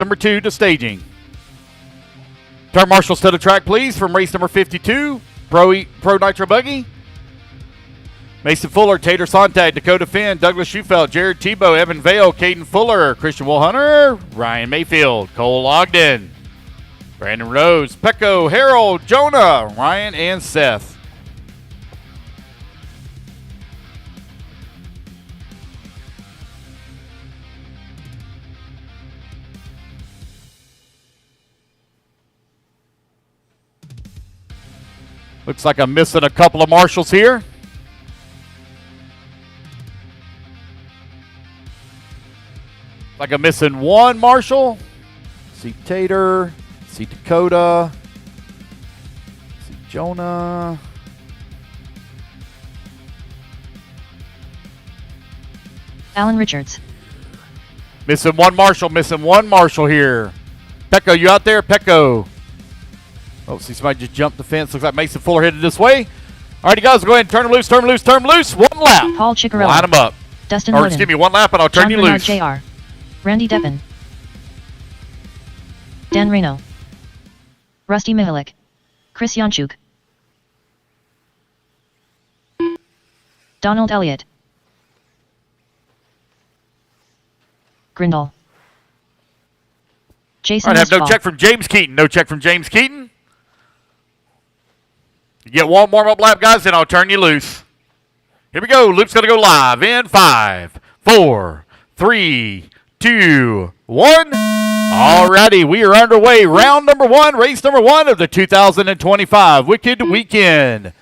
Number 2 to staging. Turn marshals to the track, please, from race number 52, Pro Nitro Buggy. Mason Fuller, Tater Sontag, Dakota Finn, Douglas Schufelt, Jared Tebow, Evan Vale, Caden Fuller, Christian Woolhunter, Ryan Mayfield, Cole Ogden, Brandon Rose, Pecco, Harold, Jonah, Ryan, and Seth. Looks like I'm missing a couple of marshals here. Like I'm missing one marshal. See Tater. See Dakota. See Jonah. Alan Richards. Missing one marshal here. Pecco, you out there? Pecco. Oh, see somebody just jumped the fence. Looks like Mason Fuller headed this way. All right, you guys, go ahead and turn him loose, turn him loose, turn him loose. One lap. Paul Chicarello. Line him up. Dustin Or Woden. excuse me, one lap and I'll turn John you Bernard loose. Jr. Randy Deppen. Dan Reno. Rusty Mihalik. Chris Janchuk. Donald Elliott. Grindal. Jason All right, have no Westphal. check from James Keaton. No check from James Keaton. You get one warm-up lap, guys, then I'll turn you loose. Here we go. Loop's going to go live in 5, 4, 3, 2, 1. Alrighty, we are underway. Round number 1, race number 1 of the 2025 Wicked Weekend.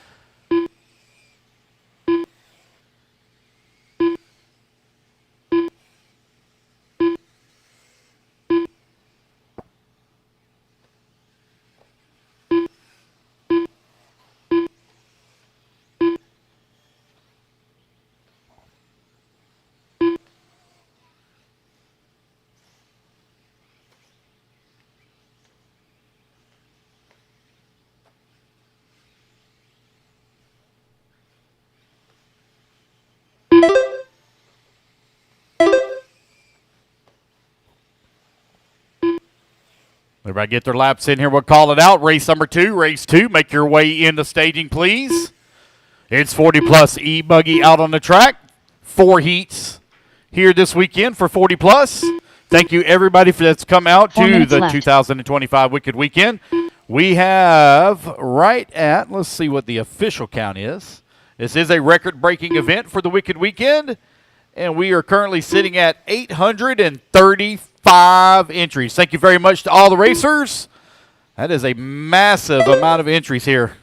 Everybody get their laps in here. We'll call it out. Race number 2, race 2. Make your way into staging, please. It's 40-plus E-Buggy out on the track. 4 heats here this weekend for 40-plus. Thank you, everybody, that's come out to the left. 2025 Wicked Weekend. We have right at, let's see what the official count is. This is a record-breaking event for the Wicked Weekend, and we are currently sitting at 835 entries. Thank you very much to all the racers. That is a massive amount of entries here.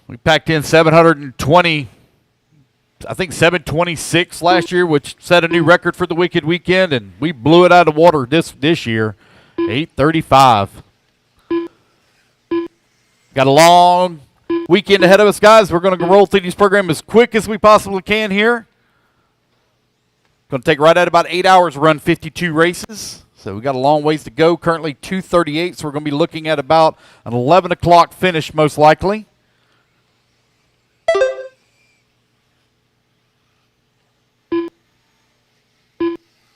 We packed in 720, I think 726 last year, which set a new record for the Wicked Weekend, and we blew it out of the water this year. 835. Got a long weekend ahead of us, guys. We're going to roll through this program as quick as we possibly can here. Going to take right at about 8 hours to run 52 races. So we got a long ways to go. Currently 2:38, so we're going to be looking at about an 11 o'clock finish most likely.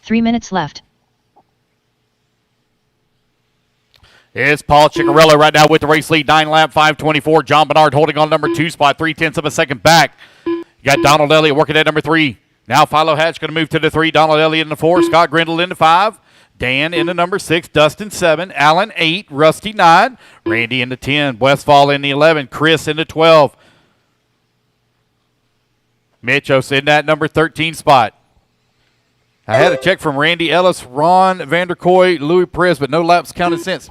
Three minutes left. It's Paul Chicarello right now with the race lead, 9 lap, 5:24. John Bernard holding on number 2 spot, 0.3 of a second back. You got Donald Elliott working at number 3. Now Philo Hatch going to move to the 3. Donald Elliott in the 4. Scott Grindle into 5. Dan into number 6. Dustin 7. Allen 8. Rusty 9. Randy into 10. Westfall in the 11. Chris into 12. Mitchos in that number 13 spot. I had a check from Randy Ellis, Ron Vanderkoy, Louis Perez, but no laps counted since.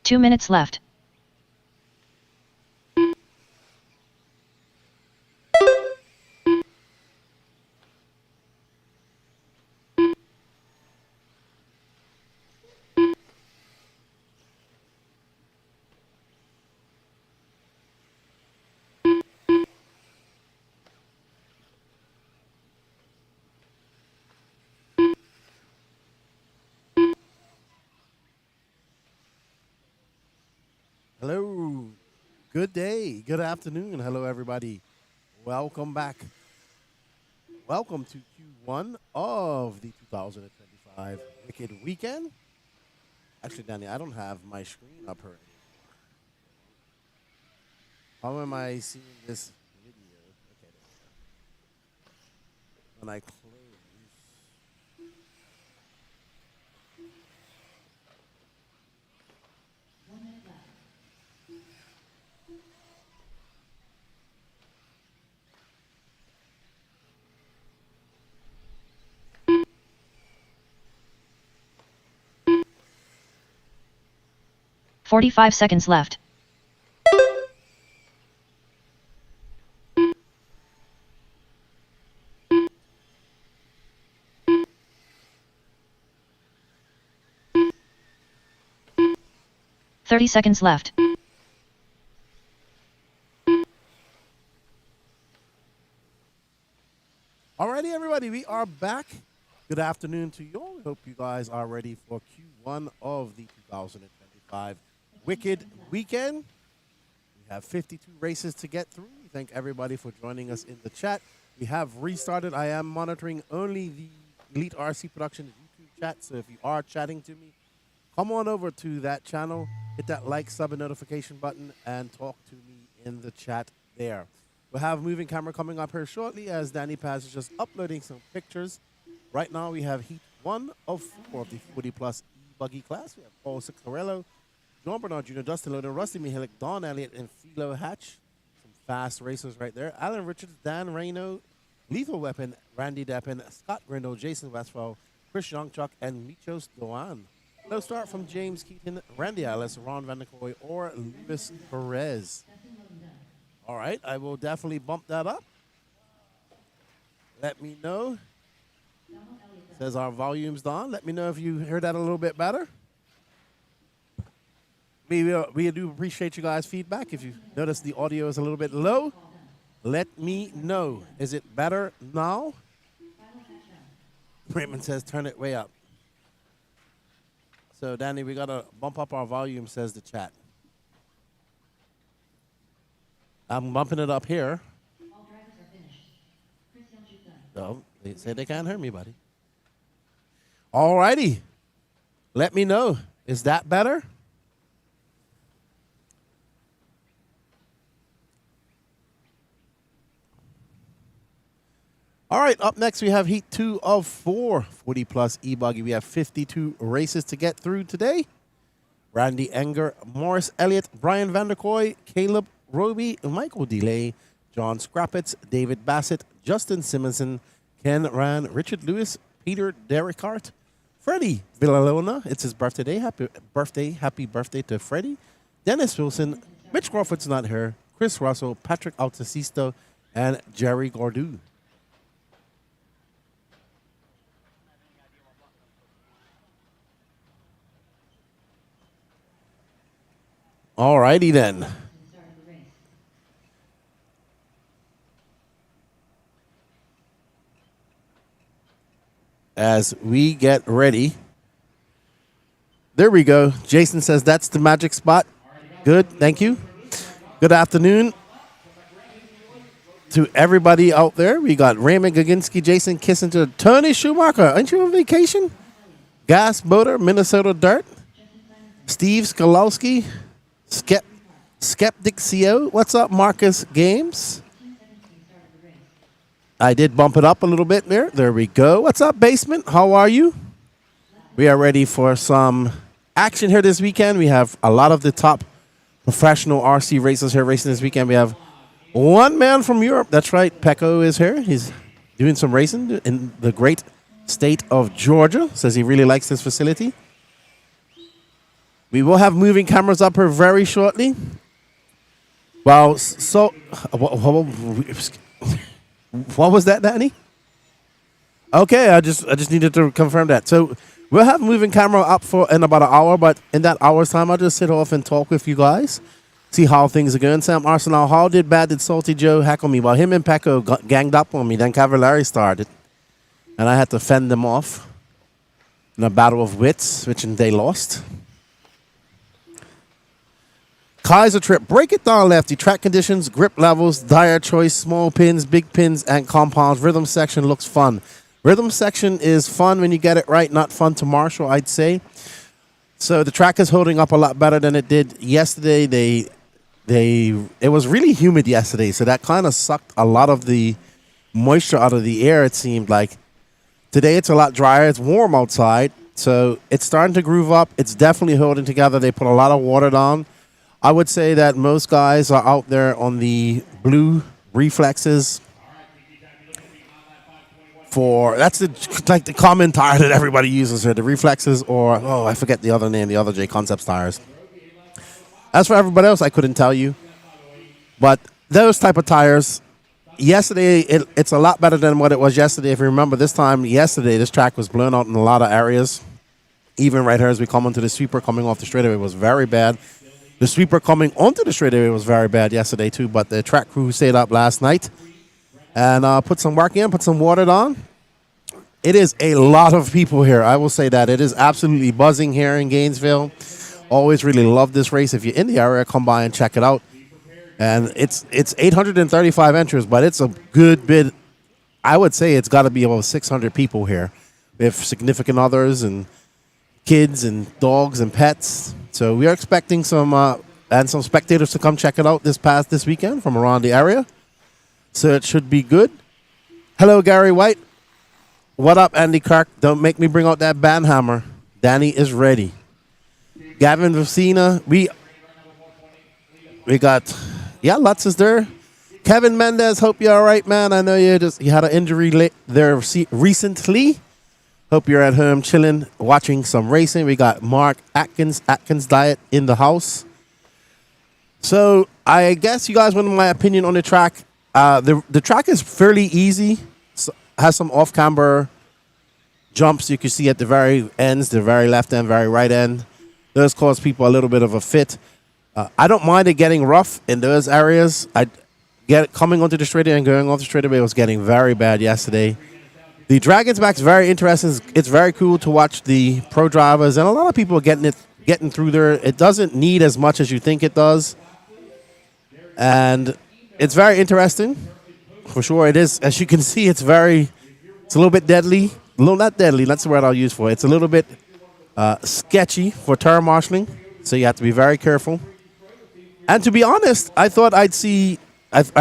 Two minutes left. Hello. Good day. Good afternoon. Hello, everybody. Welcome back. Welcome to Q1 of the 2025 Wicked Weekend. Actually, Danny, I don't have my screen up here anymore. How am I seeing this video? Okay, there we go. When I close. 45 seconds left. Thirty seconds left. Alrighty, everybody, we are back. Good afternoon to you all. Hope you guys are ready for Q1 of the 2025 Wicked Weekend. We have 52 races to get through. We thank everybody for joining us in the chat. We have restarted. I am monitoring only the Elite RC Productions YouTube chat, so if you are chatting to me, come on over to that channel, hit that like, sub, and notification button, and talk to me in the chat there. We'll have moving camera coming up here shortly as Danny Paz is just uploading some pictures. Right now we have Heat 1 of 4 of the 40-plus E-Buggy class. We have Paul Ciccarello, John Bernard Jr., Dustin Loden, Rusty Mihalik, Don Elliott, and Philo Hatch. Some fast racers right there. Alan Richards, Dan Reno, Lethal Weapon, Randy Deppin, Scott Grindle, Jason Westphal, Chris Youngchuck, and Michos Doan. No start from James Keaton, Randy Ellis, Ron Van der Kooi, or Luis Perez. All right, I will definitely bump that up. Let me know. Says our volume's down. Let me know if you heard that a little bit better. We do appreciate you guys' feedback. If you notice the audio is a little bit low, let me know. Is it better now? Raymond says turn it way up. So, Danny, we got to bump up our volume, says the chat. I'm bumping it up here. All drivers are finished. No, they say they can't hear me, buddy. All righty. Let me know. Is that better? All right, up next we have Heat 2 of 4 40-plus E-Buggy. We have 52 races to get through today. Randy Enger, Morris Elliott, Brian Van der Kooi, Caleb Roby, Michael Delay, John Scrappitz, David Bassett, Justin Simonson, Ken Ran, Richard Lewis, Peter Derrickart, Freddie Villalona. It's his birthday day. Happy birthday to Freddie. Dennis Wilson, Mitch Crawford's not here, Chris Russell, Patrick Altasisto, and Jerry Gordu. All righty then. As we get ready. There we go. Jason says that's the magic spot. Good, thank you. Good afternoon to everybody out there. We got Raymond Gaginski, Jason Kissinger, Tony Schumacher. Aren't you on vacation? Gas Boater, Minnesota Dirt. Steve Skolowski, Skeptic CO. What's up, Marcus Games? I did bump it up a little bit there. There we go. What's up, Basement? How are you? We are ready for some action here this weekend. We have a lot of the top professional RC racers here racing this weekend. We have one man from Europe. That's right. Pecco is here. He's doing some racing in the great state of Georgia. Says he really likes this facility. We will have moving cameras up here very shortly. Well, so what was that, Danny? Okay, I just needed to confirm that. So we'll have moving camera up for in about an hour, but in that hour's time, I'll just sit off and talk with you guys, see how things are going. Sam Arsenal, how did bad did Salty Joe heckle me? Well, him and Pecco ganged up on me. Then Cavallari started, and I had to fend them off in a battle of wits, which they lost. Kaiser Trip. Break it down, Lefty. Track conditions, grip levels, tire choice, small pins, big pins, and compounds. Rhythm section looks fun. Rhythm section is fun when you get it right, not fun to marshal, I'd say. So the track is holding up a lot better than it did yesterday. It was really humid yesterday, so that kind of sucked a lot of the moisture out of the air, it seemed like. Today it's a lot drier. It's warm outside, so it's starting to groove up. It's definitely holding together. They put a lot of water down. I would say that most guys are out there on the blue reflexes. That's the common tire that everybody uses here, the reflexes, or I forget the other name, the other J Concepts tires. As for everybody else, I couldn't tell you, but those type of tires. Yesterday, it's a lot better than what it was yesterday. If you remember, this track was blown out in a lot of areas. Even right here as we come onto the sweeper coming off the straightaway was very bad. The sweeper coming onto the straightaway was very bad yesterday too, but the track crew stayed up last night and put some work in, put some water on. It is a lot of people here. I will say that. It is absolutely buzzing here in Gainesville. Always really love this race. If you're in the area, come by and check it out. And it's 835 entries, but it's a good bit. I would say it's got to be about 600 people here with significant others and kids and dogs and pets. So we are expecting some spectators to come check it out this weekend from around the area. So it should be good. Hello, Gary White. What up, Andy Clark? Don't make me bring out that band hammer. Danny is ready. Gavin Vicina. We got... Yeah, Lutz is there. Kevin Mendez, hope you're all right, man. I know you had an injury there recently. Hope you're at home chilling, watching some racing. We got Mark Atkins Diet in the house. So I guess you guys want my opinion on the track. The track is fairly easy. Has some off-camber jumps you can see at the very ends, the very left end, very right end. Those cause people a little bit of a fit. I don't mind it getting rough in those areas. Coming onto the straightaway and going off the straightaway was getting very bad yesterday. The Dragon's Back's very interesting. It's very cool to watch the pro drivers, and a lot of people are getting through there. It doesn't need as much as you think it does, and it's very interesting for sure. It is, as you can see, it's a little bit deadly. Not deadly. That's the word I'll use for it. It's a little bit sketchy for turn marshalling, so you have to be very careful. And to be honest, I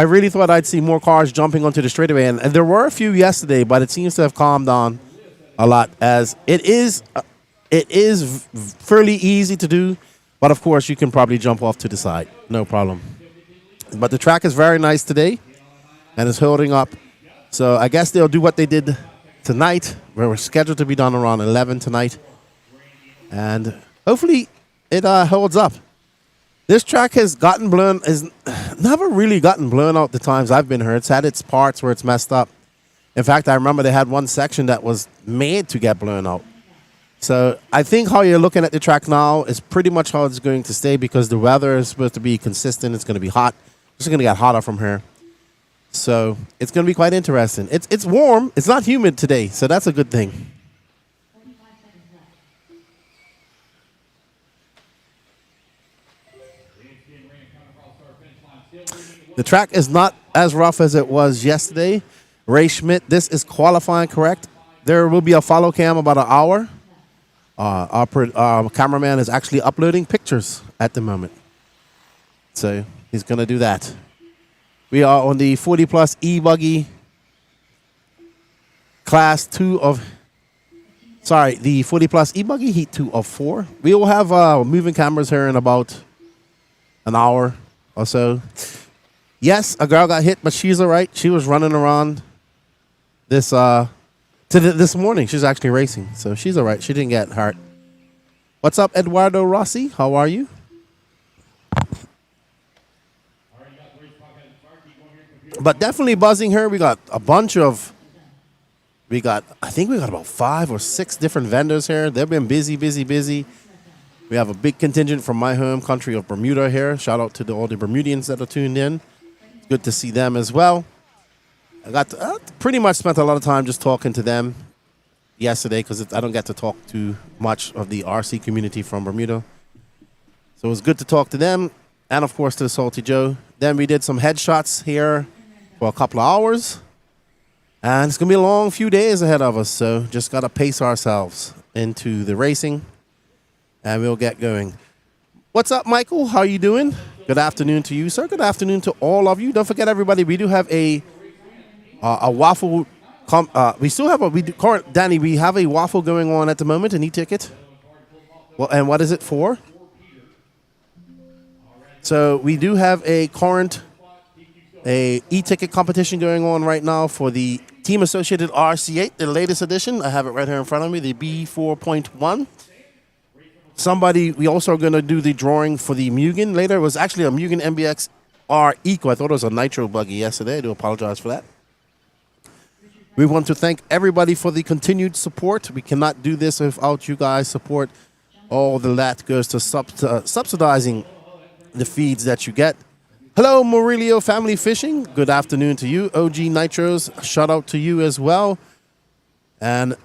really thought I'd see more cars jumping onto the straightaway, and there were a few yesterday, but it seems to have calmed down a lot. As it is fairly easy to do, but of course you can probably jump off to the side, no problem. But the track is very nice today, and it's holding up. So I guess they'll do what they did tonight. We're scheduled to be done around 11 tonight, and hopefully it holds up. This track has never really gotten blown out the times I've been here. It's had its parts where it's messed up. In fact, I remember they had one section that was made to get blown out. So I think how you're looking at the track now is pretty much how it's going to stay because the weather is supposed to be consistent. It's going to be hot. It's going to get hotter from here. So it's going to be quite interesting. It's warm. It's not humid today, so that's a good thing. The track is not as rough as it was yesterday. Ray Schmidt, this is qualifying, correct? There will be a follow cam about an hour. Our cameraman is actually uploading pictures at the moment. So he's going to do that. We are on the 40-plus E-Buggy class 2 of... Sorry, the 40-plus E-Buggy heat 2 of 4. We will have moving cameras here in about an hour or so. Yes, a girl got hit, but she's all right. She was running around this morning. She's actually racing, so she's all right. She didn't get hurt. What's up, Eduardo Rossi? How are you? But definitely buzzing here. We got a bunch of... I think we got about 5 or 6 different vendors here. They've been busy. We have a big contingent from my home country of Bermuda here. Shout out to all the Bermudians that are tuned in. Good to see them as well. I pretty much spent a lot of time just talking to them yesterday because I don't get to talk to much of the RC community from Bermuda. So it was good to talk to them. and of course to the Salty Joe. Then we did some headshots here for a couple of hours. And it's going to be a long few days ahead of us, so just got to pace ourselves into the racing, and we'll get going. What's up, Michael? How you doing? Good afternoon to you, sir. Good afternoon to all of you. Don't forget, everybody, we do have a waffle. We still have Danny, we have a waffle going on at the moment, an e-ticket. Well, and what is it for? So we do have a current e-ticket competition going on right now for the Team Associated RC8, the latest edition. I have it right here in front of me, the B4.1. We also are going to do the drawing for the Mugen later. It was actually a Mugen MBX R Eco. I thought it was a Nitro Buggy yesterday. I do apologize for that. We want to thank everybody for the continued support. We cannot do this without you guys' support. All that goes to subsidizing the feeds that you get. Hello, Murillo Family Fishing. Good afternoon to you. OG Nitros, shout out to you as well. And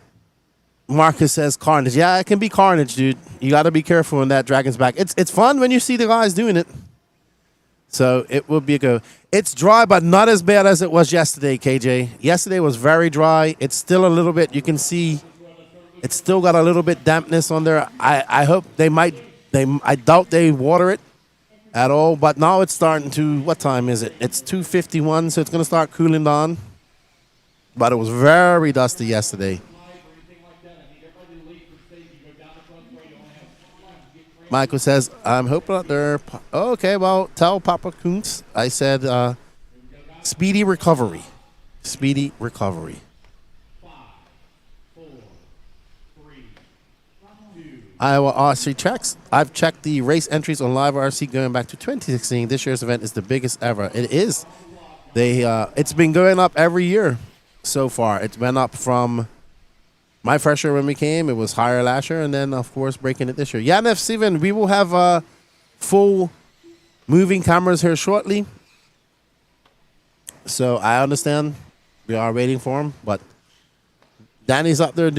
Marcus says carnage. Yeah, it can be carnage, dude. You got to be careful in that Dragon's Back. It's fun when you see the guys doing it. So it will be a go. It's dry, but not as bad as it was yesterday, KJ. Yesterday was very dry. It's still a little bit, you can see, it's still got a little bit dampness on there. I hope I doubt they water it at all, but now it's starting to, what time is it? It's 2:51, so it's going to start cooling down. But it was very dusty yesterday. Michael says, I'm hoping that they're... Okay, well, tell Papa Kuntz I said speedy recovery. Speedy recovery. Iowa RC checks. I've checked the race entries on Live RC going back to 2016. This year's event is the biggest ever. It is. It's been going up every year so far. It went up from my first year when we came. It was higher last year, and then, of course, breaking it this year. Yanef Steven, we will have full moving cameras here shortly. So I understand we are waiting for him, but Danny's up there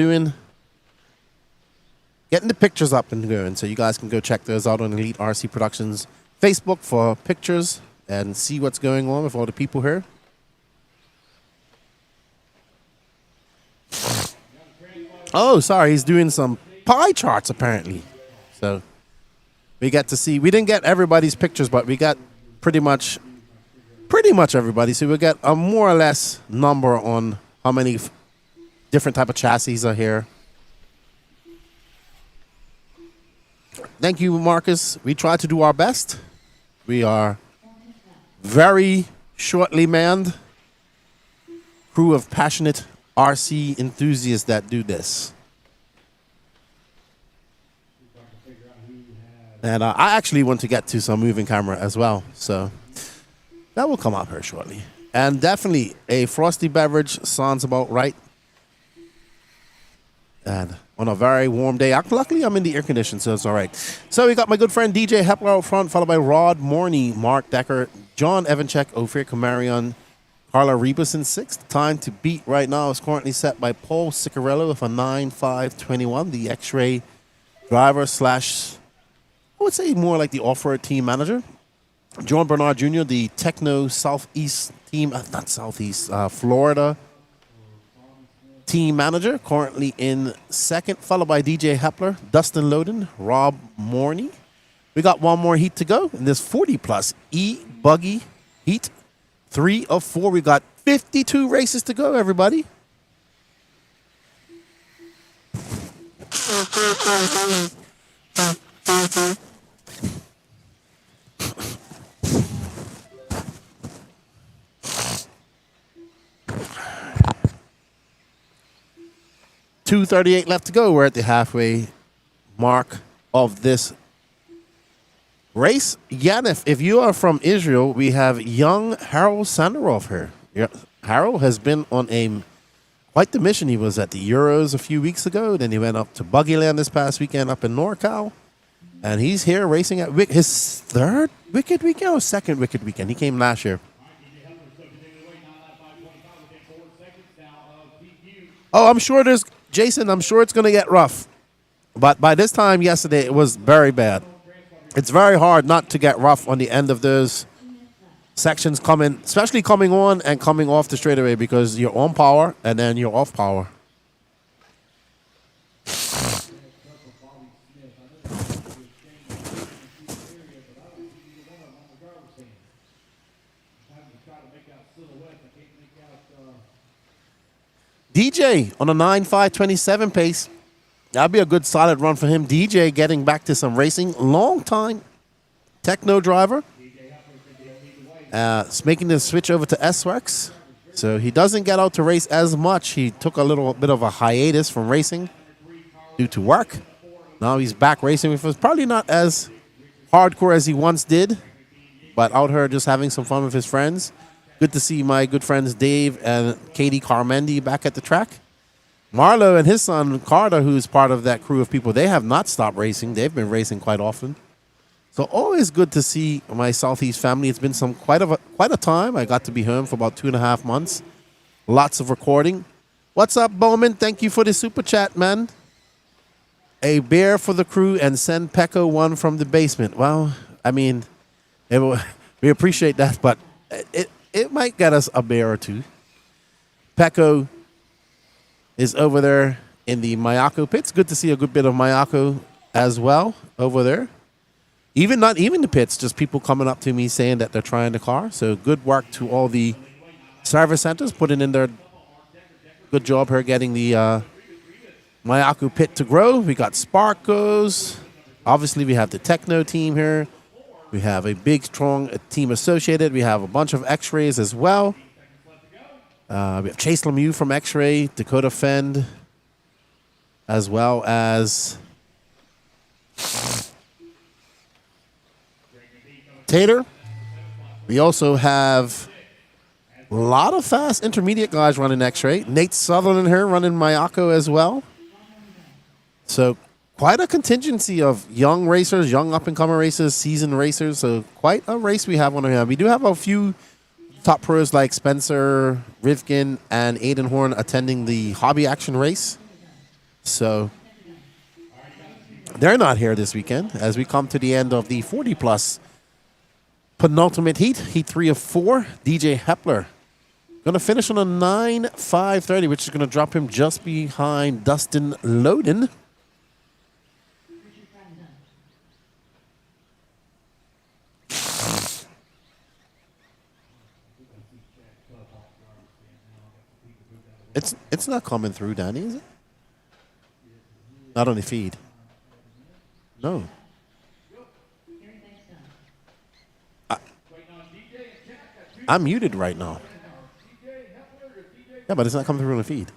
getting the pictures up and going, so you guys can go check those out on Elite RC Productions Facebook for pictures and see what's going on with all the people here. Oh, sorry, he's doing some pie charts apparently. So we get to see. We didn't get everybody's pictures, but we got pretty much everybody. So we'll get a more or less number on how many different type of chassis are here. Thank you, Marcus. We try to do our best. We are very shortly manned crew of passionate RC enthusiasts that do this. And I actually want to get to some moving camera as well. So that will come up here shortly. And definitely a frosty beverage sounds about right. And on a very warm day. Luckily, I'm in the air condition, so it's all right. So we got my good friend DJ Hepler out front, followed by Rod Morney, Mark Decker, John Evanchek, Ophir Kamarion, Carla Rebus in sixth. Time to beat right now is currently set by Paul Ciccarello with a 9.521. The X-Ray driver slash, I would say more like the off-road team manager. John Bernard Jr., the Techno Southeast team, not Southeast, Florida team manager, currently in second, followed by DJ Hepler, Dustin Loden, Rob Morney. We got one more heat to go in this 40-plus E-Buggy heat. 3 of 4. We got 52 races to go, everybody. .238 left to go. We're at the halfway mark of this race. Yanif, if you are from Israel, we have young Harold Sandarov here. Harold has been on quite the mission. He was at the Euros a few weeks ago. Then he went up to Buggyland this past weekend up in NorCal. And he's here racing at his third Wicked Weekend or second Wicked Weekend. He came last year. Oh, I'm sure Jason, I'm sure it's going to get rough. But by this time yesterday, it was very bad. it's very hard not to get rough on the end of those sections coming, especially coming on and coming off the straightaway, because you're on power and then you're off power. DJ on a 9.527 pace. That'd be a good solid run for him. DJ getting back to some racing. Long time techno driver. Making the switch over to S-Works. So he doesn't get out to race as much. He took a little bit of a hiatus from racing due to work. Now he's back racing, which was probably not as hardcore as he once did, but out here just having some fun with his friends. Good to see my good friends Dave and Katie Carmendi back at the track. Marlo and his son Carter, who's part of that crew of people, they have not stopped racing. They've been racing quite often. So always good to see my Southeast family. It's been quite a time. I got to be home for about 2.5 months. Lots of recording. What's up, Bowman? Thank you for the super chat, man. A beer for the crew and send Pecco one from the basement. Well, I mean, we appreciate that, but it might get us a beer or two. Pecco is over there in the Mayako pits. Good to see a good bit of Mayako as well over there. Not even the pits, just people coming up to me saying that they're trying the car. So good work to all the service centers putting in their good job here getting the Mayako pit to grow. We got Sparkos. Obviously, we have the Techno team here. We have a big, strong team associated. We have a bunch of X-Rays as well. We have Chase Lemieux from X-Ray, Dakota Fend, as well as Tater. We also have a lot of fast intermediate guys running X-Ray. Nate Sutherland here running Mayako as well. So quite a contingency of young racers, young up-and-coming racers, seasoned racers. So quite a race we have on our hand. We do have a few top pros like Spencer Rivkin and Aiden Horn attending the hobby action race. So they're not here this weekend as we come to the end of the 40-plus penultimate heat 3 of 4. DJ Hepler going to finish on a 9.530, which is going to drop him just behind Dustin Loden. It's not coming through, Danny, is it? Not on the feed. No. I'm muted right now. Yeah, but it's not coming through on the feed.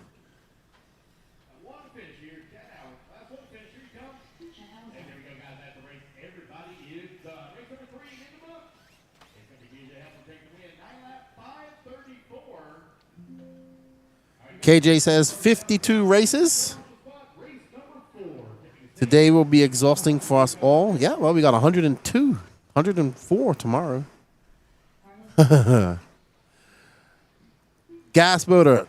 KJ says 52 races. Today will be exhausting for us all. Yeah, well, we got 102, 104 tomorrow. Gas boater.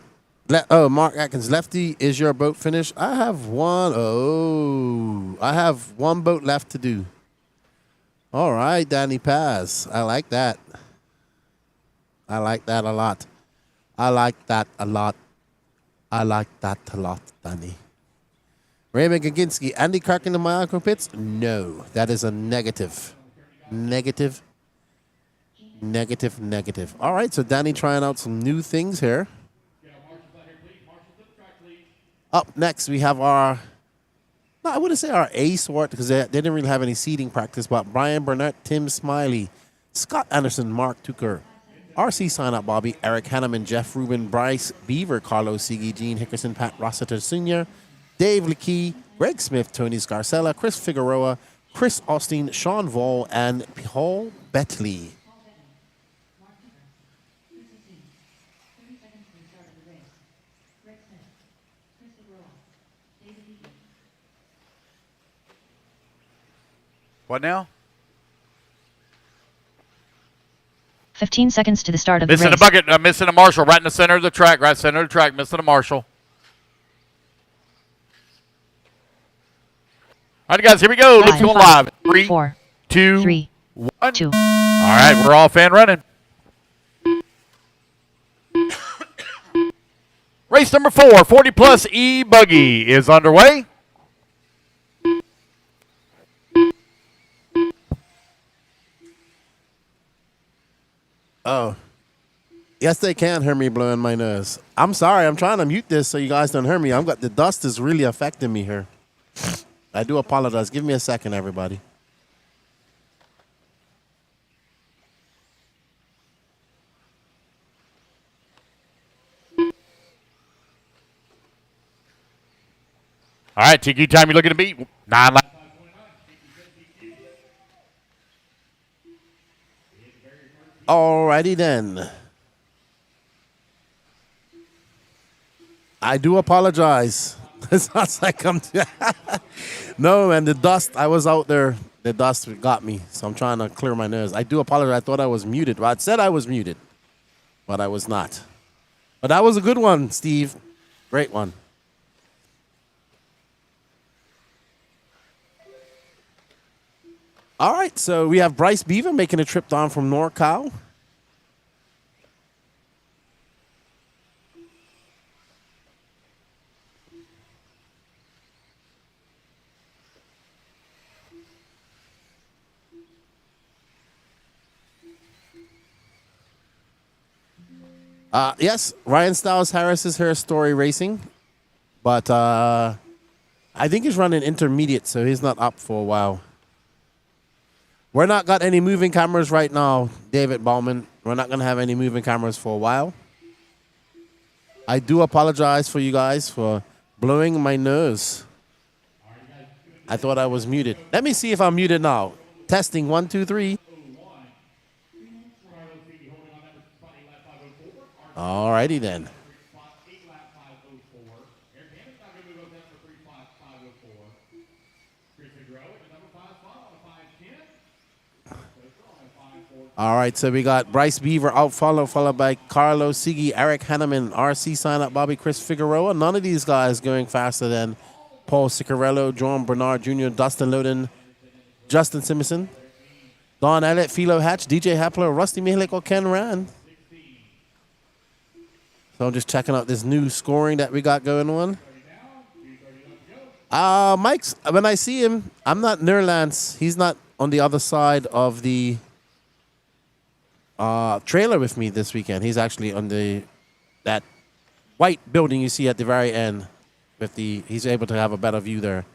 Mark Atkins, lefty, is your boat finished? I have one. I have one boat left to do. All right, Danny Paz. I like that. I like that a lot. I like that a lot. I like that a lot, Danny. Raymond Gaginski, Andy Clark in the Mayako pits? No, that is a negative. Negative. All right, so Danny trying out some new things here. Up next, we have our, I wouldn't say our A sort because they didn't really have any seating practice, but Brian Burnett, Tim Smiley, Scott Anderson, Mark Tucker, RC Sign-Up Bobby, Eric Hanneman, Jeff Rubin, Bryce Beaver, Carlos Sigi, Gene Hickerson, Pat Rossiter Sr., Dave Leakey, Greg Smith, Tony Scarcella, Chris Figueroa, Chris Austin, Sean Vall, and Paul Betley. What now? 15 seconds to the start of the race. Missing a bucket, missing a marshal right in the center of the track, missing a marshal. All right, guys, here we go. Let's go live. 3, 2, 3, 1. 2. All right, we're off and running. Race number 4, 40 plus E-Buggy is underway. Oh. Yes, they can hear me blowing my nose. I'm sorry. I'm trying to mute this so you guys don't hear me. The dust is really affecting me here. I do apologize. Give me a second, everybody. All right, TQ time you're looking to beat. 9 laps. Alrighty then. I do apologize. It sounds like I'm... No, man, the dust, I was out there. The dust got me, so I'm trying to clear my nose. I do apologize. I thought I was muted. Well, I said I was muted, but I was not. But that was a good one, Steve. Great one. All right, so we have Bryce Beaver making a trip down from NorCal. Yes, Ryan Styles Harris is here, Story Racing. But I think he's running intermediate, so he's not up for a while. We're not got any moving cameras right now, David Bauman. We're not going to have any moving cameras for a while. I do apologize for you guys for blowing my nose. I thought I was muted. Let me see if I'm muted now. Testing 1, 2, 3. All righty then. All right, so we got Bryce Beaver out followed by Carlos Sigi, Eric Hanneman, RC sign up, Bobby Chris Figueroa. None of these guys going faster than Paul Ciccarello, John Bernard Jr., Dustin Loden, Justin Simpson, Don Elliott, Philo Hatch, DJ Hapler, Rusty Mihalik, or Ken Rand. So I'm just checking out this new scoring that we got going on. Mike's, when I see him, I'm not near Lance. He's not on the other side of the trailer with me this weekend. He's actually on that white building you see at the very end. He's able to have a better view there.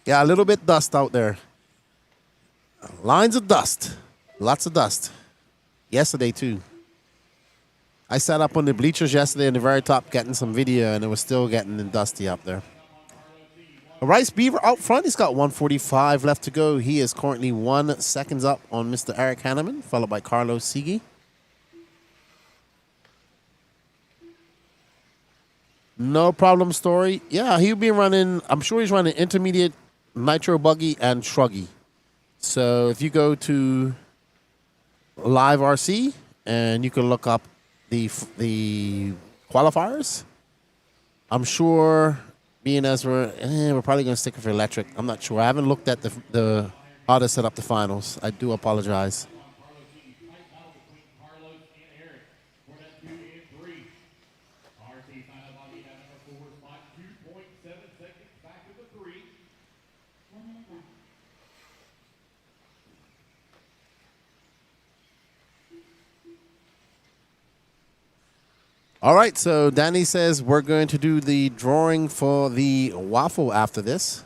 Yeah, a little bit dust out there. Lines of dust. Lots of dust. Yesterday, too. I sat up on the bleachers yesterday in the very top getting some video, and it was still getting dusty up there. Bryce Beaver out front. He's got 1:45 left to go. He is currently 1 second up on Mr. Eric Hanneman, followed by Carlos Sigi. No problem, Story. Yeah, he'll be running, I'm sure he's running intermediate, Nitro Buggy, and Truggy. So if you go to Live RC and you can look up the qualifiers, I'm sure, being as we're probably going to stick with electric. I'm not sure. I haven't looked at how to set up the finals. I do apologize. All right, so Danny says we're going to do the drawing for the waffle after this.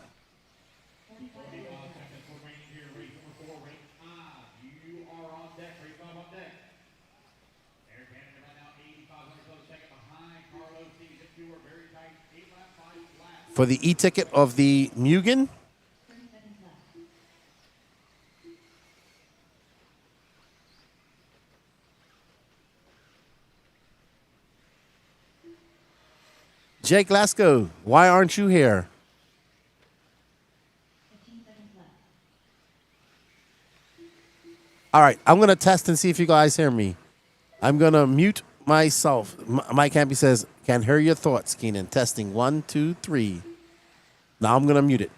For the e-ticket of the Mugen. Jake Lasco, why aren't you here? All right, I'm going to test and see if you guys hear me. I'm going to mute myself. Mike Hampy says, can hear your thoughts, Keenan. Testing 1, 2, 3. Now I'm going to mute it.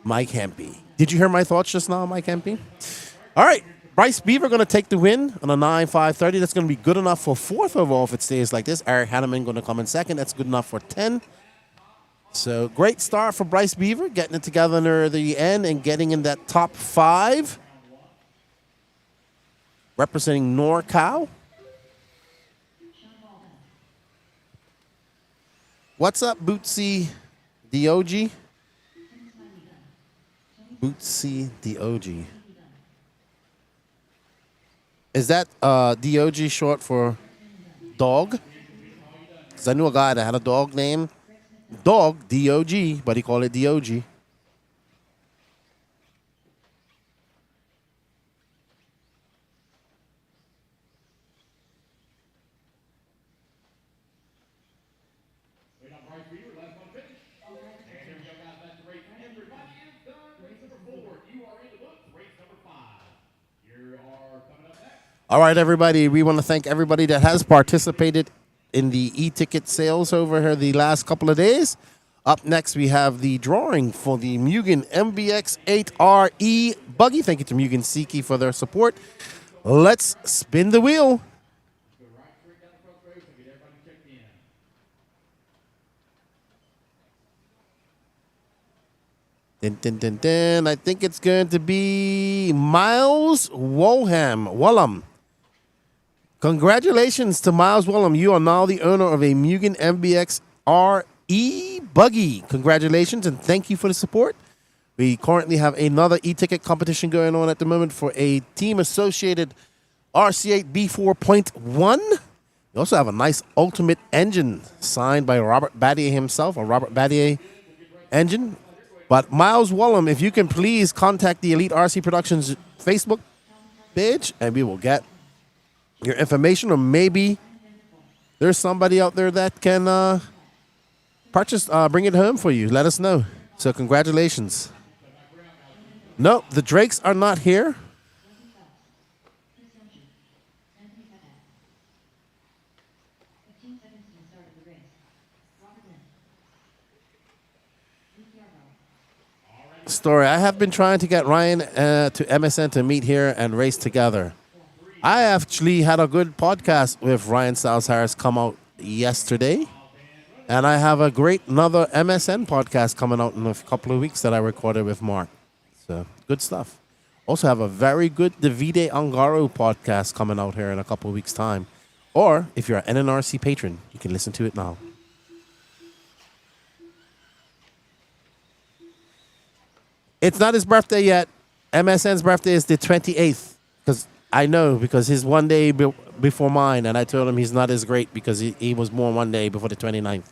Mike Hempy. Did you hear my thoughts just now, Mike Hempy? All right. Bryce Beaver going to take the win on a 9.530. That's going to be good enough for fourth overall if it stays like this. Eric Hanneman going to come in second. That's good enough for 10. So great start for Bryce Beaver, getting it together near the end and getting in that top 5. Representing NorCal. What's up, Bootsy the OG? Bootsy the OG. Is that DOG short for dog? Because I knew a guy that had a dog named Dog, DOG, but he called it DOG. All right, everybody. We want to thank everybody that has participated in the e-ticket sales over here the last couple of days. Up next, we have the drawing for the Mugen MBX 8RE buggy. Thank you to Mugen Siki for their support. Let's spin the wheel. Dun, dun, dun, dun. I think it's going to be Miles Wallum. Congratulations to Miles Wallum. You are now the owner of a Mugen MBX RE buggy. Congratulations and thank you for the support. We currently have another e-ticket competition going on at the moment for a team-associated RC8 B4.1. We also have a nice Ultimate engine signed by Robert Battier himself, a Robert Battier engine. But Miles Wallum, if you can please contact the Elite RC Productions Facebook page, and we will get your information, or maybe there's somebody out there that can purchase, bring it home for you. Let us know. So congratulations. No, the Drakes are not here. Story. I have been trying to get Ryan to MSN to meet here and race together. I actually had a good podcast with Ryan Stiles Harris come out yesterday. And I have a great another MSN podcast coming out in a couple of weeks that I recorded with Mark. So, good stuff. Also have a very good Davide Angaro podcast coming out here in a couple of weeks' time. Or, if you're an NNRC patron, you can listen to it now. It's not his birthday yet. MSN's birthday is the 28th. I know, because he's one day before mine, and I told him he's not as great because he was born one day before the 29th.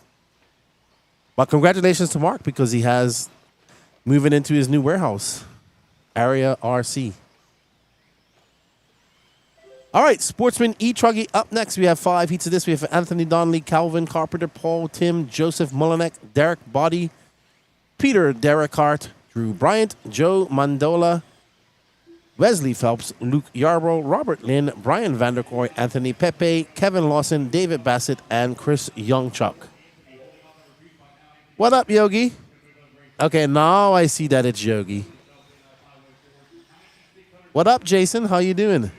But congratulations to Mark, because he has moving into his new warehouse, Area RC. All right, Sportsman E Truggy up next. We have 5 heats of this. We have Anthony Donnelly, Calvin Carpenter, Paul Tim, Joseph Mullineck, Derek Body, Peter Derek Hart, Drew Bryant, Joe Mandola, Wesley Phelps, Luke Yarbrough, Robert Lynn, Brian Vanderkoy, Anthony Pepe, Kevin Lawson, David Bassett, and Chris Youngchuck. What up, Yogi? Okay, now I see that it's Yogi. What up, Jason? How you doing?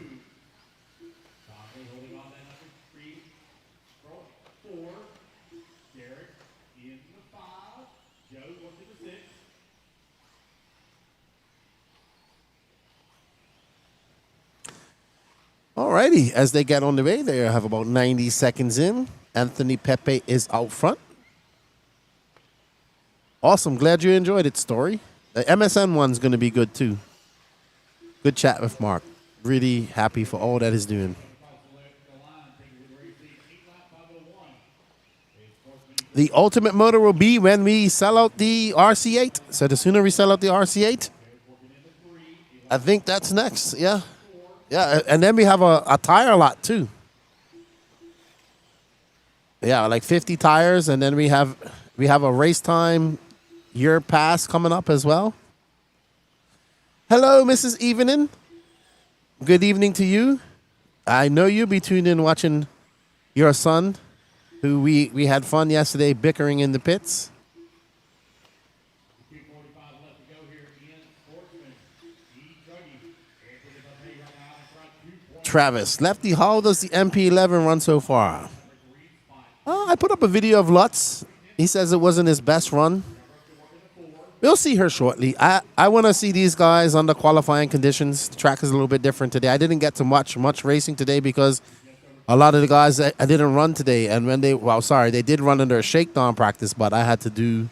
Alrighty, as they get on the way, they have about 90 seconds in. Anthony Pepe is out front. Awesome, glad you enjoyed it, Story. The MSN one's going to be good too. Good chat with Mark. Really happy for all that he's doing. The ultimate motor will be when we sell out the RC8. So the sooner we sell out the RC8, I think that's next, yeah. Yeah, and then we have a tire lot, too. Yeah, like 50 tires, and then we have a race time year pass coming up as well. Hello, Mrs. Evening. Good evening to you. I know you'll be tuned in watching your son, who we had fun yesterday bickering in the pits. 2:45 left to go here in Sportsman E Truggy. Travis, Lefty, how does the MP11 run so far? I put up a video of Lutz. He says it wasn't his best run. We'll see her shortly. I want to see these guys under qualifying conditions. The track is a little bit different today. I didn't get to much racing today because a lot of the guys I didn't run today. And when they did run under a shakedown practice, but I had to do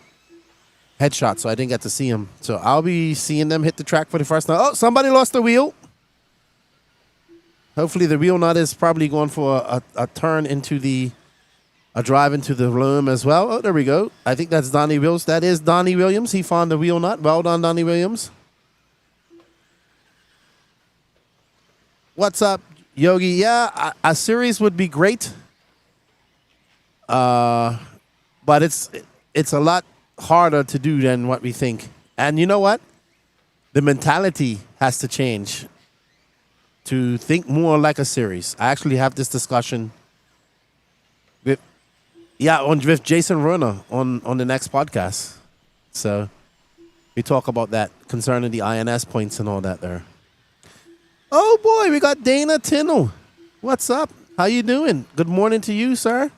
headshots, so I didn't get to see them. So I'll be seeing them hit the track for the first time. Oh, somebody lost the wheel. Hopefully the wheel nut is probably going for a turn into a drive into the loom as well. Oh, there we go. I think that's Donnie Williams. That is Donnie Williams. He found the wheel nut. Well done, Donnie Williams. What's up, Yogi? Yeah, a series would be great. But it's a lot harder to do than what we think. And you know what? The mentality has to change to think more like a series. I actually have this discussion with Jason Rona on the next podcast. So we talk about that concerning the INS points and all that there. Oh boy, we got Dana Tinnell. What's up? How you doing? Good morning to you, sir.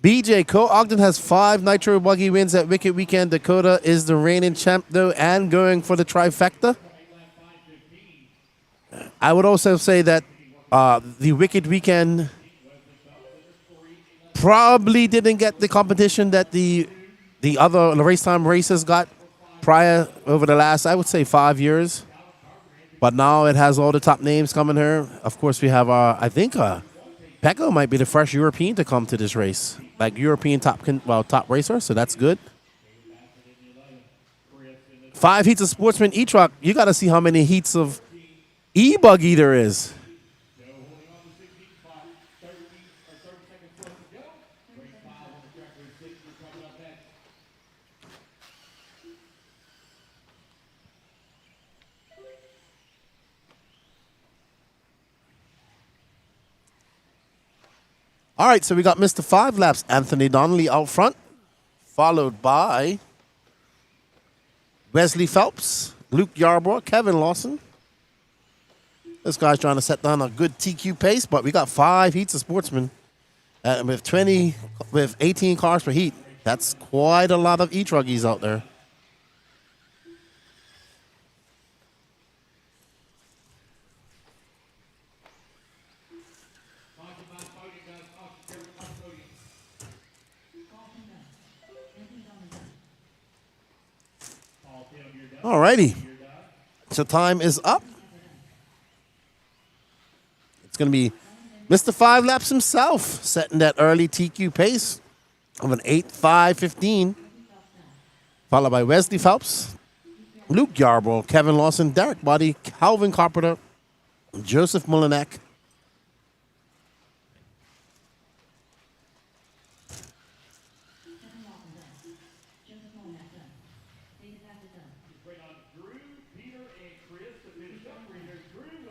BJ, Co Ogden has 5 Nitro Buggy wins at Wicked Weekend. Dakota is the reigning champ though and going for the trifecta. I would also say that the Wicked Weekend probably didn't get the competition that the other Racetime races got prior over the last, I would say, 5 years. But now it has all the top names coming here. Of course, we have, I think, Pecco might be the first European to come to this race. Like European top racer, so that's good. 5 heats of Sportsman E Truck. You got to see how many heats of E-Buggy there is. All right, so we got Mr. 5 Laps, Anthony Donnelly out front, followed by Wesley Phelps, Luke Yarborough, Kevin Lawson. This guy's trying to set down a good TQ pace, but we got 5 heats of Sportsman with 18 cars per heat. That's quite a lot of E-Truggies out there. All righty. So time is up. It's going to be Mr. 5 Laps himself setting that early TQ pace of an 8:5:15, followed by Wesley Phelps, Luke Yarborough, Kevin Lawson, Derek Buddy, Calvin Carpenter, Joseph Mulinek.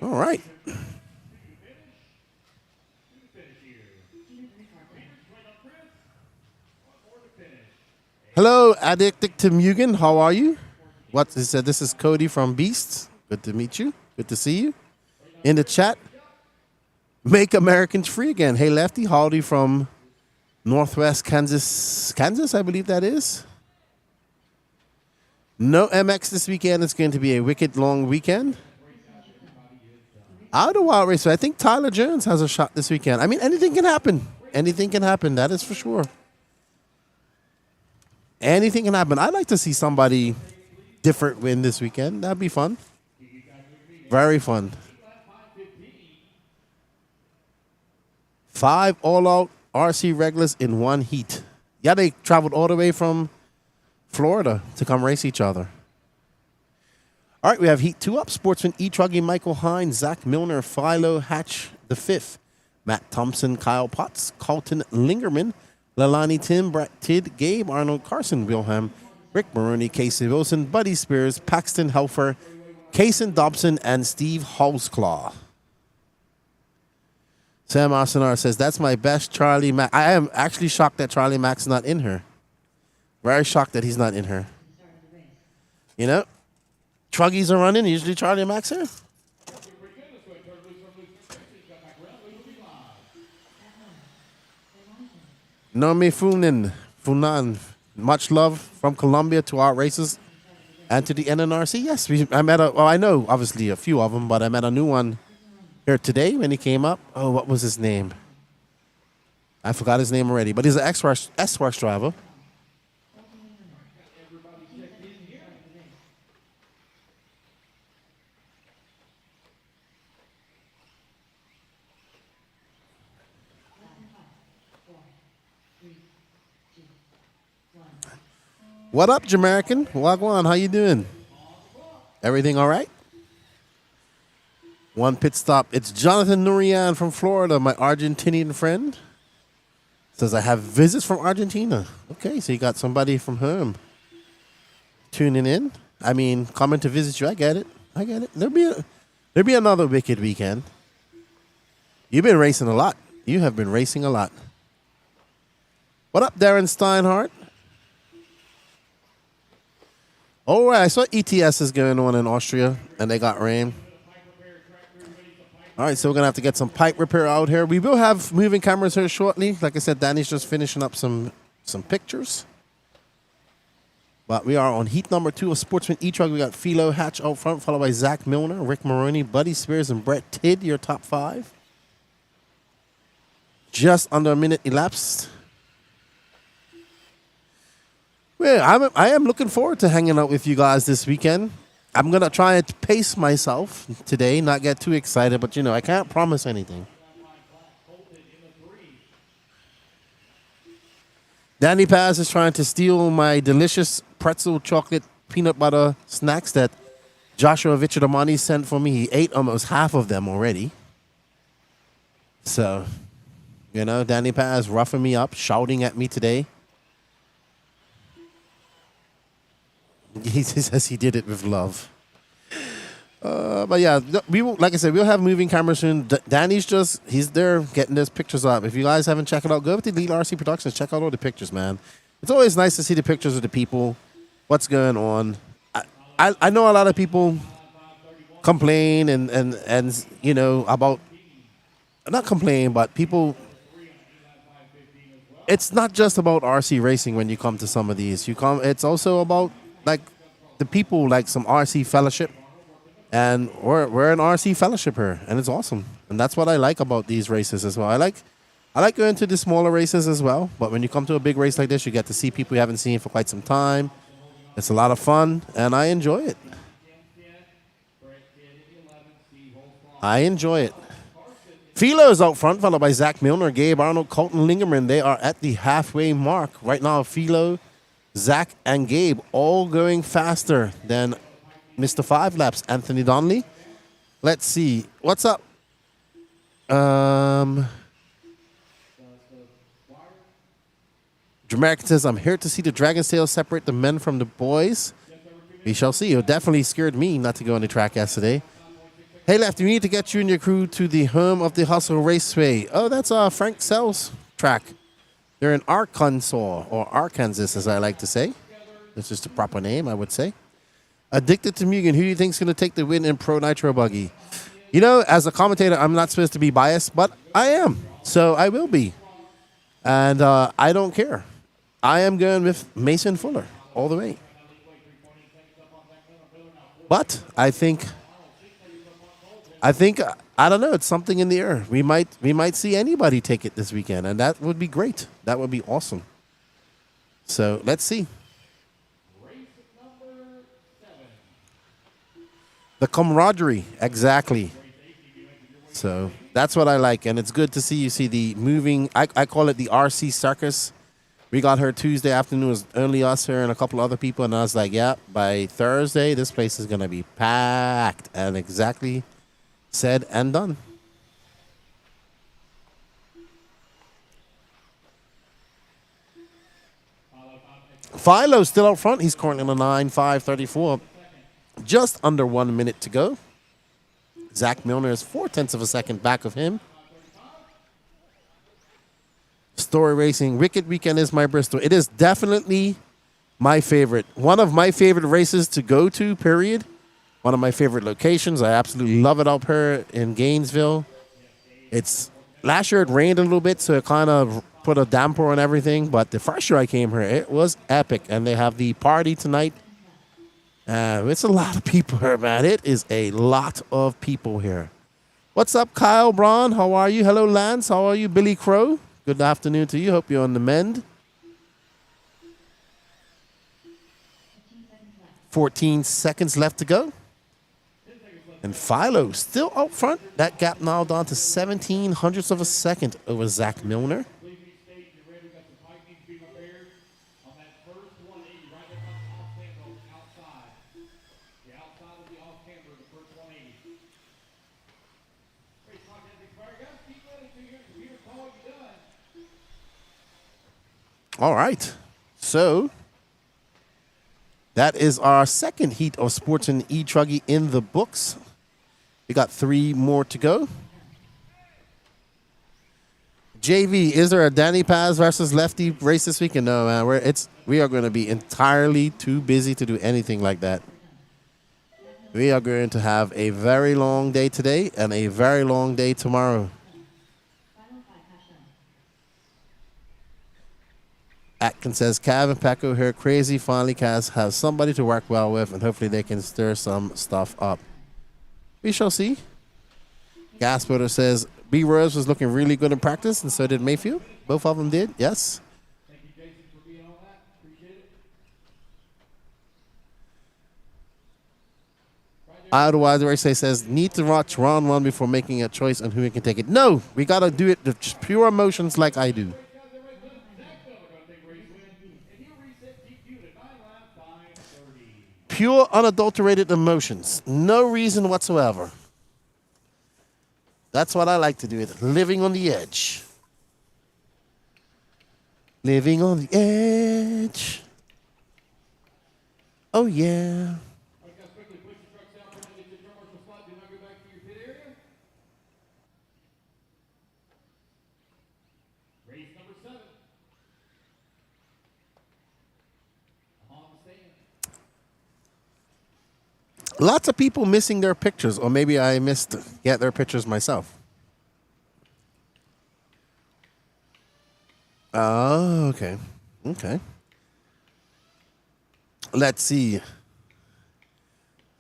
All right. Hello, Addicted to Mugen. How are you? What he said? This is Cody from Beasts. Good to meet you. Good to see you. In the chat, make Americans free again. Hey, Lefty, howdy from Northwest Kansas, I believe that is. No MX this weekend. It's going to be a wicked long weekend. Out of Wild Racer, I think Tyler Jones has a shot this weekend. I mean, anything can happen. Anything can happen. That is for sure. Anything can happen. I'd like to see somebody different win this weekend. That'd be fun. Very fun. 5 all-out RC regulars in 1 heat. Yeah, they traveled all the way from Florida to come race each other. All right, we have Heat 2 up. Sportsman E Truggy, Michael Hines, Zach Milner, Philo Hatch the 5th, Matt Thompson, Kyle Potts, Carlton Lingerman, Lalani Tim, Brett Tidd, Gabe Arnold, Carson Wilhelm, Rick Maroney, Casey Wilson, Buddy Spears, Paxton Helfer, Kaysen Dobson and Steve Holzclaw. Sam Arsenar says, that's my best Charlie Mack. I am actually shocked that Charlie Mack's not in her. Very shocked that he's not in her. You know, Truggies are running. Usually Charlie Mack's here. Nomi Funan. Much love from Colombia to our races and to the NNRC. Yes, I met I know obviously a few of them, but I met a new one here today when he came up. Oh, what was his name? I forgot his name already, but he's an S-Works driver. What up, Jamaican? Wagwan, how you doing? Everything all right? One pit stop. It's Jonathan Nurian from Florida, my Argentinian friend. Says, I have visits from Argentina. Okay, so you got somebody from home tuning in. I mean, coming to visit you. I get it. There'll be another wicked weekend. You've been racing a lot. You have been racing a lot. What up, Darren Steinhardt? All right, I saw ETS is going on in Austria, and they got rain. All right, so we're going to have to get some pipe repair out here. We will have moving cameras here shortly. Like I said, Danny's just finishing up some pictures. But we are on heat number 2 of Sportsman E Truggy. We got Philo Hatch out front, followed by Zach Milner, Rick Maroney, Buddy Spears, and Brett Tidd, your top 5. Just under a minute elapsed. Well, I am looking forward to hanging out with you guys this weekend. I'm going to try and pace myself today, not get too excited, but, you know, I can't promise anything. Danny Paz is trying to steal my delicious pretzel chocolate peanut butter snacks that Joshua Vichadamani sent for me. He ate almost half of them already. So, you know, Danny Paz roughing me up, shouting at me today. He says he did it with love. But yeah, we will, like I said, we'll have moving cameras soon. Danny's he's there getting his pictures up. If you guys haven't checked it out, go over to Elite RC Productions. Check out all the pictures, man. It's always nice to see the pictures of the people, what's going on. I know a lot of people complain and you know, about, not complain, but people, it's not just about RC racing when you come to some of these. It's also about, like, the people, like some RC fellowship, and we're an RC fellowship here, and it's awesome, and that's what I like about these races as well. I like going to the smaller races as well, but when you come to a big race like this, you get to see people you haven't seen for quite some time. It's a lot of fun, and I enjoy it. Philo's out front, followed by Zach Milner, Gabe Arnold, Colton Lingerman. They are at the halfway mark right now. Philo, Zach, and Gabe all going faster than Mr. 5 Laps, Anthony Donnelly. Let's see. What's up? Jamaican says, I'm here to see the Dragon's Tail separate the men from the boys. We shall see. It definitely scared me not to go on the track yesterday. Hey, Lefty, we need to get you and your crew to the home of the Hustle Raceway. Oh, that's Frank Sell's track. They're in Arkansas, or Arkansas, as I like to say. That's just the proper name, I would say. Addicted to Mugen, who do you think is going to take the win in Pro Nitro Buggy? You know, as a commentator, I'm not supposed to be biased, but I am. So I will be. And I don't care. I am going with Mason Fuller all the way. But I think, I don't know, it's something in the air. We might see anybody take it this weekend, and that would be great. That would be awesome. So let's see. The camaraderie, exactly. So that's what I like, and it's good to see you see the moving, I call it the RC circus. We got here Tuesday afternoon. It was only us here and a couple other people, and I was like, yeah, by Thursday, this place is going to be packed. And exactly said and done. Philo's still out front. He's currently on a 9.534. Just under 1 minute to go. Zach Milner is 0.4 of a second back of him. Story Racing, Wicked Weekend is my Bristol. It is definitely my favorite. One of my favorite races to go to, period. One of my favorite locations. I absolutely love it up here in Gainesville. Last year it rained a little bit, so it kind of put a damper on everything. But the first year I came here, it was epic. And they have the party tonight. It's a lot of people here, man. It is a lot of people here. What's up, Kyle Braun? How are you? Hello, Lance. How are you? Billy Crow. Good afternoon to you. Hope you're on the mend. 14 seconds left to go. And Philo still out front. That gap now down to 17 hundredths of a second over Zach Milner. All right. So that is our second heat of Sportsman E Truggy in the books. We got 3 more to go. JV, is there a Danny Paz versus Lefty race this weekend? No, man. We are going to be entirely too busy to do anything like that. We are going to have a very long day today and a very long day tomorrow. Atkins says, Cav and Paco here, crazy. Finally, Kaz has somebody to work well with, and hopefully they can stir some stuff up. We shall see. Gaspoter says, B. Rose was looking really good in practice, and so did Mayfield. Both of them did, yes. Thank you, Jason, for being on that. Appreciate it. Otherwise, the race says, need to watch round 1 before making a choice on who can take it. No, we got to do it with just pure emotions like I do. Pure, unadulterated emotions. No reason whatsoever. That's what I like to do. Living on the edge. Living on the edge. Oh, yeah. Lots of people missing their pictures, or maybe I missed get their pictures myself. Oh, okay. Okay. Let's see.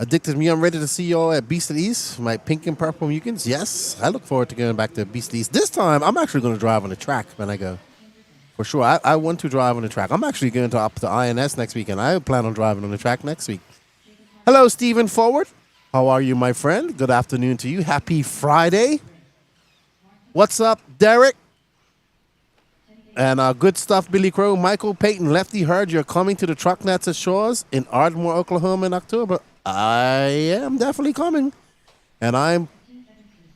Addicted Me, I'm ready to see y'all at Beast of the East. My pink and purple Mukins. Yes, I look forward to going back to Beast of the East. This time, I'm actually going to drive on the track when I go. For sure. I want to drive on the track. I'm actually going to up to INS next weekend. I plan on driving on the track next week. Hello, Stephen Forward. How are you, my friend? Good afternoon to you. Happy Friday. What's up, Derek? And good stuff, Billy Crow. Michael Payton, Lefty, heard you're coming to the Truck Nets at Shores in Ardmore, Oklahoma in October. I am definitely coming. And I'm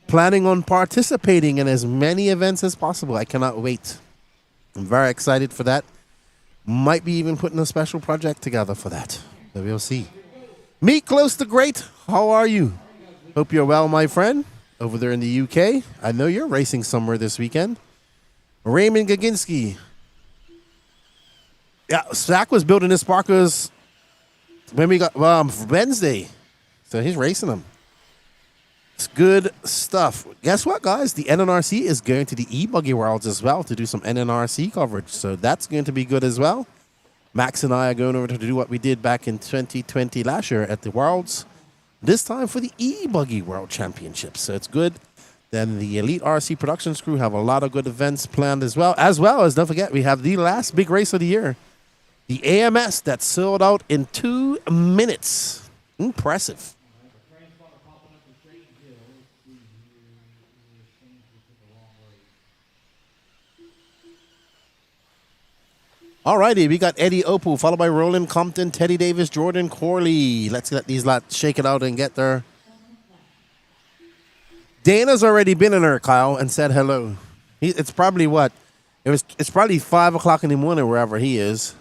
planning on participating in as many events as possible. I cannot wait. I'm very excited for that. Might be even putting a special project together for that. So we'll see. Meet Close to Great. How are you? Hope you're well, my friend. Over there in the UK. I know you're racing somewhere this weekend. Raymond Gaginski. Yeah, Zach was building his Sparkers when we got Wednesday. So he's racing them. It's good stuff. Guess what, guys? The NNRC is going to the E-Buggy Worlds as well to do some NNRC coverage. So that's going to be good as well. Max and I are going over to do what we did back in 2020 last year at the Worlds. This time for the E-Buggy World Championships. So it's good. Then the Elite RC Productions crew have a lot of good events planned as well. As well as, don't forget, we have the last big race of the year. The AMS that sold out in 2 minutes. Impressive. Alrighty, we got Eddie Opal, followed by Roland Compton, Teddy Davis, Jordan Corley. Let's let these lots shake it out and get there. Dana's already been in there, Kyle, and said hello. It's probably what? It's probably 5 o'clock in the morning wherever he is.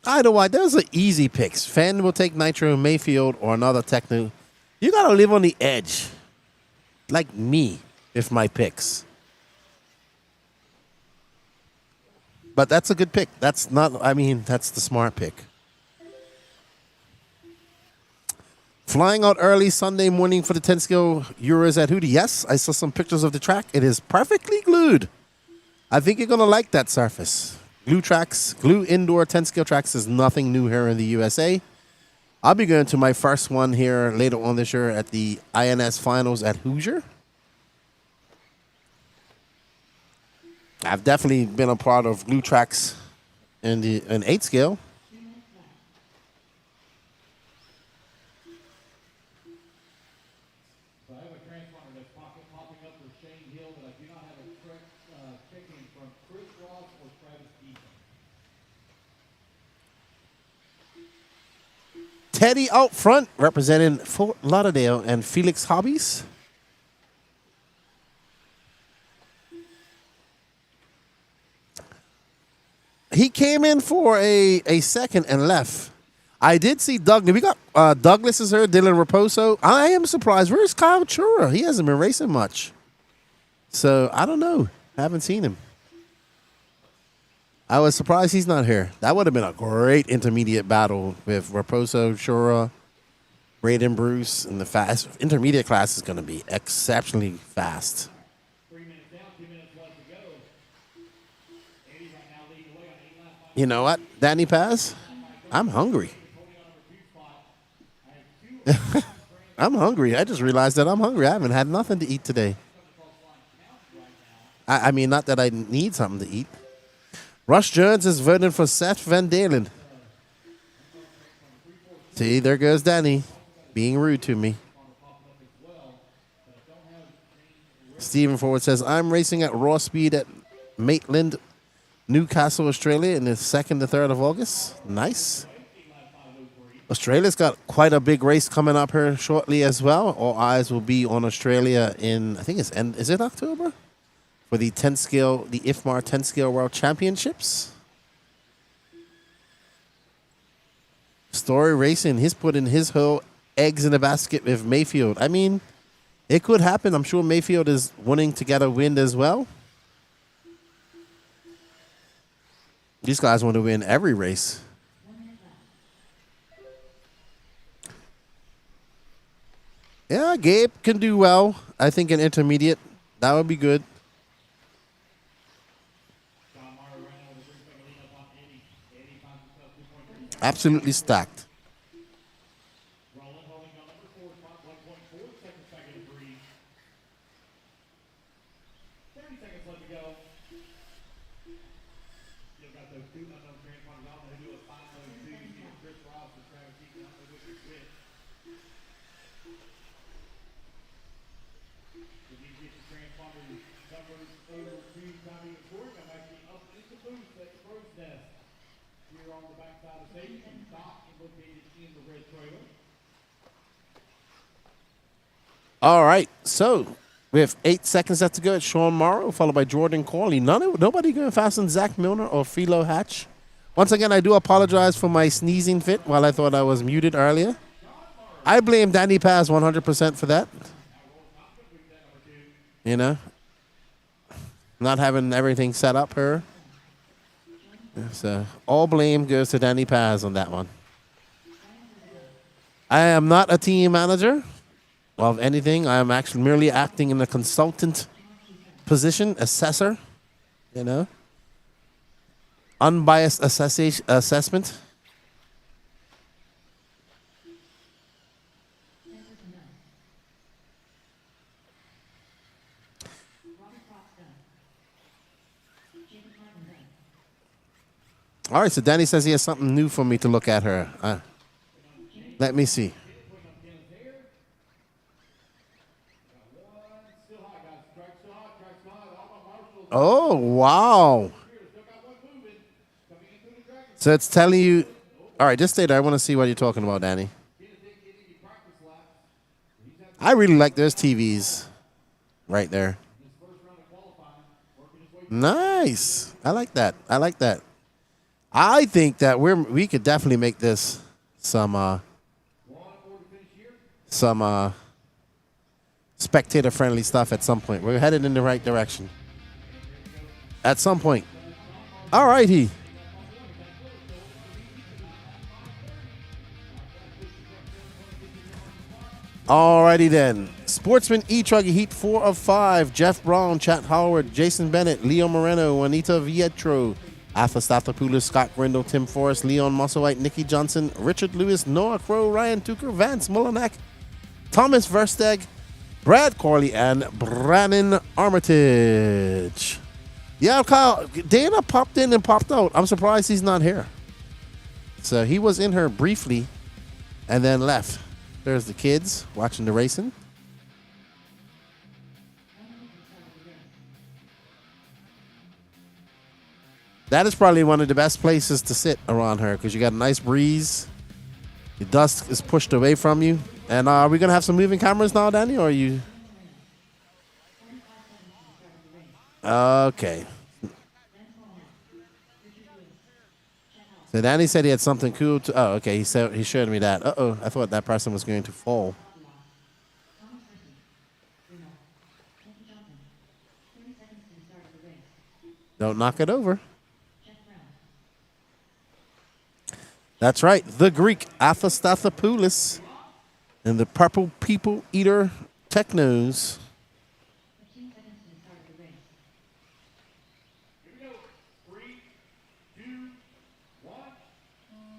Either way, those are easy picks. Fan will take Nitro Mayfield or another Techno. You got to live on the edge. Like me, with my picks. But that's a good pick. That's not, I mean, that's the smart pick. Flying out early Sunday morning for the 10 scale Euros at Hootie. Yes, I saw some pictures of the track. It is perfectly glued. I think you're going to like that surface. Glue tracks, glue indoor 10 scale tracks is nothing new here in the USA. I'll be going to my first one here later on this year at the INS Finals at Hoosier. I've definitely been a part of glue tracks in an 8 scale. So I have a transponder that's popping up for Shane Hill, but I do not have a check-in from Chris Ross or Travis Eaton. Teddy out front representing Fort Lauderdale and Felix Hobbies. He came in for a second and left. I did see Douglas. We got Douglas is here, Dylan Raposo. I am surprised. Where's Kyle Chura? He hasn't been racing much. So, I don't know. Haven't seen him. I was surprised he's not here. That would have been a great intermediate battle with Raposo, Chura, Braden Bruce, and the fast intermediate class is going to be exceptionally fast. 3 minutes down, 2 minutes left to go. Eddie right now leading the way on 8 laps. You know what, Danny Paz? I'm hungry. I'm hungry. I just realized that I'm hungry. I haven't had nothing to eat today. I mean, not that I need something to eat. Rush Jones is voting for Seth Van Dalen. See, there goes Danny being rude to me. Stephen Ford says, I'm racing at raw speed at Maitland, Newcastle, Australia in the 2nd to 3rd of August. Nice. Australia's got quite a big race coming up here shortly as well. All eyes will be on Australia in, I think is it October? For the 10 scale, the IFMAR 10 scale World Championships. Story Racing, he's putting his whole eggs in the basket with Mayfield. I mean, it could happen. I'm sure Mayfield is wanting to get a win as well. These guys want to win every race. Yeah, Gabe can do well. I think an intermediate, that would be good. Absolutely stacked. All right, so with 8 seconds left to go, it's Sean Morrow, followed by Jordan Corley. Nobody going faster than Zach Milner or Philo Hatch. Once again, I do apologize for my sneezing fit while I thought I was muted earlier. I blame Danny Paz 100% for that. You know, not having everything set up here. So all blame goes to Danny Paz on that one. I am not a team manager of anything. I am actually merely acting in a consultant position, assessor, you know, unbiased assessment. All right, so Danny says he has something new for me to look at her. Let me see. Oh, wow. So it's telling you. All right, just stay there. I want to see what you're talking about, Danny. I really like those TVs right there. Nice. I like that. I like that. I think that we could definitely make this some spectator friendly stuff at some point. We're headed in the right direction. At some point. All righty. Alrighty then. Sportsman E Truggy Heat 4 of 5. Jeff Brown, Chat Howard, Jason Bennett, Leo Moreno, Juanita Vietro, Alpha Stathopoulos, Scott Grindle, Tim Forrest, Leon Musselwhite, Nikki Johnson, Richard Lewis, Noah Crow, Ryan Tucker, Vance Mullinack, Thomas Versteg, Brad Corley, and Brannon Armitage. Yeah, Kyle, Dana popped in and popped out. I'm surprised he's not here. So he was in here briefly and then left. There's the kids watching the racing. That is probably one of the best places to sit around her because you got a nice breeze. The dust is pushed away from you. And are we going to have some moving cameras now, Danny, or are you? Okay. So Danny said he had something cool to. Oh, okay. He showed me that. Uh-oh. I thought that person was going to fall. Don't knock it over. That's right. The Greek Athastathopoulos and the Purple People Eater Technos.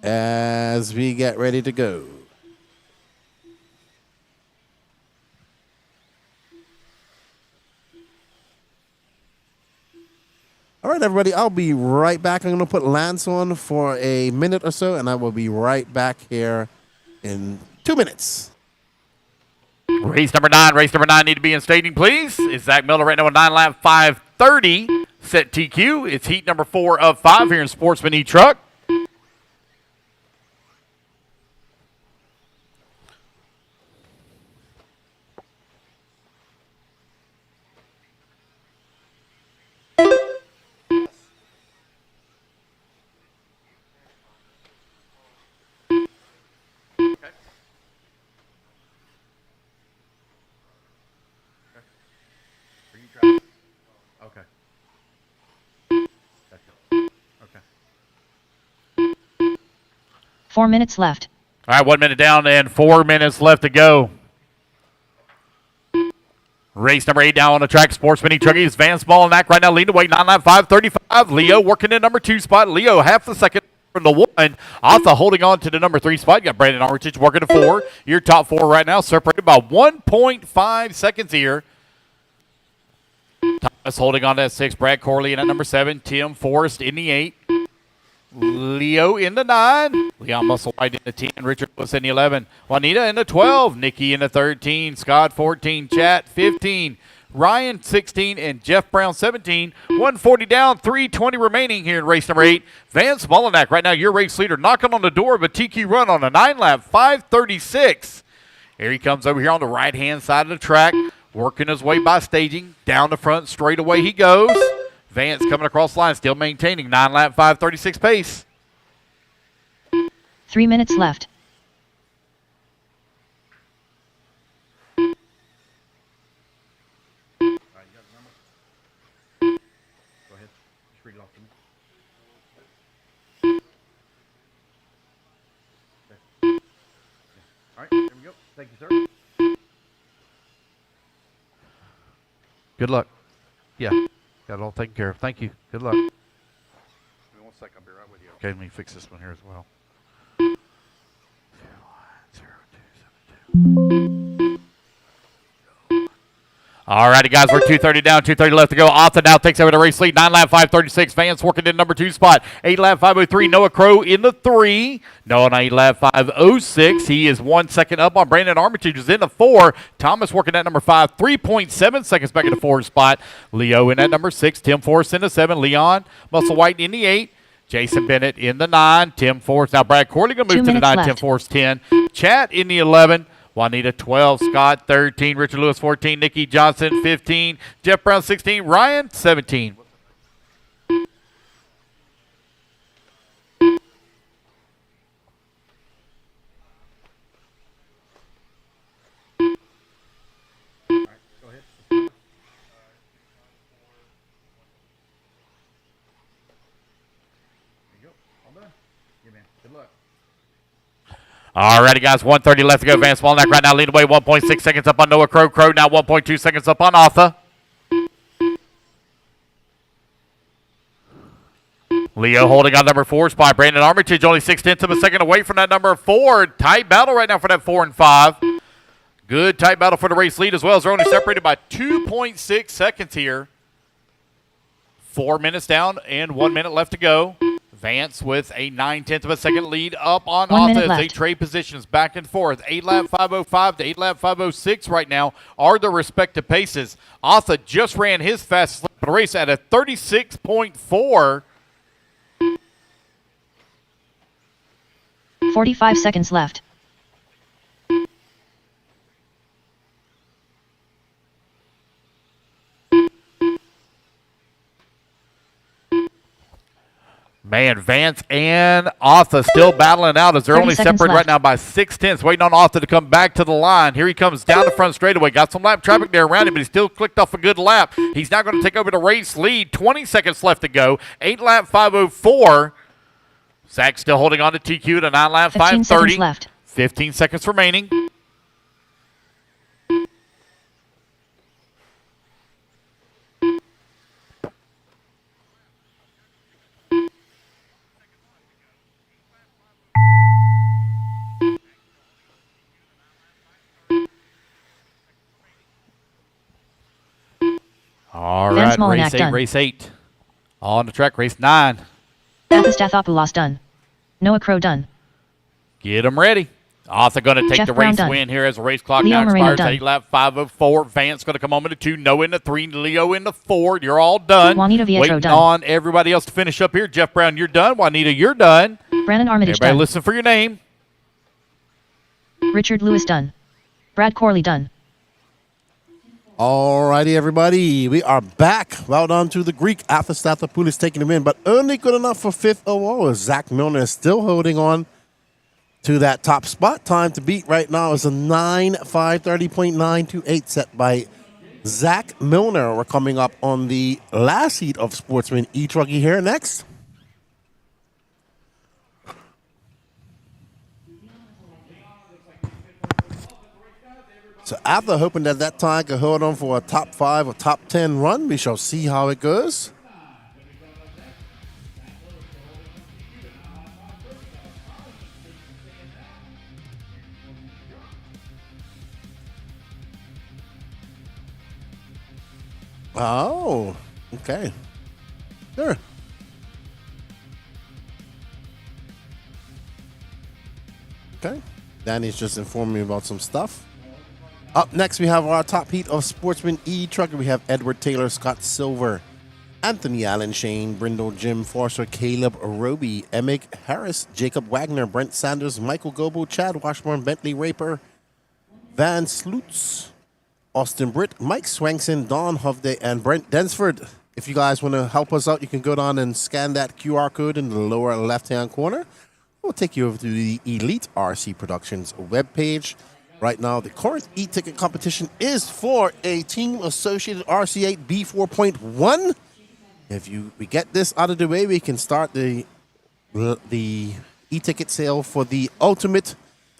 As we get ready to go. All right, everybody, I'll be right back. I'm going to put Lance on for a minute or so, and I will be right back here in 2 minutes. Race number 9. Race number 9 need to be in staging, please. It's Zach Miller right now with 9 lap 5:30. Set TQ. It's heat number 4 of 5 here in Sportsman E Truck. Okay. 4 minutes left. All right, 1 minute down and 4 minutes left to go. Race number 8 down on the track. Sportsman E Truggy is Vance Mullinack right now leading away. 9 lap 5:35. Leo working in number 2 spot. Leo half the second from the 1. Arthur holding on to the number 3 spot. You got Brandon Armitage working to 4. Your top 4 right now separated by 1.5 seconds here. Thomas holding on to that 6. Brad Corley in at number 7. Tim Forrest in the 8. Leo in the 9. Leon Musselwhite in the 10. Richard Lewis in the 11. Juanita in the 12. Nikki in the 13. Scott 14. Chat 15. Ryan 16. And Jeff Brown 17. 140 down. 320 remaining here in race number 8. Vance Mullinack right now your race leader knocking on the door of a TQ run on a 9 lap 5:36. Here he comes over here on the right hand side of the track. Working his way by staging. Down the front straight away he goes. Vance coming across the line, still maintaining 9 lap 5:36 pace. 3 minutes left. All right, you got the number? Go ahead. Just read it off to me. Okay. All right, there we go. Thank you, sir. Good luck. Yeah. Got it all taken care of. Thank you. Good luck. Give me 1 second. I'll be right with you. Okay, let me fix this one here as well. 0272. All righty, guys. We're 2:30 down, 2:30 left to go. Arthur now takes over the race lead. 9 lap 5:36. Vance working in number 2 spot. 8 lap 5:03. Noah Crow in the 3. Noah on 8 lap 5:06. He is 1 second up on Brandon Armitage, who's in the 4. Thomas working at number 5. 3.7 seconds back in the 4 spot. Leo in at number 6. Tim Forrest in the 7. Leon Musselwhite in the 8. Jason Bennett in the 9. Tim Forrest. Now Brad Corley going to move to the 9. Left. Tim Forrest 10. Chat in the 11. Juanita 12, Scott 13, Richard Lewis 14, Nikki Johnson 15, Jeff Brown 16, Ryan 17. All righty, guys. 1:30 left to go. Van Smolnak right now lead away. 1.6 seconds up on Noah Crow. Crow now 1.2 seconds up on Arthur. Leo holding on number 4 spot. Brandon Armitage only 0.6 of a second away from that number 4. Tight battle right now for that 4 and 5. Good tight battle for the race lead as well, as they're only separated by 2.6 seconds here. 4 minutes down and 1 minute left to go. Vance with a 9/10 of a second lead up on 1 Arthur minute as they left. trade positions back and forth. 8 lap 5:05 to 8 lap 5:06 right now are the respective paces. Arthur just ran his fastest lap of the race at a 36.4. 45 seconds left. Man, Vance and Arthur still battling out as they're 30 only seconds separated right left. now by 0.6. Waiting on Arthur to come back to the line. Here he comes down the front straightaway. Got some lap traffic there around him, but he still clicked off a good lap. He's now going to take over the race lead. 20 seconds left to go. 8 lap 5:04. Zach still holding on to TQ to 9 lap 15 5:30. seconds left. 15 seconds remaining. All Van right, Smolnak race 8, done. race 8. On the track, race 9. Athastathopoulos done. Noah Crow done. Get them ready. Arthur going to take Jeff the Brown race done. win here as the race clock Leo now Moreno expires done. at 8 lap 5:04. Vance going to come home into 2. Noah into 3. Leo into 4. You're all done. Juanita Vietro Waiting done. on everybody else to finish up here. Jeff Brown, you're done. Juanita, you're done. Brandon Armitage Everybody done. listen for your name. Richard Lewis done. Brad Corley done. Alrighty, everybody. We are back. Well done to the Greek. Athastathopoulos taking him in, but only good enough for 5th overall. Zach Milner is still holding on to that top spot. Time to beat right now is a 9:5:30.928 set by Zach Milner. We're coming up on the last heat of Sportsman E Truggy here next. So after hoping that that time could hold on for a top 5 or top 10 run, we shall see how it goes. Oh, okay. Sure. Okay. Danny's just informing me about some stuff. Up next, we have our top heat of Sportsman E Truggy. We have Edward Taylor, Scott Silver, Anthony Allen, Shane Brindle, Jim Forster, Caleb Roby, Emig Harris, Jacob Wagner, Brent Sanders, Michael Goble, Chad Washburn, Bentley Raper, Van Sloots, Austin Britt, Mike Swankson, Don Hovde, and Brent Densford. If you guys want to help us out, you can go down and scan that QR code in the lower left-hand corner. We'll take you over to the Elite RC Productions webpage. Right now, the current e-ticket competition is for a Team Associated RC8 B4.1. If we get this out of the way, we can start the e-ticket sale for the Ultimate,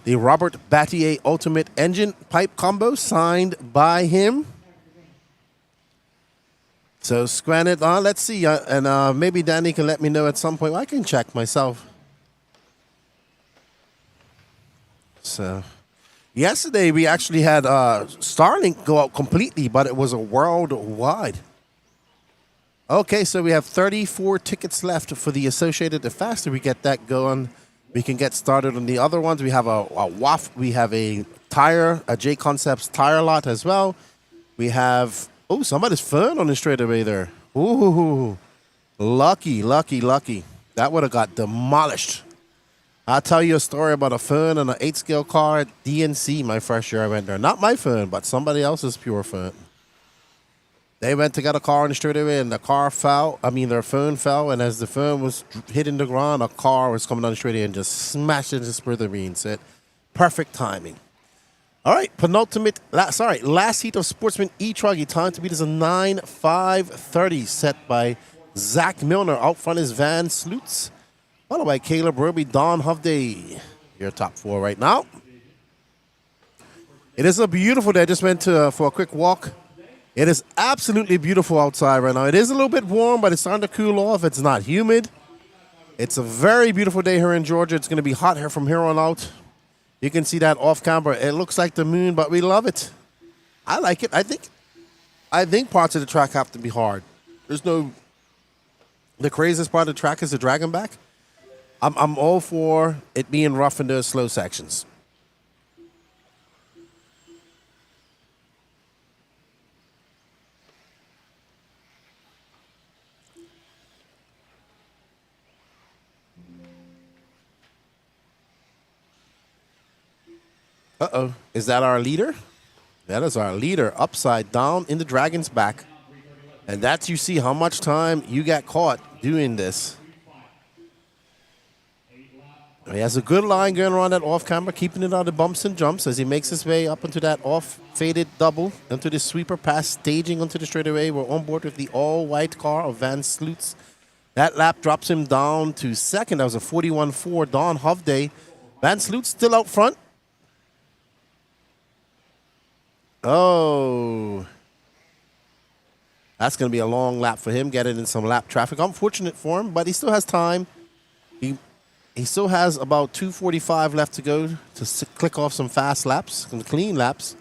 the Robert Battier Ultimate Engine Pipe Combo, signed by him. So scan it on. Let's see, and maybe Danny can let me know at some point. I can check myself. So yesterday we actually had Starlink go out completely, but it was a worldwide. Okay, so we have 34 tickets left for the Associated. The faster we get that going, we can get started on the other ones. We have a WAF, we have a tire, a J Concepts tire lot as well. We have, oh, somebody's phone on the straightaway there. Ooh, lucky, lucky, lucky. That would have got demolished. I'll tell you a story about a phone and an 8-scale car at DNC my first year I went there. Not my phone, but somebody else's pure phone. They went to get a car on the straightaway, and the car fell. I mean, their phone fell, and as the phone was hitting the ground, a car was coming down the straightaway and just smashed it into smithereens. So perfect timing. All right, last heat of Sportsman E Truggy. Time to beat is a 9:5:30 set by Zach Milner. Out front is Van Sloots, followed by Caleb Roby, Don Hovde, your top 4 right now. It is a beautiful day. I just went for a quick walk. It is absolutely beautiful outside right now. It is a little bit warm, but it's starting to cool off. It's not humid. It's a very beautiful day here in Georgia. It's going to be hot here from here on out. You can see that off camera. It looks like the moon, but we love it. I like it. I think parts of the track have to be hard. The craziest part of the track is the dragon back. I'm all for it being rough in those slow sections. Uh-oh. Is that our leader? That is our leader, upside down in the dragon's back. And that's, you see how much time you got caught doing this. He has a good line going around that off camera, keeping it on the bumps and jumps as he makes his way up into that off faded double, into the sweeper pass, staging onto the straightaway. We're on board with the all-white car of Van Sloots. That lap drops him down to second. That was a 41.4 Don Hovday. Van Sloots still out front. Oh. That's going to be a long lap for him, getting in some lap traffic. Unfortunate for him, but he still has time. He still has about 2:45 left to go to click off some fast laps, some clean laps.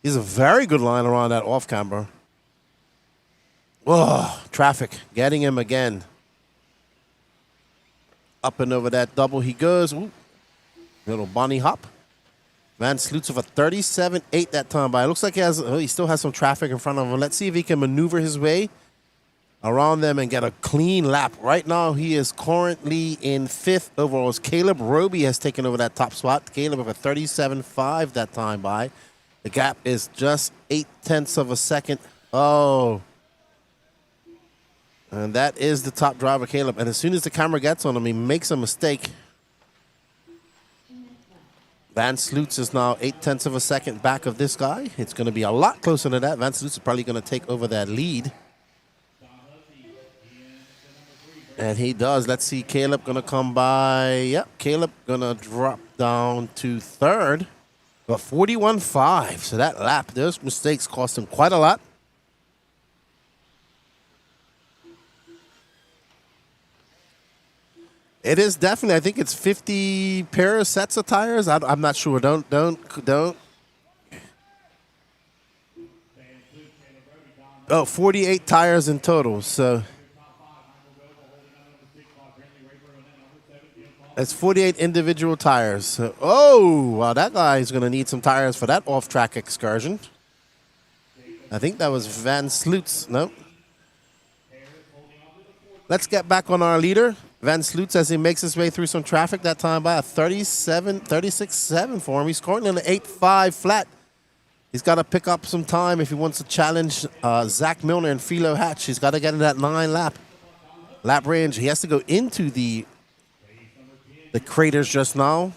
He's a very good line around that off camber. Oh, traffic getting him again. Up and over that double he goes. Ooh, little bunny hop. Van Sloots with a 37.8 that time by. It looks like he still has some traffic in front of him. Let's see if he can maneuver his way around them and get a clean lap. Right now, he is currently in 5th overall. Caleb Roby has taken over that top spot. Caleb with a 37.5 that time by. The gap is just 0.8 of a second. Oh. And that is the top driver, Caleb. And as soon as the camera gets on him, he makes a mistake. Van Sloots is now 0.8 of a second back of this guy. It's going to be a lot closer to that. Van Sloots is probably going to take over that lead. And he does. Let's see. Caleb going to come by. Yep. Caleb going to drop down to 3rd. But 41.5. So that lap, those mistakes cost him quite a lot. It is definitely, I think it's 50 pair of sets of tires. I'm not sure. Don't. Oh, 48 tires in total. So it's 48 individual tires. So, oh, wow, that guy is going to need some tires for that off-track excursion. I think that was Van Sloots. Nope. Let's get back on our leader. Van Sloots, as he makes his way through some traffic that time by a 36.7 for him. He's currently in an 8.5 flat. He's got to pick up some time if he wants to challenge Zach Milner and Philo Hatch. He's got to get in that 9 lap range. He has to go into the craters just now.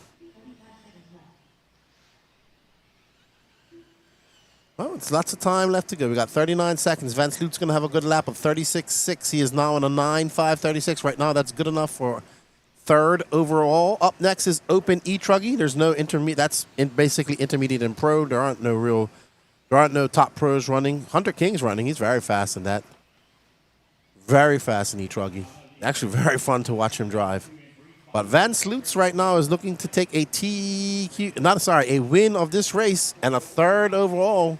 Well, it's lots of time left to go. We got 39 seconds. Van Sloot's going to have a good lap of 36.6. He is now in a 9.5.36 right now. That's good enough for 3rd overall. Up next is Open E Truggy. There's no intermediate. That's basically intermediate and pro. There aren't no top pros running. Hunter King's running. He's very fast in that. Very fast in E Truggy. Actually, very fun to watch him drive. But Van Sloots right now is looking to take a win of this race and a 3rd overall.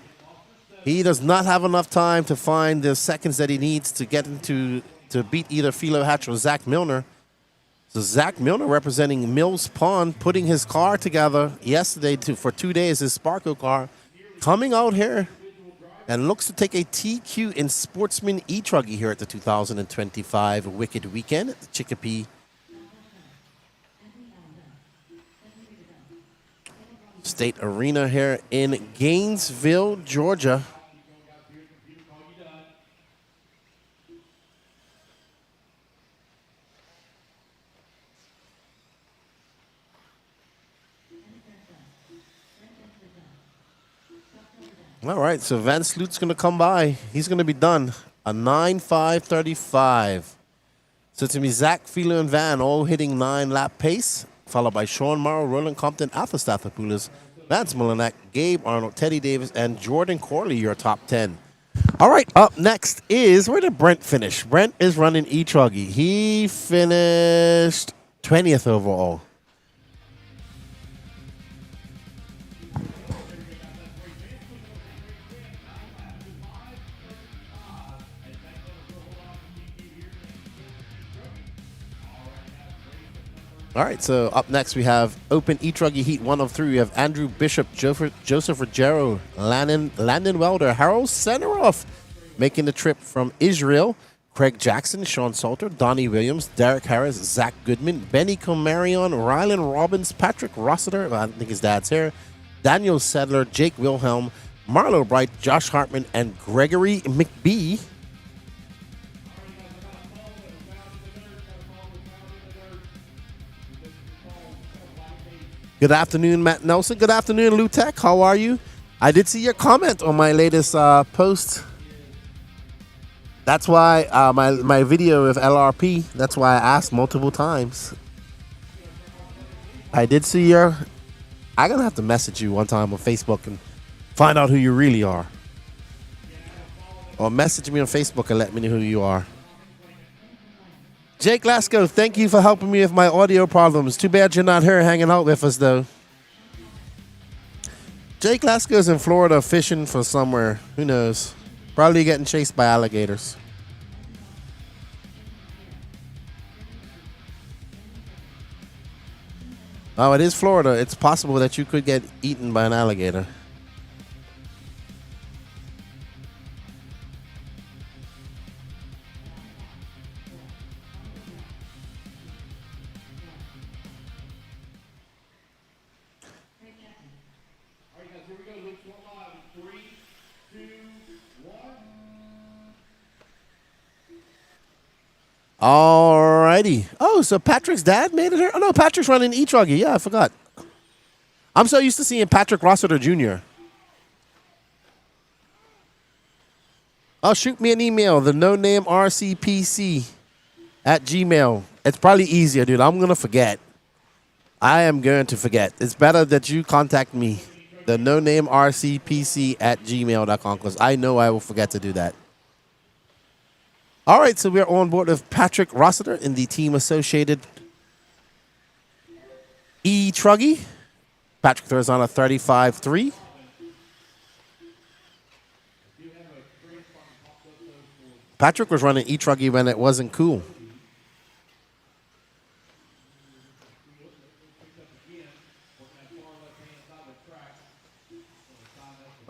He does not have enough time to find the seconds that he needs to get to beat either Philo Hatch or Zach Milner. So Zach Milner representing Mills Pond, putting his car together yesterday for 2 days, his Sparko car, coming out here and looks to take a TQ in Sportsman E Truggy here at the 2025 Wicked Weekend at the Chicopee State Arena here in Gainesville, Georgia. All right, so Van Sloot's going to come by. He's going to be done. A 9.5.35. So it's going to be Zach, Philo, and Van all hitting 9-lap pace. followed by Sean Morrow, Roland Compton, Alpha Stathopoulos, Lance Molinak, Gabe Arnold, Teddy Davis, and Jordan Corley, your top 10. All right, up next is, where did Brent finish? Brent is running E Truggy. He finished 20th overall. All right, so up next we have Open E Truggy Heat 1 of 3. We have Andrew Bishop, Joseph Ruggiero, Landon Welder, Harold Seneroff making the trip from Israel. Craig Jackson, Sean Salter, Donnie Williams, Derek Harris, Zach Goodman, Benny Comarion, Rylan Robbins, Patrick Rossiter, I think his dad's here, Daniel Sedler, Jake Wilhelm, Marlo Bright, Josh Hartman, and Gregory McBee. Good afternoon, Matt Nelson. Good afternoon, Lou Tech. How are you? I did see your comment on my latest post. That's why my video of LRP, that's why I asked multiple times. I did see your... I'm going to have to message you one time on Facebook and find out who you really are. Or message me on Facebook and let me know who you are. Jake Lasco, thank you for helping me with my audio problems. Too bad you're not here hanging out with us, though. Jake Lasco's in Florida fishing for somewhere. Who knows? Probably getting chased by alligators. Oh, it is Florida. It's possible that you could get eaten by an alligator. Alrighty. Oh, so Patrick's dad made it here? Oh, no, Patrick's running E Truggy. Yeah, I forgot. I'm so used to seeing Patrick Rossiter Jr. Oh, shoot me an email, the no-name RCPC at Gmail. It's probably easier, dude. I'm going to forget. I am going to forget. It's better that you contact me, the no-name RCPC at gmail.com, because I know I will forget to do that. All right, so we're on board with Patrick Rossiter in the team associated E Truggy. Patrick throws on a 35-3. Patrick was running E Truggy when it wasn't cool.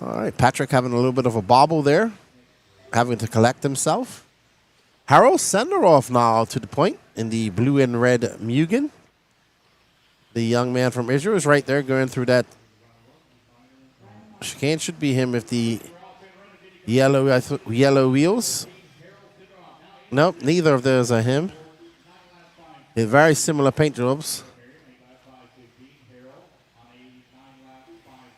All right, Patrick having a little bit of a bobble there, having to collect himself. Harold Senderoff now to the point in the blue and red Mugen. The young man from Israel is right there going through that chicane. Should be him with the yellow wheels. Nope, neither of those are him. They're very similar paint jobs.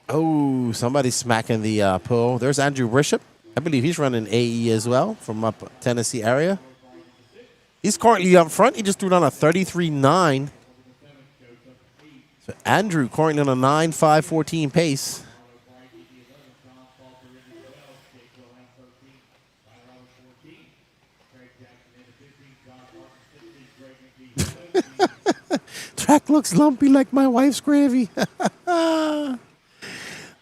Oh, somebody's smacking the pole. There's Andrew Bishop. I believe he's running AE as well from up Tennessee area. He's currently up front. He just threw down a 33-9. So Andrew currently on a 9.514 pace. Track looks lumpy like my wife's gravy.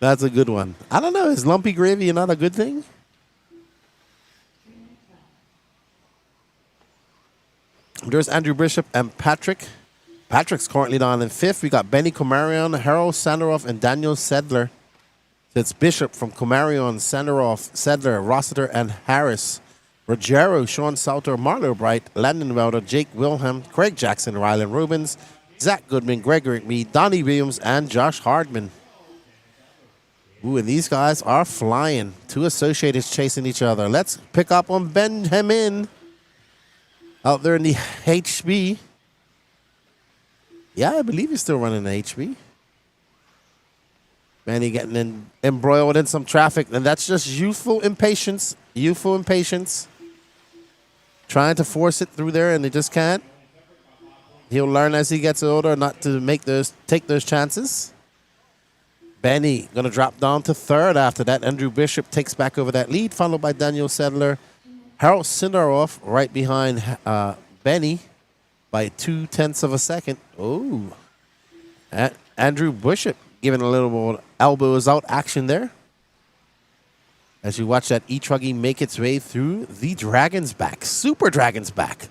That's a good one. I don't know. Is lumpy gravy not a good thing? There's Andrew Bishop and Patrick. Patrick's currently down in fifth. We got Benny Comarion, Harold Sanderoff, and Daniel Sedler. It's Bishop from Comarion, Sanderoff, Sedler, Rossiter, and Harris. Ruggiero, Sean Salter, Marlo Bright, Landon Welder, Jake Wilhelm, Craig Jackson, Rylan Rubens, Zach Goodman, Gregory McMee, Donnie Williams, and Josh Hardman. Ooh, and these guys are flying. Two associates chasing each other. Let's pick up on Benjamin out there in the HB. Yeah, I believe he's still running the HB. Man, he getting embroiled in some traffic, and that's just youthful impatience. Youthful impatience. Trying to force it through there, and they just can't. He'll learn as he gets older not to take those chances. Benny going to drop down to third after that. Andrew Bishop takes back over that lead, followed by Daniel Sedler. Harold Sindaroff right behind Benny by 0.2 of a second. Oh, Andrew Bishop giving a little more elbows out action there. As you watch that E Truggy make its way through the Dragon's Back, Super Dragon's Back.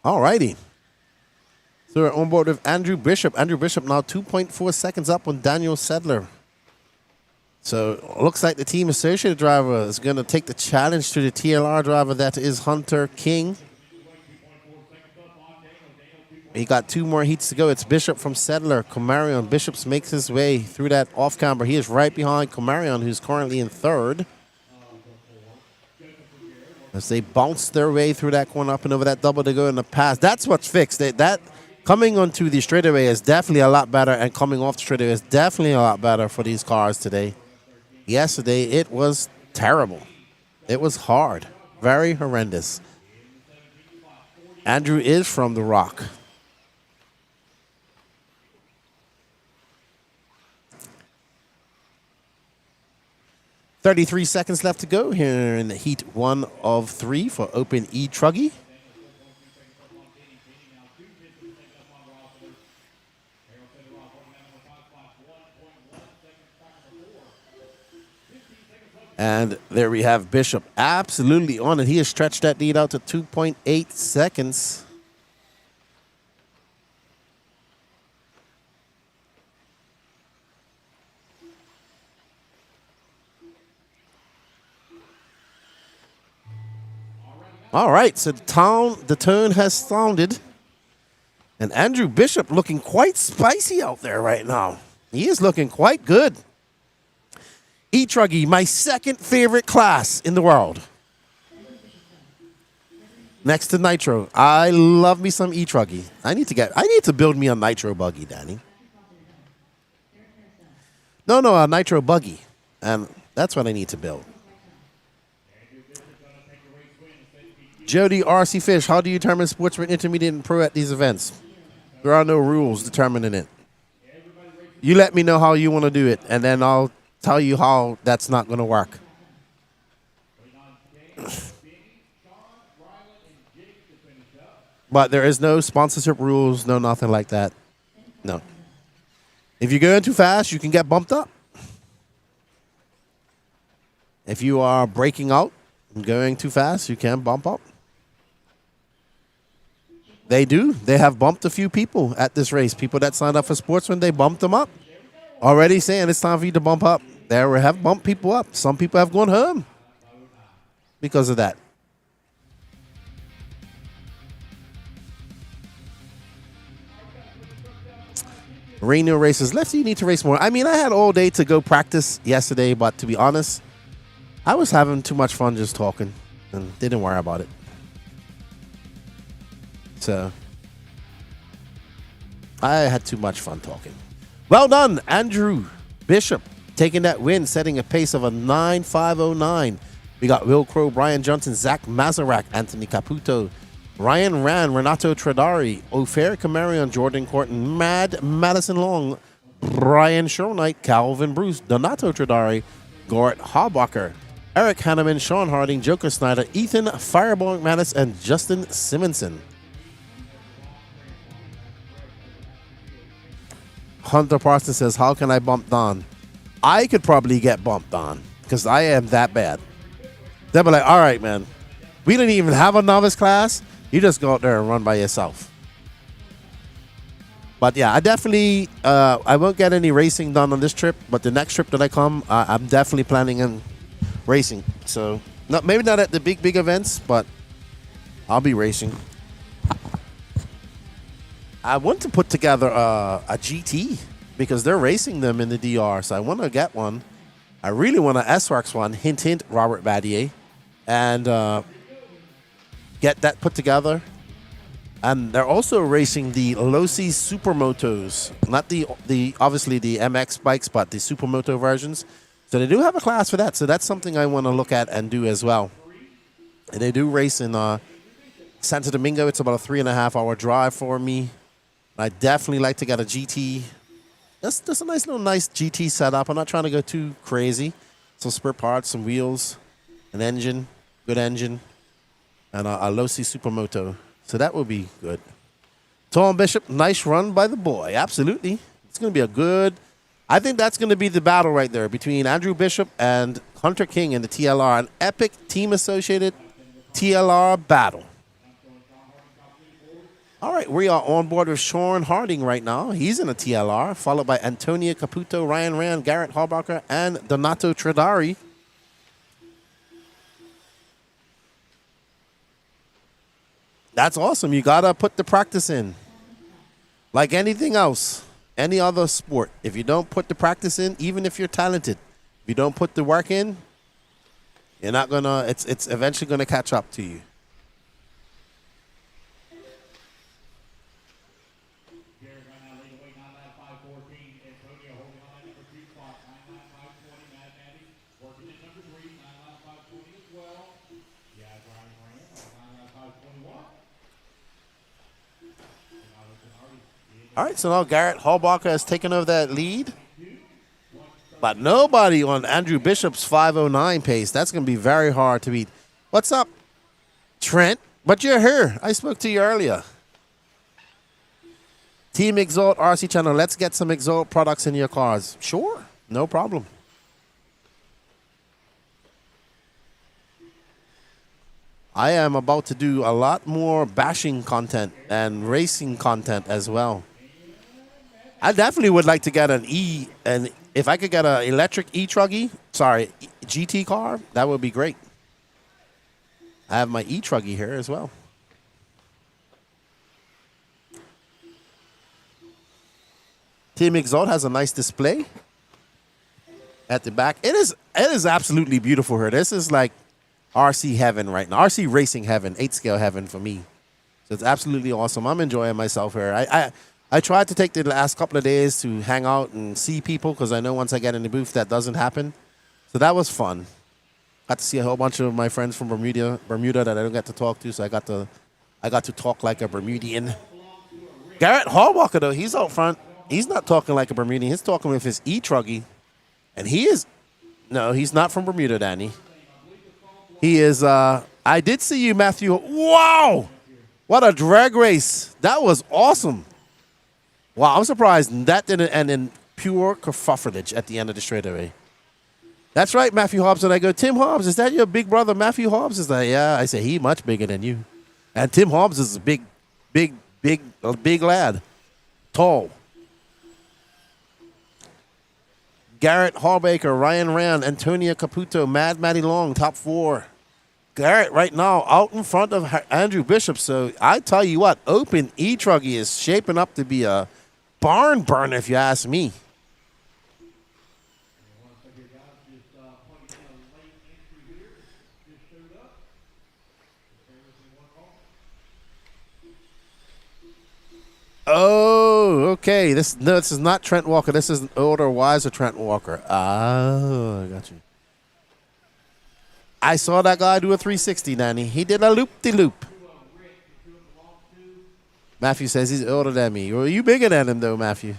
All righty. So we're on board with Andrew Bishop. Andrew Bishop now 2.4 seconds up on Daniel Sedler. So looks like the team associated driver is going to take the challenge to the TLR driver. That is Hunter King. He got 2 more heats to go. It's Bishop from Sedler. Comarion Bishops makes his way through that off camber. He is right behind Comarion, who's currently in third. As they bounce their way through that corner up and over that double to go in the pass. That's what's fixed. That coming onto the straightaway is definitely a lot better, and coming off the straightaway is definitely a lot better for these cars today. Yesterday, it was terrible. It was hard. Very horrendous. Andrew is from The Rock. .33 seconds left to go here in heat 1 of 3 for Open E Truggy. And there we have Bishop absolutely on it. He has stretched that lead out to 2.8 seconds. All right, so the tone has sounded. And Andrew Bishop looking quite spicy out there right now. He is looking quite good. E Truggy, my second favorite class in the world. Next to Nitro. I love me some E Truggy. I need to build me a Nitro Buggy, Danny. No, a Nitro Buggy. And that's what I need to build. Jody RC Fish, how do you determine Sportsman Intermediate and Pro at these events? There are no rules determining it. You let me know how you want to do it, and then I'll tell you how that's not going to work. But there is no sponsorship rules, no nothing like that. No. If you're going too fast, you can get bumped up. If you are breaking out and going too fast, you can bump up. They do. They have bumped a few people at this race. People that signed up for Sportsman, they bumped them up. Already saying it's time for you to bump up. They have bumped people up. Some people have gone home because of that. Rainier races. Lefty, you need to race more. I mean, I had all day to go practice yesterday, but to be honest, I was having too much fun just talking and didn't worry about it. So I had too much fun talking. Well done, Andrew Bishop, taking that win, setting a pace of a 9.509. We got Will Crow, Brian Johnson, Zach Mazarak, Anthony Caputo, Ryan Rand, Renato Tradari, Ofer Camarion, Jordan Corton, Madison Long, Brian Shornight, Calvin Bruce, Donato Tradari, Gort Harbacher, Eric Hanneman, Sean Harding, Joker Snyder, Ethan Fireball McManus, and Justin Simonson. Hunter Parsons says, how can I bump Don? I could probably get bumped on because I am that bad. They'll be like, all right, man, we didn't even have a novice class. You just go out there and run by yourself. But yeah, I definitely, I won't get any racing done on this trip, but the next trip that I come, I'm definitely planning on racing. So maybe not at the big events, but I'll be racing. I want to put together a GT because they're racing them in the DR, so I want to get one. I really want an S-Works one, hint, hint, Robert Badier, and get that put together And they're also racing the Losi Supermotos, not the obviously the MX bikes, but the Supermoto versions. So they do have a class for that. So that's something I want to look at and do as well. And they do race in Santo Domingo. It's about a 3.5-hour drive for me. I definitely like to get a GT. That's a nice GT setup. I'm not trying to go too crazy. Some spare parts, some wheels, an engine, good engine, and a Losi Supermoto. So that will be good. Tom Bishop, nice run by the boy. Absolutely. It's going to be a good... I think that's going to be the battle right there between Andrew Bishop and Hunter King in the TLR. An epic team-associated TLR battle. All right, we are on board with Sean Harding right now. He's in a TLR, followed by Antonia Caputo, Ryan Rand, Garrett Harbacher, and Donato Tradari. That's awesome. You got to put the practice in. Like anything else, any other sport, if you don't put the practice in, even if you're talented, if you don't put the work in, you're not going to, it's eventually going to catch up to you. All right, so now Garrett Hallbacher has taken over that lead. But nobody on Andrew Bishop's 5:09 pace. That's going to be very hard to beat. What's up, Trent? But you're here. I spoke to you earlier. Team Exalt RC channel. Let's get some Exalt products in your cars. Sure, no problem. I am about to do a lot more bashing content and racing content as well. I definitely would like to get an if I could get an electric E Truggy, GT car, that would be great. I have my E Truggy here as well. Team Exalt has a nice display at the back. It is absolutely beautiful here. This is like RC heaven right now. RC racing heaven, 8-scale heaven for me. So it's absolutely awesome. I'm enjoying myself here. I tried to take the last couple of days to hang out and see people because I know once I get in the booth that doesn't happen. So that was fun. Got to see a whole bunch of my friends from Bermuda that I don't get to talk to. So I got to talk like a Bermudian. Garrett Hallwalker though, he's out front. He's not talking like a Bermudian. He's talking with his E Truggy, and he's not from Bermuda, Danny. He is. I did see you, Matthew. Wow, what a drag race! That was awesome. Wow, I'm surprised that didn't end in pure kerfuffleage at the end of the straightaway. That's right, Matthew Hobbs. And I go, Tim Hobbs, is that your big brother, Matthew Hobbs? Is like, yeah. I say, he much bigger than you. And Tim Hobbs is a big lad. Tall. Garrett Harbaker, Ryan Rand, Antonia Caputo, Mad Matty Long, top 4. Garrett right now out in front of Andrew Bishop. So I tell you what, Open E Truggy is shaping up to be a barn burner, if you ask me. Oh, okay. This is not Trent Walker. This is an older, wiser Trent Walker. Oh, I got you. I saw that guy do a 360, Danny. He did a loop-de-loop. Matthew says he's older than me. Well, you bigger than him, though, Matthew.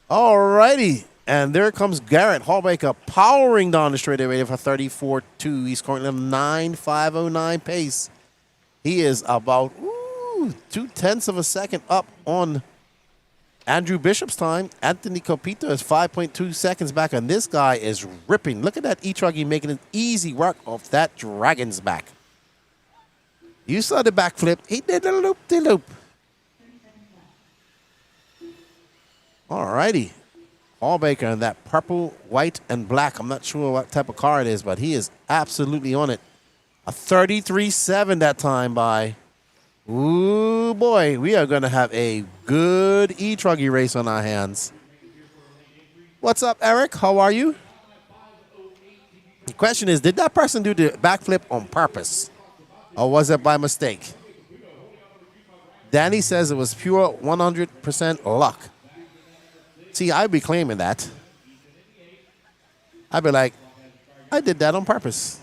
All righty. And there comes Garrett Hallbaker powering down the straightaway for 34.2. He's currently on 9.509 pace. He is about 0.2 of a second up on Andrew Bishop's time. Anthony Copito is 5.2 seconds back, and this guy is ripping. Look at that E-Truggy making an easy work off that dragon's back. You saw the backflip. He did a loop-de-loop. All righty. Hallbaker in that purple, white, and black. I'm not sure what type of car it is, but he is absolutely on it. A 33.7 that time by... Ooh, boy, we are going to have a good E-Truggy race on our hands. What's up, Eric? How are you? The question is, did that person do the backflip on purpose? Or was it by mistake? Danny says it was pure 100% luck. See, I'd be claiming that. I'd be like, I did that on purpose.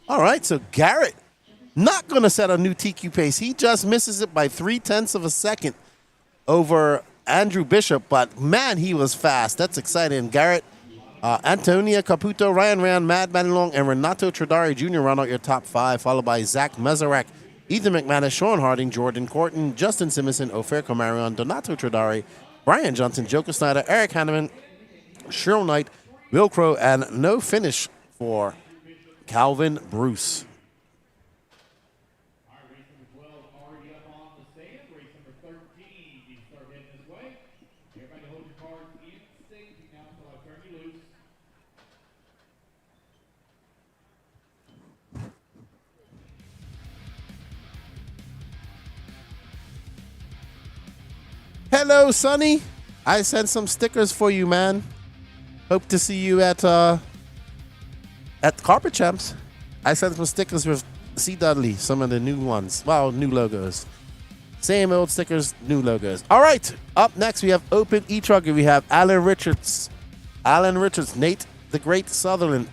All right, so Garrett not going to set a new TQ pace. He just misses it by 0.3 of a second over Andrew Bishop, but man, he was fast. That's exciting. Garrett, Antonia Caputo, Ryan Rand, Mad Manilong, and Renato Tradari Jr. round out your top 5, followed by Zach Mezarak, Ethan McManus, Sean Harding, Jordan Corton, Justin Simonson, Ofer Comarion, Donato Tradari, Brian Johnson, Joker Snyder, Eric Hanneman, Cheryl Knight, Will Crow, and no finish for Calvin Bruce. Hello, Sonny. I sent some stickers for you, man. Hope to see you at Carpet Champs. I sent some stickers with C. Dudley, some of the new ones. Well, new logos. Same old stickers, new logos. All right. Up next, we have Open E Truggy. We have Alan Richards, Nate the Great Sutherland,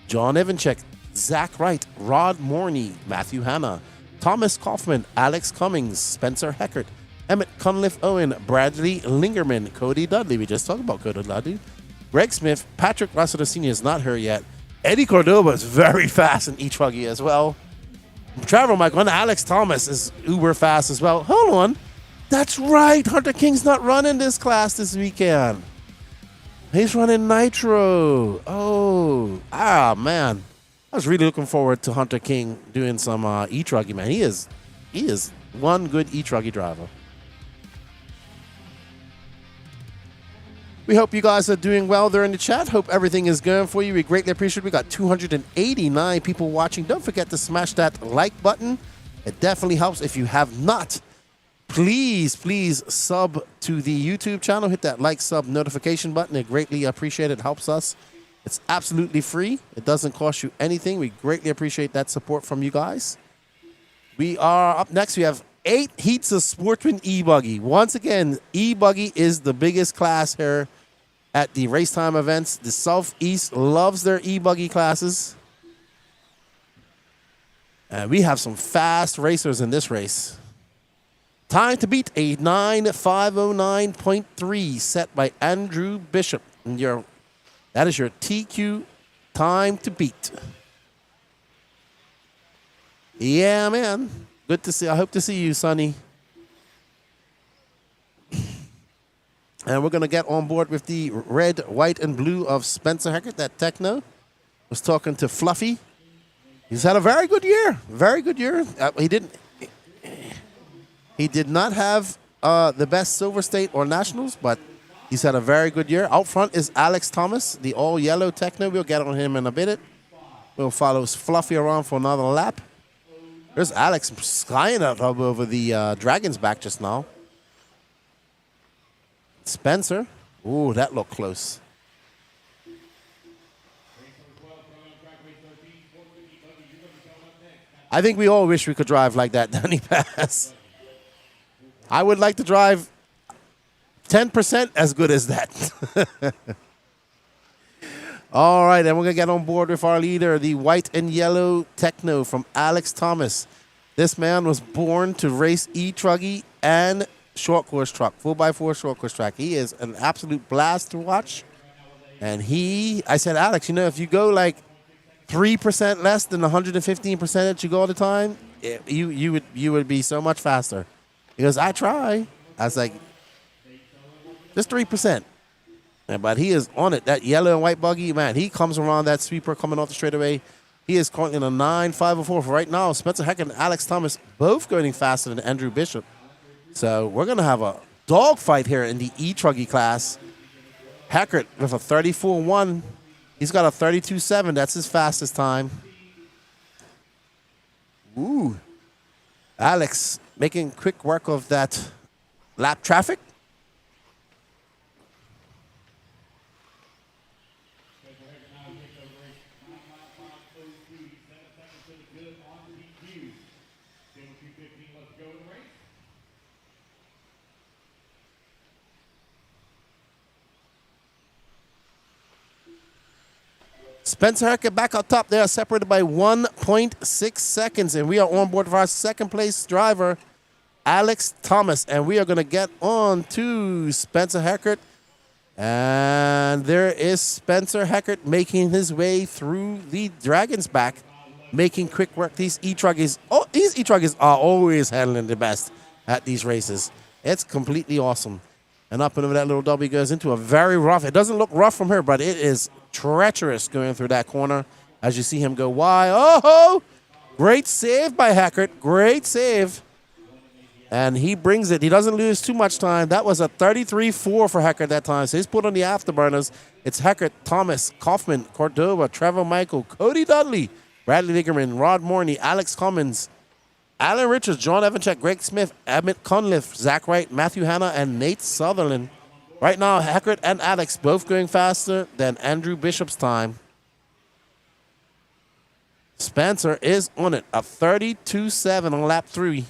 John Evanchek, Zach Wright, Rod Morney, Matthew Hanna, Thomas Kaufman, Alex Cummings, Spencer Heckert, Emmett Cunliffe Owen, Bradley Lingerman, Cody Dudley. We just talked about Cody Dudley. Greg Smith, Patrick Rossiter Sr. is not here yet. Eddie Cordoba is very fast in E-Truggy as well. Trevor Michael and Alex Thomas is uber fast as well. Hold on. That's right. Hunter King's not running this class this weekend. He's running Nitro. Oh. Man. I was really looking forward to Hunter King doing some E-Truggy, man. He is one good E-Truggy driver. We hope you guys are doing well there in the chat. Hope everything is going for you. We greatly appreciate it. We got 289 people watching. Don't forget to smash that like button. It definitely helps. If you have not, please sub to the YouTube channel. Hit that like, sub, notification button. It greatly appreciate it. It helps us. It's absolutely free. It doesn't cost you anything. We greatly appreciate that support from you guys. We are up next. We have 8 heats of Sportsman Ebuggy. Once again, Ebuggy is the biggest class here at the Racetime events. The Southeast loves their Ebuggy classes. And we have some fast racers in this race. Time to beat a 9:509.3 set by Andrew Bishop. And that is your TQ time to beat. Yeah, man. Good to see. I hope to see you, Sonny. And we're going to get on board with the red, white, and blue of Spencer Heckert, that techno. Was talking to Fluffy. He's had a very good year. Very good year. He did not have the best Silver State or Nationals, but he's had a very good year. Out front is Alex Thomas, the all-yellow techno. We'll get on him in a bit. We'll follow Fluffy around for another lap. There's Alex skying up over the Dragon's back just now. Spencer. Ooh, that looked close. I think we all wish we could drive like that, Danny Pass. I would like to drive 10% as good as that. All right, and we're going to get on board with our leader, the white and yellow techno from Alex Thomas. This man was born to race E-Truggy and short course truck, 4x4 short course track. He is an absolute blast to watch. And I said, Alex, if you go like 3% less than the 115% that you go all the time, you would be so much faster. He goes, I try. I was like, just 3%. Yeah, but he is on it. That yellow and white buggy, man, he comes around that sweeper coming off the straightaway. He is currently in a 9.504 for right now. Spencer Heck and Alex Thomas both going faster than Andrew Bishop. So we're going to have a dogfight here in the E-Truggy class. Heckert with a 34-1 He's got a 32.7. That's his fastest time. Ooh. Alex making quick work of that lap traffic. Spencer Hackett back up top there, separated by 1.6 seconds. And we are on board for our second place driver, Alex Thomas. And we are going to get on to Spencer Hackett. And there is Spencer Hackett making his way through the Dragon's Back, making quick work. These E-Truggies, these E-Truggies are always handling the best at these races. It's completely awesome. And up and over that little W goes into a very rough. It doesn't look rough from here, but it is treacherous going through that corner as you see him go wide. Oh, great save by Hackett. Great save. And he brings it. He doesn't lose too much time. That was a 33-4 for Hackett that time. So he's put on the afterburners. It's Hackett, Thomas, Kaufman, Cordova, Trevor Michael, Cody Dudley, Bradley Diggerman, Rod Morney, Alex Cummins, Alan Richards, John Evanchek, Greg Smith, Emmett Cunliffe, Zach Wright, Matthew Hanna, and Nate Sutherland. Right now, Hackett and Alex both going faster than Andrew Bishop's time. Spencer is on it. A 32.7 on lap 3.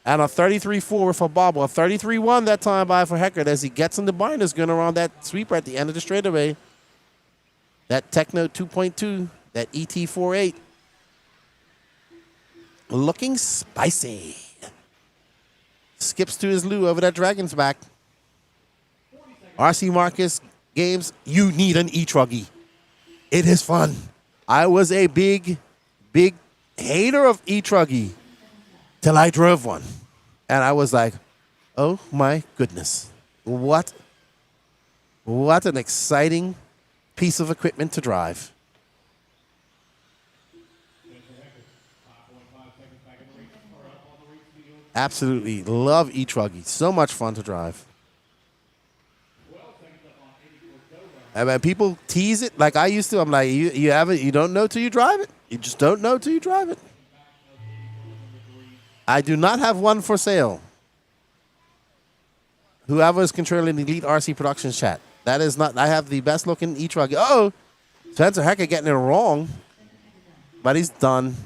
And a 33.4 for Bobo. A 33.1 that time by for Hackett as he gets in the binders going around that sweeper at the end of the straightaway. That Techno 2.2, that ET48. Looking spicy. Skips to his loo over that Dragon's Back. RC Marcus Games, you need an E-Truggy. It is fun. I was a big hater of E-Truggy till I drove one. And I was like, oh my goodness. What an exciting piece of equipment to drive. Absolutely love E-Truggy. So much fun to drive. And when people tease it like I used to, I'm like, you have it, you don't know till you drive it. You just don't know till you drive it. I do not have one for sale. Whoever is controlling the Elite RC Productions chat. That is not, I have the best looking E-Truggy. Oh, Spencer Hackett getting it wrong. But he's done.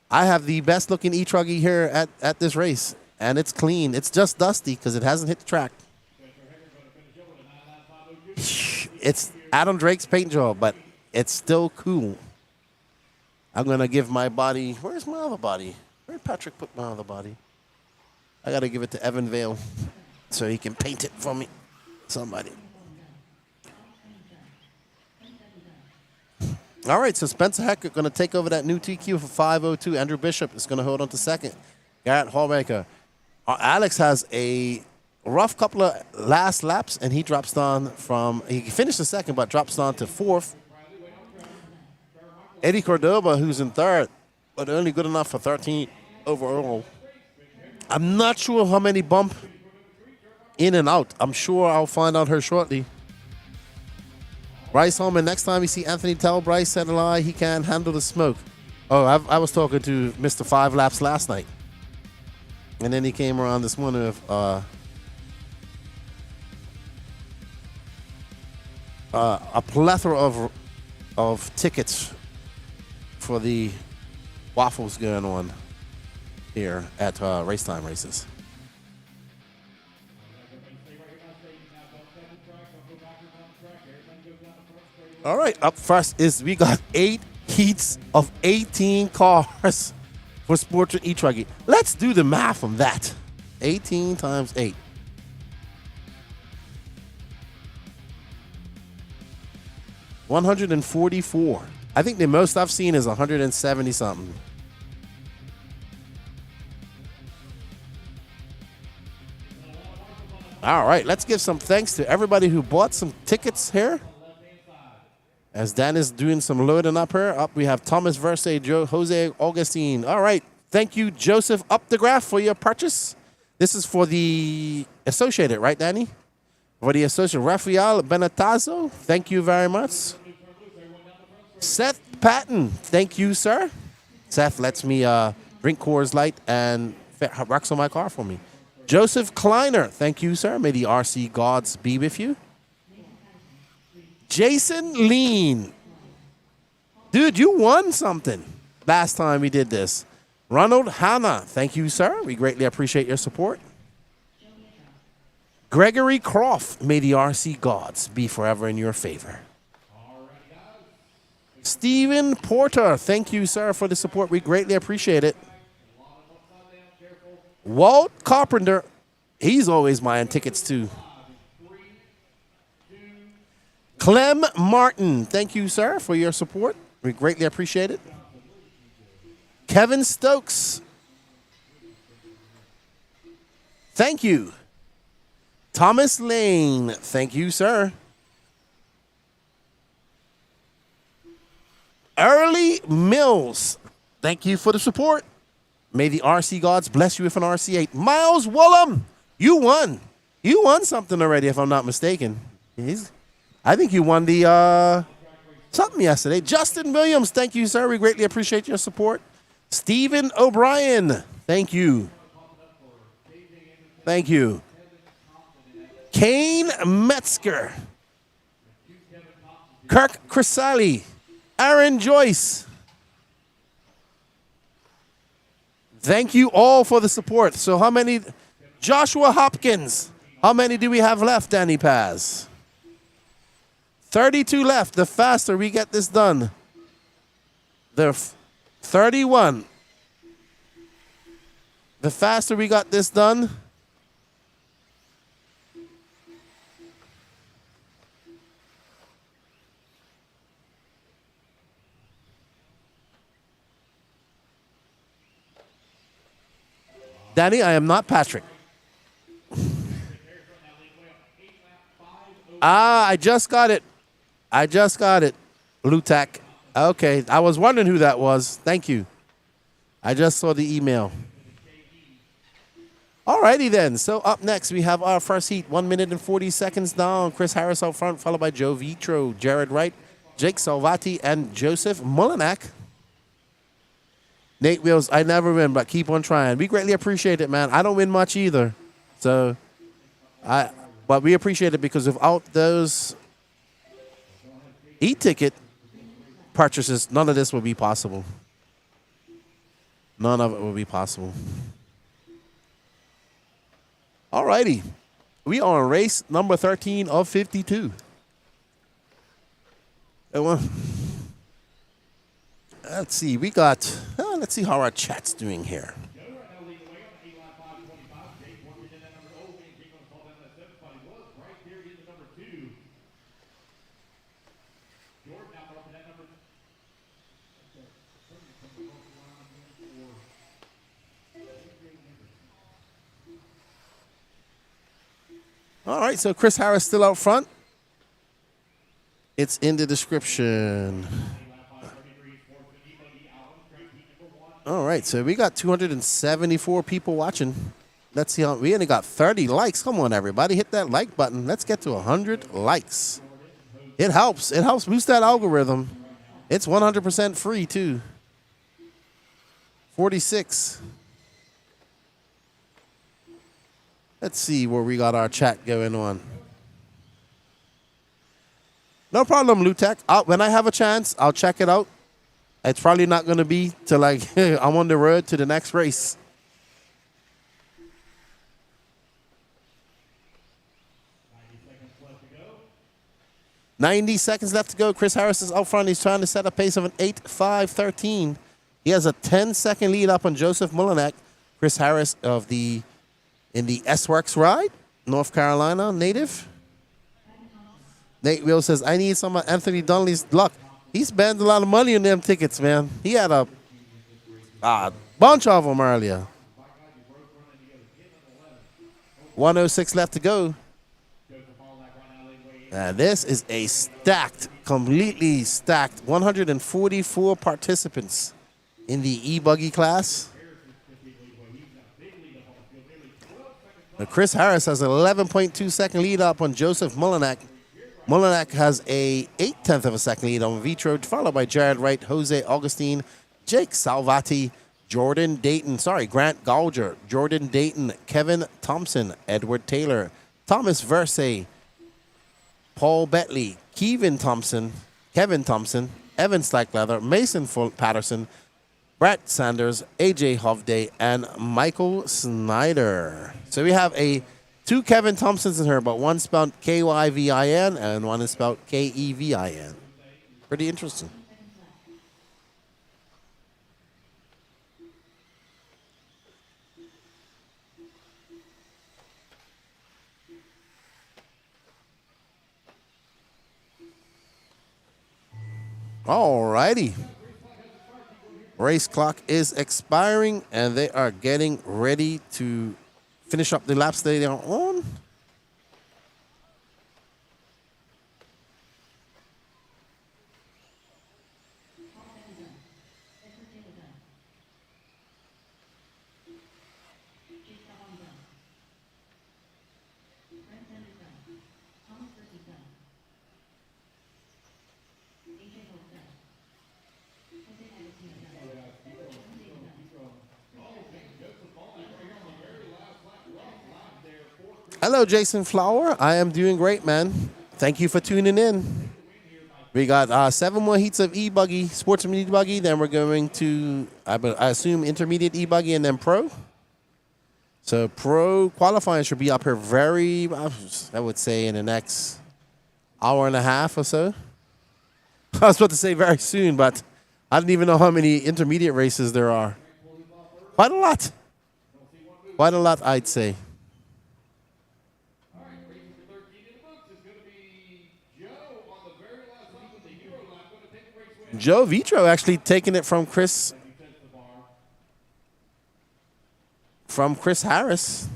I have the best looking E-Truggy here at this race. And it's clean. It's just dusty because it hasn't hit the track. It's Adam Drake's paint job, but it's still cool. I'm going to give my body, where's my other body? Where did Patrick put my other body? I got to give it to Evan Vale so he can paint it for me. Somebody. All right, so Spencer Hackett going to take over that new TQ for 5:02. Andrew Bishop is going to hold on to second. Garrett Hallmaker. Alex has a rough couple of last laps, and he drops down from, he finished the second, but drops down to fourth. Eddie Cordova, who's in third, but only good enough for 13 overall. I'm not sure how many bump in and out. I'm sure I'll find out here shortly. Bryce Holman, next time you see Anthony, tell Bryce said a lie, he can't handle the smoke. Oh, I was talking to Mr. 5 Laps last night. And then he came around this morning with a plethora of tickets for the waffles going on here at Racetime Races. All right, up first is we got 8 heats of 18 cars for Sportsman E Truggy. Let's do the math on that. 18 times 8. $144. I think the most I've seen is 170 something. All right, let's give some thanks to everybody who bought some tickets here. As Dan is doing some loading up here. Up we have Thomas Verse, Jose Augustine. All right, thank you, Joseph Updegraff, for your purchase. This is for the Associated, right, Danny? For the Associated, Rafael Benetazzo, thank you very much. Seth Patton, thank you, sir. Seth lets me drink Coors Light and rocks on my car for me. Joseph Kleiner, thank you, sir. May the RC gods be with you. Jason Lean. Dude, you won something last time we did this. Ronald Hanna, thank you, sir. We greatly appreciate your support. Gregory Croft, may the RC gods be forever in your favor. Stephen Porter, thank you, sir, for the support. We greatly appreciate it. Walt Carpenter, he's always buying tickets too. Clem Martin, thank you, sir, for your support. We greatly appreciate it. Kevin Stokes, thank you. Thomas Lane, thank you, sir. Early Mills, thank you for the support. May the RC gods bless you with an RC8. Miles Woolham, you won. You won something already, if I'm not mistaken. I think you won the something yesterday. Justin Williams, thank you, sir. We greatly appreciate your support. Stephen O'Brien, thank you. Thank you. Kane Metzger. Kirk Crisali. Aaron Joyce. Thank you all for the support. So how many? Joshua Hopkins. How many do we have left, Danny Paz? 32 left. The faster we get this done. 31. The faster we got this done. Danny, I am not Patrick. I just got it. I just got it. Lutak. Okay, I was wondering who that was. Thank you. I just saw the email. Alrighty then. So up next, we have our first heat. 1 minute and 40 seconds down. Chris Harris out front, followed by Joe Vitro, Jared Wright, Jake Salvati, and Joseph Mullinack. Nate Wills, I never win, but keep on trying. We greatly appreciate it, man. I don't win much either. So, but we appreciate it because without those e-ticket purchases, none of this would be possible. None of it would be possible. All righty. We are on race number 13 of 52. Let's see. We got, let's see how our chat's doing here. All right, so Chris Harris still out front. It's in the description. All right, so we got 274 people watching. Let's see how we only got 30 likes. Come on, everybody, hit that like button. Let's get to 100 likes. It helps. It helps boost that algorithm. It's 100% free too. 46. Let's see where we got our chat going on. No problem, Lutek. When I have a chance, I'll check it out. It's probably not going to be till like I'm on the road to the next race. $90 seconds left to go. Chris Harris is out front. He's trying to set a pace of an 8.513. He has a 10-second lead up on Joseph Mullinack. Chris Harris in the S-Works ride, North Carolina native. Nate Will says, I need some of Anthony Dunley's luck. He spent a lot of money on them tickets, man. He had a bunch of them earlier. 106 left to go. This is a stacked, completely stacked, 144 participants in the E-Buggy class. Now Chris Harris has an 11.2 second lead up on Joseph Mullinack. Molinak has a 8/10 of a second lead on Vitro, followed by Jared Wright, Jose Augustine, Jake Salvati, Jordan Dayton, Grant Gauger, Jordan Dayton, Kevin Thompson, Edward Taylor, Thomas Verse, Paul Betley, Kevin Thompson, Evan Stackleather, Mason Patterson, Brett Sanders, AJ Hovde, and Michael Snyder. So we have two Kevin Thompsons in here, but one spelled Kyvin and one is spelled Kevin. Pretty interesting. Alrighty. Race clock is expiring, and they are getting ready to finish up the laps they are on. Hello, Jason Flower. I am doing great, man. Thank you for tuning in. We got 7 more heats of E-Buggy, Sportsman E-Buggy. Then we're going to, I assume, intermediate E-Buggy and then Pro. So Pro qualifying should be up here very, I would say, in the next hour and a half or so. I was about to say very soon, but I didn't even know how many intermediate races there are. Quite a lot. Quite a lot, I'd say. Joe Vitro actually taking it from Chris Harris.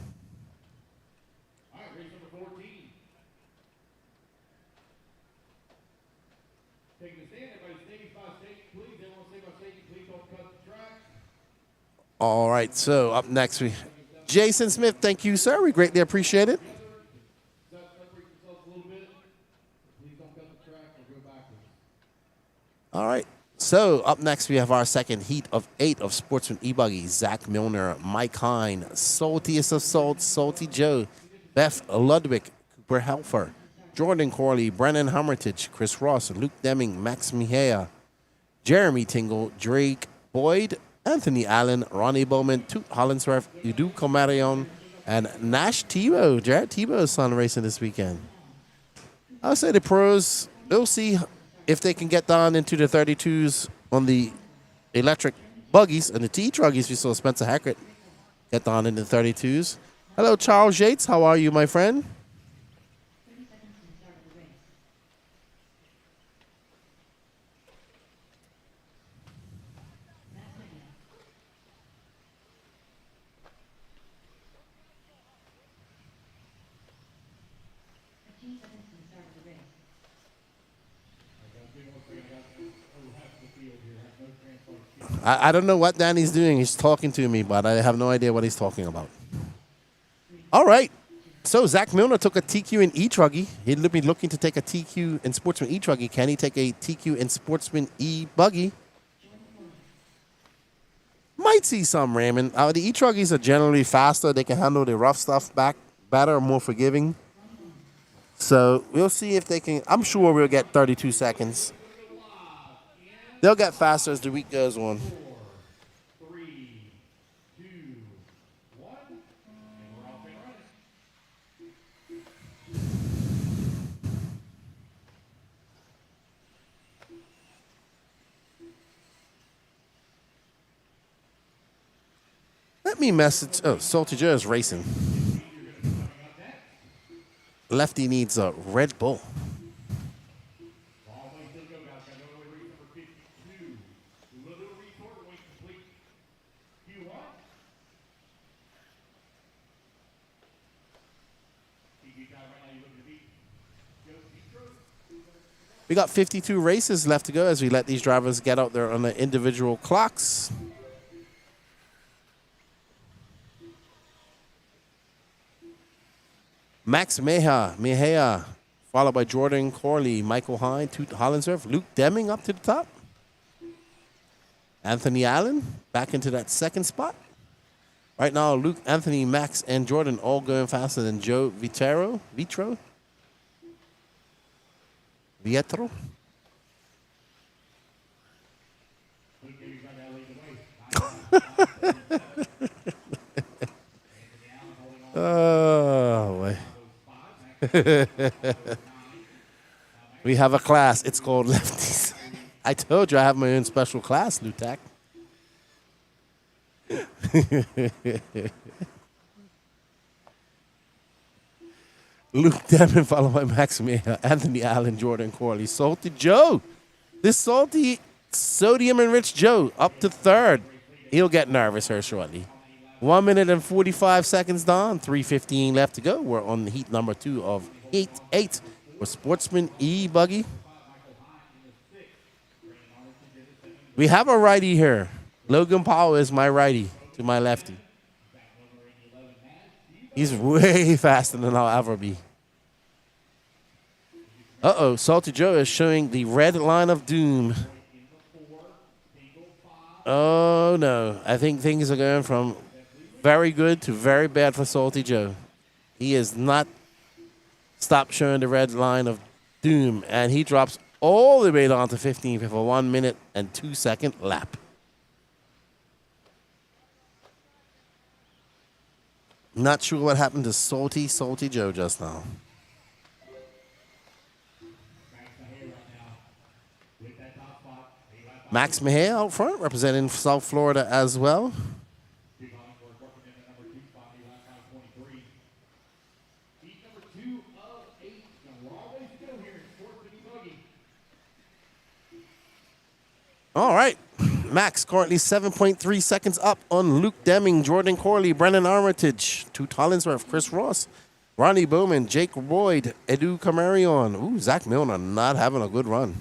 All right, so up next we Jason Smith. Thank you, sir. We greatly appreciate it. All right. So up next, we have our second heat of 8 of Sportsman E-Buggy. Zach Milner, Mike Hine, Saltiest of Salt, Salty Joe, Beth Ludwig, Cooper Helfer, Jordan Corley, Brennan Hermitage, Chris Ross, Luke Deming, Max Mejia, Jeremy Tingle, Drake Boyd, Anthony Allen, Ronnie Bowman, Toot Hollinsworth, Udu Comarion, and Nash Tebow. Jared Tebow's son racing this weekend. I'll say the pros, we'll see if they can get down into the 32s on the electric buggies and the T-Truggies. We saw Spencer Hackett get down in the 32s. Hello, Charles Yates. How are you, my friend? I don't know what Danny's doing. He's talking to me, but I have no idea what he's talking about. All right. So Zach Milner took a TQ in E-Truggy. He'd be looking to take a TQ in Sportsman E-Truggy. Can he take a TQ in Sportsman E-Buggy? Might see some ramming. The E-Truggies are generally faster. They can handle the rough stuff better, more forgiving. So we'll see if they can. I'm sure we'll get 32 seconds. They'll get faster as the week goes on. 4, 3, 2, 1, and we're off and running. Let me message. Oh, Salty Joe is racing. Lefty needs a Red Bull. We got 52 races left to go as we let these drivers get out there on their individual clocks. Max Mejia, followed by Jordan Corley, Michael Hine, Toot Hollinsworth, Luke Deming up to the top. Anthony Allen back into that second spot. Right now, Luke, Anthony, Max, and Jordan all going faster than Joe Vietro. Oh, boy. We have a class. It's called Lefties. I told you I have my own special class, Lutak. Luke Demon followed by Max Maya, Anthony Allen, Jordan Corley, Salty Joe. This salty sodium-enriched Joe up to third. He'll get nervous here shortly. 1 minute and 45 seconds down, 3:15 left to go. We're on the heat number 2 of 8-8 with Sportsman Ebuggy. We have a righty here. Logan Powell is my righty to my lefty. He's way faster than I'll ever be. Uh-oh, Salty Joe is showing the red line of doom. Oh, no. I think things are going from very good to very bad for Salty Joe. He has not stopped showing the red line of doom, and he drops all the way down to 15th with a 1 minute and 2 second lap. Not sure what happened to Salty Joe just now. Max Mejia out front, representing South Florida as well. All right. Max currently 7.3 seconds up on Luke Deming, Jordan Corley, Brennan Armitage, Toot Hollinsworth, Chris Ross, Ronnie Bowman, Jake Boyd, Edu Camarion. Ooh, Zach Milner not having a good run.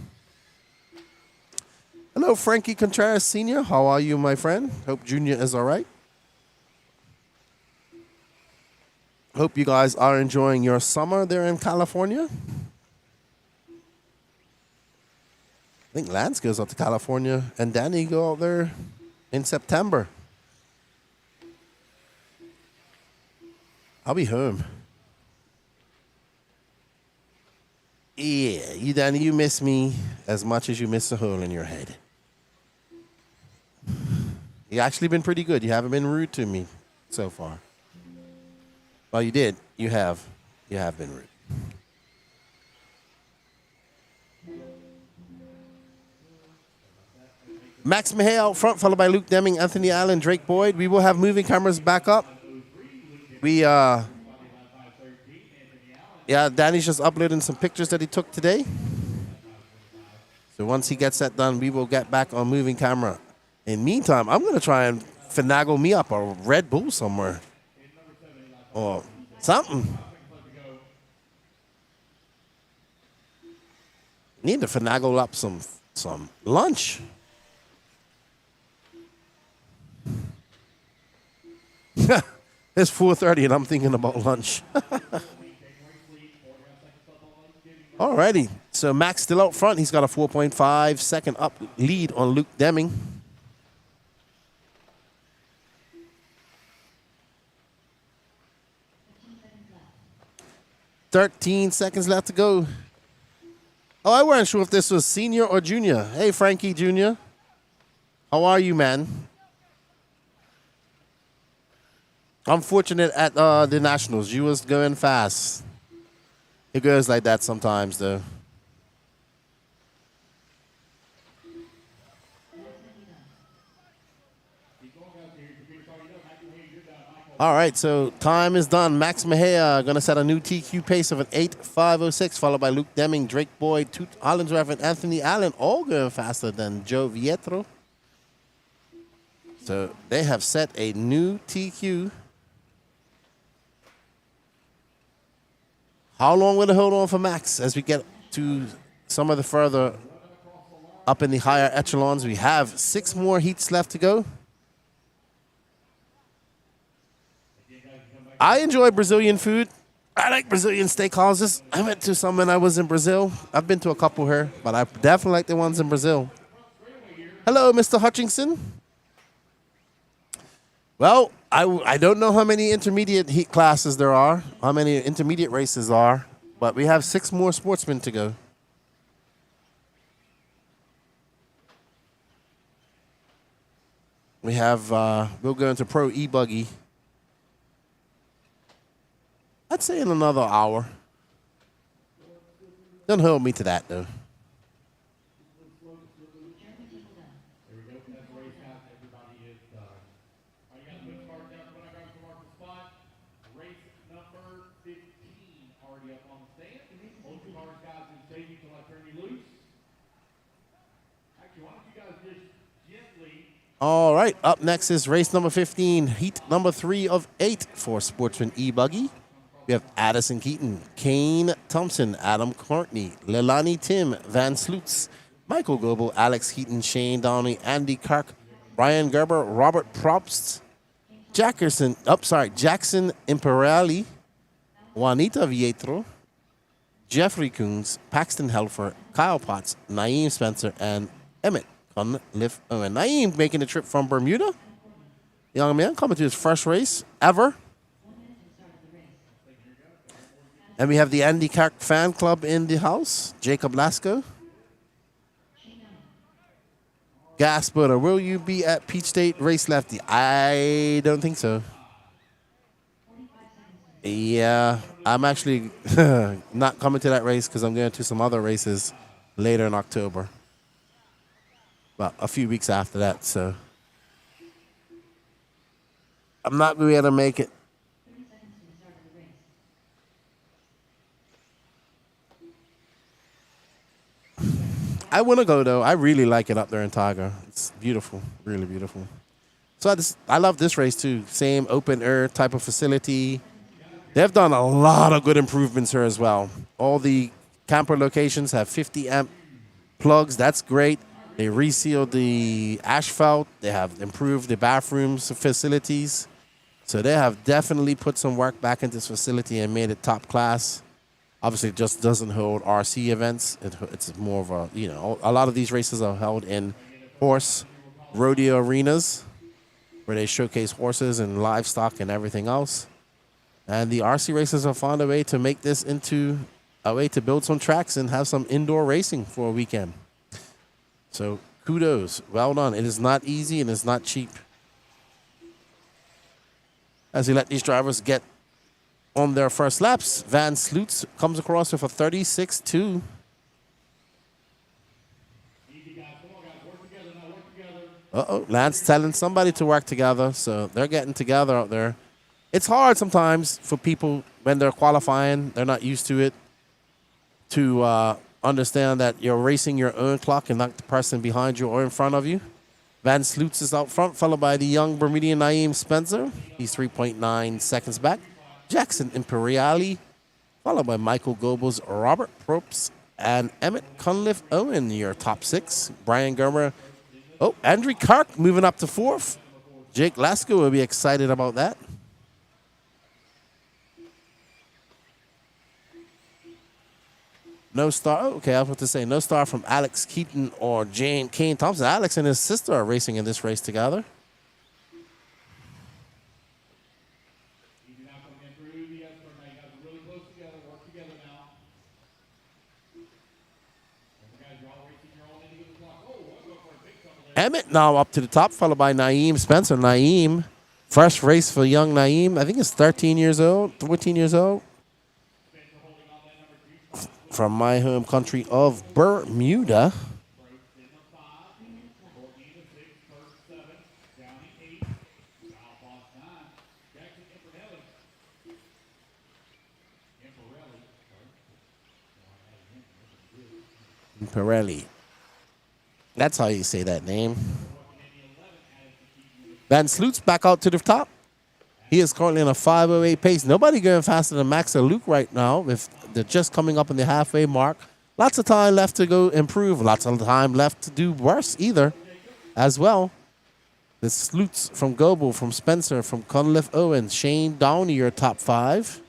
Hello, Frankie Contreras Sr. How are you, my friend? Hope Junior is all right. Hope you guys are enjoying your summer there in California. I think Lance goes out to California and Danny go out there in September. I'll be home. Yeah, you Danny, you miss me as much as you miss a hole in your head. You actually been pretty good. You haven't been rude to me so far. Well, you did. You have. You have been rude. Max Mejia out front, followed by Luke Deming, Anthony Allen, Drake Boyd. We will have moving cameras back up. Yeah, Danny's just uploading some pictures that he took today. So once he gets that done, we will get back on moving camera. In the meantime, I'm going to try and finagle me up a Red Bull somewhere. Or something. Need to finagle up some lunch. It's 4:30 and I'm thinking about lunch. Alrighty, so Max still out front. He's got a 4.5 second up lead on Luke Deming. $13 seconds left to go. Oh, I wasn't sure if this was senior or junior. Hey, Frankie Jr. How are you, man? I'm fortunate at the Nationals. You was going fast. It goes like that sometimes, though. All right, so time is done. Max Mejia going to set a new TQ pace of an 8.506, followed by Luke Deming, Drake Boyd, Toot Hollinsworth, and Anthony Allen, all going faster than Joe Vietro. So they have set a new TQ. How long will it hold on for Max as we get to some of the further up in the higher echelons? We have 6 more heats left to go. I enjoy Brazilian food. I like Brazilian steakhouses. I went to some when I was in Brazil. I've been to a couple here, but I definitely like the ones in Brazil. Hello, Mr. Hutchinson. Well, I don't know how many intermediate heat classes there are, how many intermediate races are, but we have 6 more sportsmen to go. We have, we'll go into Pro E-Buggy. I'd say in another hour. Don't hold me to that, though. All right, up next is race number 15, heat number 3 of 8 for Sportsman Ebuggy. We have Addison Keaton, Kane Thompson, Adam Courtney, Leilani Tim, Van Sloots, Michael Goebel, Alex Heaton, Shane Downey, Andy Kark, Brian Gerber, Robert Probst, Jackson Imperiali, Juanita Vietro, Jeffrey Coons, Paxton Helfer, Kyle Potts, Naeem Spencer, and Emmett Cunliffe Owen. Naeem making the trip from Bermuda. Young man coming to his first race ever. And we have the Andy Kark fan club in the house. Jacob Lasco. Gasputter, will you be at Peach State Race Lefty? I don't think so. Yeah, I'm actually not coming to that race because I'm going to some other races later in October. Well, a few weeks after that, so I'm not going to be able to make it. I want to go, though. I really like it up there in Tiger. It's beautiful, really beautiful. So I love this race, too. Same open air type of facility. They've done a lot of good improvements here as well. All the camper locations have 50 amp plugs. That's great. They resealed the asphalt. They have improved the bathrooms facilities. So they have definitely put some work back into this facility and made it top class. Obviously, it just doesn't hold RC events. It's more of a, you know, a lot of these races are held in horse rodeo arenas where they showcase horses and livestock and everything else. And the RC racers have found a way to make this into a way to build some tracks and have some indoor racing for a weekend. So kudos. Well done. It is not easy and it's not cheap. As we let these drivers get on their first laps, Van Sloots comes across with a 36-2. Uh-oh, Lance telling somebody to work together, so they're getting together out there. It's hard sometimes for people when they're qualifying, they're not used to it, to understand that you're racing your own clock and not the person behind you or in front of you. Van Sloots is out front, followed by the young Bermudian Naeem Spencer. He's 3.9 seconds back. Jackson Imperiali, followed by Michael Goebbels, Robert Probst, and Emmett Cunliffe Owen, your top 6. Brian Germer. Oh, Andrew Kark moving up to 4th. Jake Lasko will be excited about that. No star. Oh, okay, I was about to say no star from Alex Keaton or Kane Thompson. Alex and his sister are racing in this race together. Emmett now up to the top, followed by Naeem Spencer. Naeem, first race for young Naeem. I think it's 13 years old, 14 years old. From my home country of Bermuda. Pirelli. That's how you say that name. Van Sloots back out to the top. He is currently in a 5:08 pace. Nobody going faster than Max or Luke right now. If they're just coming up in the halfway mark. Lots of time left to go improve. Lots of time left to do worse either as well. The Sloots from Goebel, from Spencer, from Cunliffe Owens, Shane Downey, your top 5.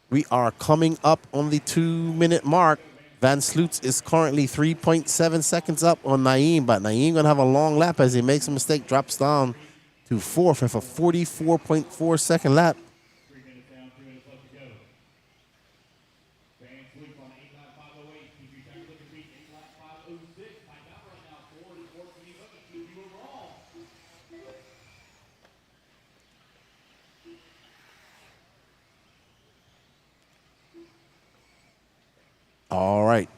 We are coming up on the 2-minute mark. Van Sloots is currently 3.7 seconds up on Naeem, but Naeem going to have a long lap as he makes a mistake, drops down to fourth with a 44.4 second lap. 3 minutes down, 2 minutes left to go. Van Sloop on 8 lap 508. TG Truggy looking to beat 8 lap 506. Timed out right now. 4 is Sportsman Ebuggy. 2 overall. All right.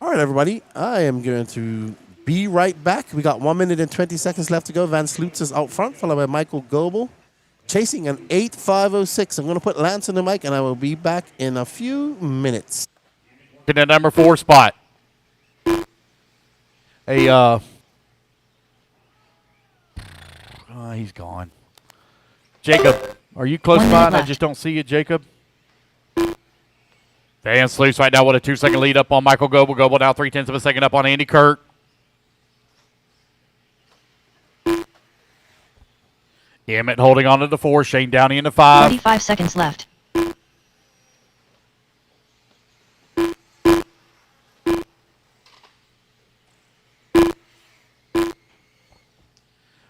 All right, everybody. I am going to be right back. We got 1 minute and 20 seconds left to go. Van Sloots is out front, followed by Michael Goebel, chasing an 8.506. I'm going to put Lance on the mic, and I will be back in a few minutes. In the number 4 spot. Hey, he's gone. Jacob, are you close 1 by? minute And I left. just don't see you, Jacob. Van Sloots right now with a 2-second lead up on Michael Goebel. Goebel now 0.3 of a second up on Andy Kirk. Emmett holding on to the 4. Shane Downey in the 5. 35 seconds left.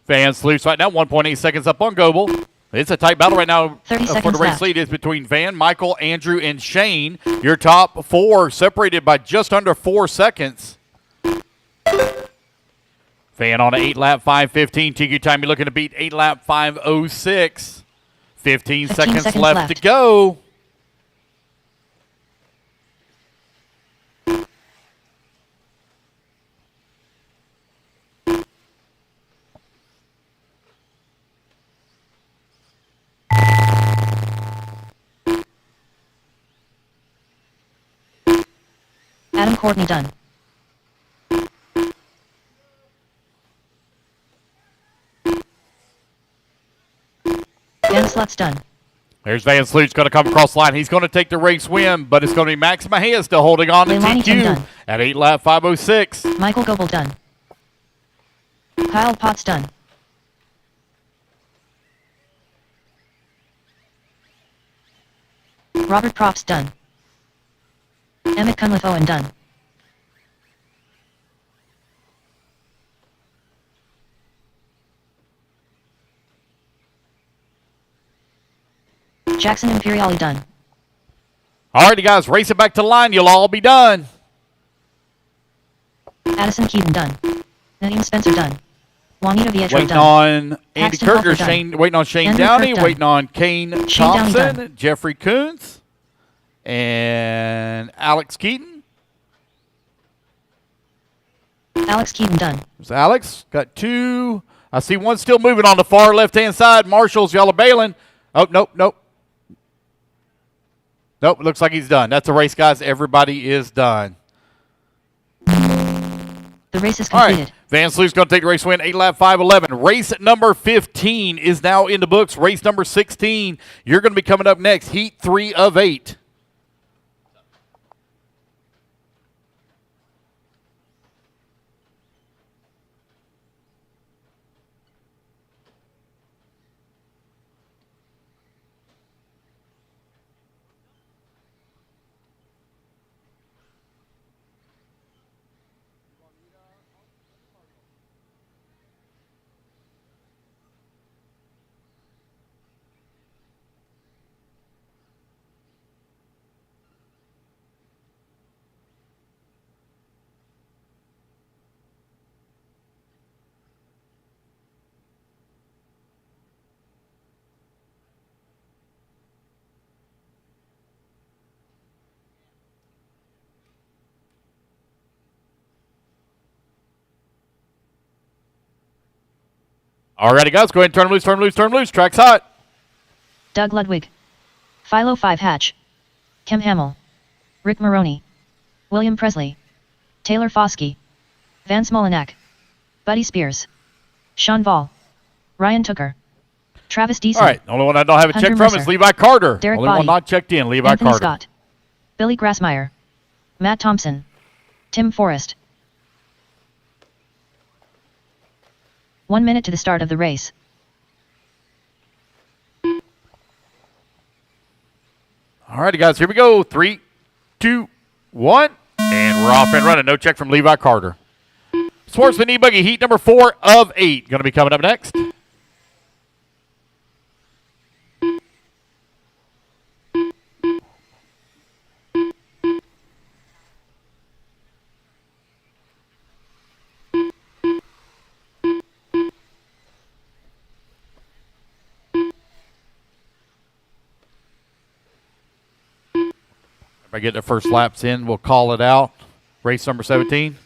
Van Sloots right now 1.8 seconds up on Goebel. It's a tight battle right now 30 for the seconds race left. lead. Is between Van, Michael, Andrew, and Shane. Your top 4 separated by just under 4 seconds. Van on an 8-lap 5:15. TQ time, you're looking to beat 8-lap 5:06. 15 seconds left to go. Adam Courtney done. Van Slut's done. There's Van Sloots going to come across the line. He's going to take the race win, but it's going to be Max Mejia still holding on to Leilani Tim TQ done. at 8-lap 5:06. Michael Goebel done. Kyle Potts done. Robert Props done. Emmett Cunliffe Owen done. Jackson Imperiali done. Alrighty, guys, race it back to the line. You'll all be done. Addison Keaton done. Nadeem Spencer done. Juanita Vietro Waiting done. on Andy Paxton Kirk or Hofer done. Shane. Waiting on Shane Andrew Downey. Kirk done. Waiting on Kane Shane Downey Thompson, done. Jeffrey Coons, and Alex Keaton. Alex Keaton done. There's Alex. Got 2. I see one still moving on the far left-hand side. Marshall's y'all are bailing. Oh, nope, nope. Nope, looks like he's done. That's a race, guys. Everybody is done. The race is All completed. right. Van Sloots going to take the race win, 8-lap 5:11. Race number 15 is now in the books. Race number 16, you're going to be coming up next. Heat 3 of 8. Alrighty, guys, go ahead and turn loose, turn loose, turn loose. Track's hot. Doug Ludwig. Philo 5 Hatch. Kim Hamill. Rick Maroney. William Presley. Taylor Foskey. Vance Molinak. Buddy Spears. Sean Vall. Ryan Tooker. Travis Deason. All right, the only one I don't have a Hunter check from is Mercer. Levi Carter. Derek Only one Body. not checked in, Levi Anthony Carter. Scott. Billy Grassmeyer. Matt Thompson. Tim Forrest. 1 minute to the start of the race. All righty, guys, here we go. 3, 2, 1, and we're off and running. No check from Levi Carter. Sportsman Ebuggy, heat number 4 of 8. Going to be coming up next. If I get the first laps in, we'll call it out. Race number 17.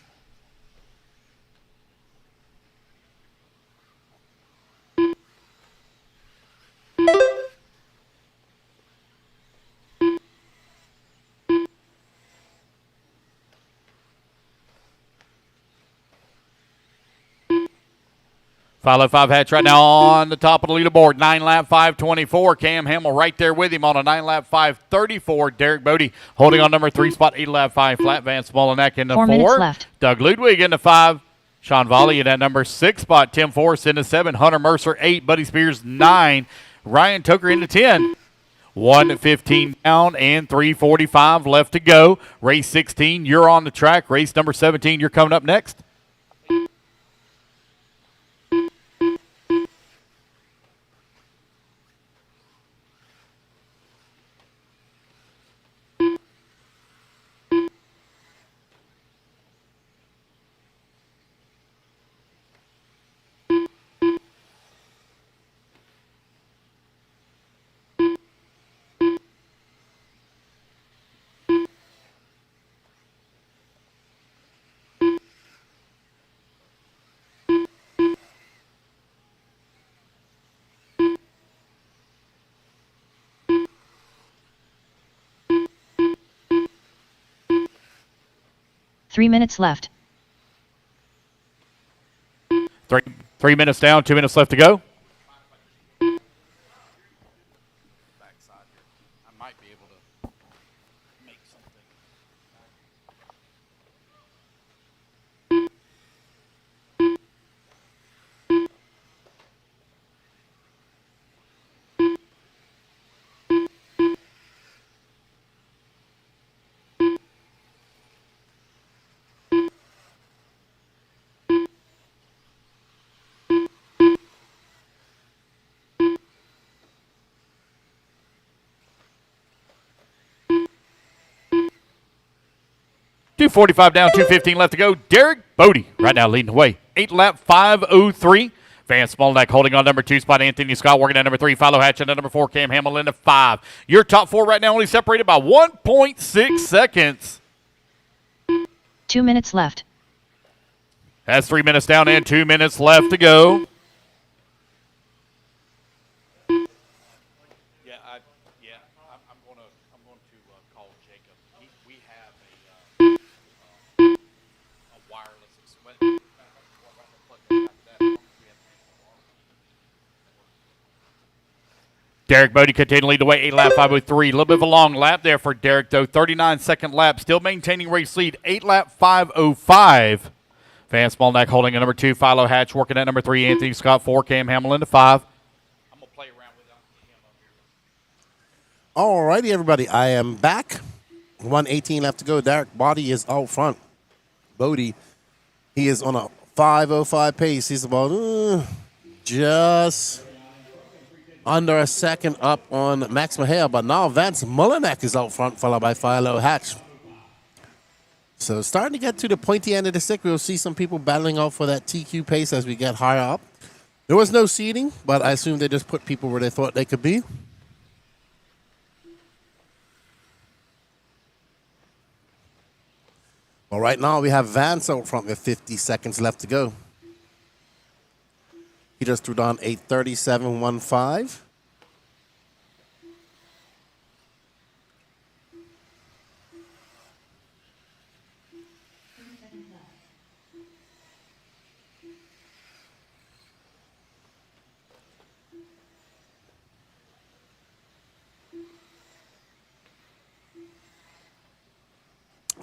Follow 5 hatch right now on the top of the leaderboard. 9-lap 5:24. Cam Hamill right there with him on a 9-lap 5:34. Derek Bodie holding on number 3 spot. 8-lap 5 flat. Vance Molinek in the 4 4. minutes left. Doug Ludwig in the 5. Sean Volley in that number 6 spot. Tim Forrest in the 7. Hunter Mercer 8. Buddy Spears 9. Ryan Tucker in the 10. 1:15 down and 3:45 left to go. Race 16, you're on the track. Race number 17, you're coming up next. Three minutes left. 3 minutes down, 2 minutes left to go. Backside here. I might be able to make something. .245 down, 2:15 left to go. Derek Bodie right now leading the way. 8-lap 5:03. Vance Molnak holding on number 2 spot. Anthony Scott working at number 3. Follow Hatch at number 4. Cam Hamill into 5. Your top 4 right now only separated by 1.6 seconds. 2 minutes left. That's 3 minutes down and 2 minutes left to go. I'm going to call Jacob. We have a wireless. Derek Bodie continuing to lead the way, 8-lap 5:03. A little bit of a long lap there for Derek, though. 39-second lap, still maintaining race lead. 8-lap 5:05. Vance Molnak holding at number 2. Philo Hatch working at number 3. Anthony Scott 4. Cam Hamill into 5. I'm going to play around with him up here. All righty, everybody. I am back. 1:18 left to go. Derek Bodie is out front. Bodie, he is on a 5:05 pace. He's about just under a second up on Max Mahale. But now Vance Molinek is out front, followed by Philo Hatch. So starting to get to the pointy end of the stick. We'll see some people battling out for that TQ pace as we get higher up. There was no seeding, but I assume they just put people where they thought they could be. Well, right now we have Vance out front with 50 seconds left to go. He just threw down 8:37.15.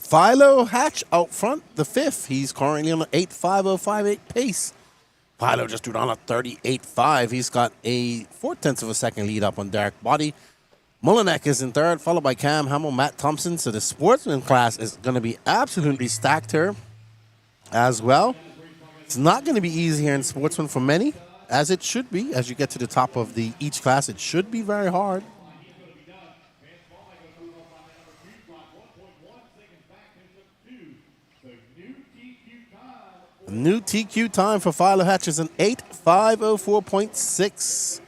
Philo Hatch out front, the fifth. He's currently on an 8.5058 pace. Philo just threw down a 38.5. He's got a 0.4 of a second lead up on Derek Body. Mullineck is in third, followed by Cam Hamill, Matt Thompson. So the sportsman class is going to be absolutely stacked here as well. It's not going to be easy here in sportsman for many, as it should be. As you get to the top of each class, it should be very hard. New TQ time for Philo Hatch is an 8.504.6.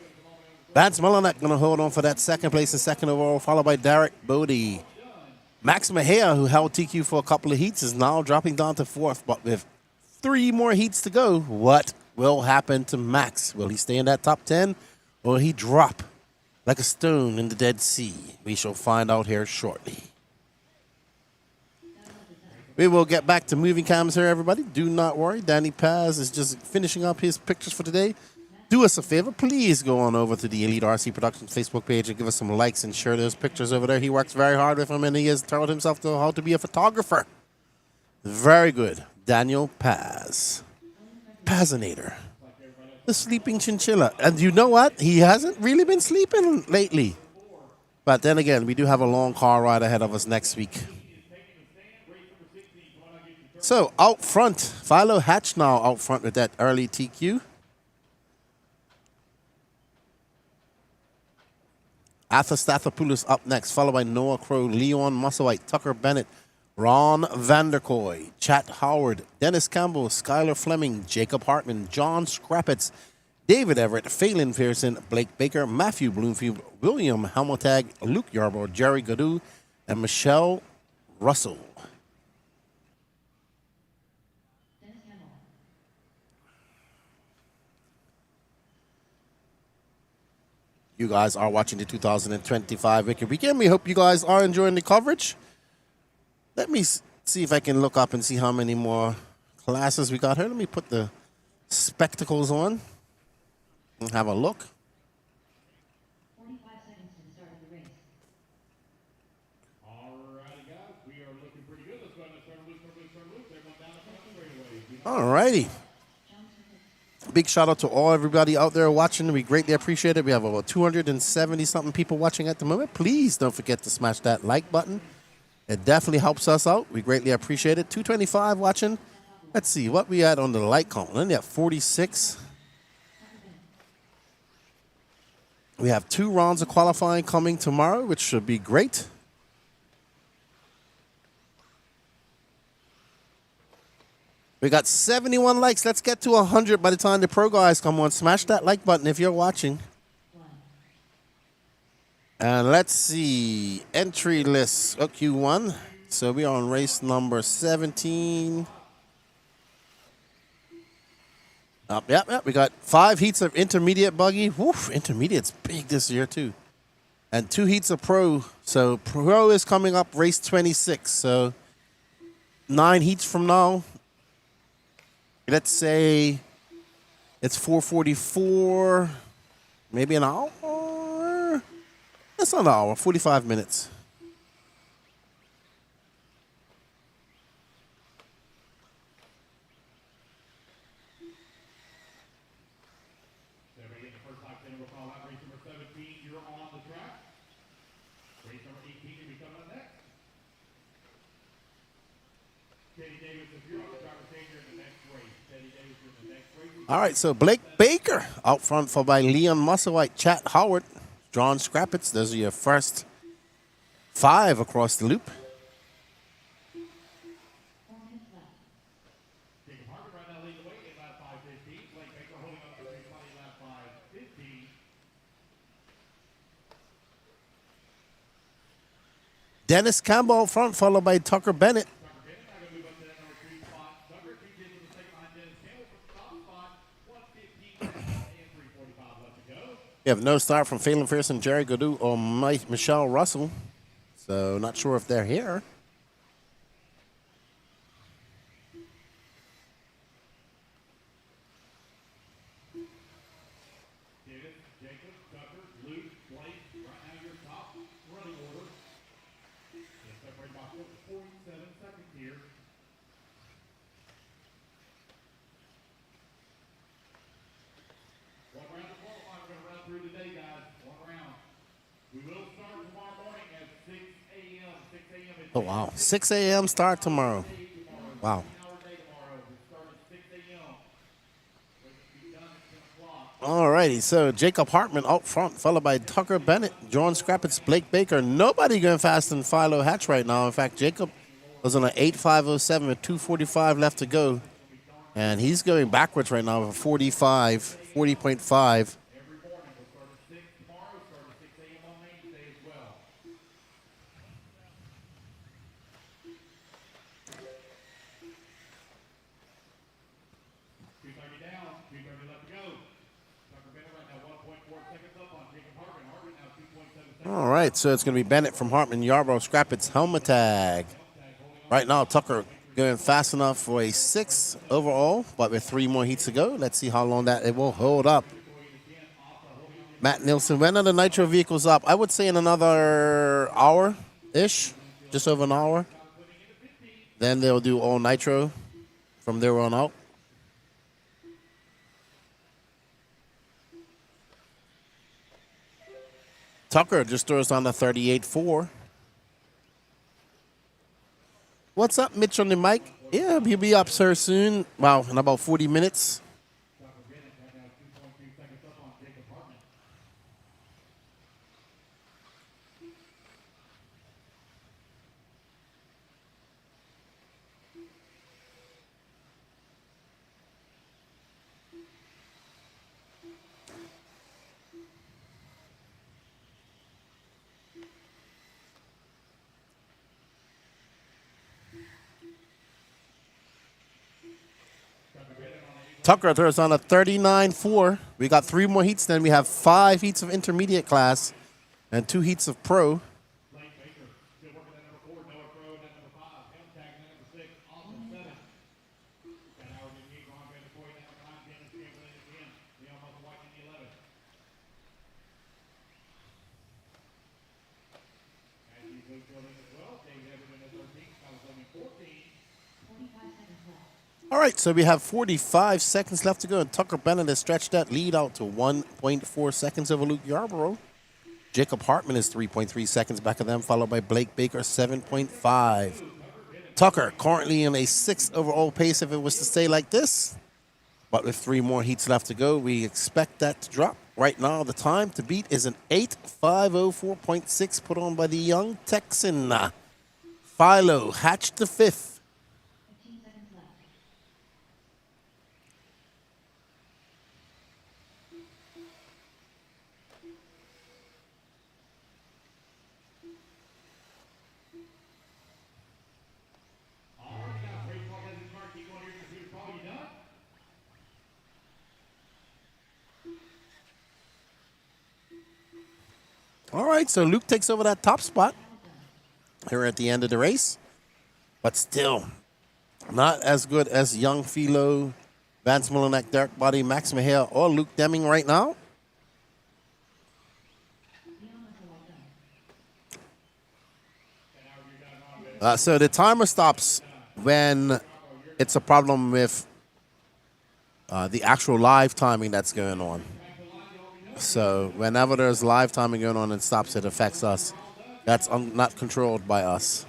Vance Mullineck going to hold on for that second place and second overall, followed by Derek Bodie. Max Mejia, who held TQ for a couple of heats, is now dropping down to fourth, but with 3 more heats to go, what will happen to Max? Will he stay in that top 10, or will he drop like a stone in the Dead Sea? We shall find out here shortly. We will get back to moving cams here, everybody. Do not worry. Danny Paz is just finishing up his pictures for today. Do us a favor. Please go on over to the Elite RC Productions Facebook page and give us some likes and share those pictures over there. He works very hard with them, and he has taught himself to how to be a photographer. Very good. Daniel Paz. Pazinator. The sleeping chinchilla. And you know what? He hasn't really been sleeping lately. But then again, we do have a long car ride ahead of us next week. So, out front, Philo Hatch now out front with that early TQ. Athastathopoulos up next, followed by Noah Crow, Leon Musselwhite, Tucker Bennett, Ron Vanderkoy, Chat Howard, Dennis Campbell, Skylar Fleming, Jacob Hartman, John Scrappitz, David Everett, Phelan Pearson, Blake Baker, Matthew Bloomfield, William Helmotag, Luke Yarborough, Jerry Godou, and Michelle Russell. You guys are watching the 2025 Wicked Weekend. We hope you guys are enjoying the coverage. Let me see if I can look up and see how many more classes we got here. Let me put the spectacles on and have a look. 45 seconds to the start of the race. Alrighty, guys. We are looking pretty good. Let's go ahead and start loose. Everyone down the front straightaway. Alrighty. Big shout out to everybody out there watching. We greatly appreciate it. We have over 270 something people watching at the moment. Please don't forget to smash that like button. It definitely helps us out. We greatly appreciate it. 225 watching. Let's see what we had on the like count. Only at 46. We have 2 rounds of qualifying coming tomorrow, which should be great. We got 71 likes. Let's get to 100 by the time the pro guys come on. Smash that like button if you're watching. And let's see. Entry list. Q1. So we are on race number 17. Yep. We got 5 heats of intermediate buggy. Woof, intermediate's big this year too. And 2 heats of pro. So pro is coming up race 26. So 9 heats from now. Let's say it's 4:44, maybe an hour. That's not an hour, 45 minutes. Everybody get the first lap in. We'll call out race number 17. You're on the track. Race number 18 will be coming up next. Teddy Davis, if you're on the driver's seat, you're in the next race. Teddy Davis, you're in the next race. All right, so Blake Baker out front for by Leon Musselwhite, Chat Howard, John Scrappitz. Those are your first 5 across the loop. Jacob Hartman right now leading the way in lap 5:15. Blake Baker holding up the race body lap 5:15. Dennis Campbell out front, followed by Tucker Bennett. We have no start from Phelan Pearson, Jerry Godou, or Michelle Russell. So not sure if they're here. Davis, Jacob, Tucker, Luke, Blake, right now your top running order. Separated by 47 seconds. Oh, wow. 6 a.m. start tomorrow. Wow. All righty, so Jacob Hartman out front, followed by Tucker Bennett, John Scrappets, Blake Baker. Nobody going faster than Philo Hatch right now. In fact, Jacob was on an 8.507 with 2:45 left to go. And he's going backwards right now for 40.5. All right, so it's going to be Bennett from Hartman, Yarborough, Scrappets, helmet tag. Right now, Tucker going fast enough for a 6 overall, but with 3 more heats to go. Let's see how long that it will hold up. Matt Nielsen, when are the Nitro vehicles up? I would say in another hour-ish, just over an hour. Then they'll do all Nitro from there on out. Tucker just throws down the 38.4. What's up, Mitch on the mic? Yeah, he'll be up, sir, soon. Wow, in about 40 minutes. Tucker throws on a 39.4. We got 3 more heats, then we have 5 heats of intermediate class and 2 heats of pro. All right, so we have 45 seconds left to go, and Tucker Bennett has stretched that lead out to 1.4 seconds over Luke Yarborough. Jacob Hartman is 3.3 seconds back of them, followed by Blake Baker, 7.5. Tucker currently in a 6th overall pace if it was to stay like this. But with 3 more heats left to go, we expect that to drop. Right now, the time to beat is an 8.504.6 put on by the young Texan, Philo Hatch the 5th. All right, so Luke takes over that top spot here at the end of the race. But still, not as good as young Philo, Vance Mullinack, Derek Buddy, Max Mahale, or Luke Deming right now. So the timer stops when it's a problem with the actual live timing that's going on. So whenever there's live timing going on and stops, it affects us. That's not controlled by us.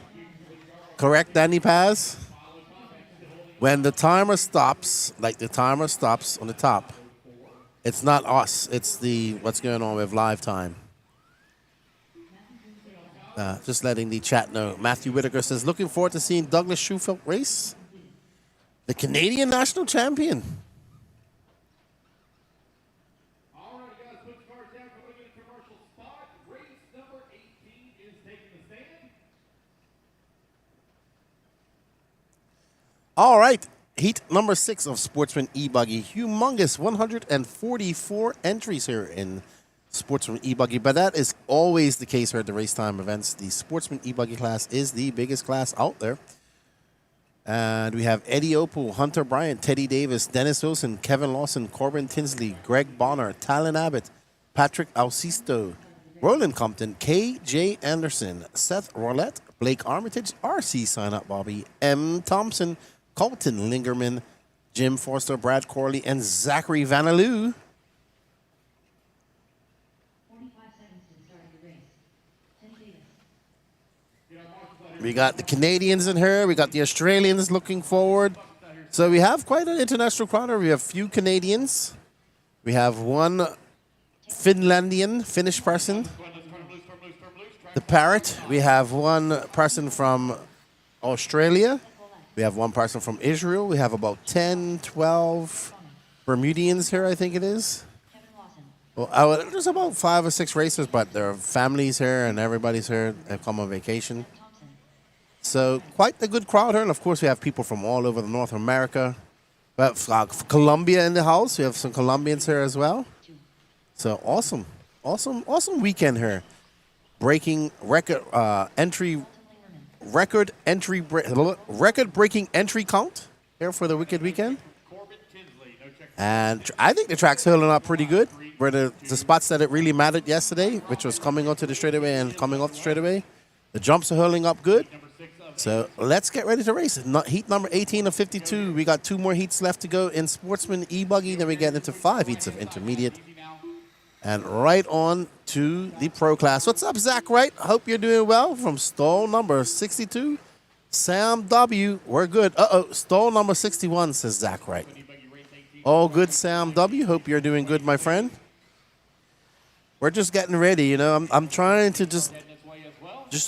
Correct, Danny Paz? When the timer stops, like the timer stops on the top, it's not us. It's the what's going on with live time. Just letting the chat know. Matthew Whitaker says, looking forward to seeing Douglas Schufelt race. The Canadian national champion. All right, heat number 6 of Sportsman Ebuggy. Humongous 144 entries here in Sportsman Ebuggy, but that is always the case here at the race time events. The Sportsman Ebuggy class is the biggest class out there. And we have Eddie Opal, Hunter Bryant, Teddy Davis, Dennis Wilson, Kevin Lawson, Corbin Tinsley, Greg Bonner, Talon Abbott, Patrick Alcisto, Roland Compton, K.J. Anderson, Seth Roulette, Blake Armitage, R.C. Sign Up Bobby, M. Thompson, Colton Lingerman, Jim Forster, Brad Corley, and Zachary Vanaloo. 45 seconds to start the race. 10 Davis. We got the Canadians in here. We got the Australians looking forward. So we have quite an international crowd here. We have a few Canadians. We have one Finnish person. The Parrot. We have one person from Australia. We have one person from Israel. We have about 10, 12 Bermudians here, I think it is. Well, there's about 5 or 6 racers, but there are families here and everybody's here. They've come on vacation. So quite a good crowd here. And, of course, we have people from all over North America. We have Colombia in the house. We have some Colombians here as well. So awesome. Awesome weekend here. Breaking record-breaking entry count here for the Wicked Weekend. And I think the track's holding up pretty good. Where the spots that it really mattered yesterday, which was coming onto the straightaway and coming off the straightaway, the jumps are holding up good. So let's get ready to race. Heat number 18 of 52. We got 2 more heats left to go in Sportsman Ebuggy. Then we get into 5 heats of intermediate. And right on to the pro class. What's up, Zach Wright? Hope you're doing well. From stall number 62, Sam W. We're good. Stall number 61, says Zach Wright. All good, Sam W. Hope you're doing good, my friend. We're just getting ready, you know. I'm trying to just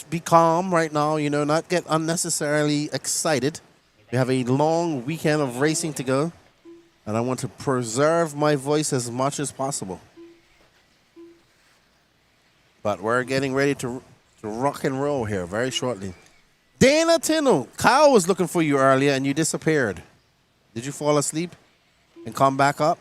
be calm right now, you know, not get unnecessarily excited. We have a long weekend of racing to go, and I want to preserve my voice as much as possible. But we're getting ready to rock and roll here very shortly. Dana Tindall, Kyle was looking for you earlier, and you disappeared. Did you fall asleep and come back up?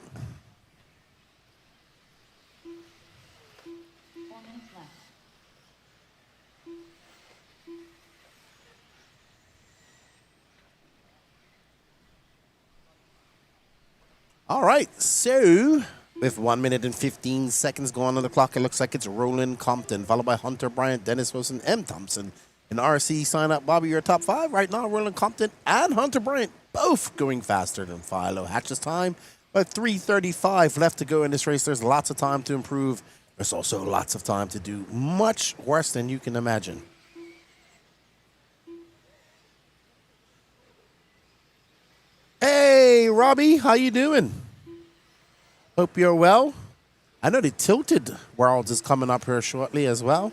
All right, so with 1 minute and 15 seconds going on the clock, it looks like it's Roland Compton, followed by Hunter Bryant, Dennis Wilson, M. Thompson, and RC Sign Up. Bobby, your top 5 right now. Roland Compton and Hunter Bryant both going faster than Philo Hatch's time. But 3:35 left to go in this race. There's lots of time to improve. There's also lots of time to do much worse than you can imagine. Hey, Robbie, how you doing? Hope you're well. I know the Tilted Worlds is coming up here shortly as well.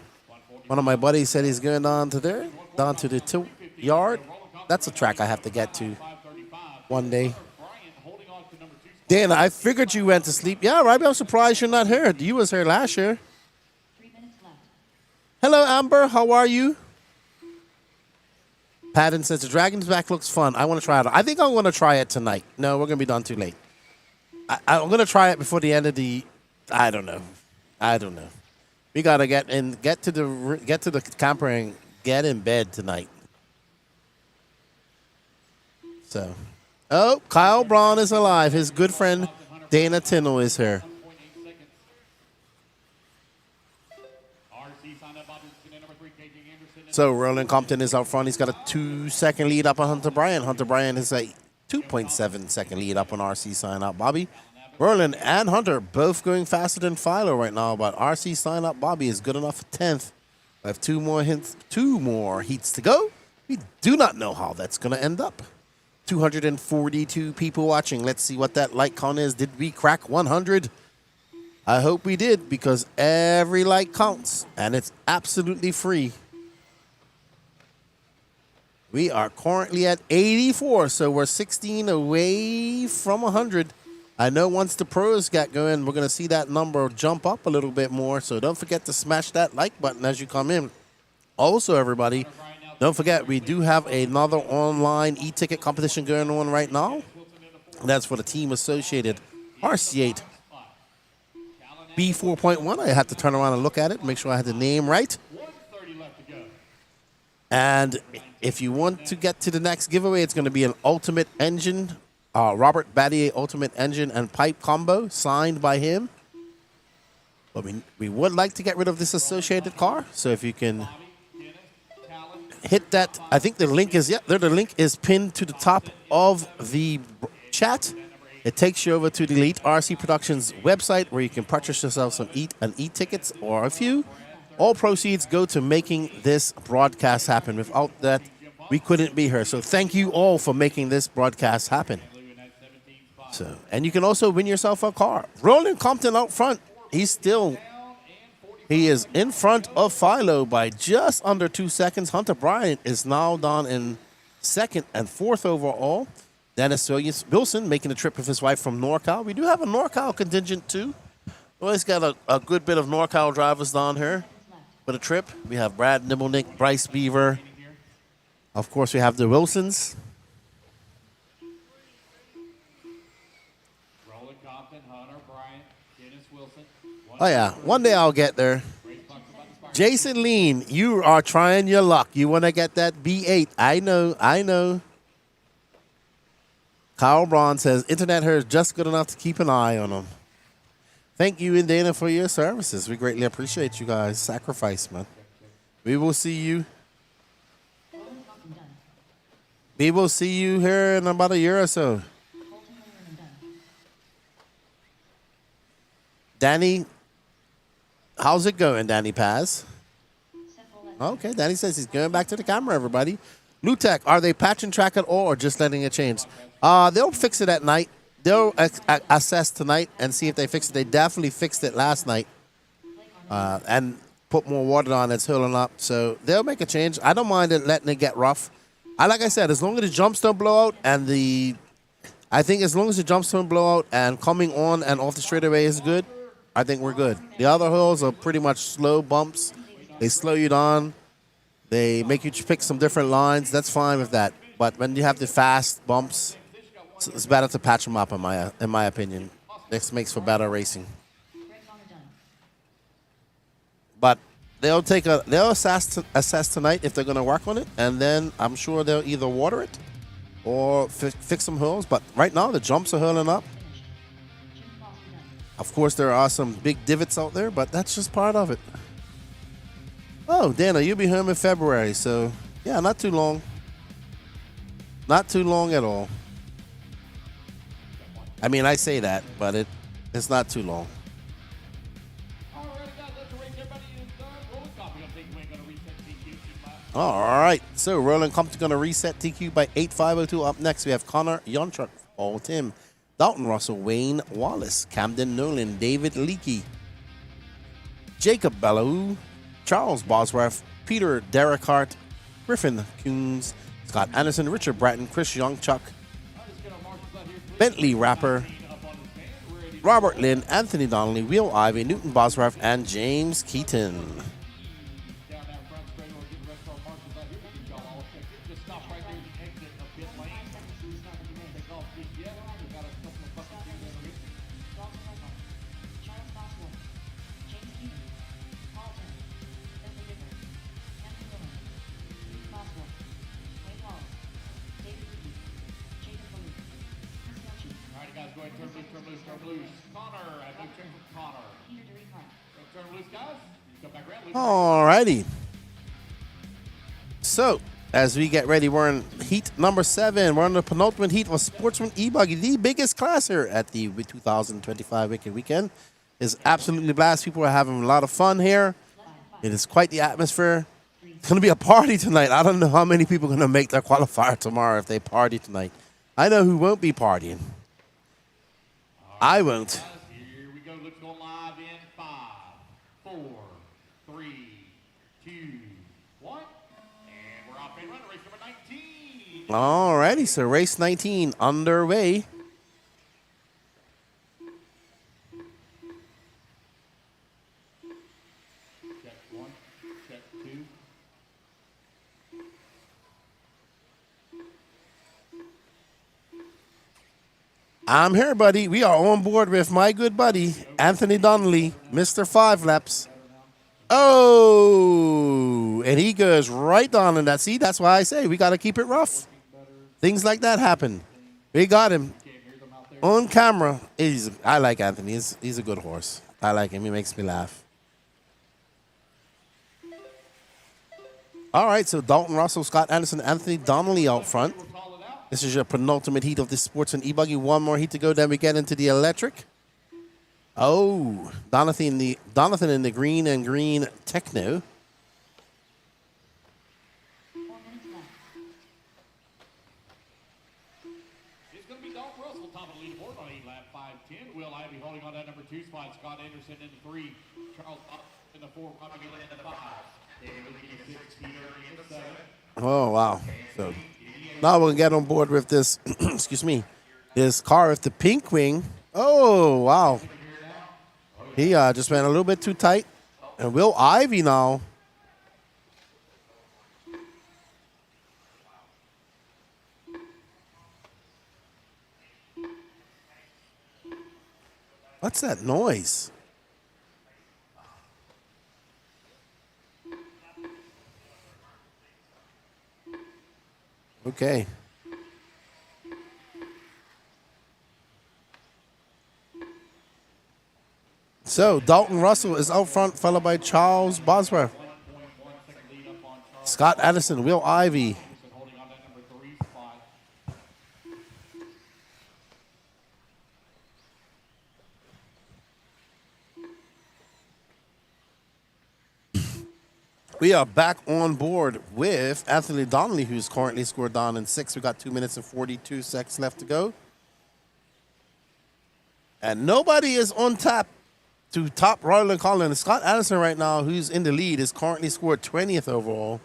One of my buddies said he's going down to the Tilt Yard. That's a track I have to get to one day. Dan, I figured you went to sleep. Yeah, Robbie, I'm surprised you're not here. You was here last year. 3 minutes left. Hello, Amber. How are you? Patton says the Dragon's Back looks fun. I want to try it. I think I'm going to try it tonight. No, we're going to be done too late. I'm going to try it before the end of the. I don't know. We got to get to the camper and get in bed tonight. So, Kyle Braun is alive. His good friend Dana Tindall is here. So Roland Compton is out front. He's got a 2-second lead up on Hunter Bryant. Hunter Bryant is a 2.7-second lead up on RC Sign Up Bobby. Roland and Hunter both going faster than Philo right now, but RC Sign Up Bobby is good enough for 10th. We have 2 more heats to go. We do not know how that's going to end up. 242 people watching. Let's see what that like count is. Did we crack 100? I hope we did, because every like counts, and it's absolutely free. We are currently at 84, so we're 16 away from 100. I know once the pros get going, we're going to see that number jump up a little bit more, so don't forget to smash that like button as you come in. Also, everybody, don't forget, we do have another online e-ticket competition going on right now. That's for the team associated RC8 B4.1. I had to turn around and look at it, make sure I had the name right. And if you want to get to the next giveaway, it's going to be an Ultimate Engine, Robert Battier Ultimate Engine and Pipe combo signed by him. But we would like to get rid of this associated car. So if you can hit that, I think the link is, the link is pinned to the top of the chat. It takes you over to the Elite RC Productions website where you can purchase yourself some e-tickets or a few. All proceeds go to making this broadcast happen. Without that, we couldn't be here. So thank you all for making this broadcast happen. So, and you can also win yourself a car. Roland Compton out front. He is in front of Philo by just under 2 seconds. Hunter Bryant is now down in second and fourth overall. Dennis Wilson making the trip with his wife from NorCal. We do have a NorCal contingent too. Always got a good bit of NorCal drivers down here for the trip. We have Brad Nibblenick, Bryce Beaver. Of course, we have the Wilsons. Roland Compton, Hunter Bryant, Dennis Wilson. Oh, yeah. One day I'll get there. Jason Lean, you are trying your luck. You want to get that B8. I know. Kyle Braun says, internet here is just good enough to keep an eye on them. Thank you, Indana, for your services. We greatly appreciate you guys' sacrifice, man. We will see you. We will see you here in about a year or so. Danny, how's it going, Danny Paz? Okay, Danny says he's going back to the camera, everybody. Lutek, are they patching track at all or just letting it change? They'll fix it at night. They'll assess tonight and see if they fix it. They definitely fixed it last night and put more water on. It's filling up. So they'll make a change. I don't mind it letting it get rough. Like I said, as long as the jumps don't blow out and I think as long as the jumps don't blow out and coming on and off the straightaway is good, I think we're good. The other hills are pretty much slow bumps. They slow you down. They make you pick some different lines. That's fine with that. But when you have the fast bumps, it's better to patch them up, in my opinion. This makes for better racing. But they'll assess tonight if they're going to work on it, and then I'm sure they'll either water it or fix some hills. But right now the jumps are hurling up. Of course, there are some big divots out there, but that's just part of it. Oh, Dana, you'll be home in February, so yeah, not too long. Not too long at all. I mean, I say that, but it's not too long. All right, so Roland Compton going to reset TQ by 8:502. Up next, we have Connor Yonchuk, Paul Tim, Dalton Russell, Wayne Wallace, Camden Nolan, David Leakey, Jacob Ballou, Charles Bosworth, Peter Derek Hart, Griffin Coons, Scott Anderson, Richard Bratton, Chris Youngchuck, Bentley Rapper, Robert Lynn, Anthony Donnelly, Will Ivey, Newton Bosworth, and James Keaton. Alrighty. So, as we get ready, we're in heat number 7. We're in the penultimate heat of Sportsman Ebuggy, the biggest class here at the 2025 Wicked Weekend. It's absolutely blast. People are having a lot of fun here. It is quite the atmosphere. It's going to be a party tonight. I don't know how many people are going to make their qualifier tomorrow if they party tonight. I know who won't be partying. I won't. Here we go. Let's go live in 5, 4, 3, 2, 1. And we're off and running. Race number 19. Alrighty, so race 19 underway. Check 1, check 2. I'm here, buddy. We are on board with my good buddy, Anthony Donnelly, Mr. 5 Laps. Oh, and he goes right down in that. See, that's why I say we got to keep it rough. Things like that happen. We got him on camera. I like Anthony. He's a good horse. I like him. He makes me laugh. All right, so Dalton Russell, Scott Anderson, Anthony Donnelly out front. This is your penultimate heat of the Sportsman Ebuggy. One more heat to go, then we get into the electric. Oh, Donathan in the green and green techno. It's going to be Dalton Russell, top of the leaderboard on 8 lap 5:10. Will Ivy holding on that number 2 spot. Scott Anderson in the 3. Charles in the 4. Robbie Gillen in the 5. David Lee 6. Peter in the 7. Oh, wow. So now we'll get on board with this, excuse me, this car with the pink wing. Oh, wow. He just went a little bit too tight. And Will Ivy now. What's that noise? Okay. So Dalton Russell is out front, followed by Charles Bosworth. Scott Addison, Will Ivy. Holding on that number 3 spot. We are back on board with Anthony Donnelly, who's currently scored down in 6. We got 2 minutes and 42 seconds left to go. And nobody is on tap to top Royal and Collins. Scott Addison right now, who's in the lead, is currently scored 20th overall.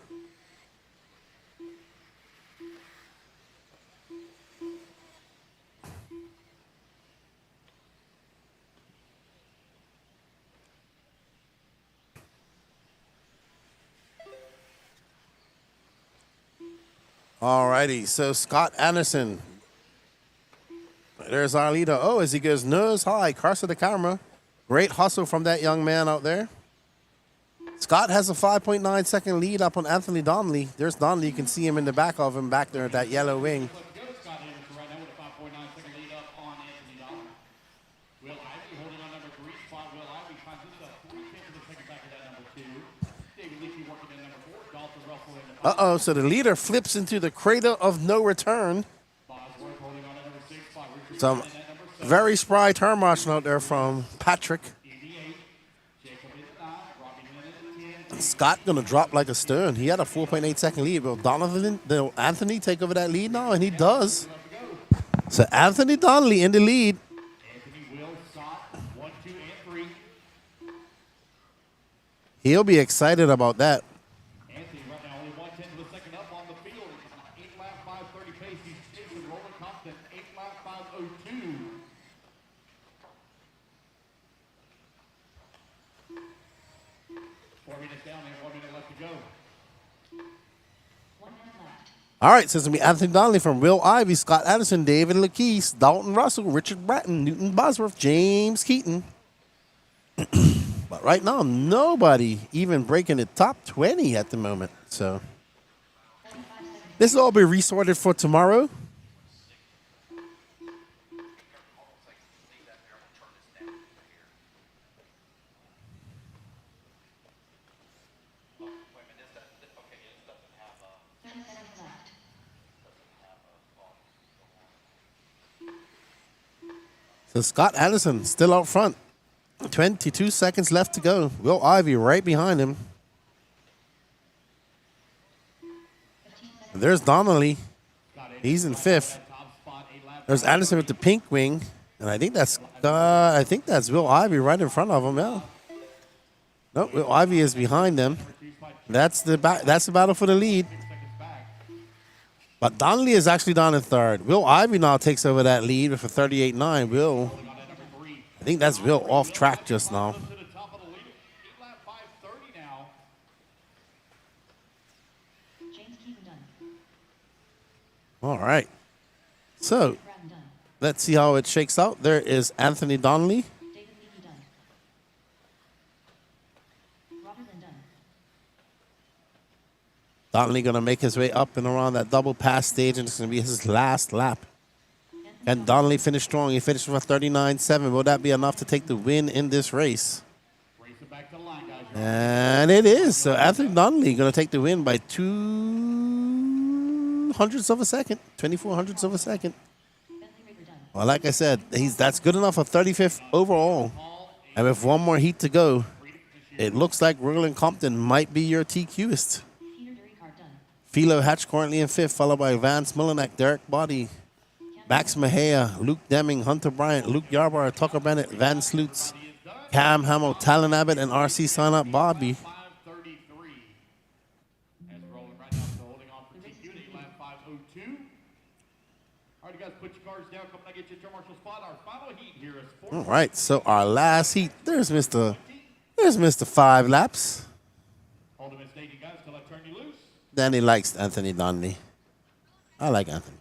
Alrighty, so Scott Anderson. There's our leader. Oh, as he goes nose high, across to the camera. Great hustle from that young man out there. Scott has a 5.9 second lead up on Anthony Donnelly. There's Donnelly. You can see him in the back of him back there at that yellow wing. Scott Anderson right now with a 5.9 second lead up on Anthony Donnelly. Will Ivy holding on number 3 spot. Will Ivy finds himself 3 tenths of a second back of that number 2. David Leakey working in number 4. Dalton Russell in the 5. Uh-oh, so the leader flips into the crater of no return. Bosworth holding on number 6 spot. Richard Some in that number 7. very spry turn marching out there from Patrick. Scott gonna drop like a stone. He had a 4.8 second lead. Will Anthony take over that lead now? And he does. So Anthony Donnelly in the lead. Anthony Will Scott 1, 2, and 3. He'll be excited about that. Anthony right now only 1 tenth of a second up on the field. 8 lap 5:30 pace. He's chasing Roland Compton 8 lap 5:02. Down there, 1 minute left to go. All right, so it's going to be Anthony Donnelly from Will Ivy, Scott Addison, David Lakeese, Dalton Russell, Richard Bratton, Newton Bosworth, James Keaton. But right now, nobody even breaking the top 20 at the moment. So this will all be resorted for tomorrow. So Scott Addison still out front. 22 seconds left to go. Will Ivy right behind him. There's Donnelly. He's in 5th. There's Addison with the pink wing. And I think that's Will Ivy right in front of him. Yeah. Nope, Will Ivy is behind them. That's the battle for the lead. But Donnelly is actually down in 3rd. Will Ivy now takes over that lead with a 38.9. Will, I think that's Will off track just now. All right. So let's see how it shakes out. There is Anthony Donnelly. Donnelly going to make his way up and around that double pass stage, and it's going to be his last lap. And Donnelly finished strong. He finished with a 39.7. Will that be enough to take the win in this race? And it is. So Anthony Donnelly going to take the win by 2 hundredths of a second, 24 hundredths of a second. Well, like I said, that's good enough for 35th overall. And with one more heat to go, it looks like Roland Compton might be your TQist. Philo Hatch currently in 5th, followed by Vance Mullinack, Derek Body, Max Mejia, Luke Deming, Hunter Bryant, Luke Yarbar, Tucker Bennett, Van Sloots, Cam Hamill, Talon Abbott, and RC Sign Up Bobby. 533. As we're rolling right now, so holding on for TQ at 8 lap 502. All right, you guys, put your cards down. Come back, get your marshal spot. Our final heat here is All right, so our last heat. There's Mr. 5 laps. Hold him in staging, guys, till I turn you loose. Danny likes Anthony Donnelly. I like Anthony.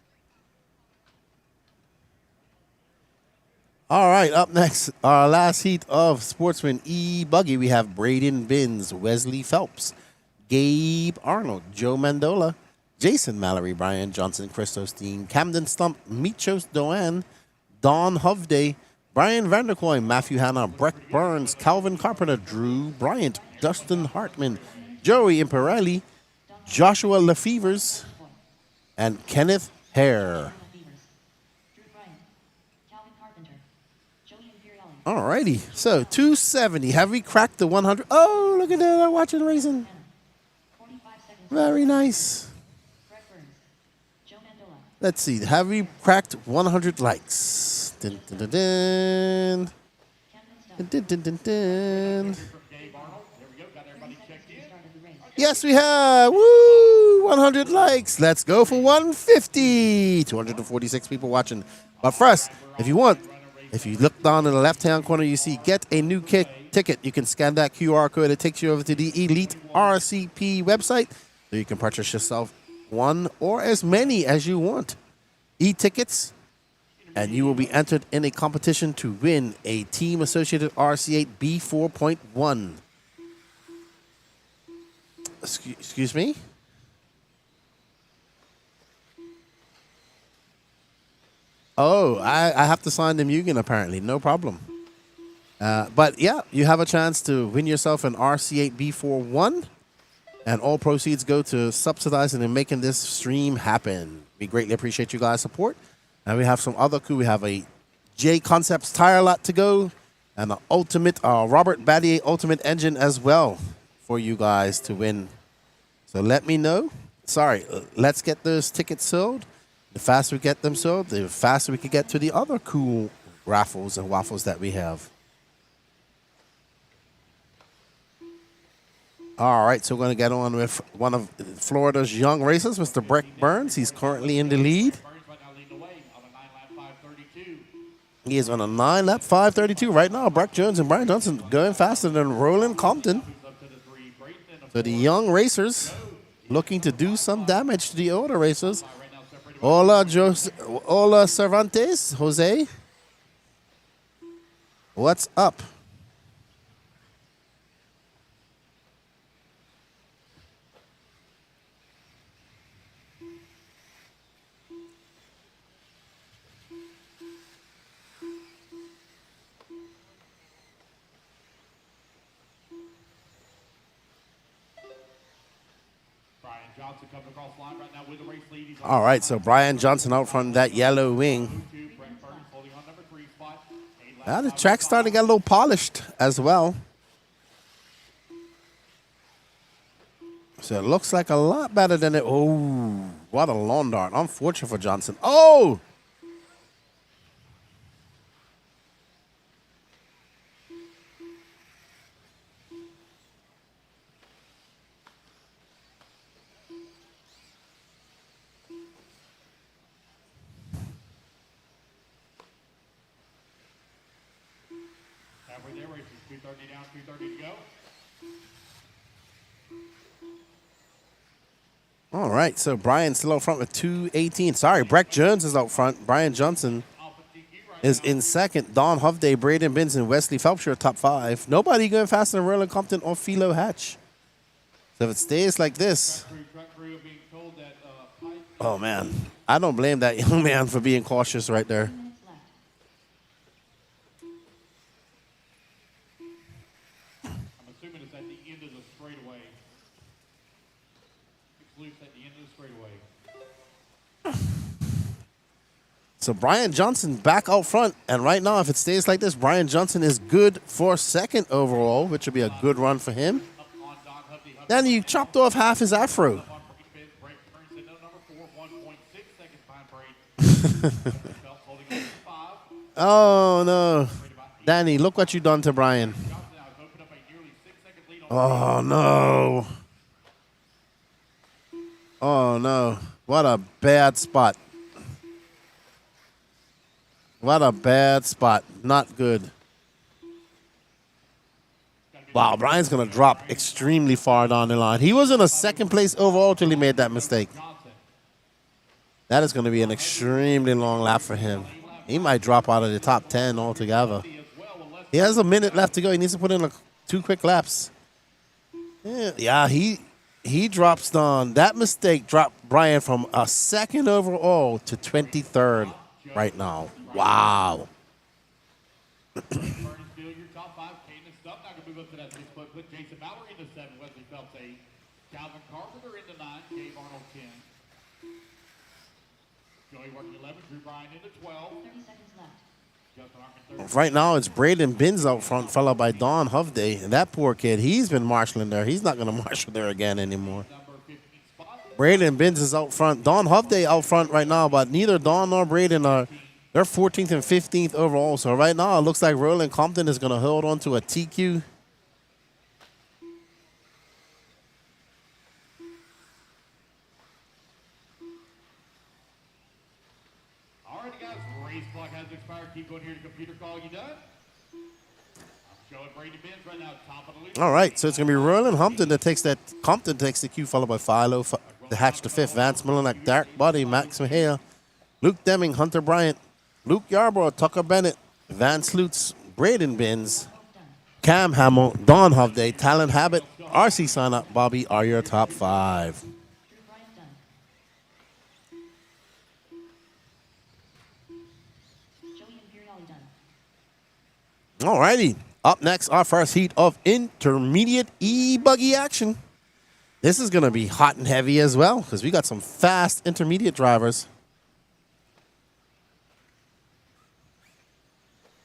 All right, up next, our last heat of Sportsman E-Buggy. We have Braden Binns, Wesley Phelps, Gabe Arnold, Joe Mandola, Jason Mallory, Brian Johnson, Chris Steen, Camden Stump, Michos Doan, Don Hovday, Brian Vanderkoy, Matthew Hanna, Breck Burns, Calvin Carpenter, Drew Bryant, Dustin Hartman, Joey Imperelli, Joshua Lefevers, and Kenneth Hare. Alrighty, so 270. Have we cracked the 100? Oh, look at that! I'm watching racing. Very nice. Let's see. Have we cracked 100 likes? Dun, dun, dun, dun. Dun, dun, dun, dun. Yes, we have. Woo! 100 likes. Let's go for 150. 246 people watching. But first, if you want, if you look down in the left-hand corner, you see get a new ticket. You can scan that QR code. It takes you over to the Elite RCP website, so you can purchase yourself one or as many as you want e-tickets, and you will be entered in a competition to win a Team Associated RC8 B4.1. Excuse me? Oh, I have to sign the Mugen apparently. No problem. But yeah, you have a chance to win yourself an RC8 B41, and all proceeds go to subsidizing and making this stream happen. We greatly appreciate you guys' support. And we have some other cool. We have a J Concepts tire lot to go, and the ultimate Robert Battier Ultimate Engine as well for you guys to win. So let me know. Sorry, let's get those tickets sold. The faster we get them sold, the faster we can get to the other cool raffles and waffles that we have. All right, so we're going to get on with one of Florida's young racers, Mr. Breck Burns. He's currently in the lead. He is on a 9-lap 5:32 right now. Breck Jones and Brian Johnson going faster than Roland Compton. So the young racers looking to do some damage to the older racers. Hola, Cervantes, Jose. What's up? All right, so Brian Johnson out from that yellow wing. Now the track's starting to get a little polished as well. So it looks like a lot better than it. Oh, what a lawn dart. Unfortunate for Johnson. Oh! All right, so Brian's still out front with 2:18. Sorry, Breck Jones is out front. Brian Johnson is in second. Don Hovday, Braden Binns, and Wesley Phelps are top 5. Nobody going faster than Roland Compton or Philo Hatch. So if it stays like this, oh man, I don't blame that young man for being cautious right there. So Brian Johnson back out front. And right now, if it stays like this, Brian Johnson is good for second overall, which would be a good run for him. Then you chopped off half his afro. Oh, no. Danny, look what you done to Brian. Oh, no. Oh, no. What a bad spot. What a bad spot. Not good. Wow, Brian's going to drop extremely far down the line. He was in a second place overall till he made that mistake. That is going to be an extremely long lap for him. He might drop out of the top 10 altogether. He has a minute left to go. He needs to put in like 2 quick laps. Yeah, he drops down. That mistake dropped Brian from a second overall to 23rd right now. Wow. Calvin Carpenter into 9, Gabe Arnold 10. Joey working 11, Drew Bryan into 12. 30 seconds left. Right now, it's Braden Binns out front, followed by Don Hovday. And that poor kid, he's been marshalling there. He's not going to marshal there again anymore. Braden Binns is out front. Don Hovday out front right now, but neither Don nor Braden are. They're 14th and 15th overall. So right now, it looks like Roland Compton is going to hold on to a TQ. Keep going here to computer call. You done? I'm showing Brady Benz right now, top of the lead. All right, so it's going to be Roland Compton that takes that. Compton takes the cue, followed by Philo, the Hatch the 5th, Vance Millenak, Dark Body, Max Mejia, Luke Deming, Hunter Bryant, Luke Yarborough, Tucker Bennett, Vance Lutz, Braden Binns, Cam Hamill, Don Hovday, Talon Habit, RC Sign-Up, Bobby are your top 5. All righty. Up next, our first heat of intermediate E-Buggy action. This is going to be hot and heavy as well because we got some fast intermediate drivers.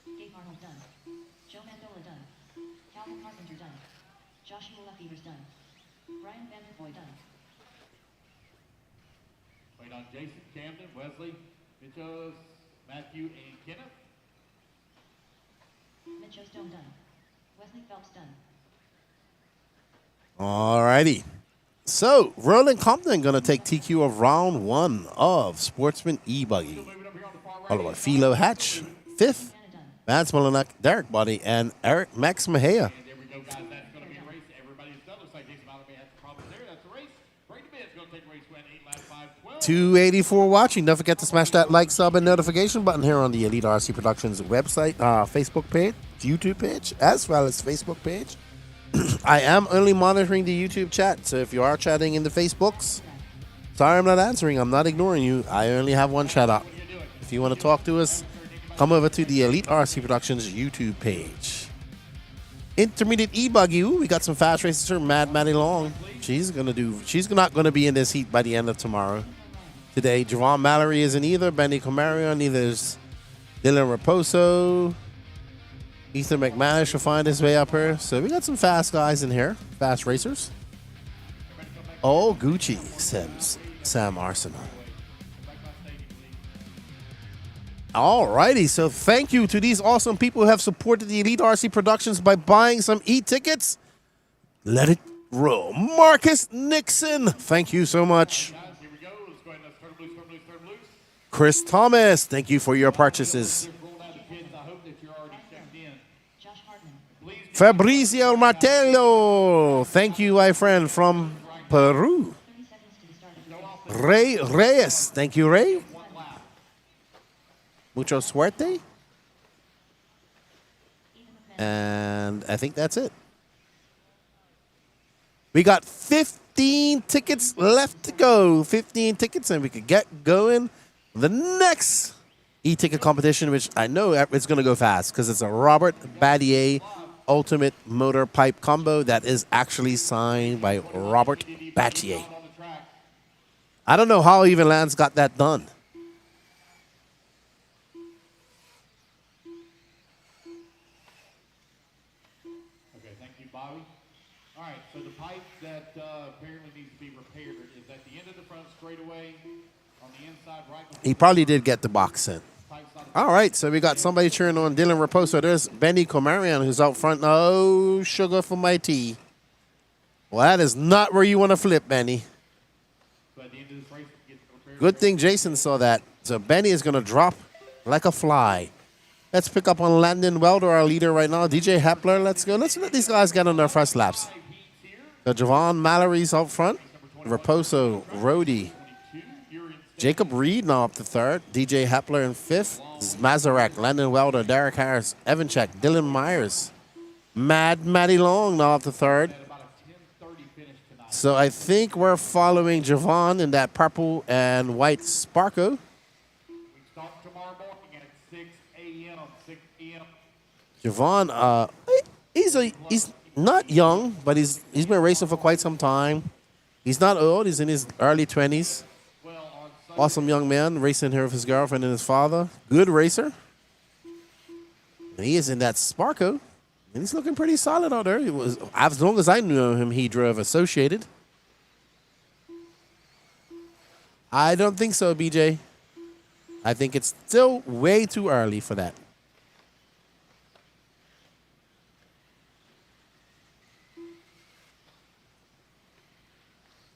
Gabe Arnold done. Joe Mandola done. Calvin Carpenter done. Joshua Lefevers done. Brian Vanderboy done. Wait on Jason, Camden, Wesley, Mitchell, Matthew, and Kenneth. Mitchell Stone done. Wesley Phelps done. All righty. So, Roland Compton going to take TQ of round 1 of Sportsman E-Buggy. Followed by Philo Hatch, 5th. Vance Millenak, Derek Body, and Eric Max Mejia. And there we go, guys. That's going to be a race. Everybody's done. Looks like Jason Mallory has problems there. That's a race. Brady Benz going to take race win 8 lap 5-12. 284 watching. Don't forget to smash that like, sub, and notification button here on the Elite RC Productions website, Facebook page, YouTube page, as well as Facebook page. I am only monitoring the YouTube chat, so if you are chatting in the Facebooks, sorry I'm not answering. I'm not ignoring you. I only have one chat up. If you want to talk to us, come over to the Elite RC Productions YouTube page. Intermediate E-Buggy. Ooh, we got some fast races here. Mad Maddie Long. She's not gonna be in this heat by the end of tomorrow. Today, Javon Mallory isn't either. Benny Camario, neither is Dylan Raposo. Ethan McManus will find his way up here. So we got some fast guys in here. Fast racers. Oh, Gucci, Sam Arsenal. Alrighty, so thank you to these awesome people who have supported the Elite RC Productions by buying some e-tickets. Let it roll. Marcus Nixon, thank you so much. Guys, here we go. Let's go ahead and turn them loose, turn them loose. Chris Thomas, thank you for your purchases. Roll out the kids. I hope that you're already checked in. Josh Hartman. Please Fabrizio Martello, thank you, my friend from Peru. 30 seconds to the start of the Ray Reyes, thank you, Ray. one lap. Mucho suerte. And I think that's it. We got 15 tickets left to go. 15 tickets, and we could get going. The next e-ticket competition, which I know it's going to go fast because it's a Robert Battier Ultimate Motor Pipe Combo that is actually signed by Robert Battier. On the track. I don't know how even Lance got that done. Bobby. All right, so the pipe that apparently needs to be repaired is at the end of the front straightaway on the inside right. He probably did get the box sent. All right, so we got somebody cheering on Dylan Raposo. There's Benny Comarion, who's out front. Oh, sugar for my tea. Well, that is not where you want to flip, Benny. So at the end of this race, it gets repaired. Good thing Jason saw that. So Benny is going to drop like a fly. Let's pick up on Landon Welder, our leader right now. DJ Hepler, let's go. Let's let these guys get on their first laps. So Javon Mallory's out front. Raposo, Rhodey. Jacob Reed now up to third. DJ Hepler in fifth. Mazarak, Landon Welder, Derek Harris, Evan Check, Dylan Myers. Matty Long now up to third. So I think we're following Javon in that purple and white Sparko. We start tomorrow morning at 6 a.m. 6 p.m. Javon, he's not young, but he's been racing for quite some time. He's not old. He's in his early 20s. Awesome young man, racing here with his girlfriend and his father. Good racer. And he is in that Sparko. And he's looking pretty solid out there. He was, as long as I knew him, he drove Associated. I don't think so, BJ. I think it's still way too early for that.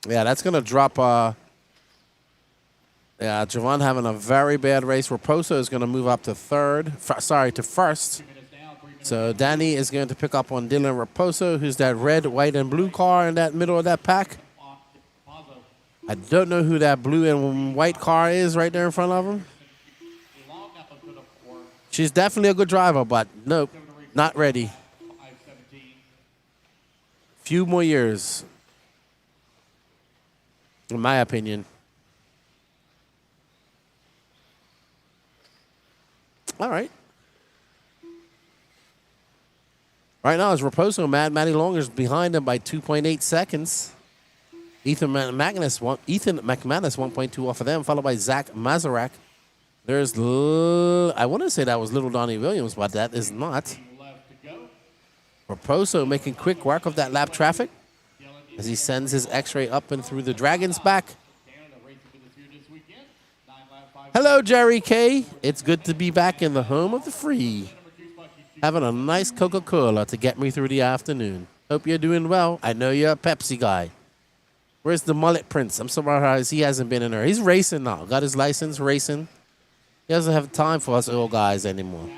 Yeah, that's going to drop. Yeah, Javon having a very bad race. Raposo is going to move up to to first. So Danny is going to pick up on Dylan Raposo, who's that red, white, and blue car in that middle of that pack. I don't know who that blue and white car is right there in front of him. She's definitely a good driver, but nope, not ready. Few more years, in my opinion. All right. Right now, it's Raposo. Matty Long is behind him by 2.8 seconds. Ethan McManus 1.2 off of them, followed by Zach Mazarak. There's, I want to say that was Little Donnie Williams, but that is not. Raposo making quick work of that lap traffic as he sends his X-ray up and through the Dragon's back. Hello, Jerry K. It's good to be back in the home of the free. Having a nice Coca-Cola to get me through the afternoon. Hope you're doing well. I know you're a Pepsi guy. Where's the mullet prince? I'm surprised he hasn't been in there. He's racing now. Got his license, racing. He doesn't have time for us old guys anymore.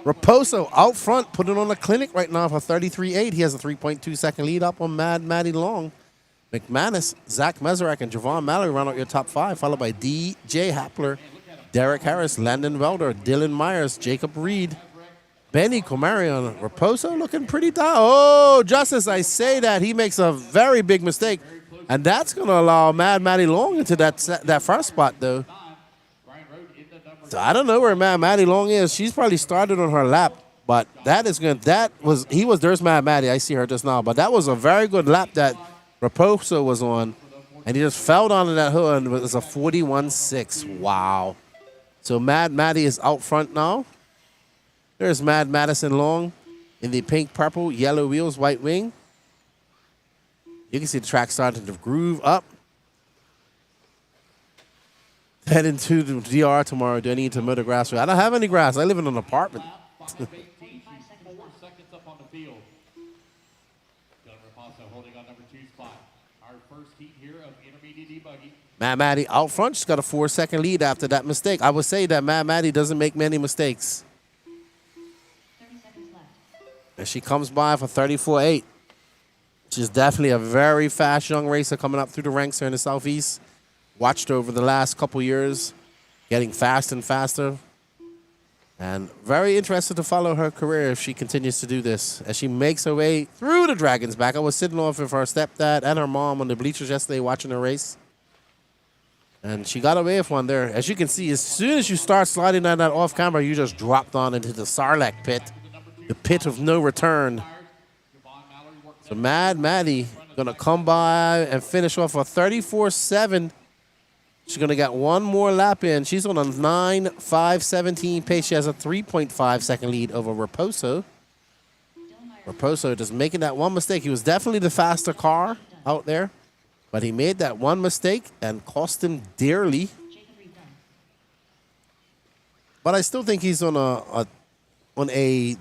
Raposo out front, putting on a clinic right now for 33.8. He has a 3.2 second lead up on Matty Long. McManus, Zach Meserak, and Javon Mallory round out your top five, followed by DJ Hapler, Derek Harris, Landon Welder, Dylan Myers, Jacob Reed, Benny Comarion. Raposo looking pretty down. Oh, just as I say that, he makes a very big mistake. And that's going to allow Matty Long into that first spot, though. So I don't know where Matty Long is. She's probably started on her lap. But that is good. There's Matty. I see her just now. But that was a very good lap that Raposo was on. And he just fell down in that hood and it was a 41.6. Wow. So Matty is out front now. There's Madison Long in the pink, purple, yellow wheels, white wing. You can see the track starting to groove up. Heading to the DR tomorrow. Do I need to mow the grass? I don't have any grass. I live in an apartment. 4 seconds up on the field. Holding on number 2 spot. Our first heat here of intermediate E-Buggy. Matty out front. She's got a 4-second lead after that mistake. I would say that Matty doesn't make many mistakes. 30 seconds left. And she comes by for 34.8. She's definitely a very fast young racer coming up through the ranks here in the Southeast. Watched her over the last couple years, getting fast and faster. And very interested to follow her career if she continues to do this. As she makes her way through the Dragon's back. I was sitting off with her stepdad and her mom on the bleachers yesterday watching her race. And she got away with one there. As you can see, as soon as you start sliding down that off camera, you just dropped on into the Sarlacc pit. The pit of no return. So Matty gonna come by and finish off a 34.7. She's going to get one more lap in. She's on a 9.517 pace. She has a 3.5 second lead over Raposo. Raposo just making that one mistake. He was definitely the faster car out there, but he made that one mistake and cost him dearly. But I still think he's on an A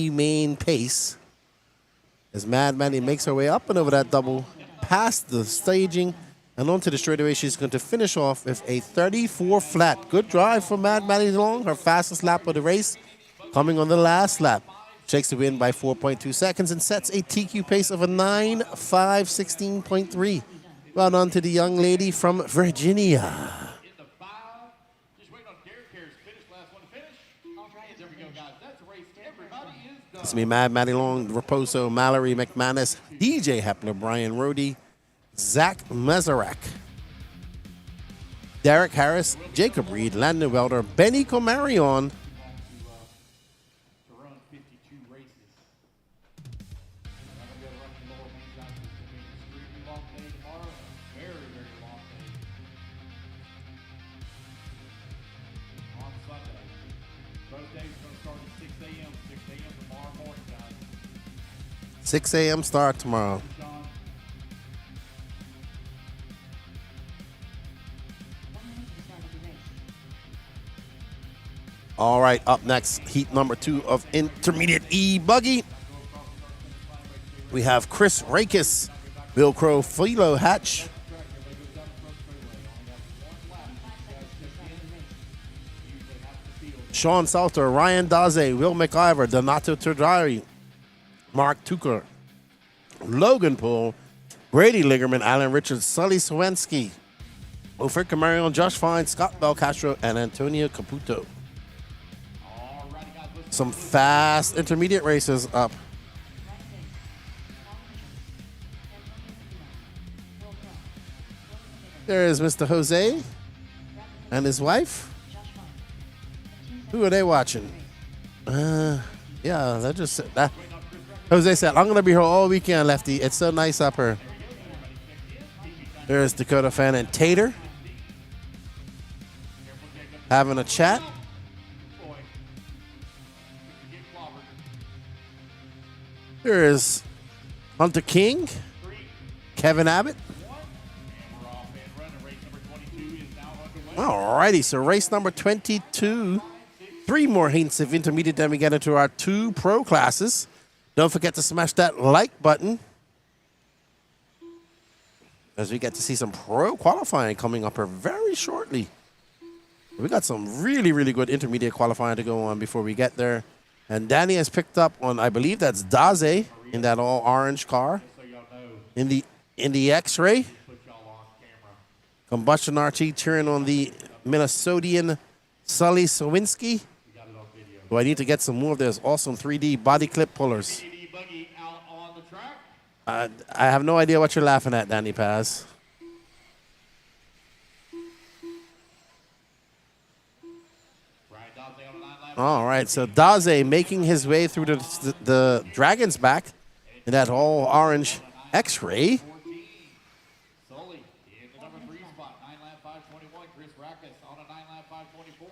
main pace. As Mad Maddie makes her way up and over that double, past the staging, and onto the straightaway. She's going to finish off with a 34 flat. Good drive for Mad Maddie Long, her fastest lap of the race, coming on the last lap. Shakes the win by 4.2 seconds and sets a TQ pace of a 9.516.3. Well done to the young lady from Virginia. It's me, Mad Maddie Long, Raposo, Mallory McManus, DJ Hepler, Brian Rohde, Zach Mezarak, Derek Harris, Jacob Reed, Landon Welder, Benny Comarion, a.m. 6 a.m. tomorrow morning, guys. 6 a.m. start tomorrow. All right, up next, heat number 2 of Intermediate E Buggy. We have Chris Rakis, Bill Crow, Philo Hatch, Sean Salter, Ryan Daze, Will McIver, Donato Turdari, Mark Tucker, Logan Poole, Brady Liggerman, Alan Richards, Sully Swensky, Ofer Camarion, Josh Fine, Scott Belcastro, and Antonio Caputo. Some fast intermediate races up. There is Mr. Jose and his wife. Who are they watching? Yeah, they're just... Jose said, I'm going to be here all weekend, Lefty. It's so nice up here. There's Dakota Fan and Tater having a chat. There is Hunter King, Kevin Abbott. Alrighty, so race number 22. 3 more heats of intermediate, then we get into our 2 pro classes. Don't forget to smash that like button, as we get to see some pro qualifying coming up here very shortly. We got some really, really good intermediate qualifying to go on before we get there. And Danny has picked up on, I believe that's Daze in that all orange car. In the X-Ray. Combustion RT cheering on the Minnesotian Sully Sawinski. Do I need to get some more of those awesome 3D body clip pullers? I have no idea what you're laughing at, Danny Paz. All right, so Daze making his way through the Dragon's Back in that all orange X-Ray.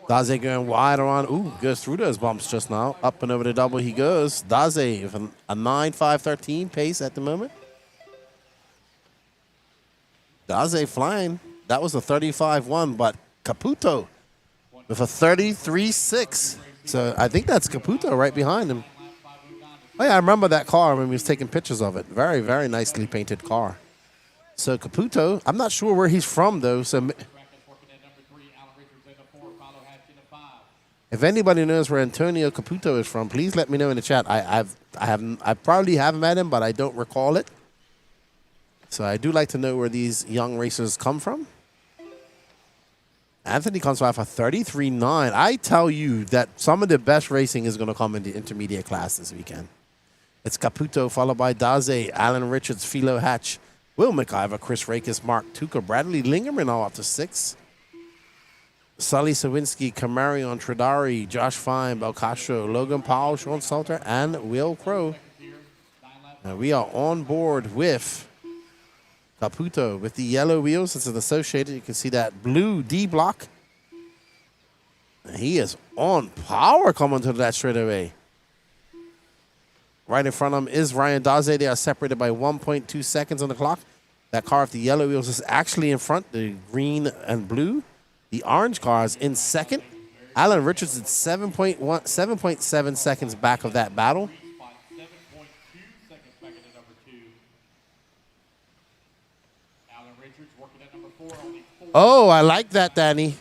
Daze going wide around. Ooh, goes through those bumps just now. Up and over the double he goes. Daze with a 9.513 pace at the moment. Daze flying. That was a 35.1, but Caputo with a 33.6. So I think that's Caputo right behind him. Oh, yeah, I remember that car when we was taking pictures of it. Very, very nicely painted car. So Caputo, I'm not sure where he's from, though. So if anybody knows where Antonio Caputo is from, please let me know in the chat. I probably have met him, but I don't recall it. So I do like to know where these young racers come from. Anthony comes by for 33.9. I tell you that some of the best racing is going to come in the intermediate class this weekend. It's Caputo, followed by Daze, Alan Richards, Philo Hatch, Will McIver, Chris Rakis, Mark Tucker, Bradley Lingerman all up to 6. Sully Sawinski, Camarion, Tradari, Josh Fine, Belcastro, Logan Powell, Sean Salter, and Will Crow. And we are on board with Caputo with the yellow wheels. It's an associated. You can see that blue D block. And he is on power coming to that straightaway. Right in front of him is Ryan Daze. They are separated by 1.2 seconds on the clock. That car with the yellow wheels is actually in front, the green and blue. The orange car is in second. Alan Richards is 7.7 seconds back of that battle. 7.2 seconds back into number 2. Alan Richards working at number 4. Only 4. Oh, I like that, Danny.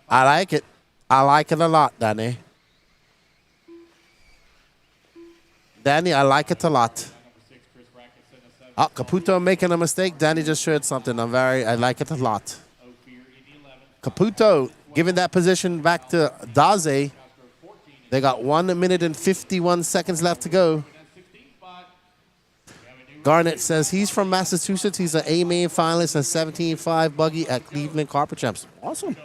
I like it. I like it a lot, Danny. Danny, I like it a lot. Oh, Caputo making a mistake. Danny just showed something. I like it a lot. Caputo giving that position back to Daze. They got 1 minute and 51 seconds left to go. Garnett says he's from Massachusetts. He's an A-main finalist and 17.5 buggy at Cleveland Carpet Champs. Awesome.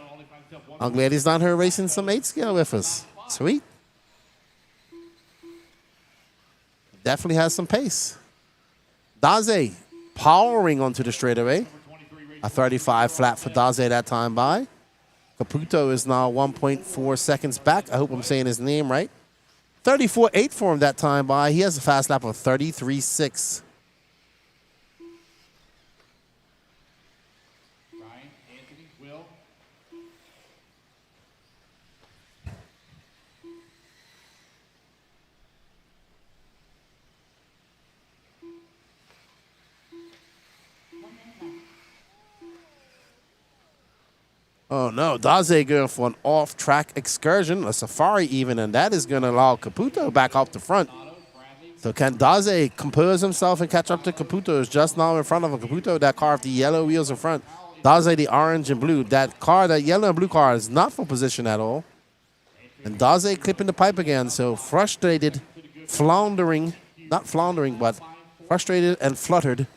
I'm glad he's down here racing some 8 scale with us. Sweet. Definitely has some pace. Daze powering onto the straightaway. A 35 flat for Daze that time by. Caputo is now 1.4 seconds back. I hope I'm saying his name right. 34.8 for him that time by. He has a fast lap of 33.6. Ryan, Anthony, Will. Oh no, Daze going for an off-track excursion, a safari even, and that is going to allow Caputo back off the front. So can Daze compose himself and catch up to Caputo? Is just now in front of him. Caputo, that car with the yellow wheels in front. Daze, the orange and blue. That car, that yellow and blue car is not for position at all. And Daze clipping the pipe again, so frustrated, floundering, not floundering, but frustrated and fluttered.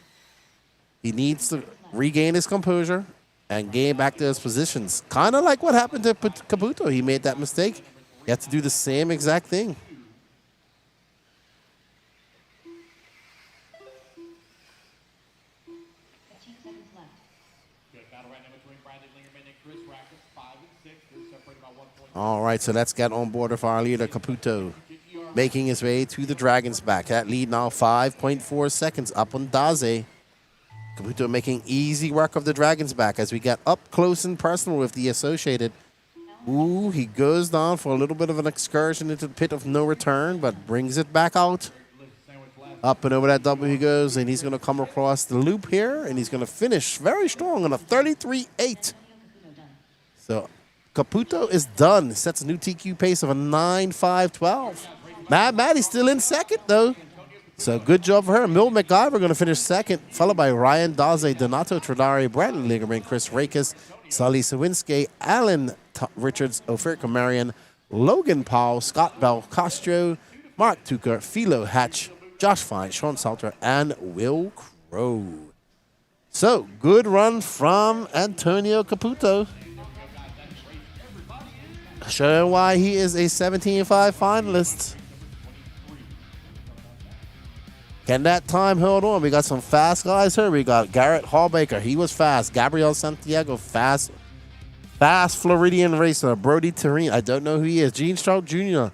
He needs to regain his composure and gain back to his positions. Kind of like what happened to Caputo. He made that mistake. He had to do the same exact thing. All right, so let's get on board with our leader, Caputo, making his way to the Dragon's back. That lead now 5.4 seconds up on Daze. Caputo making easy work of the Dragon's back as we get up close and personal with the Associated. Ooh, he goes down for a little bit of an excursion into the pit of no return, but brings it back out. Up and over that double he goes, and he's going to come across the loop here, and he's going to finish very strong on a 33.8. So Caputo is done. Sets a new TQ pace of a 9.512. Maddie's still in second, though. So good job for her. Mil McIver going to finish second, followed by Ryan Daze, Donato Tradari, Bradley Lingerman, Chris Rakes, Sully Sawinski, Alan Richards, Ophir Kamarian, Logan Powell, Scott Bell Castro, Mark Tucker, Philo Hatch, Josh Fine, Sean Salter, and Will Crow. So good run from Antonio Caputo. Showing why he is a 17.5 finalist. Can that time hold on? We got some fast guys here. We got Garrett Hallbaker. He was fast. Gabriel Santiago, fast. Fast Floridian racer. Brody Terrine. I don't know who he is. Gene Strout Jr.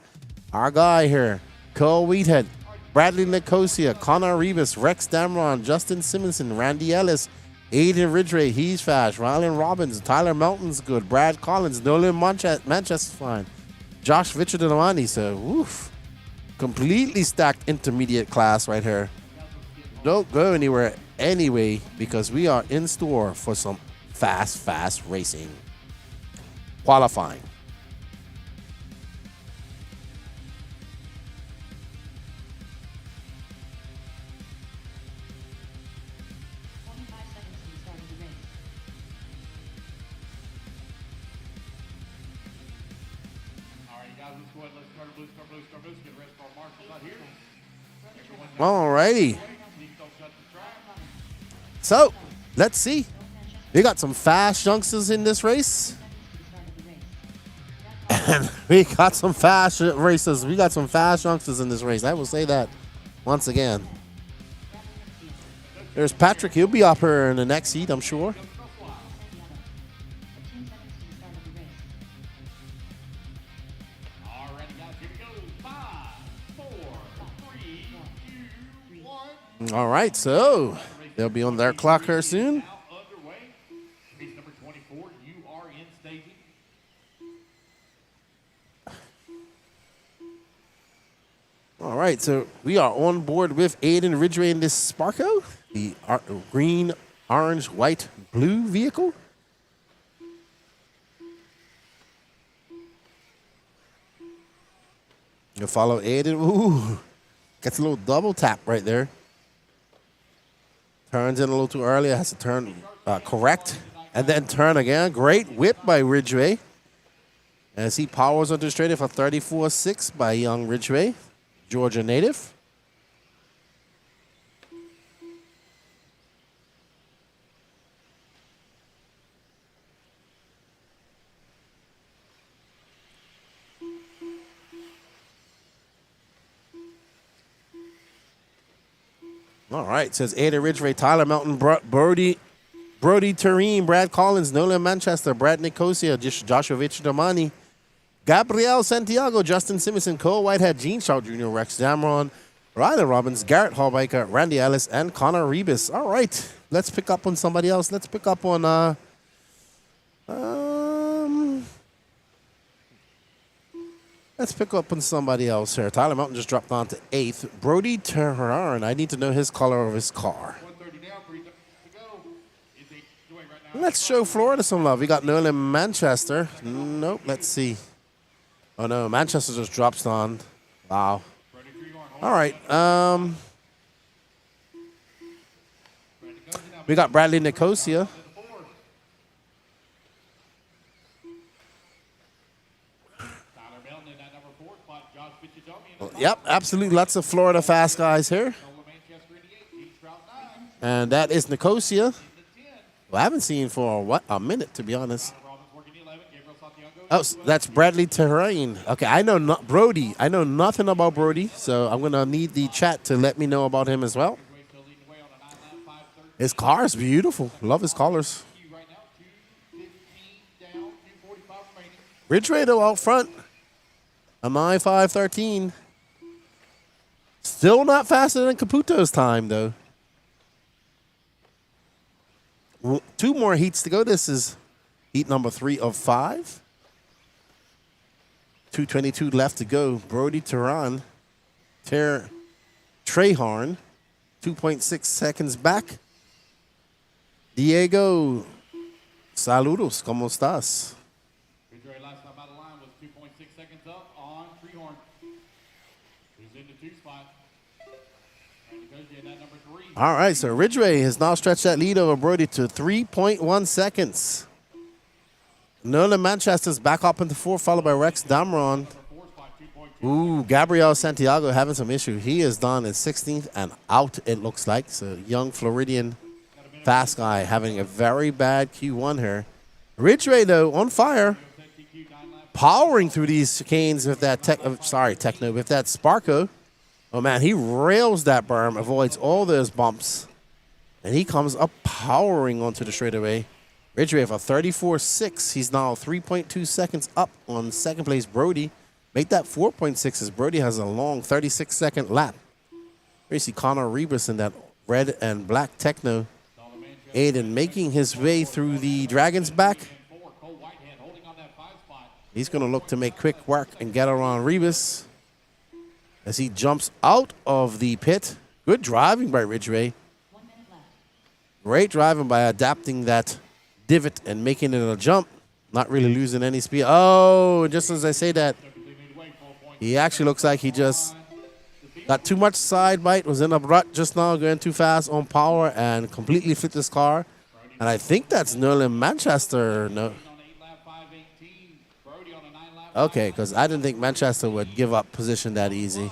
Our guy here. Cole Wheathead. Bradley Nicosia. Connor Rebus. Rex Damron. Justin Simonson. Randy Ellis. Aiden Ridgway. He's fast. Rylan Robbins. Tyler Melton's good. Brad Collins. Nolan Manchester's fine. Josh Vichadamani. So, woof. Completely stacked intermediate class right here. Don't go anywhere anyway, because we are in store for some fast racing. Qualifying. Alrighty. So, let's see. We got some fast youngsters in this race. And we got some fast racers. We got some fast youngsters in this race. I will say that once again. There's Patrick. He'll be up here in the next heat, I'm sure. All right, so they'll be on their clock here soon. Now underway. Race number 24, you are in staging. All right, so we are on board with Aiden Ridgway in this Sparko, the green, orange, white, blue vehicle. You follow Aiden. Ooh, gets a little double tap right there. Turns in a little too early. Has to turn correct and then turn again. Great whip by Ridgway. As he powers onto the straight for 34.6 by young Ridgway, Georgia native. All right, says Ada Ridgway, Tyler Melton, Brody Tureen, Brad Collins, Nolan Manchester, Brad Nicosia, Joshua Damani, Gabriel Santiago, Justin Simonson, Cole Whitehead, Gene Shaw Jr., Rex Damron, Ryder Robbins, Garrett Hallbiker, Randy Ellis, and Connor Rebus. All right, let's pick up on somebody else. Let's pick up on let's pick up on somebody else here. Tyler Melton just dropped down to 8th. Brody Terran, I need to know his color of his car. 130 down, 3 to go. Is he doing right now? Let's show Florida some love. We got Nolan Manchester. Nope, let's see. Oh, no, Manchester just drops down. Wow. All right. We got Bradley Nicosia. Yep, absolutely. Lots of Florida fast guys here. And that is Nicosia. Well, I haven't seen for a minute, to be honest. Oh, that's Bradley Terrain. Okay, I know Brody. I know nothing about Brody, so I'm going to need the chat to let me know about him as well. His car is beautiful. Love his colors. Ridgway, though, out front. A 9.513. Still not faster than Caputo's time, though. 2 more heats to go. This is heat number 3 of 5. 2:22 left to go. Brody Tehran, Treyharn, 2.6 seconds back. Diego, saludos, ¿cómo estás? Ridgway last time out of line was 2.6 seconds up on Trehorn. He's in the 2 spot. And goes in at number 3. All right, so Ridgway has now stretched that lead over Brody to 3.1 seconds. Nolan Manchester's back up into 4th, followed by Rex Damron. Ooh, Gabriel Santiago having some issue. He is done in 16th and out, it looks like. So young Floridian fast guy having a very bad Q1 here. Ridgway, though, on fire. Powering through these chicanes with that with that Sparko. Oh, man, he rails that berm, avoids all those bumps. And he comes up powering onto the straightaway. Ridgway for 34.6. He's now 3.2 seconds up on 2nd place Brody. Make that 4.6 as Brody has a long 36-second lap. Here you see Connor Rebus in that red and black Techno. Aiden making his way through the Dragon's back. He's going to look to make quick work and get around Rebus as he jumps out of the pit. Good driving by Ridgway. Great driving by adapting that divot and making it a jump. Not really losing any speed. Oh, just as I say that, he actually looks like he just got too much side bite, was in a rut just now, going too fast on power, and completely flipped his car. And I think that's Nolan Manchester. No. Okay, because I didn't think Manchester would give up position that easy.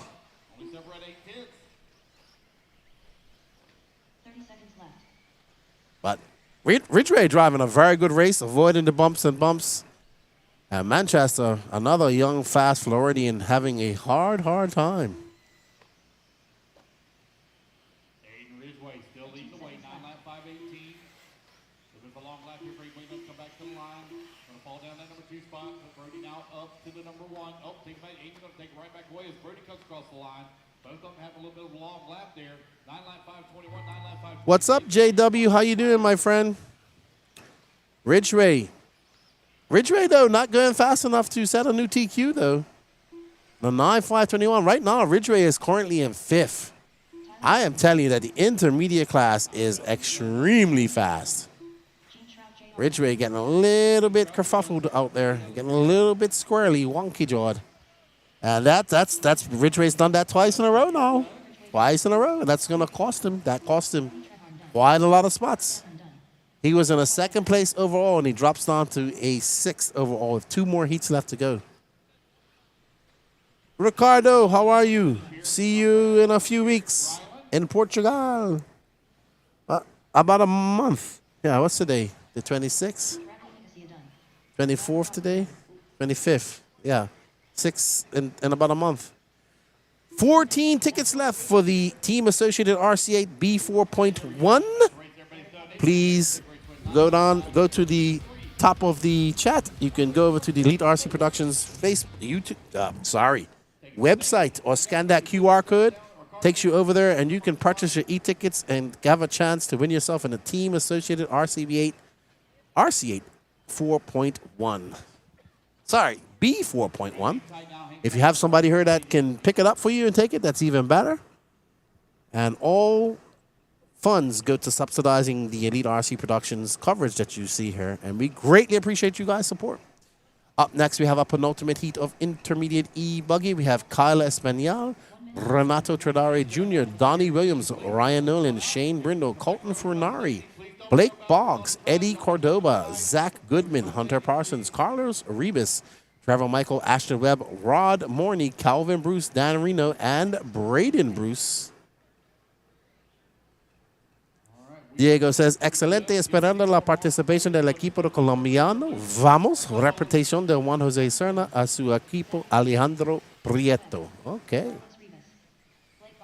But Ridgway driving a very good race, avoiding the bumps and bumps. And Manchester, another young, fast Floridian, having a hard time. Aiden Ridgway still leading the way, 9 lap 5:18. Looking for a long lap here. Brady Williams come back to the line. Going to fall down that number 2 spot. But Brody now up to the number 1. Oh, take it back. Aiden's going to take it right back away as Brody comes across the line. Both of them have a little bit of a long lap there. 9 lap 521, 9 lap 521. What's up, JW? How you doing, my friend? Ridgeway. Ridgeway, though, not going fast enough to set a new TQ, though. The 9.521. Right now, Ridgeway is currently in 5th. I am telling you that the intermediate class is extremely fast. Ridgeway getting a little bit kerfuffled out there, getting a little bit squirrely, wonky-jawed. And that's Ridgeway's done that twice in a row now. Twice in a row. That's going to cost him. That cost him quite a lot of spots. He was in a 2nd place overall, and he drops down to a 6th overall with 2 more heats left to go. Ricardo, how are you? See you in a few weeks in Portugal. About a month. Yeah, what's today? The 26th? 24th today? 25th. Yeah. 6 in about a month. 14 tickets left for the Team Associated RC8 B4.1. Please go to the top of the chat. You can go over to the Elite RC Productions website or scan that QR code. Takes you over there, and you can purchase your e-tickets and have a chance to win yourself in the Team Associated RC8 4.1. Sorry, B4.1. If you have somebody here that can pick it up for you and take it, that's even better. And all funds go to subsidizing the Elite RC Productions coverage that you see here, and we greatly appreciate you guys' support. Up next, we have a penultimate heat of Intermediate E-Buggy. We have Kyle Espanial, Renato Tradari Jr., Donnie Williams, Ryan Nolan, Shane Brindle, Colton Furnari, Blake Boggs, Eddie Cordoba, Zach Goodman, Hunter Parsons, Carlos Rebus, Trevor Michael, Ashton Webb, Rod Morney, Calvin Bruce, Dan Reno, and Braden Bruce. Diego says, excelente, esperando la participación del equipo colombiano. Vamos, repetición de Juan José Serna a su equipo Alejandro Prieto. Ok.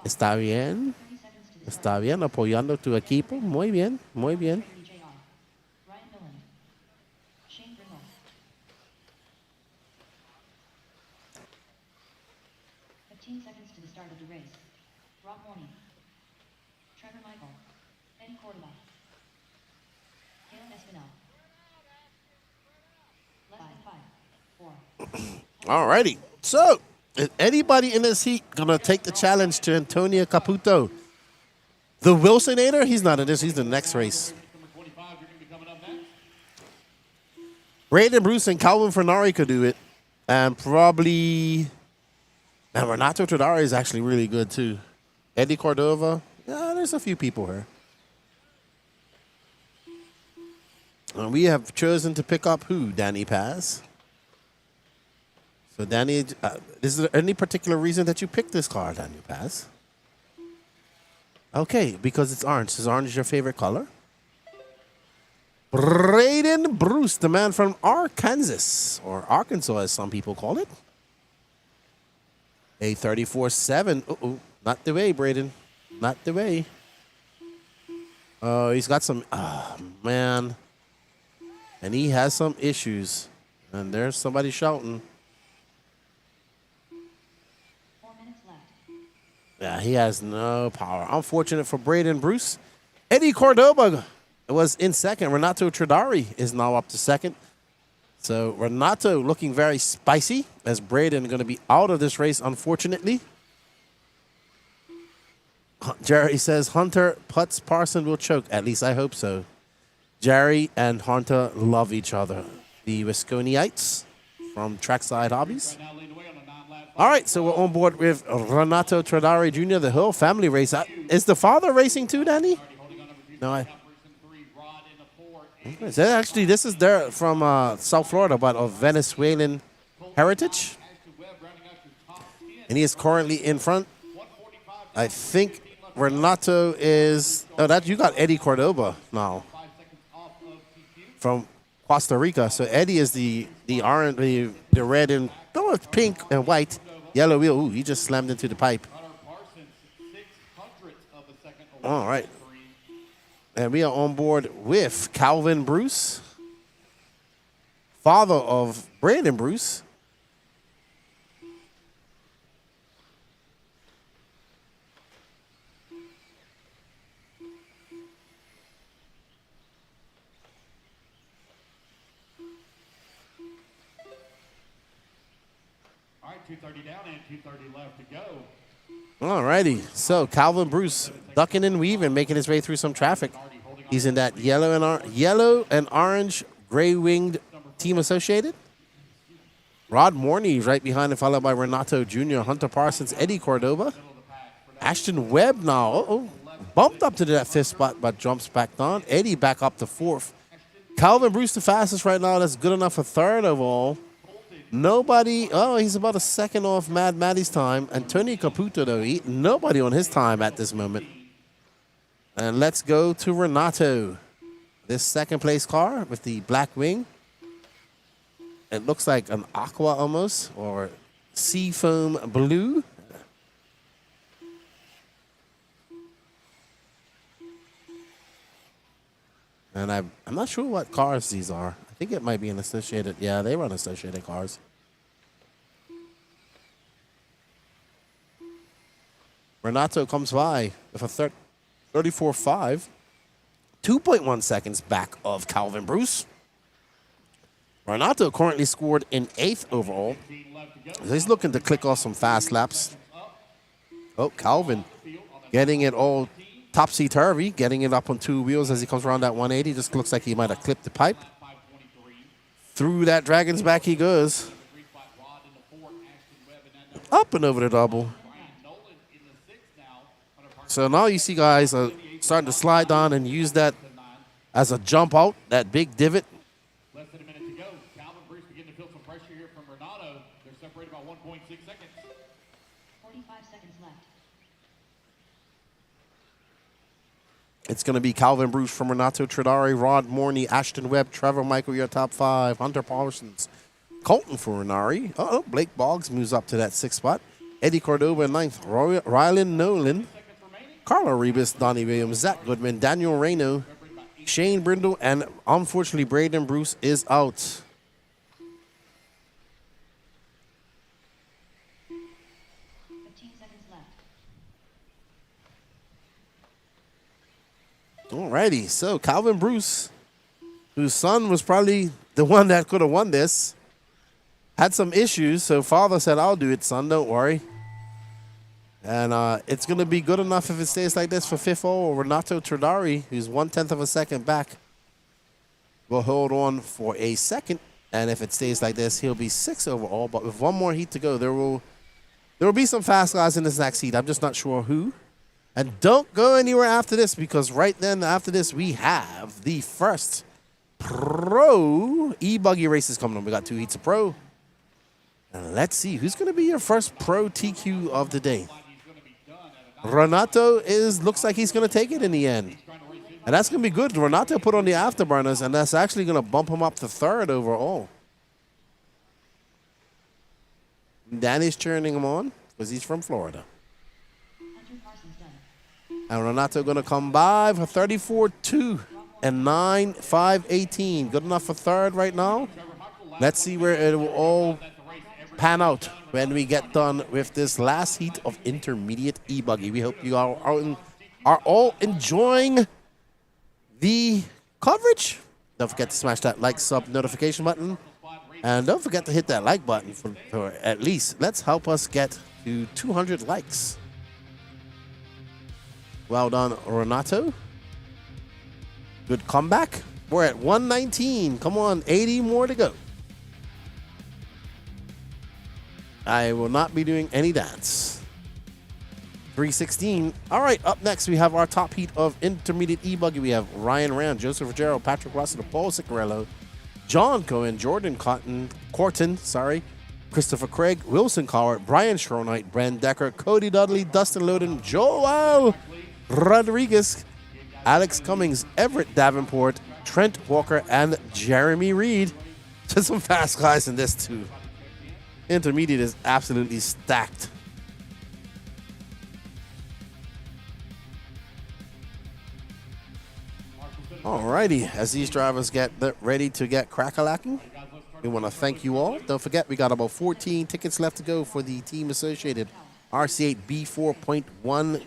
Está bien, apoyando tu equipo. Muy bien, muy bien. All righty. So, is anybody in this heat going to take the challenge to Antonio Caputo? The Wilsonator? He's not in this. He's in the next race. Braden Bruce and Calvin Fernari could do it. And probably... And Renato Tradari is actually really good, too. Eddie Cordova. Yeah, there's a few people here. And we have chosen to pick up who? Danny Paz. So, Danny, is there any particular reason that you picked this car, Daniel Paz? Okay, because it's orange. Is orange your favorite color? Braden Bruce, the man from Arkansas, or Arkansas as some people call it. A 34-7. Uh-oh, not the way, Braden. Not the way. Oh, he's got some, man. And he has some issues. And there's somebody shouting. Yeah, he has no power. Unfortunate for Braden Bruce. Eddie Cordoba was in 2nd. Renato Tradari is now up to 2nd. So Renato looking very spicy as Braden going to be out of this race, unfortunately. Jerry says Hunter Putz Parson will choke. At least I hope so. Jerry and Hunter love each other. The Wisconites from Trackside Hobbies. All right, so we're on board with Renato Tradari Jr., the whole family race. Is the father racing too, Danny? No, so actually, this is there from South Florida, but of Venezuelan heritage. And he is currently in front. I think Renato is... Oh, that you got Eddie Cordoba now from Costa Rica. So Eddie is the orange, the red and pink and white. Yellow wheel. Ooh, he just slammed into the pipe. All right. And we are on board with Calvin Bruce, father of Brandon Bruce. 2:30 down and 2:30 left to go. Alrighty, so Calvin Bruce ducking and weaving, making his way through some traffic. He's in that yellow and orange gray-winged team associated. Rod Morney right behind him, followed by Renato Jr., Hunter Parsons, Eddie Cordoba. Ashton Webb now, bumped up to that 5th spot, but jumps back down. Eddie back up to 4th. Calvin Bruce the fastest right now. That's good enough for 3rd overall. Nobody, he's about a 2nd off Mad Matty's time. Antonio Caputo, though, nobody on his time at this moment. And let's go to Renato. This 2nd place car with the black wing. It looks like an aqua almost, or seafoam blue. And I'm not sure what cars these are. I think it might be an associated. Yeah, they run associated cars. Renato comes by with a 34.5. 2.1 seconds back of Calvin Bruce. Renato currently scored in 8th overall. He's looking to click off some fast laps. Oh, Calvin getting it all topsy-turvy, getting it up on 2 wheels as he comes around that 180. Just looks like he might have clipped the pipe. Through that dragon's back he goes. Up and over the double. So now you see guys are starting to slide down and use that as a jump out, that big divot. Less than a minute to go. Calvin Bruce beginning to feel some pressure here from Renato. They're separated by 1.6 seconds. 45 seconds left. It's going to be Calvin Bruce from Renato Tridari, Rod Morney, Ashton Webb, Trevor Michael, your top 5. Hunter Parsons, Colton for Renari. Blake Boggs moves up to that 6th spot. Eddie Cordoba in 9th. Rylan Nolan, Carlo Rebus, Donnie Williams, Zach Goodman, Daniel Reno, Shane Brindle, and unfortunately Braden Bruce is out. 15 seconds left. Alrighty, so Calvin Bruce, whose son was probably the one that could have won this, had some issues, so father said, I'll do it, son, don't worry. And it's going to be good enough if it stays like this for 5th overall. Renato Tridari, who's 1/10 of a second back, will hold on for a 2nd. And if it stays like this, he'll be 6th overall. But with 1 more heat to go, there will be some fast guys in this next heat. I'm just not sure who. And don't go anywhere after this, because right then after this, we have the first pro E-Buggy races coming on. We got 2 heats of pro. And let's see who's going to be your first pro TQ of the day. Renato looks like he's going to take it in the end. And that's going to be good. Renato put on the afterburners, and that's actually going to bump him up to 3rd overall. Danny's cheering him on because he's from Florida. And Renato going to come by for 34.2 and 9.518. Good enough for 3rd right now. Let's see where it will all pan out when we get done with this last heat of intermediate E-Buggy. We hope you are all enjoying the coverage. Don't forget to smash that like, sub, notification button. And don't forget to hit that like button for at least, let's help us get to 200 likes. Well done, Renato. Good comeback. We're at 119. Come on, 80 more to go. I will not be doing any dance. 316. All right, up next, we have our top heat of intermediate E-Buggy. We have Ryan Rand, Joseph Rogero, Patrick Russell, Paul Ciccarello, John Cohen, Jordan Corton, Christopher Craig, Wilson Cowart, Brian Schronite, Brent Decker, Cody Dudley, Dustin Loden, Joel Rodriguez, Alex Cummings, Everett Davenport, Trent Walker, and Jeremy Reed. Just some fast guys in this, too. Intermediate is absolutely stacked. Alrighty, as these drivers get ready to get crack-a-lacking, we want to thank you all. Don't forget, we got about 14 tickets left to go for the team associated RC8 B4.1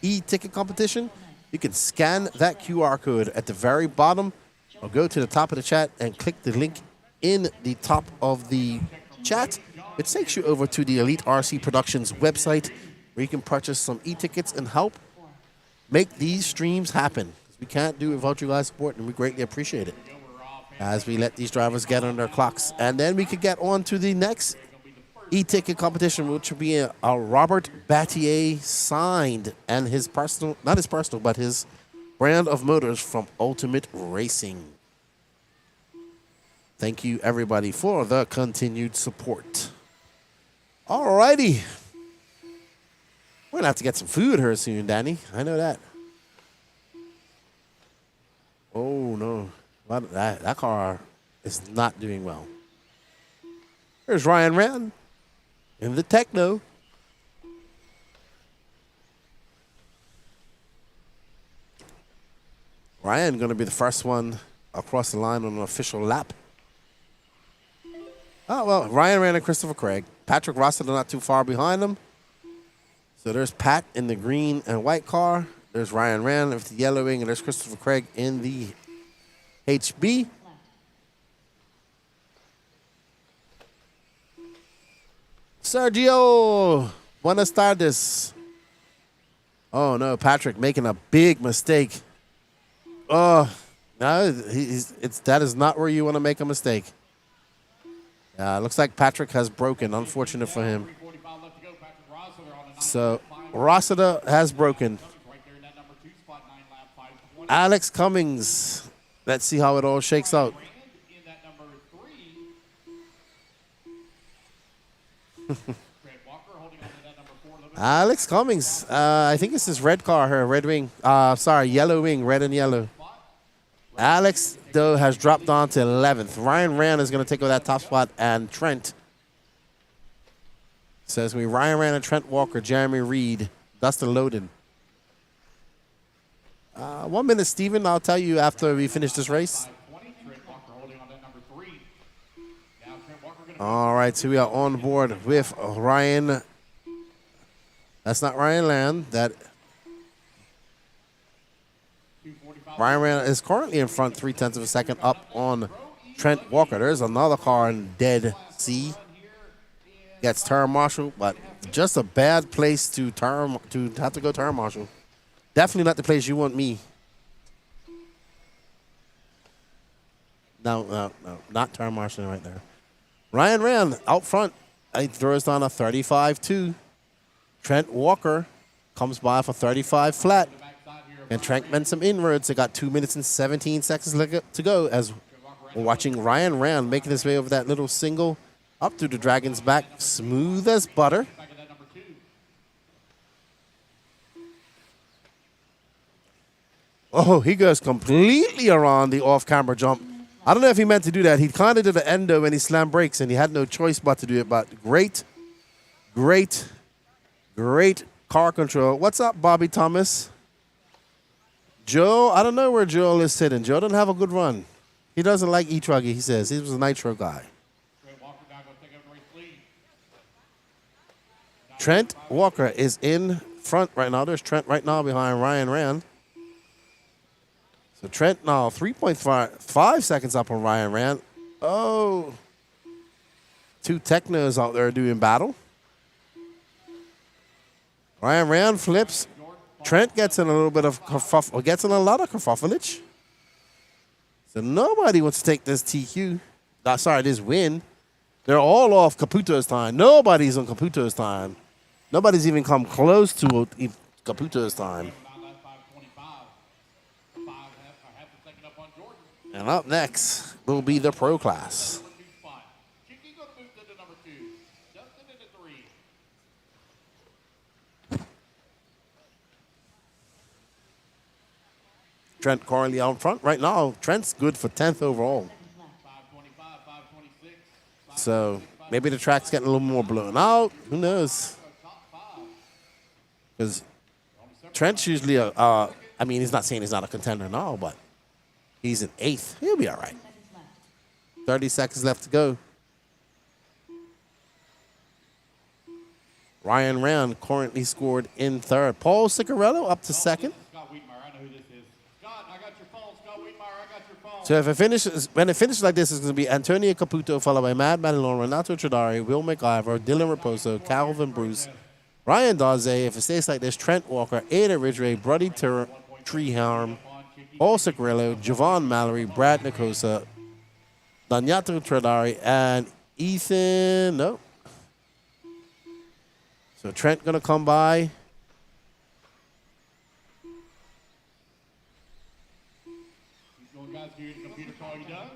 e-ticket competition. You can scan that QR code at the very bottom or go to the top of the chat and click the link in the top of the chat. it takes you over to the Elite RC Productions website where you can purchase some e-tickets and help make these streams happen. We can't do it without you guys' support, and we greatly appreciate it as we let these drivers get on their clocks. And then we could get on to the next e-ticket competition, which will be a Robert Battier signed and his personal, not his personal, but his brand of motors from Ultimate Racing. Thank you, everybody, for the continued support. All righty. We're going to have to get some food here soon, Danny. I know that. Oh, no. That car is not doing well. There's Ryan Rand in the Techno. Ryan going to be the first one across the line on an official lap. Oh, well, Ryan Rand and Christopher Craig. Patrick Rossiter not too far behind them. So there's Pat in the green and white car. There's Ryan Rand with the yellowing, and there's Christopher Craig in the HB. Sergio, buenas tardes. Oh, no, Patrick making a big mistake. Oh, no, that is not where you want to make a mistake. Looks like Patrick has broken. Unfortunate for him. So Rossiter has broken. Alex Cummings. Let's see how it all shakes out. Alex Cummings. I think it's his red car here. Red wing. Sorry, yellow wing. Red and yellow. Alex, though, has dropped down to 11th. Ryan Rand is going to take over that top spot, and Trent. So it's going to be Ryan Rand and Trent Walker, Jeremy Reed, Dustin Loden. 1 minute, Steven. I'll tell you after we finish this race. All right, so we are on board with Ryan. That's not Ryan Land. Ryan Rand is currently in front 0.3 of a second up on Trent Walker. There's another car in dead C. Gets turn marshal, but just a bad place to have to go turn marshal. Definitely not the place you want me. No, not turn marshal right there. Ryan Rand out front. He throws down a 35-2. Trent Walker comes by for 35 flat. And Trent made some inroads. They got 2 minutes and 17 seconds to go as we're watching Ryan Rand making his way over that little single up through the Dragon's back, smooth as butter. Oh, he goes completely around the off-camera jump. I don't know if he meant to do that. He kind of did the endo when he slammed brakes, and he had no choice but to do it. But great car control. What's up, Bobby Thomas? Joe, I don't know where Joel is sitting. Joe doesn't have a good run. He doesn't like E Truggy, he says. He was a Nitro guy. Trent Walker is in front right now. There's Trent right now behind Ryan Rand. So Trent now 3.5 seconds up on Ryan Rand. Oh. Two Technos out there doing battle. Ryan Rand flips. Trent gets in a little bit of kerfuffle, gets in a lot of kerfuffleage. So nobody wants to take this TQ. This win. They're all off Caputo's time. Nobody's on Caputo's time. Nobody's even come close to Caputo's time. And up next will be the Pro Class. Trent currently out front right now. Trent's good for 10th overall. So maybe the track's getting a little more blown out. Who knows? Because Trent's usually he's not saying he's not a contender now, but he's in 8th. He'll be all right. 30 seconds left to go. Ryan Rand currently scored in 3rd. Paul Ciccarello up to 2nd. your phone. Scott Wiedmeyer, I got your phone. So if it finishes, when it finishes like this, it's going to be Antonio Caputo, followed by Mad Madelon, Renato Tradari, Will McIver, Dylan Raposo, Calvin Bruce, Ryan Daze. If it stays like this, Trent Walker, Ada Ridgway, Brody Treeharm, Paul Ciccarello, Javon Mallory, Brad Nicosa, Danyato Tradari, and Ethan. Nope. So Trent going to come by. Keep going, guys. Give your computer call you done.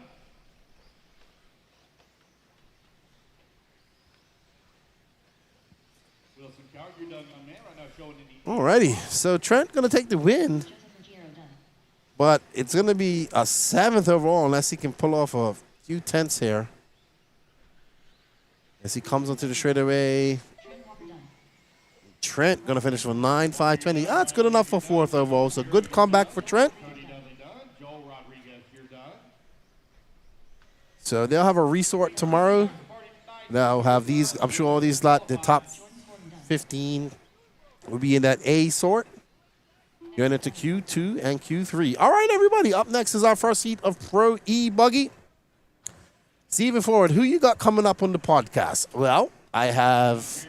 Wilson Coward, you're done, my man. Right now showing in the Alrighty. So Trent going to take the win. But it's going to be a 7th overall unless he can pull off a few tenths here. As he comes onto the straightaway. Trent going to finish with 9.520. That's good enough for 4th overall. So good comeback for Trent. Joel Rodriguez, you're done. So they'll have a resort tomorrow. They'll have these, I'm sure all these the top 15 will be in that A sort. Going into Q2 and Q3. All right, everybody. Up next is our first heat of Pro E-Buggy. Steven Ford, who you got coming up on the podcast? Well, I have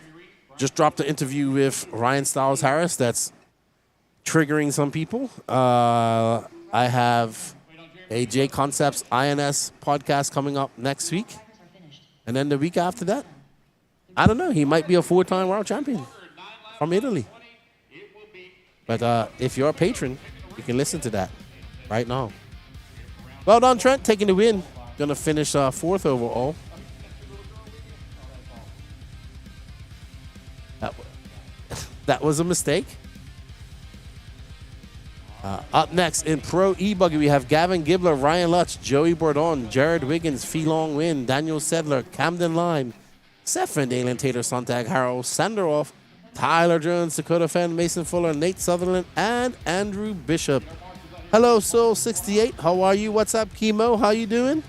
just dropped an interview with Ryan Stiles Harris that's triggering some people. I have a J Concepts INS podcast coming up next week. And then the week after that, I don't know. He might be a 4-time world champion from Italy. But if you're a patron, you can listen to that right now. Well done, Trent, taking the win. Going to finish 4th overall. That was a mistake. Up next in Pro E-Buggy, we have Gavin Gibbler, Ryan Lutz, Joey Bourdon, Jared Wiggins, Phelong Win, Daniel Sedler, Camden Lime, Seth Van Dalen, Tater Sontag, Harold Sanderoff, Tyler Jones, Dakota Fenn, Mason Fuller, Nate Sutherland, and Andrew Bishop. Hello, Soul68. How are you? What's up, Chemo? How you doing?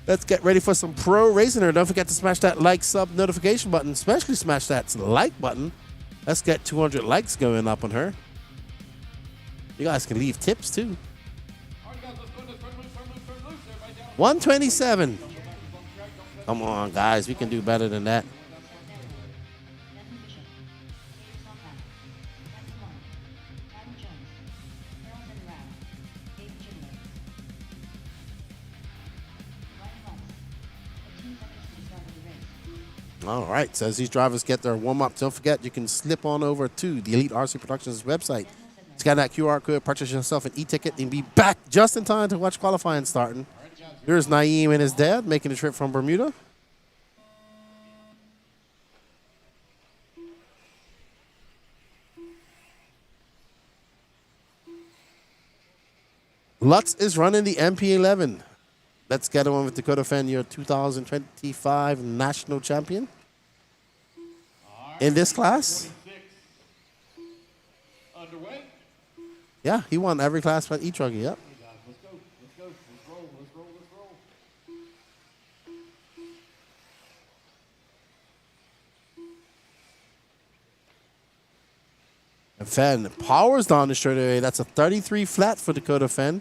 Let's get ready for some pro racing here. Don't forget to smash that like, sub, notification button. Especially smash that like button. Let's get 200 likes going up on her. You guys can leave tips too. 127. Come on, guys. We can do better than that. All right, so as these drivers get their warm-up, don't forget you can slip on over to the Elite RC Productions website. Scan that QR code, purchase yourself an e-ticket, and be back just in time to watch qualifying starting. Here's Naeem and his dad making a trip from Bermuda. Lutz is running the MP11. Let's get on with Dakota Fenn, your 2025 national champion. In this class. Underway. Yeah, he won every class but E Truggy, yep. Let's go. Let's roll. And Fenn powers down the straightaway. That's a 33 flat for Dakota Fenn.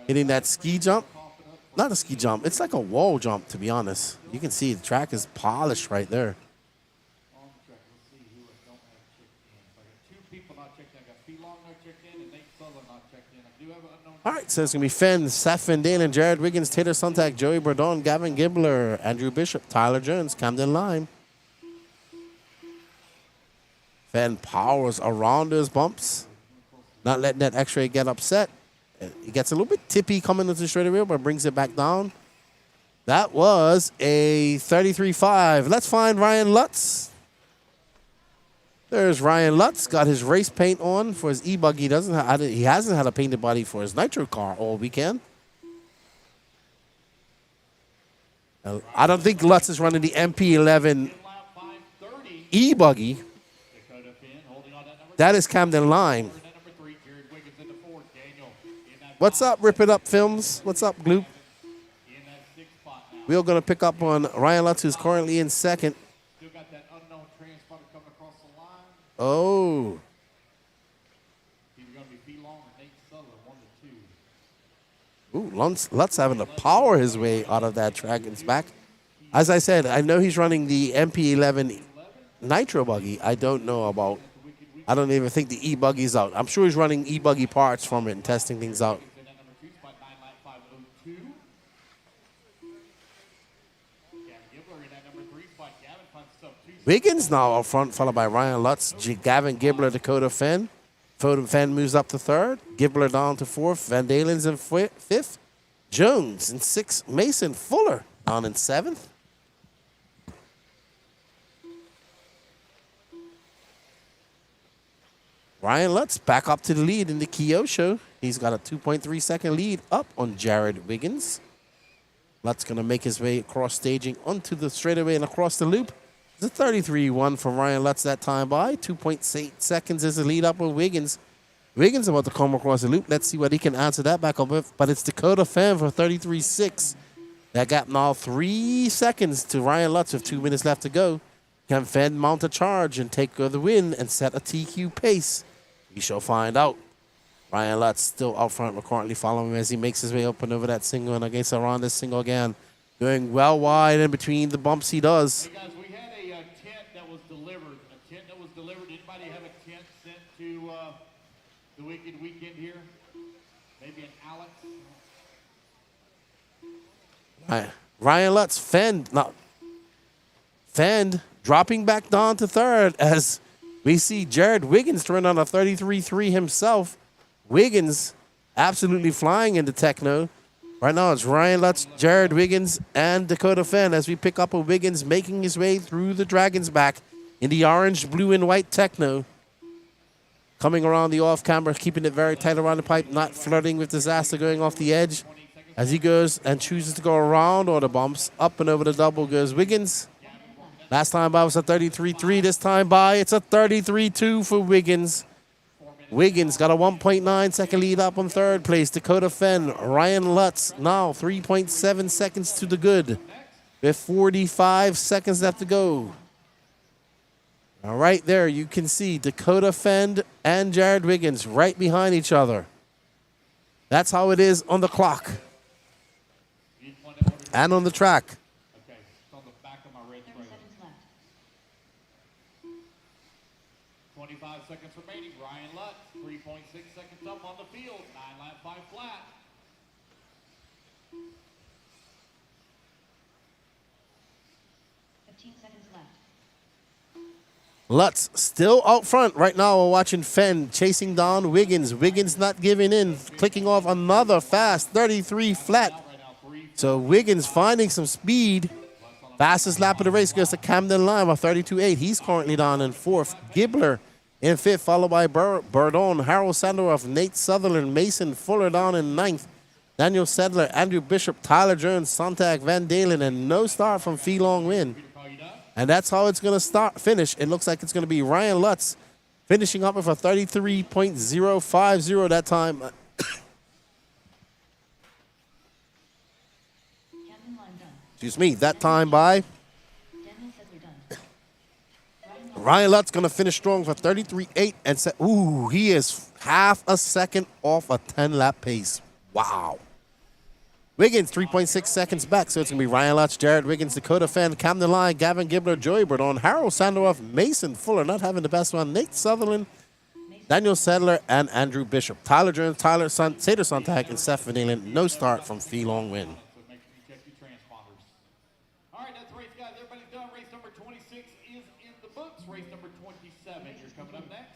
Hitting that ski jump. Not a ski jump. It's like a wall jump, to be honest. You can see the track is polished right there. On the track, let's see who I don't have checked in. So I got 2 people not checked in. I got Phelong not checked in and Nate Sutherland not checked in. I do have an unknown. All right, so it's going to be Fenn, Seth Van Dalen, Jared Wiggins, Tater Sontag, Joey Bourdon, Gavin Gibbler, Andrew Bishop, Tyler Jones, Camden Lime. Fenn powers around those bumps. Not letting that X-ray get upset. He gets a little bit tippy coming into the straightaway, but brings it back down. That was a 33.5. Let's find Ryan Lutz. There's Ryan Lutz. Got his race paint on for his E-Buggy. He hasn't had a painted body for his Nitro car all weekend. I don't think Lutz is running the MP11 E-Buggy. That is Camden Lime. What's up, Rip It Up Films? What's up, Gloop? We're going to pick up on Ryan Lutz, who's currently in second. Still got that unknown transponder coming across the line. Oh. Either going to be P. Long or Nate Sutherland, 1 to 2. Ooh, Lutz having to power his way out of that Dragon's back. As I said, I know he's running the MP11 Nitro Buggy. I don't know about, I don't even think the E-Buggy's out. I'm sure he's running E-Buggy parts from it and testing things out. Wiggins now up front, followed by Ryan Lutz, Gavin Gibbler, Dakota Fenn. Fenn moves up to third. Gibbler down to fourth. Van Dalen's in fifth. Jones in sixth. Mason Fuller down in seventh. Ryan Lutz back up to the lead in the Kyosho. He's got a 2.3 second lead up on Jared Wiggins. Lutz going to make his way across staging onto the straightaway and across the loop. It's a 33-1 from Ryan Lutz that time by. 2.8 seconds is the lead up with Wiggins. Wiggins about to come across the loop. Let's see what he can answer that back up with. But it's Dakota Fenn for 33-6. That gap now 3 seconds to Ryan Lutz with 2 minutes left to go. Can Fenn mount a charge and take the win and set a TQ pace? We shall find out. Ryan Lutz still out front. We're currently following him as he makes his way up and over that single and against around this single again. Going well wide in between the bumps he does. Hey guys, we had a tent that was delivered. A tent that was delivered. Anybody have a tent sent to the Wicked Weekend here? Maybe an Alex? Ryan Lutz, Fenn dropping back down to third as we see Jared Wiggins turn on a 33-3 himself. Wiggins absolutely flying into Techno. Right now it's Ryan Lutz, Jared Wiggins, and Dakota Fenn as we pick up a Wiggins making his way through the Dragon's back in the orange, blue, and white Techno. Coming around the off-camera, keeping it very tight around the pipe, not flirting with disaster, going off the edge. As he goes and chooses to go around all the bumps, up and over the double goes Wiggins. Last time by was a 33-3. This time by, it's a 33-2 for Wiggins. Wiggins got a 1.9 second lead up on third place. Dakota Fenn, Ryan Lutz now 3.7 seconds to the good with 45 seconds left to go. All right, there you can see Dakota Fenn and Jared Wiggins right behind each other. That's how it is on the clock and on the track. Okay, it's on the back of my red trailer. 25 seconds remaining. Ryan Lutz, 3.6 seconds up on the field. 9 lap 5 flat. Lutz still out front. Right now we're watching Fenn chasing down Wiggins. Wiggins not giving in, clicking off another fast 33 flat. So Wiggins finding some speed. Fastest lap of the race goes to Camden Lime, a 32.8. He's currently down in fourth. Gibbler in fifth, followed by Burdon, Harold Sandoff, Nate Sutherland, Mason Fuller down in ninth. Daniel Sedler, Andrew Bishop, Tyler Jones, Sontag, Van Dalen, and no start from Fee Long Win. And that's how it's going to finish. It looks like it's going to be Ryan Lutz finishing up with a 33.050 that time. Excuse me, that time by Ryan Lutz going to finish strong for 33.8 and set. Ooh, he is half a second off a 10-lap pace. Wow. Wiggins, 3.6 seconds back, so it's going to be Ryan Lutz, Jared Wiggins, Dakota Fenn, Camden Lyon, Gavin Gibbler, Joey Burdon, Harold Sandoff, Mason Fuller, not having the best one, Nate Sutherland, Daniel Sedler, and Andrew Bishop. Tyler Jones, Sader Sontag, and Seth Van Dalen, no start from Fee Long Win. All right, that's the race, guys. Everybody's done. Race number 26 is in the books. Race number 27, you're coming up next.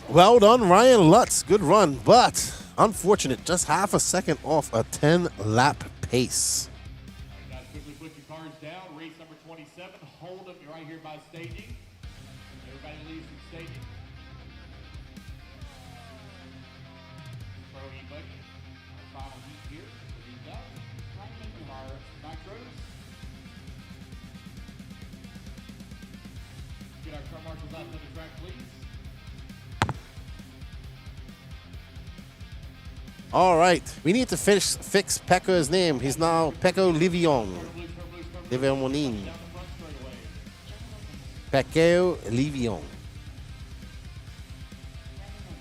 Well done, Ryan Lutz. Good run, but unfortunate. Just half a second off a 10-lap pace. Guys, quickly put your cards down. Race number 27. Hold them right here by staging. Everybody leaves from staging. Pro E-Buggy. Our final heat here. Heat up. Our nitros. Get our car marshals out to the track, please. All right. We need to fix Pecco's name. He's now Pecco Livion. Livion. Pecco Livion.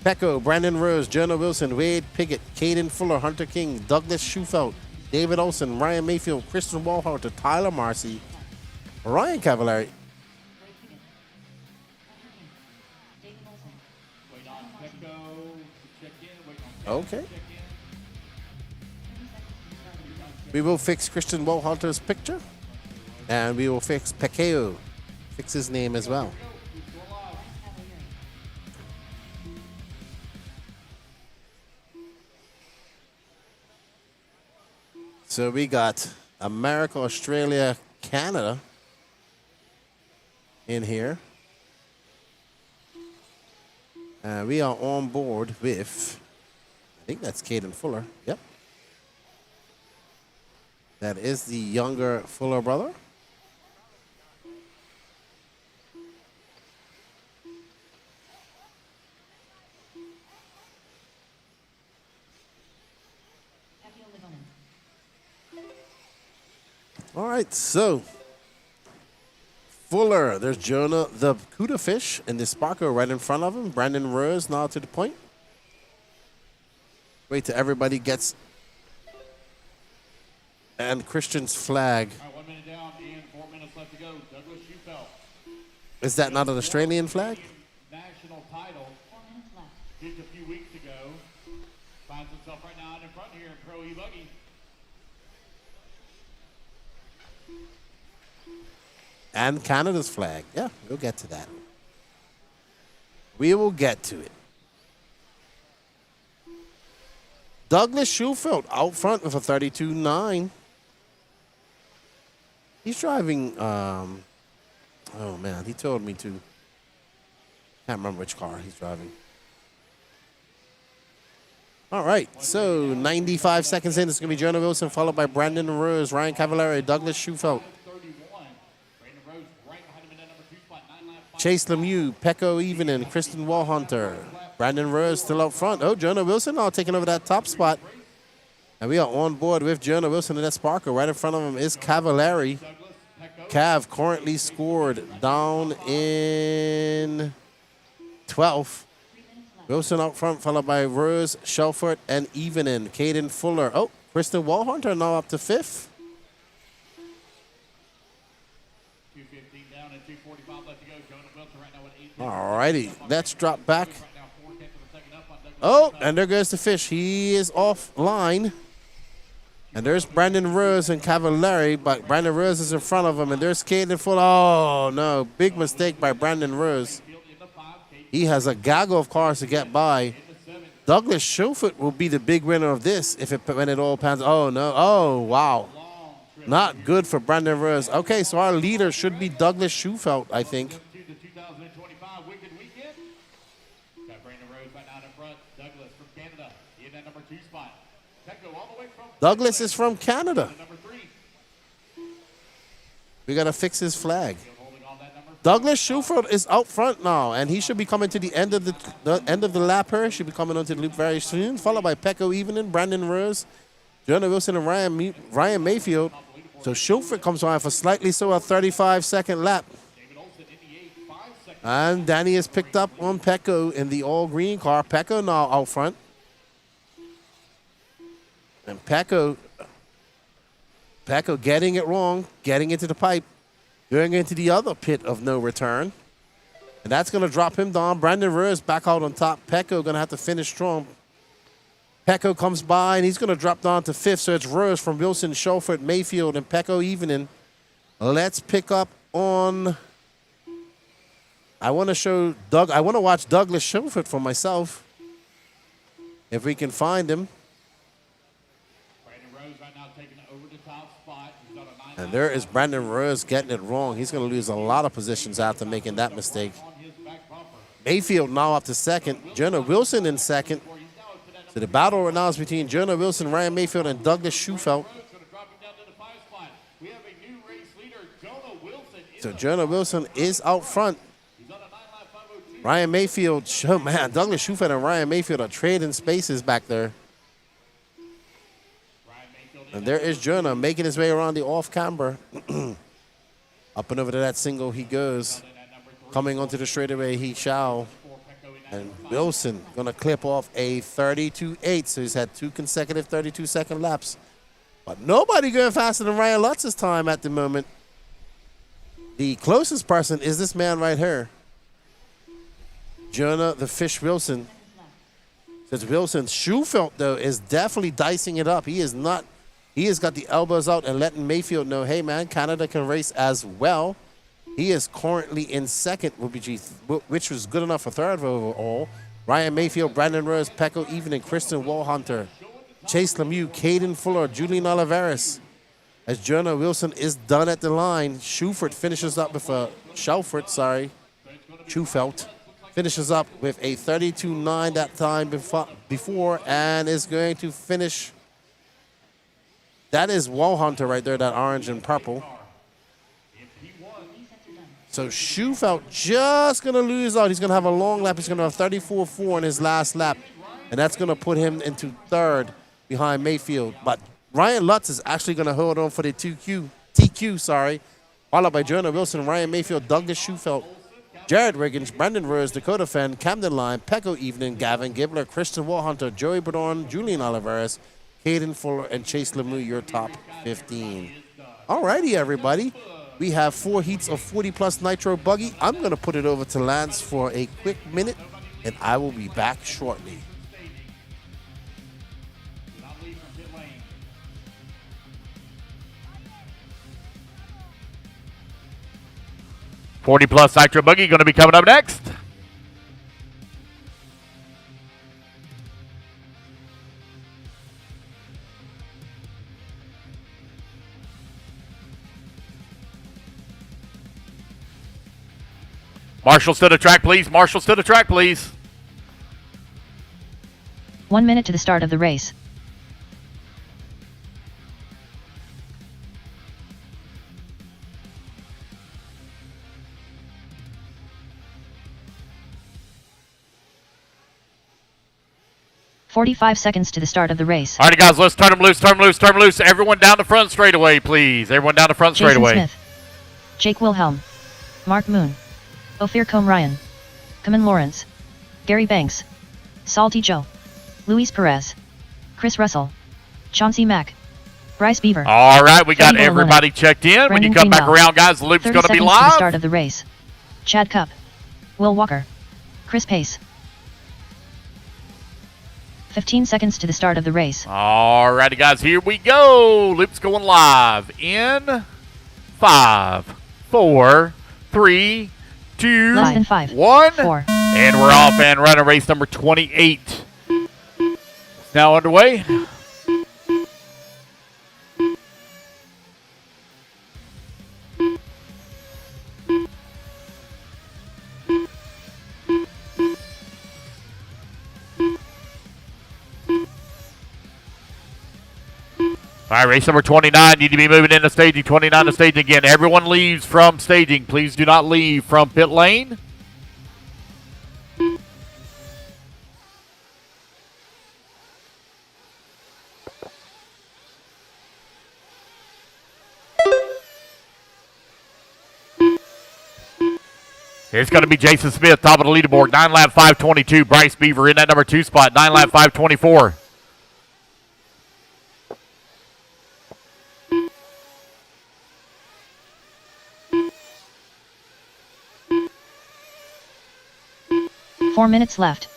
Pecco, Brandon Rose, Jonah Wilson, Wade Piggott, Caden Fuller, Hunter King, Douglas Schufelt, David Olson, Ryan Mayfield, Christian Walharter, Tyler Marcy, Ryan Cavallari. Okay. We will fix Christian Walhalter's picture, and we will fix Pecco. Fix his name as well. So we got America, Australia, Canada in here. We are on board with, I think that's Caden Fuller. Yep. That is the younger Fuller brother. All right, so Fuller, there's Jonah the Cuda Fish and the Sparko right in front of him. Brandon Rose now to the point. Wait till everybody gets, and Christian's flag. All right, 1 minute down and 4 minutes left to go. Douglas Schufelt. Is that not an Australian flag? National title. 4 minutes left. Just a few weeks ago. Finds himself right now out in front here in Pro E-Buggy. And Canada's flag. Yeah, we'll get to that. We will get to it. Douglas Schufelt out front with a 32.9. He's driving, oh man, he told me to. Can't remember which car he's driving. All right, so 95 seconds in, it's going to be Jonah Wilson, followed by Brandon Rose, Ryan Cavallari, Douglas Schufelt. Chase Lemieux, Pecco Evening, Kristen Walhunter, Brandon Rose still up front. Oh, Jonah Wilson now taking over that top spot. And we are on board with Jonah Wilson and that Sparker. Right in front of him is Cavallari. Cav currently scored down in 12th. Wilson up front, followed by Rose, Shelford, and Evening. Caden Fuller. Oh, Kristen Walhunter now up to 5th. All righty, let's drop back. Oh, and there goes the fish. He is offline. And there's Brandon Rose and Cavallari, but Brandon Rose is in front of him, and there's Caden Fuller. Oh, no, big mistake by Brandon Rose. He has a gaggle of cars to get by. Douglas Schufelt will be the big winner of this when it all pans. Oh, no. Oh, wow. Not good for Brandon Rose. Okay, so our leader should be Douglas Schufelt, I think. Douglas is from Canada. We got to fix his flag. Douglas Schufelt is out front now, and he should be coming to the end of the lap here. Should be coming onto the loop very soon, followed by Pecco Evening, Brandon Rose, Jonah Wilson, and Ryan Mayfield. So Schufelt comes on for slightly so a 35-second lap. And Danny is picked up on Pecco in the all-green car. Pecco now out front. And Pecco getting it wrong, getting into the pipe, going into the other pit of no return. And that's going to drop him down. Brandon Rose back out on top. Pecco going to have to finish strong. Pecco comes by, and he's going to drop down to 5th. So it's Rose from Wilson, Shelford, Mayfield, and Pecco Evening. Let's pick up on... I want to watch Douglas Schufelt for myself, if we can find him. And there is Brandon Rose getting it wrong. He's going to lose a lot of positions after making that mistake. Mayfield now up to 2nd. Jonah Wilson in 2nd. So the battle right now is between Jonah Wilson, Ryan Mayfield, and Douglas Schufelt. So Jonah Wilson is out front. Ryan Mayfield, oh man, Douglas Schufelt and Ryan Mayfield are trading spaces back there. And there is Jonah making his way around the off-camber. Up and over to that single he goes. Coming onto the straightaway, he shall. And Wilson going to clip off a 32.8. So he's had 2 consecutive 32-second laps. But nobody going faster than Ryan Lutz's time at the moment. The closest person is this man right here. Jonah the Fish Wilson. Since Wilson's shoe felt, though, is definitely dicing it up. He is not. He has got the elbows out and letting Mayfield know, hey, man, Canada can race as well. He is currently in second, which was good enough for third overall. Ryan Mayfield, Brandon Rose, Pecco Evening, Kristen Wallhunter, Chase Lemieux, Caden Fuller, Julian Oliveris. As Jonah Wilson is done at the line, Schufert finishes up with a Schufelt finishes up with a 32.9 that time before and is going to finish. That is Wallhunter right there, that orange and purple. So Schufelt just going to lose out. He's going to have a long lap. He's going to have 34.4 in his last lap. And that's going to put him into third behind Mayfield. But Ryan Lutz is actually going to hold on for the TQ, followed by Jonah Wilson, Ryan Mayfield, Douglas Schufelt, Jared Riggins, Brandon Rose, Dakota Fenn, Camden Line, Pecco Evening, Gavin Gibbler, Christian Wallhunter, Joey Bordon, Julian Oliveris, Caden Fuller, and Chase Lemieux, your top 15. All righty, everybody. We have 4 heats of 40-plus Nitro Buggy. I'm going to put it over to Lance for a quick minute, and I will be back shortly. 40-plus Nitro Buggy going to be coming up next. Marshals to the track, please. Marshals to the track, please. 1 minute to the start of the race. "45 seconds to the start of the race. All right, guys, let's turn them loose, turn them loose, turn them loose. Everyone down the front straightaway, please. Everyone down the front Jason straightaway. Smith, Jake Wilhelm, Mark Moon, Ophir Combe Ryan, Kamen Lawrence, Gary Banks, Salty Joe, Luis Perez, Chris Russell, Chauncey Mack, Bryce Beaver. All right, we got Freddie everybody checked in. When you Brendan come back Greenwell. around, guys, the loop's 30 going to be seconds to the live. start of the race. Chad Cup, Will Walker, Chris Pace. 15 seconds to the start of the race. All righty, guys, here we go. Loop's going live in 5, 4, 3, 2, Less than 5, 1. 4. And we're off and running race number 28. It's now underway. All right, race number 29, need to be moving into staging. 29 to staging again. Everyone leaves from staging. Please do not leave from pit lane. It's going to be Jason Smith, top of the leaderboard. 9 lap 522. Bryce Beaver in that number 2 spot. 9 lap 524. Four minutes left.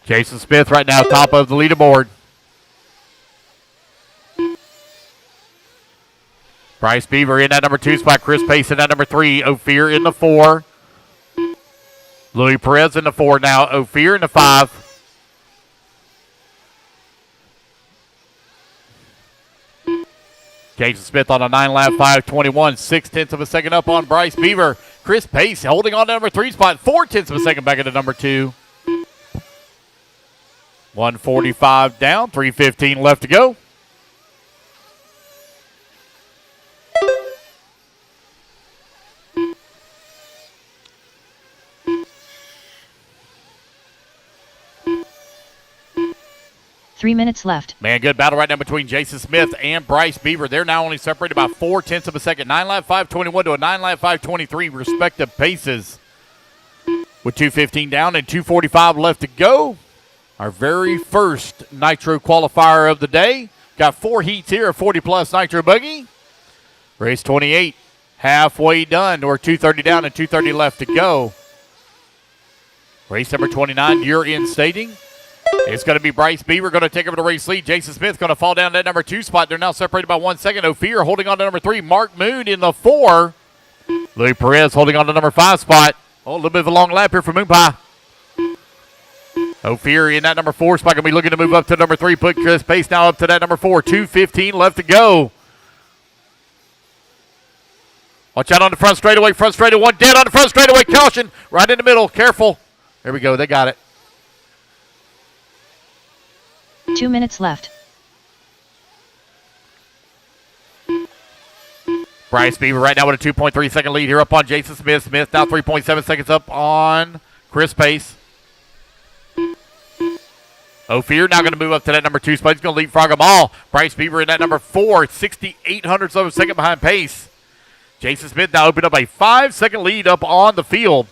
Jason Smith right now, top of the leaderboard. Bryce Beaver in that number 2 spot. Chris Pace in that number 3. Ophir in the 4. Louis Perez in the 4 now. Ophir in the 5. Jason Smith on a 9 lap 521. 0.6 of a second up on Bryce Beaver. Chris Pace holding on to number 3 spot. 0.4 of a second back into number 2. 145 down. 3:15 left to go. 3 minutes left. Man, good battle right now between Jason Smith and Bryce Beaver. They're now only separated by 0.4 of a second. 9 lap 5:21 to a 9 lap 5:23 respective paces. With 2:15 down and 2:45 left to go. Our very first Nitro qualifier of the day. Got 4 heats here of 40-plus Nitro Buggy. Race 28, halfway done. We're 2:30 down and 2:30 left to go. Race number 29, you're in staging. It's going to be Bryce Beaver going to take over the race lead. Jason Smith going to fall down to that number 2 spot. They're now separated by 1 second. Ophir holding on to number 3. Mark Moon in the 4. Louis Perez holding on to number 5 spot. Oh, a little bit of a long lap here for Moon Pie. Ophir in that number 4 spot. Going to be looking to move up to number 3. Put Chris Pace now up to that number 4. 2:15 left to go. Watch out on the front straightaway. Front straightaway. One dead on the front straightaway. Caution. Right in the middle. Careful. There we go. They got it. 2 minutes left. Bryce Beaver right now with a 2.3 second lead here up on Jason Smith. Smith now 3.7 seconds up on Chris Pace. Ophir now going to move up to that number 2 spot. He's going to leapfrog them all. Bryce Beaver in that number 4, 6,800ths of a second behind Pace. Jason Smith now opened up a 5-second lead up on the field.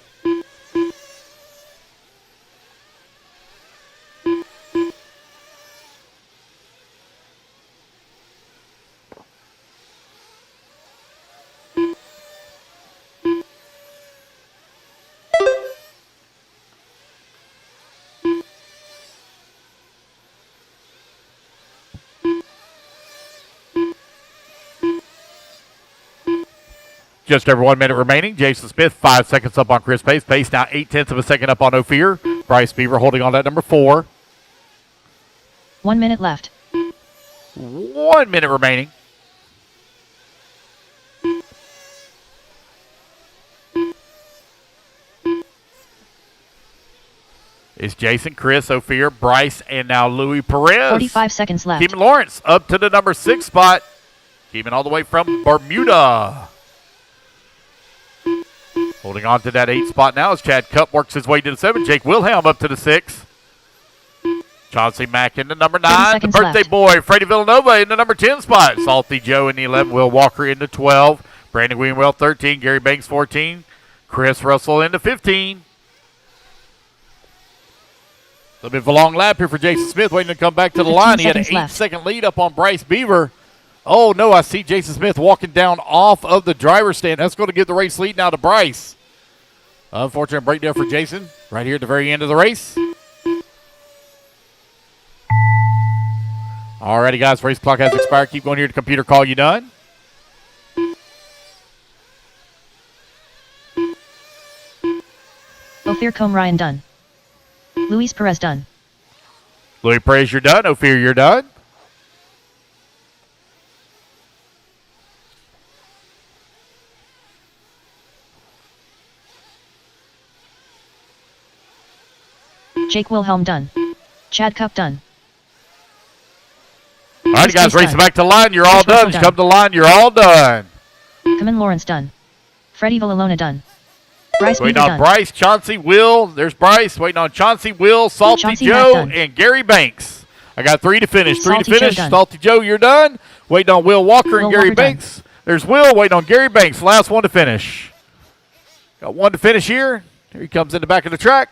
Just over 1 minute remaining. Jason Smith 5 seconds up on Chris Pace. Pace now 0.8 of a second up on Ophir. Bryce Beaver holding on to that number 4. 1 minute left. 1 minute remaining. It's Jason, Chris, Ophir, Bryce, and now Louis Perez. 45 seconds left. Keeman Lawrence up to the number 6 spot. Keeman all the way from Bermuda. Holding on to that 8 spot now as Chad Cup works his way to the 7. Jake Wilhelm up to the 6. Chauncey Mack in the number 9. The birthday left. boy, Freddie Villanova in the number 10 spot. Salty Joe in the 11. Will Walker in the 12. Brandon Greenwell 13. Gary Banks 14. Chris Russell in the 15. A little bit of a long lap here for Jason Smith waiting to come back to the line. He had an 8-second lead up on Bryce Beaver. Oh, no, I see Jason Smith walking down off of the driver's stand. That's going to give the race lead now to Bryce. Unfortunate breakdown for Jason right here at the very end of the race. Alrighty, guys, race clock has expired. Keep going here to computer call you done. Ophir Combe Ryan done. Luis Perez done. Louis Perez, you're done. Ophir, you're done. Jake Wilhelm done. Chad Cup done. All right, guys, Pace racing done. back to the line. You're all Chris Russell done. done. Come to the line. You're all done. Kamen Lawrence done. Freddie Villalona done. Bryce Waiting Beaver on done. Bryce, Chauncey, Will. There's Bryce. Waiting on Chauncey, Will, Salty Chauncey Joe, Mack done. and Gary Banks. I got 3 to finish. 3 Salty to Joe finish. done. Salty Joe, you're done. Waiting on Will Walker and Will Gary Walker done. Banks. There's Will. Waiting on Gary Banks. Last one to finish. Got 1 to finish here. Here he comes in the back of the track.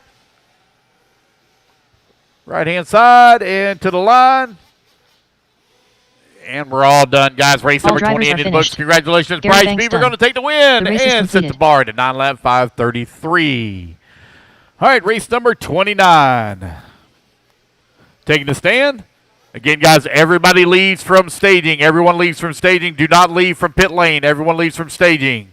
Right-hand side and to the line. And we're all done, guys. Race All number drivers 20 are in the books. finished. Congratulations, Gary Bryce Banks Beaver done. going to take the win The race is and set the completed. bar at 9 lap 5:33. All right, race number 29. Taking the stand. Again, guys, everybody leaves from staging. Everyone leaves from staging. Do not leave from pit lane. Everyone leaves from staging.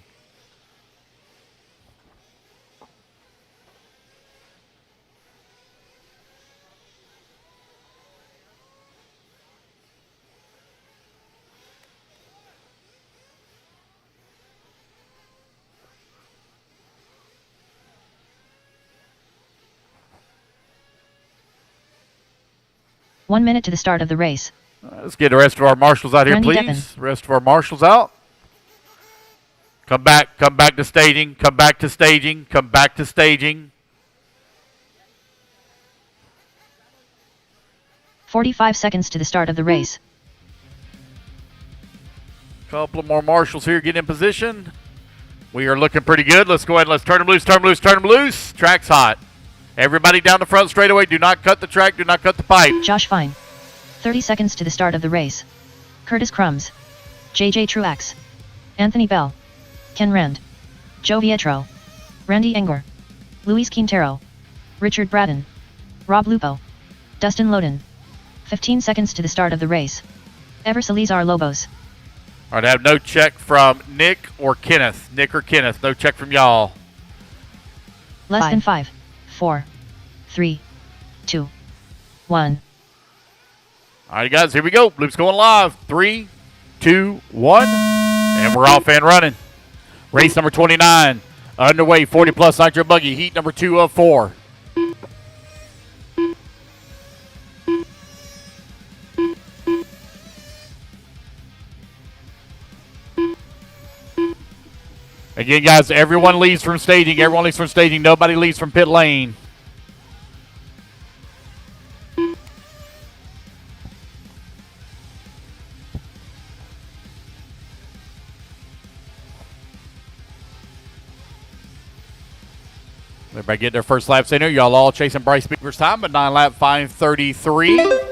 One minute to the start of the race. Let's get the rest of our marshals out here, Randy please. Rest of our marshals out. Come back to staging, come back to staging, come back to staging. 45 seconds to the start of the race. Couple of more marshals here get in position. We are looking pretty good. Let's go ahead and let's turn them loose, turn them loose, turn them loose. Track's hot. Everybody down the front straightaway. Do not cut the track. Do not cut the pipe. Josh Fine. 30 seconds to the start of the race. Curtis Crumbs. JJ Truax. Anthony Bell. Ken Rand. Joe Vietro. Randy Enger. Luis Quintero. Richard Braden. Rob Lupo. Dustin Loden. 15 seconds to the start of the race. Ever Salazar Lobos. All right, I have no check from Nick or Kenneth. Nick or Kenneth. No check from y'all. Less than 5, 4, 3, 2, 1. All right, guys, here we go. Loop's going live. 3, 2, 1. And we're off and running. Race number 29. Underway, 40-plus Nitro Buggy. Heat number 2 of 4. Again, guys, everyone leaves from staging. Everyone leaves from staging. Nobody leaves from pit lane. Everybody get their first laps in here. Y'all all chasing Bryce Beaver's time, but 9-lap 5:33.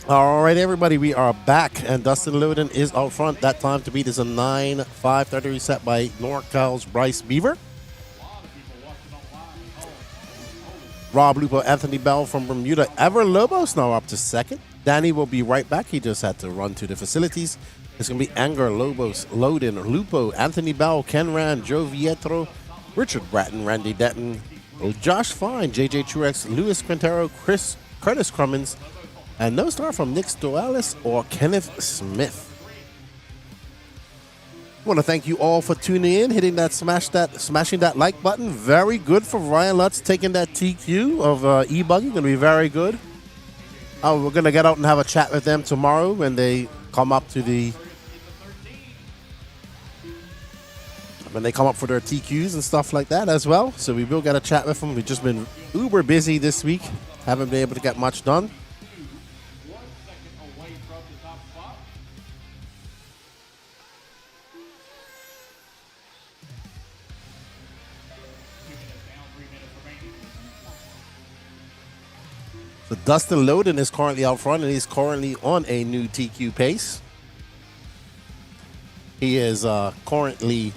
All right, everybody, we are back, and Dustin Loden is out front. That time to beat is a 9.530 set by NorCal's Bryce Beaver. Rob Lupo, Anthony Bell from Bermuda, Ever Lobos now up to second. Danny will be right back. He just had to run to the facilities. It's going to be Anger, Lobos, Loden, Lupo, Anthony Bell, Ken Rand, Joe Vietro, Richard Bratton, Randy Denton, Josh Fine, JJ Truex, Luis Quintero, Curtis Crummins, and no star from Nick Stoalis or Kenneth Smith. I want to thank you all for tuning in, hitting that, smashing that like button. Very good for Ryan Lutz taking that TQ of E-Buggy. Going to be very good. We're going to get out and have a chat with them tomorrow when they come up to when they come up for their TQs and stuff like that as well. So we will get a chat with them. We've just been uber busy this week. Haven't been able to get much done. So Dustin Loden is currently out front, and he's currently on a new TQ pace. He is currently,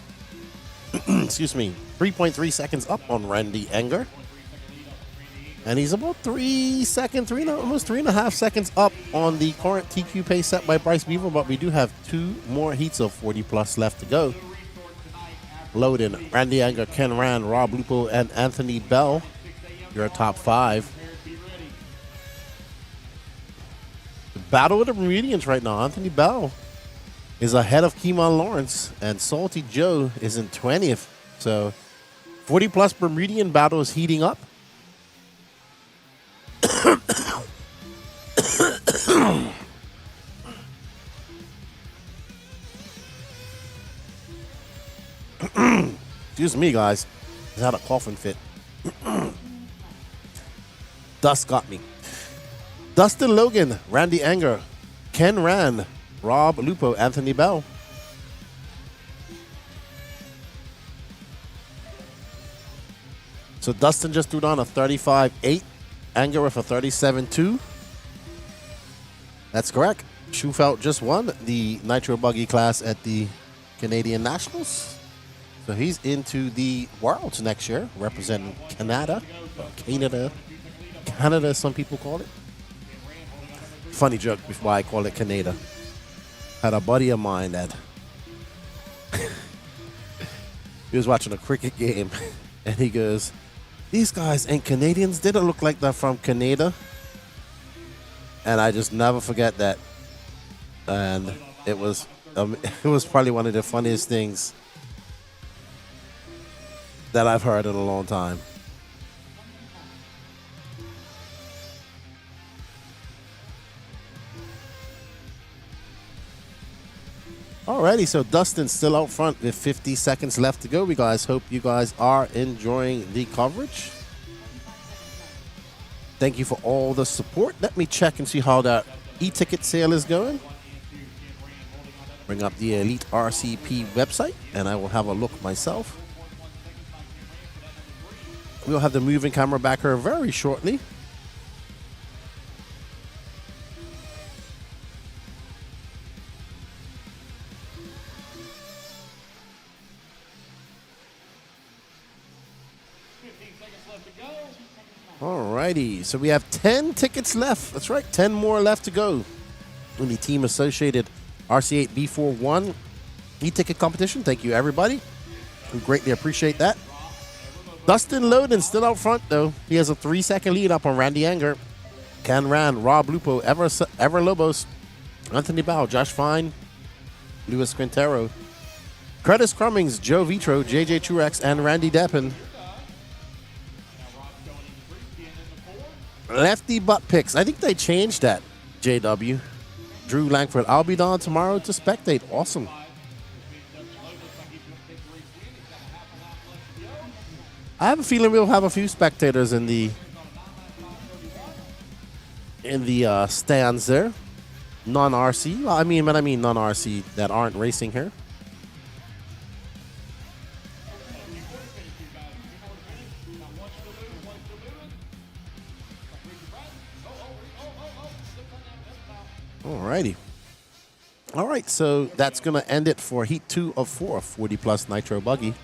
3.3 seconds up on Randy Enger. And he's about almost 3.5 seconds up on the current TQ pace set by Bryce Beaver, but we do have 2 more heats of 40-plus left to go. Loden, Randy Enger, Ken Rand, Rob Lupo, and Anthony Bell, your top 5. Battle with the Bermudians right now. Anthony Bell is ahead of Keemon Lawrence, and Salty Joe is in 20th. So 40-plus Bermudian battle is heating up. Excuse me, guys. I had a coughing fit. Dust got me. Dustin Logan, Randy Enger, Ken Rand, Rob Lupo, Anthony Bell. So Dustin just threw down a 35.8. Enger with a 37.2. That's correct. Schufelt just won the Nitro Buggy class at the Canadian Nationals. So he's into the Worlds next year, representing Canada. Canada, some people call it. Funny joke before I call it Canada. Had a buddy of mine that he was watching a cricket game and he goes, "These guys ain't Canadians. They don't look like they're from Canada." And I just never forget that. And it was probably one of the funniest things that I've heard in a long time. Alrighty, so Dustin's still out front with 50 seconds left to go. We guys hope you guys are enjoying the coverage. Thank you for all the support. Let me check and see how that e-ticket sale is going. Bring up the Elite RCP website, and I will have a look myself. We'll have the moving camera back here very shortly. Alrighty, so we have 10 tickets left. That's right, 10 more left to go in the Team Associated RC8 B41 e-ticket competition. Thank you, everybody. We greatly appreciate that. Dustin Loden still out front, though. He has a 3-second lead up on Randy Anger, Ken Rand, Rob Lupo, Ever Lobos, Anthony Bow, Josh Fine, Luis Quintero, Curtis Crummings, Joe Vitro, JJ Truex, and Randy Deppen. Lefty butt picks. I think they changed that, JW. Drew Langford. I'll be down tomorrow to spectate. Awesome. I have a feeling we'll have a few spectators in the stands there. Non-RC. Well, I mean non-RC that aren't racing here. Alrighty. All right, so that's going to end it for Heat 2 of 4, 40-plus Nitro Buggy.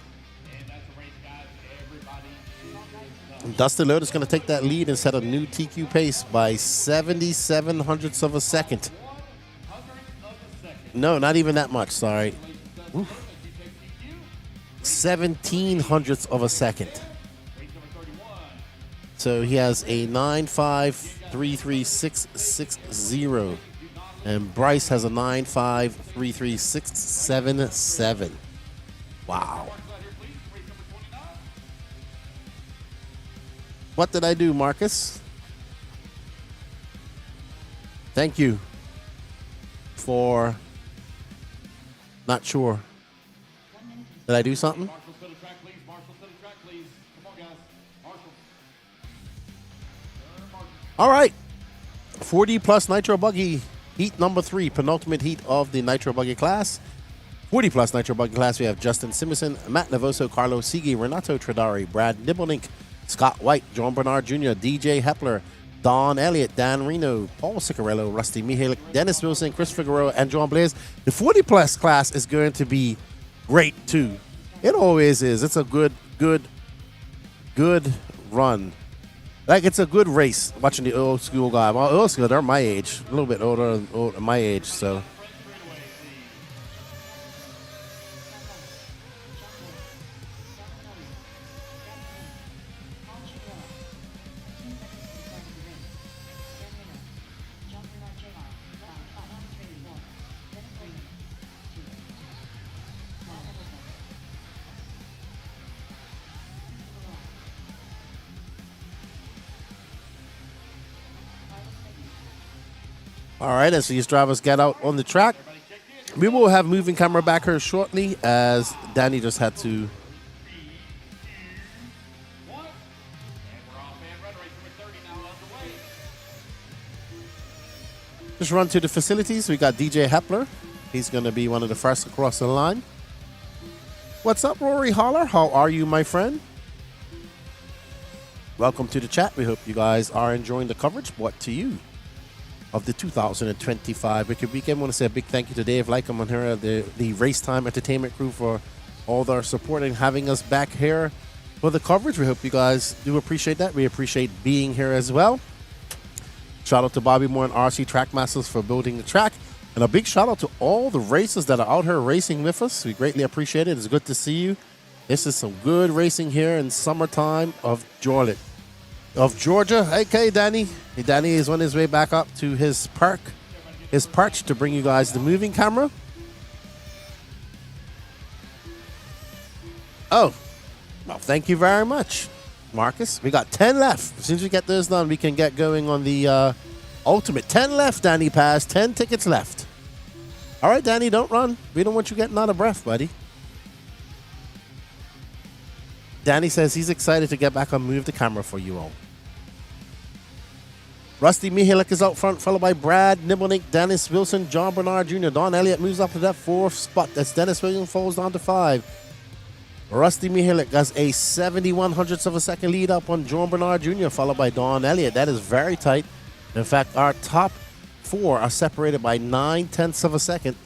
Dustin Load is going to take that lead and set a new TQ pace by 77 hundredths of a second. No, not even that much, sorry. 17 hundredths of a second. So he has a 9.533.660. And Bryce has a 9.533.677. Wow. What did I do, Marcus? Thank you for not sure. Did I do something? All right. 40-plus Nitro Buggy. Heat number 3, penultimate heat of the Nitro Buggy class. 40-plus Nitro Buggy class, we have Justin Simonson, Matt Navoso, Carlos Sigi, Renato Tradari, Brad Nibblink, Scott White, John Bernard Jr., DJ Hepler, Don Elliott, Dan Reno, Paul Ciccarello, Rusty Mihalik, Dennis Wilson, Chris Figueroa, and John Blaze. The 40-plus class is going to be great, too. It always is. It's a good run. Like, it's a good race, watching the old school guy. Well, old school, they're my age. A little bit older than my age, so. All right, as these drivers get out on the track, we will have moving camera back here shortly as Danny just had to just run to the facilities. We got DJ Hepler. He's going to be one of the first across the line. What's up, Rory Holler? How are you, my friend? Welcome to the chat. We hope you guys are enjoying the coverage brought to you of the 2025 Wicked Weekend. I want to say a big thank you to Dave Lycom and her, the Racetime Entertainment crew, for all their support and having us back here for the coverage. We hope you guys do appreciate that. We appreciate being here as well. Shout out to Bobby Moore and RC Trackmasters for building the track. And a big shout out to all the racers that are out here racing with us. We greatly appreciate it. It's good to see you. This is some good racing here in summertime of Georgia. Okay, Danny. Danny is on his way back up to his perch to bring you guys the moving camera. Oh, well, thank you very much, Marcus. We got 10 left. As soon as we get those done, we can get going on the ultimate. 10 left, Danny Paz. 10 tickets left. All right, Danny, don't run. We don't want you getting out of breath, buddy. Danny says he's excited to get back and move the camera for you all. Rusty Mihalik is out front, followed by Brad Nibblenik, Dennis Wilson, John Bernard Jr. Don Elliott moves up to that 4th spot. That's Dennis Williams falls down to 5. Rusty Mihalik has a 71/100ths of a second lead up on John Bernard Jr., followed by Don Elliott. That is very tight. In fact, our top 4 are separated by 9/10ths of a second.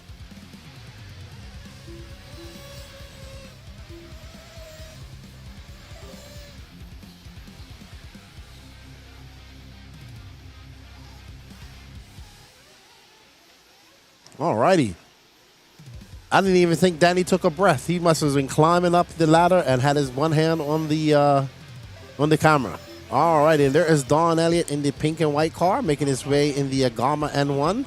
Alrighty. I didn't even think Danny took a breath. He must have been climbing up the ladder and had his one hand on the camera. Alrighty, and there is Don Elliott in the pink and white car, making his way in the Agama N1.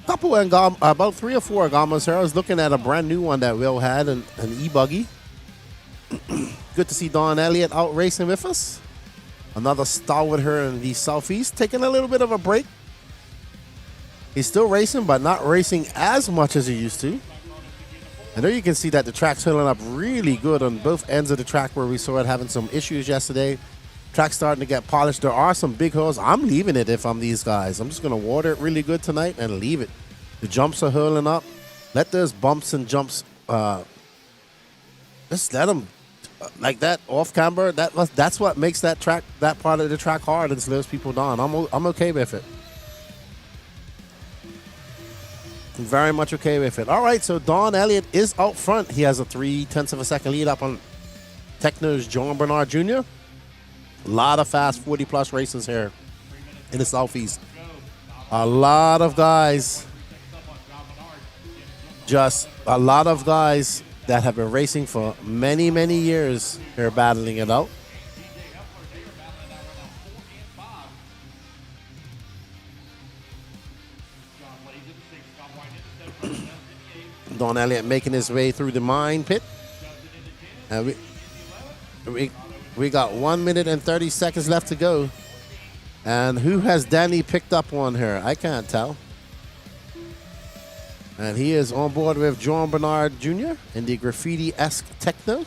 Couple about 3 or 4 Agamas here. I was looking at a brand new one that Will had, an E-Buggy. Good to see Don Elliott out racing with us. Another stalwart here in the Southeast, taking a little bit of a break. He's still racing, but not racing as much as he used to. And there you can see that the track's filling up really good on both ends of the track where we saw it having some issues yesterday. Track's starting to get polished. There are some big holes. I'm leaving it if I'm these guys. I'm just going to water it really good tonight and leave it. The jumps are hurling up. Let those bumps and jumps, just let them, like that off camber. That's what makes that part of the track hard and slows people down. I'm okay with it. I'm very much okay with it. All right, so Don Elliott is out front. He has a 3/10ths of a second lead up on Techno's John Bernard Jr. A lot of fast 40-plus races here in the Southeast. A lot of guys, just a lot of guys that have been racing for many, many years here battling it out. Don Elliott making his way through the mine pit. And we got 1 minute and 30 seconds left to go. And who has Danny picked up on here? I can't tell. And he is on board with John Bernard Jr. in the graffiti-esque Techno.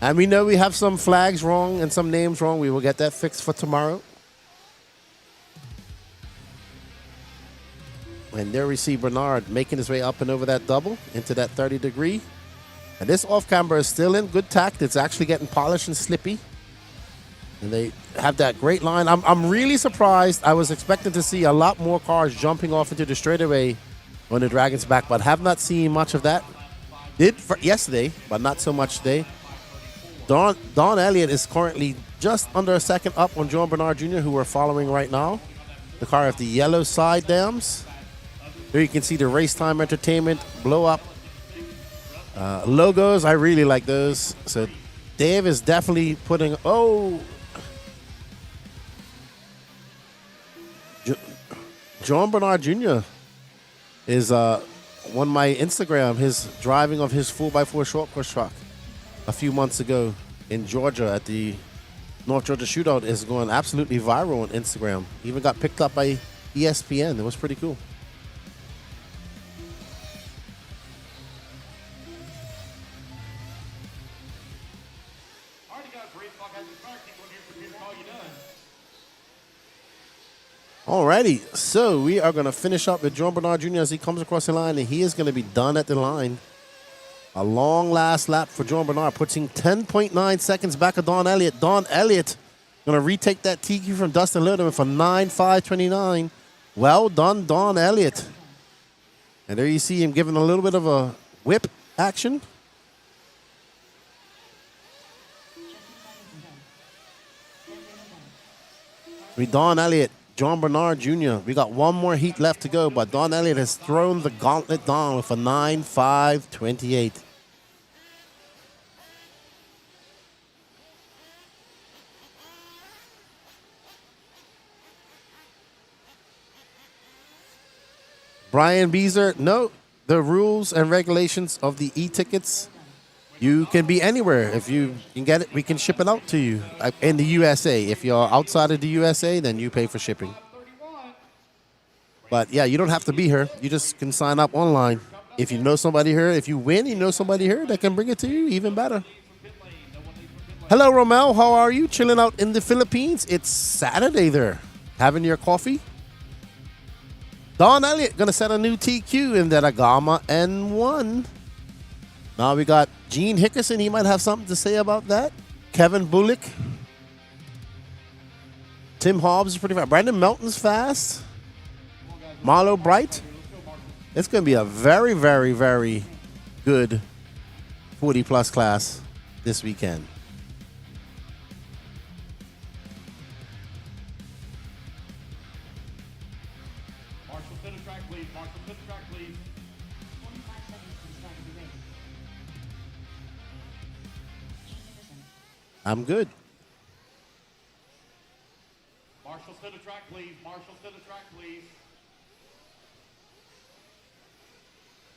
And we know we have some flags wrong and some names wrong. We will get that fixed for tomorrow. And there we see Bernard making his way up and over that double into that 30 degree. And this off-camber is still in good tact. It's actually getting polished and slippy. And they have that great line. I'm really surprised. I was expecting to see a lot more cars jumping off into the straightaway on the Dragon's back, but have not seen much of that. Did for yesterday, but not so much today. Don Elliott is currently just under a second up on John Bernard Jr., who we're following right now. The car with the yellow side dams. Here you can see the Racetime Entertainment blow up logos. I really like those. So Dave is definitely putting, John Bernard Jr. is on my Instagram, his driving of his 4x4 short course truck a few months ago in Georgia at the North Georgia Shootout is going absolutely viral on Instagram. Even got picked up by ESPN. It was pretty cool. Alrighty, so we are going to finish up with John Bernard Jr. as he comes across the line, and he is going to be done at the line. A long last lap for John Bernard, putting 10.9 seconds back of Don Elliott. Don Elliott going to retake that TQ from Dustin Lindemann for 9.529. Well done, Don Elliott. And there you see him giving a little bit of a whip action. With Don Elliott, John Bernard Jr. We got one more heat left to go, but Don Elliott has thrown the gauntlet down with a 9.528. Brian Beezer, no, the rules and regulations of the e-tickets, you can be anywhere. If you can get it, we can ship it out to you in the USA. If you're outside of the USA, then you pay for shipping. But yeah, you don't have to be here. You just can sign up online. If you know somebody here, if you win, you know somebody here that can bring it to you, even better. Hello, Romel. How are you? Chilling out in the Philippines? It's Saturday there. Having your coffee? Don Elliott going to set a new TQ in that Agama N1. Now we got Gene Hickerson. He might have something to say about that. Kevin Bullock. Tim Hobbs is pretty fast. Brandon Melton's fast. Marlo Bright. It's going to be a very, very, very good 40-plus class this weekend. Marshall to the track, please. Marshall to the track, please. 45 seconds to the start of the race. Gene Hickerson. I'm good. Marshall to the track, please. Marshall to the track, please.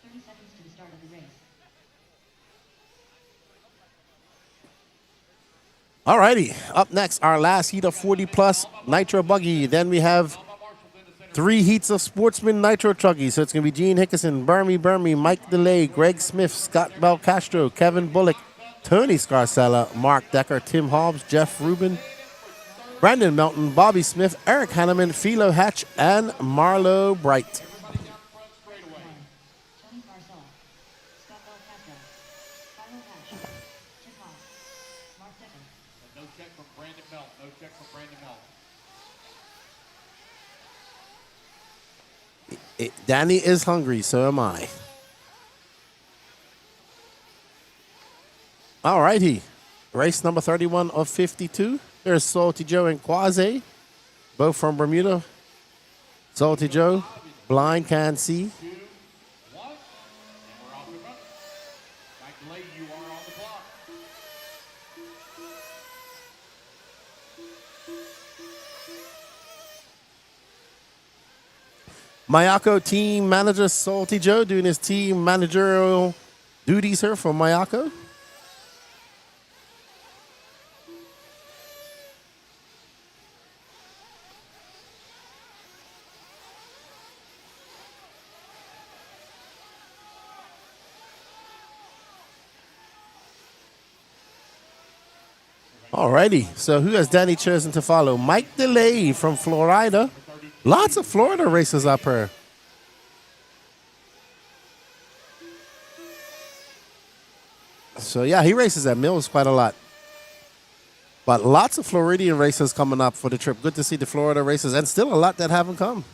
30 seconds to the start of the race. Alrighty, up next, our last heat of 40-plus Nitro Buggy. Then we have 3 heats of Sportsman Nitro Truggy. So it's going to be Gene Hickerson, Burmy, Mike DeLay, Greg Smith, Scott Belcastro, Kevin Bullock, Tony Scarcella, Mark Decker, Tim Hobbs, Jeff Rubin, Brandon Melton, Bobby Smith, Eric Hanneman, Philo Hatch, and Marlo Bright. Tony Scarcella. Scott Belcastro. Philo Hatch. Tim Hobbs. Mark Decker. No check from Brandon Melt. No check from Brandon Melt. Danny is hungry, so am I. Alrighty, race number 31 of 52. There's Salty Joe and Quasi, both from Bermuda. Salty Joe, blind, can't see. 2, 1, and we're off and running. Mike DeLay, you are on the clock. Mayako team manager Salty Joe doing his team managerial duties here for Mayako. Alrighty, so who has Danny chosen to follow? Mike DeLay from Florida. Lots of Florida races up here. So yeah, he races at Mills quite a lot. But lots of Floridian races coming up for the trip. Good to see the Florida races, and still a lot that haven't come.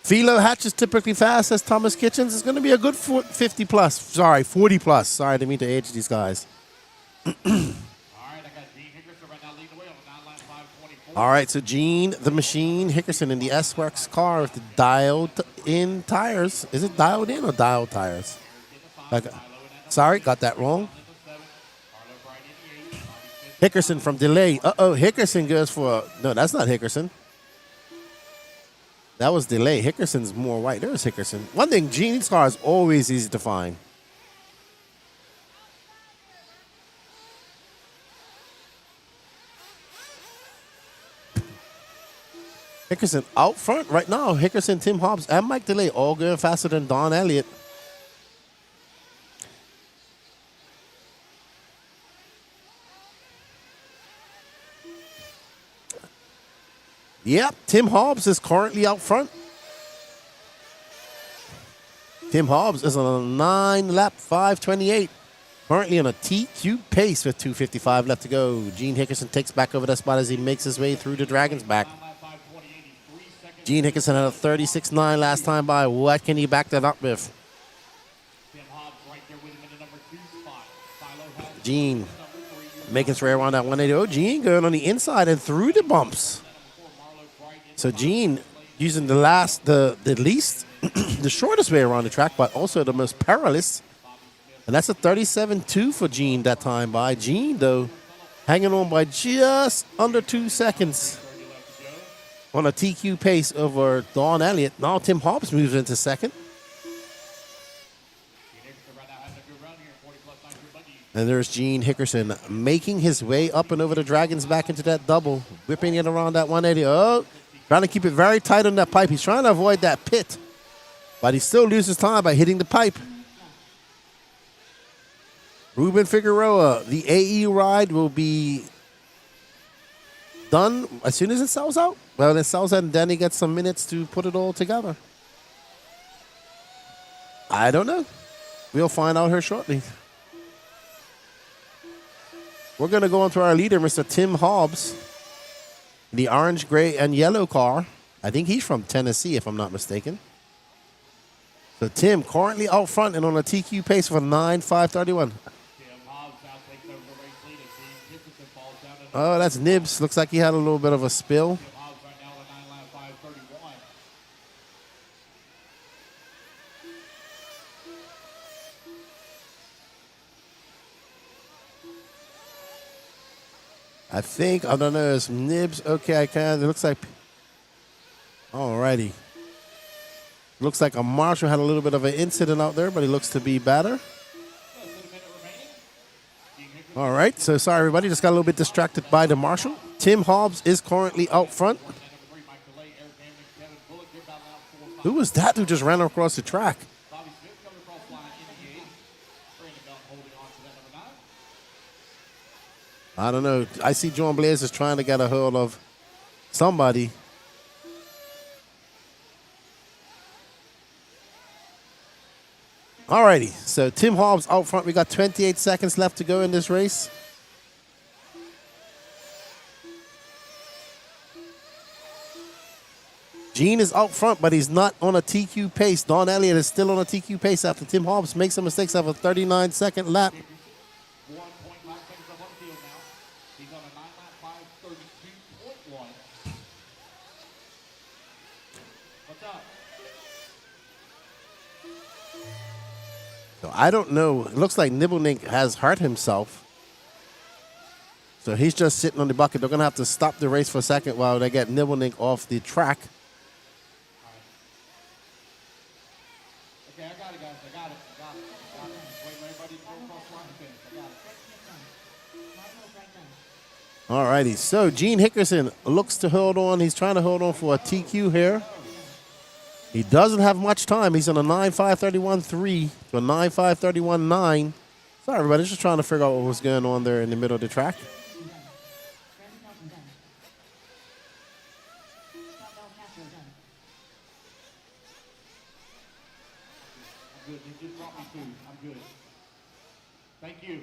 Philo Hatch is typically fast, says Thomas Kitchens. It's going to be a good 50 plus. Sorry, 40 plus. Sorry, I didn't mean to age these guys. All right, I got Gene Hickerson right now leading the way on the 9 lap 524. All right, so Gene the Machine Hickerson in the S-Works car with the dialed-in tires. Is it dialed in or dialed tires? Sorry, got that wrong. Hickerson from Delay. Uh-oh, Hickerson goes for... No, that's not Hickerson. That was Delay. Hickerson's more white. There's Hickerson. One thing, Gene's car is always easy to find. Hickerson out front right now. Hickerson, Tim Hobbs, and Mike DeLay all going faster than Don Elliott. Yep, Tim Hobbs is currently out front. Tim Hobbs is on a 9-lap 528. Currently on a TQ pace with 2:55 left to go. Gene Hickerson takes back over that spot as he makes his way through the Dragon's back. Gene Hickerson had a 36.9 last time by. What can he back that up with? Tim Hobbs right there with him in the number 2 spot. Philo Hatch, Gene number 3. making his way around that 180. Oh, Gene going on the inside and through the bumps. So Gene using the least, the shortest way around the track, but also the most perilous. And that's a 37.2 for Gene that time by. Gene, though, hanging on by just under 2 seconds on a TQ pace over Don Elliott. Now Tim Hobbs moves into second. And there's Gene Hickerson making his way up and over the Dragons back into that double, whipping it around that 180. Oh, Trying to keep it very tight on that pipe. He's trying to avoid that pit. But he still loses time by hitting the pipe. Ruben Figueroa, the AE ride will be done as soon as it sells out. Well, it sells out and then he gets some minutes to put it all together. I don't know. We'll find out here shortly. We're going to go on to our leader, Mr. Tim Hobbs. The orange, gray, and yellow car. I think he's from Tennessee, if I'm not mistaken. So Tim currently out front and on a TQ pace for 9.531. Oh, that's Nibs. Looks like he had a little bit of a spill. I think, I don't know, it's Nibs. Okay, I can. It looks like, alrighty. Looks like a marshal had a little bit of an incident out there, but he looks to be better. All right, so sorry, everybody. Just got a little bit distracted by the marshal. Tim Hobbs is currently out front. Who was that who just ran across the track? I don't know. I see John Blaze is trying to get a hold of somebody. Alrighty, so Tim Hobbs out front. We got 28 seconds left to go in this race. Gene is out front, but he's not on a TQ pace. Don Elliott is still on a TQ pace after Tim Hobbs makes some mistakes of a 39-second lap. So I don't know. It looks like Nibblenink has hurt himself. So he's just sitting on the bucket. They're going to have to stop the race for a second while they get Nibblenink off the track. Okay, I got it, guys. I got it. Wait, everybody go across line and finish. I got it. All righty. So Gene Hickerson looks to hold on. He's trying to hold on for a TQ here. He doesn't have much time. He's on a 9.531.3 to a 9.531.9. Sorry, everybody. Just trying to figure out what was going on there in the middle of the track. I'm good. You just brought me food. I'm good. Thank you.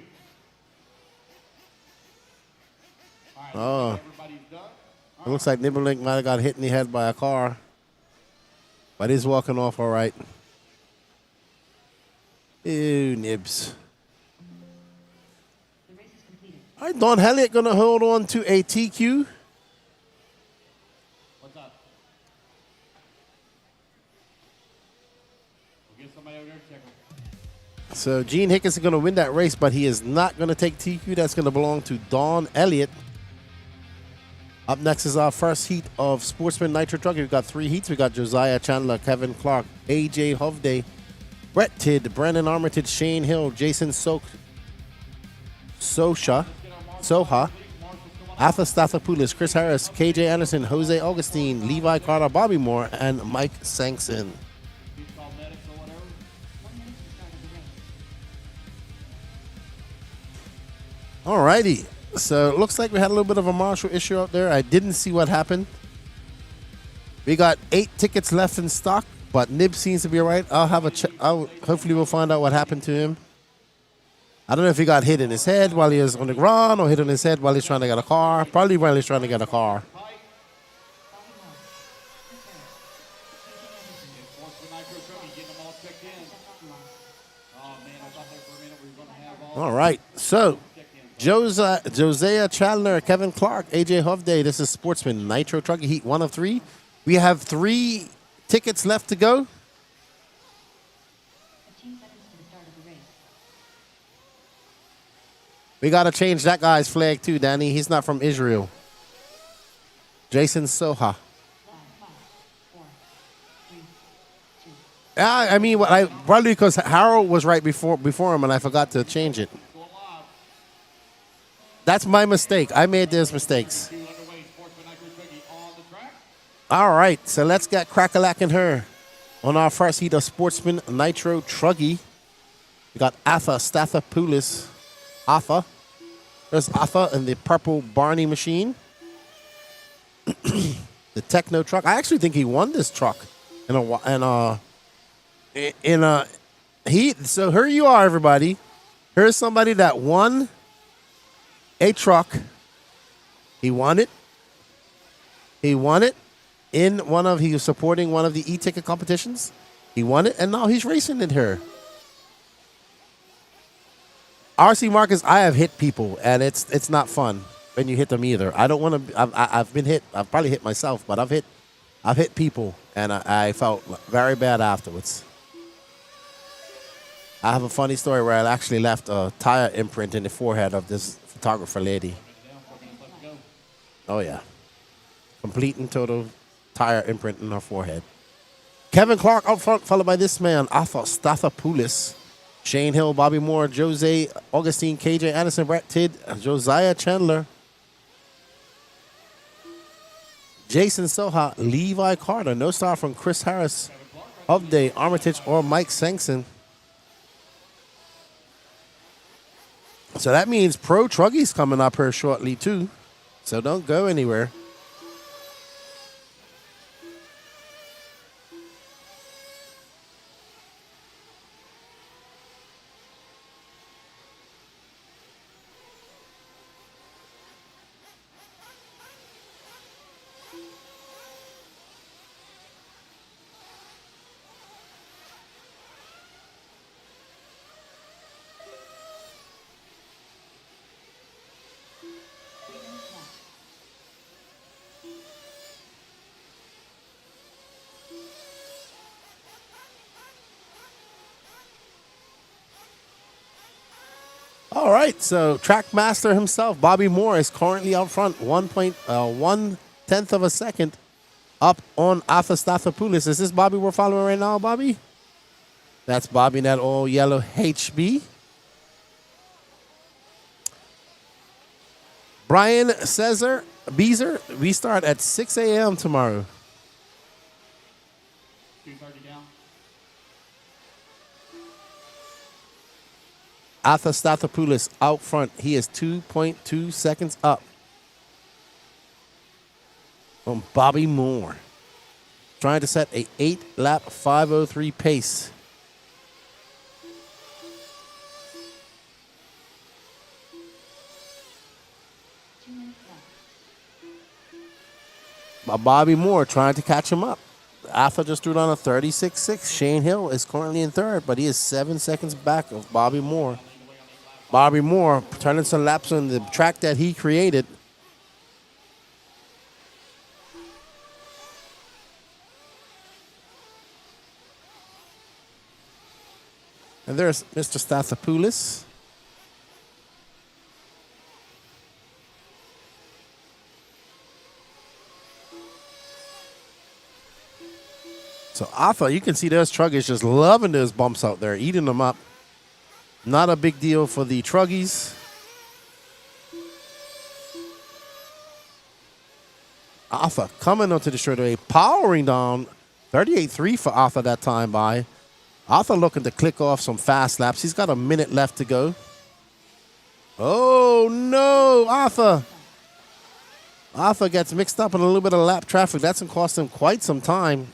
All right. Oh. Everybody's done. It looks like Nibblenink might have got hit in the head by a car. But he's walking off all right. Ew, Nibs. All right, Don Elliott going to hold on to a TQ. What's up? We'll get somebody over there to check him. So Gene Hickens is going to win that race, but he is not going to take TQ. That's going to belong to Don Elliott. Up next is our first heat of Sportsman Nitro Truggy. We've got 3 heats. We got Josiah Chandler, Kevin Clark, AJ Hovde, Brett Tidd, Brandon Armitage, Shane Hill, Jason Soha, Arthur Stathopoulos, Chris Harris, KJ Anderson, Jose Augustine, Levi Carter, Bobby Moore, and Mike Sankson. All righty. So it looks like we had a little bit of a marshal issue out there. I didn't see what happened. We got 8 tickets left in stock, but Nib seems to be all right. I'll have a check. Hopefully we'll find out what happened to him. I don't know if he got hit in his head while he was on the ground or hit on his head while he's trying to get a car. Probably while he's trying to get a car. All right. So Josiah Chandler, Kevin Clark, AJ Hovde. This is Sportsman Nitro Truggy Heat 1 of 3. We have 3 tickets left to go. 15 seconds to the start of the race. We got to change that guy's flag too, Danny. He's not from Israel. Jason Soha. 5, 4, 3, 2. I mean, probably because Harold was right before him, and I forgot to change it. That's my mistake. I made those mistakes. All right, so let's get crack-a-lacking her. On our first heat of Sportsman Nitro Truggy, we got Arthur Stathopoulos. Arthur. There's Arthur in the purple Barney machine. The Techno truck. I actually think he won this truck in a heat. So here you are, everybody. Here's somebody that won a truck. He won it. He won it in he was supporting one of the e-ticket competitions. He won it, and now he's racing in here. RC Marcus, I have hit people, and it's not fun when you hit them either. I don't want to. I've been hit. I've probably hit myself, but I've hit people, and I felt very bad afterwards. I have a funny story where I actually left a tire imprint in the forehead of this photographer lady. Oh yeah, complete and total tire imprint in her forehead. Kevin Clark up front, followed by this man, Arthur Stathopoulos. Shane Hill, Bobby Moore, Jose Augustine, KJ Anderson, Brett Tidd, Josiah Chandler, Jason Soha, Levi Carter, no star from Chris Harris, Upday, Armitage, or Mike Sankson. So that means Pro Truggy's coming up here shortly too. So don't go anywhere. All right, so track master himself, Bobby Moore, is currently out front, 1/10 of a second up on Arthur Stathopoulos. Is this Bobby we're following right now, Bobby? That's Bobby in that all yellow HB. Brian Beezer, we start at 6 a.m. tomorrow. 2:30 down. Arthur Stathopoulos out front. He is 2.2 seconds up on Bobby Moore. Trying to set a 8-lap 5:03 pace. Bobby Moore trying to catch him up. Arthur just threw down a 36.6. Shane Hill is currently in third, but he is 7 seconds back of Bobby Moore. Bobby Moore turning some laps on the track that he created. And there's Mr. Stathopoulos. So Arthur, you can see those Truggies just loving those bumps out there, eating them up. Not a big deal for the Truggies. Arthur coming onto the straightaway, powering down. 38.3 for Arthur that time by. Arthur looking to click off some fast laps. He's got a minute left to go. Oh, no, Arthur. Arthur gets mixed up in a little bit of lap traffic. That's going to cost him quite some time.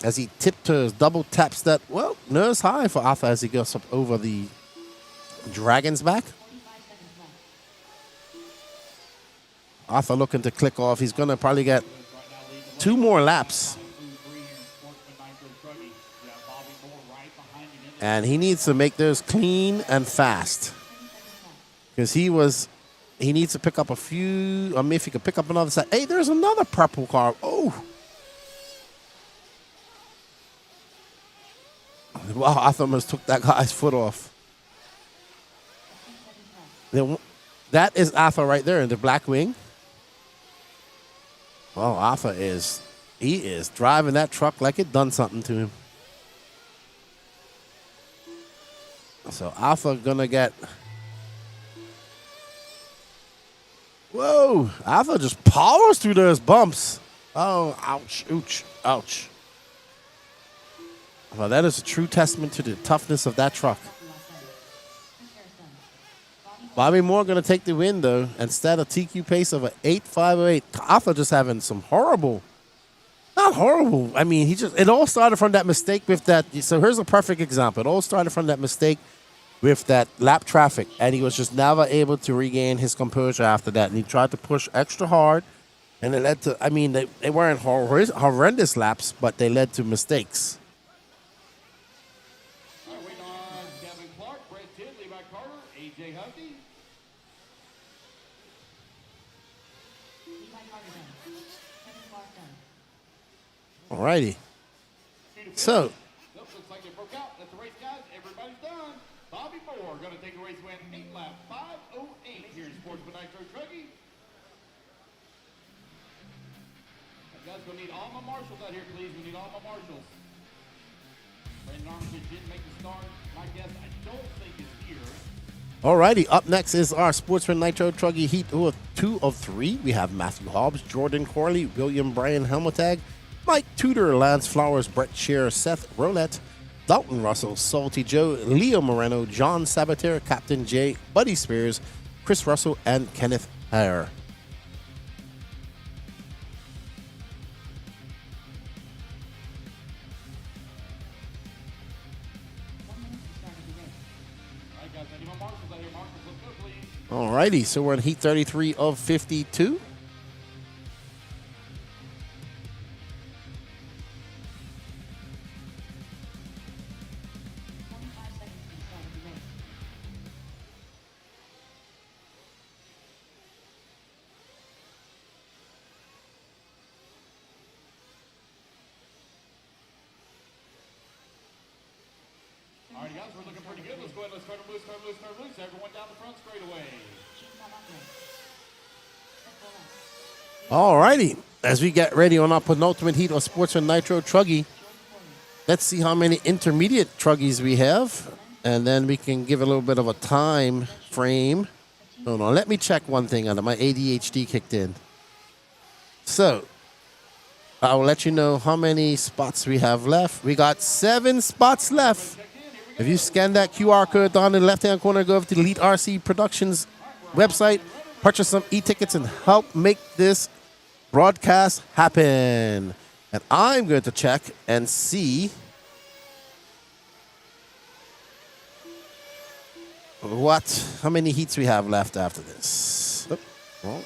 As he tiptoes, double taps that, well, nose high for Arthur as he goes up over the Dragon's back. Arthur looking to click off. He's going to probably get 2 more laps. And he needs to make those clean and fast. Because he needs to pick up a few, I mean, if he could pick up another side. Hey, there's another purple car. Oh. Wow, Arthur almost took that guy's foot off. That is Arthur right there in the black wing. Well, Arthur is driving that truck like it done something to him. So Arthur gonna get Whoa. Alpha just powers through those bumps. Oh, ouch, ouch, ouch. Well, that is a true testament to the toughness of that truck. Bobby Moore going to take the win, though. Instead of TQ pace of an 8.508. Alpha just having some horrible, not horrible. I mean, it all started from that mistake with that. So here's a perfect example. It all started from that mistake with that lap traffic. And he was just never able to regain his composure after that. And he tried to push extra hard. And it led to, I mean, they weren't horrendous laps, but they led to mistakes. All right, waiting on Kevin Clark, Brett Tidd, Levi Carter, AJ Huffy. Alrighty. So, Nope, looks like it broke out. That's the race, guys. Everybody's done. Bobby Moore going to take a race win, 8 lap, 5:08 here in Sportsman Nitro Truggy. Guys, we'll need all my marshals out here, please. We need all my marshals. Brandon Armitage didn't make the start. My guess, I don't think is here. alrighty. Up next is our Sportsman Nitro Truggy Heat 2 of 3. We have Matthew Hobbs, Jordan Corley, William Bryan Helmutag, Mike Tudor, Lance Flowers, Brett Shearer, Seth Roulette, Dalton Russell, Salty Joe, Leo Moreno, John Sabater, Captain J, Buddy Spears, Chris Russell, and Kenneth Hare. All right, guys, I need my marshals out here. Marshals, let's go, please. Alrighty, so we're in Heat 33 of 52. All right, guys, we're looking pretty good. Let's go ahead. Let's turn them loose, turn them loose, turn them loose. Everyone down the front straight away. Alrighty, as we get ready on our penultimate heat of Sportsman Nitro Truggy, let's see how many intermediate Truggies we have, and then we can give a little bit of a time frame. Hold on, let me check one thing on it. My ADHD kicked in. So, I will let you know how many spots we have left. We got 7 spots left. If you scan that QR code down in the left-hand corner, go over to the Elite RC Productions website, purchase some e-tickets, and help make this broadcast happen. And I'm going to check and see how many heats we have left after this. Oop, wrong.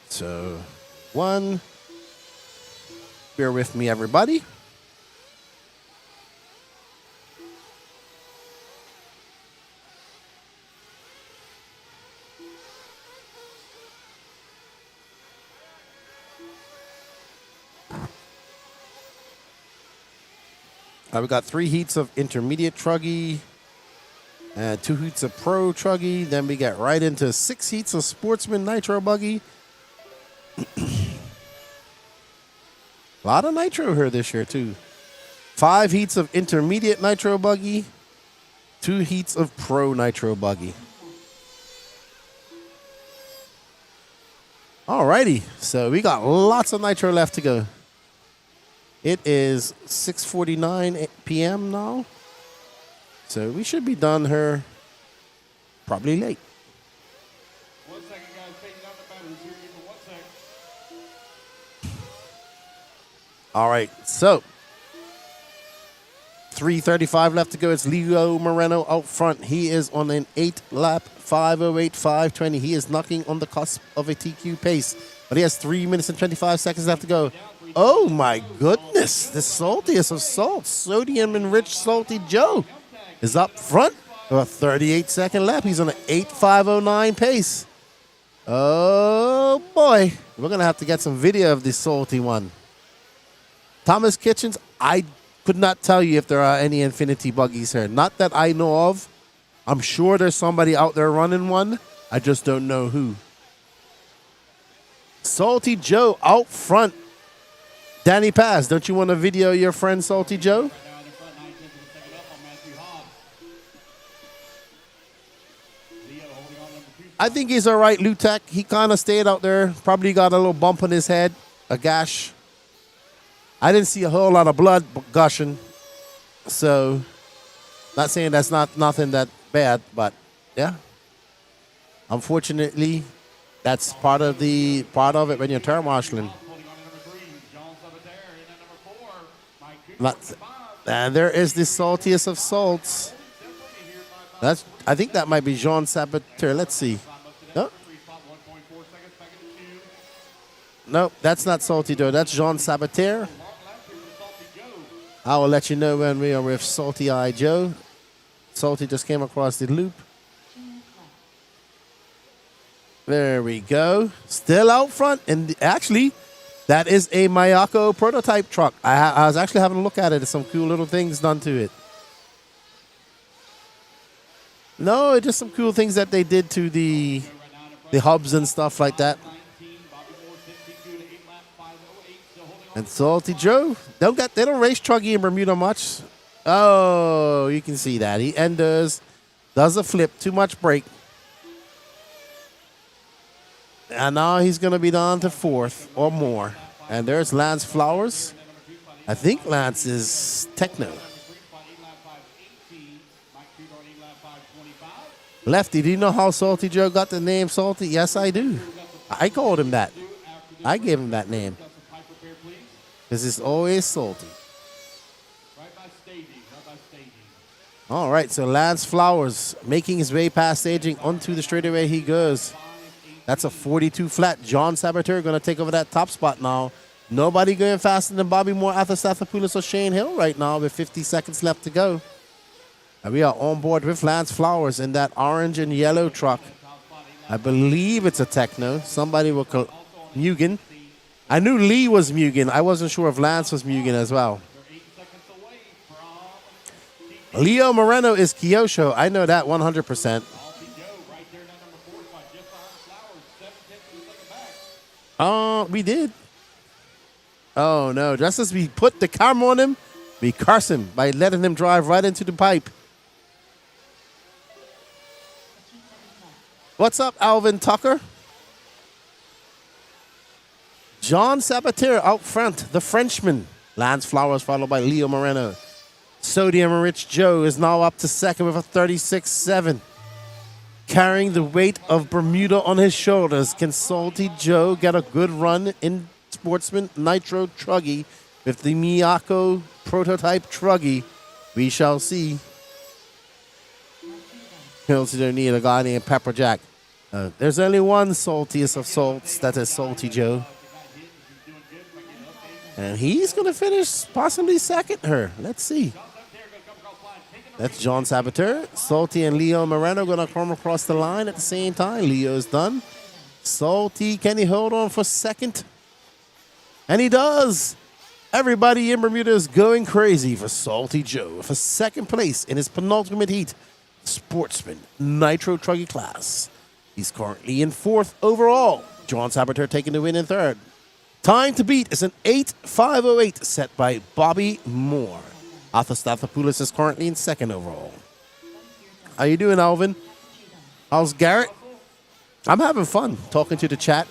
So, 1. Bear with me, everybody. We got 3 heats of intermediate Truggy and 2 heats of pro Truggy. Then we get right into 6 heats of Sportsman Nitro Buggy. A lot of Nitro here this year, too. 5 heats of intermediate Nitro Buggy. 2 heats of pro Nitro Buggy. Alrighty, so we got lots of Nitro left to go. It is 6:49 p.m. now, so we should be done here probably late. 1 second, guys. Taking out the batteries here. Give me 1 second. All right, so 3:35 left to go. It's Leo Moreno out front. He is on an 8-lap 5:08, 5:20. He is knocking on the cusp of a TQ pace, but he has 3 minutes and 25 seconds left to go. Oh my goodness, the saltiest of salts, sodium-enriched Salty Joe, is up front for a 38-second lap. He's on an 8:5:09 pace. Oh boy, we're gonna have to get some video of this salty one. Thomas Kitchens, I could not tell you if there are any Infinity buggies here. Not that I know of. I'm sure there's somebody out there running one. I just don't know who. Salty Joe out front. Danny Paz, don't you want to video your friend Salty Joe? Down in front, 9 tenths of a second up on Matthew Hobbs. Leo holding on number 2 I think he's all right, Lutek. He kind of stayed out there. Probably got a little bump on his head, a gash. I didn't see a whole lot of blood gushing. So, not saying that's nothing that bad, but yeah. Unfortunately, that's part of it when you're term marshaling. And there is the saltiest of salts. I think that might be Jean Saboteur. Let's see. Nope. Nope, that's not Salty Joe. That's Jean Saboteur. I will let you know when we are with Salty Eye Joe. Salty just came across the loop. There we go. Still out front. And actually, that is a Mayako prototype truck. I was actually having a look at it. There's some cool little things done to it. No, just some cool things that they did to the hubs and stuff like that. And Salty Joe, they don't race Truggy in Bermuda much. Oh, you can see that. He does a flip, too much brake. And now he's going to be down to fourth or more. And there's Lance Flowers. I think Lance is Techno. Lefty, do you know how Salty Joe got the name Salty? Yes, I do. I called him that. I gave him that name. Because it's always salty. All right, so Lance Flowers making his way past staging onto the straightaway he goes. That's a 42 flat. John Saboteur going to take over that top spot now. Nobody going faster than Bobby Moore, Arthur Stathopoulos, or Shane Hill right now with 50 seconds left to go. And we are on board with Lance Flowers in that orange and yellow truck. I believe it's a Techno. Somebody will call Mugen. I knew Lee was Mugen. I wasn't sure if Lance was Mugen as well. Leo Moreno is Kyosho. I know that 100%. We did. Oh, no. Just as we put the camera on him, we curse him by letting him drive right into the pipe. What's up, Alvin Tucker? John Saboteur out front, the Frenchman. Lance Flowers followed by Leo Moreno. Sodium Rich Joe is now up to second with a 36.7. Carrying the weight of Bermuda on his shoulders, can Salty Joe get a good run in Sportsman Nitro Truggy with the Miyako prototype Truggy? We shall see. Hills don't need a guy named Pepper Jack. There's only one saltiest of salts, that is Salty Joe. And he's going to finish possibly second her. Let's see. That's John Saboteur. Salty and Leo Moreno going to come across the line at the same time. Leo's done. Salty, can he hold on for second? And he does. Everybody in Bermuda is going crazy for Salty Joe for second place in his penultimate heat. Sportsman Nitro Truggy class. He's currently in fourth overall. John Saboteur taking the win in third. Time to beat is an 8.508 set by Bobby Moore. Arthur Stathopoulos is currently in second overall. How you doing, Alvin? How's Garrett? I'm having fun talking to the chat.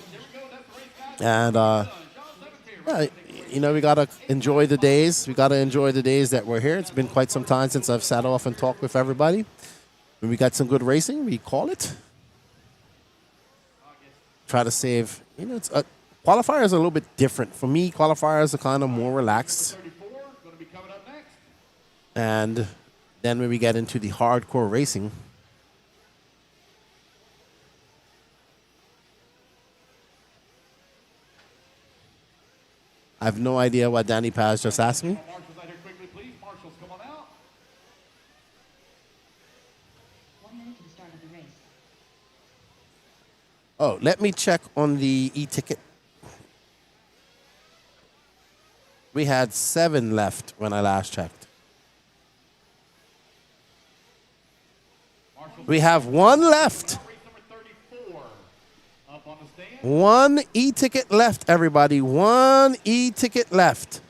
And, yeah, you know, we got to enjoy the days. We got to enjoy the days that we're here. It's been quite some time since I've sat off and talked with everybody. When we got some good racing, we call it. Try to save, you know, qualifiers are a little bit different. For me, qualifiers are kind of more relaxed. And then when we get into the hardcore racing, I have no idea what Danny Paz just asked me. Oh, let me check on the e-ticket. We had 7 left when I last checked. We have 1 left. 1 e-ticket left, everybody. 1 e-ticket left.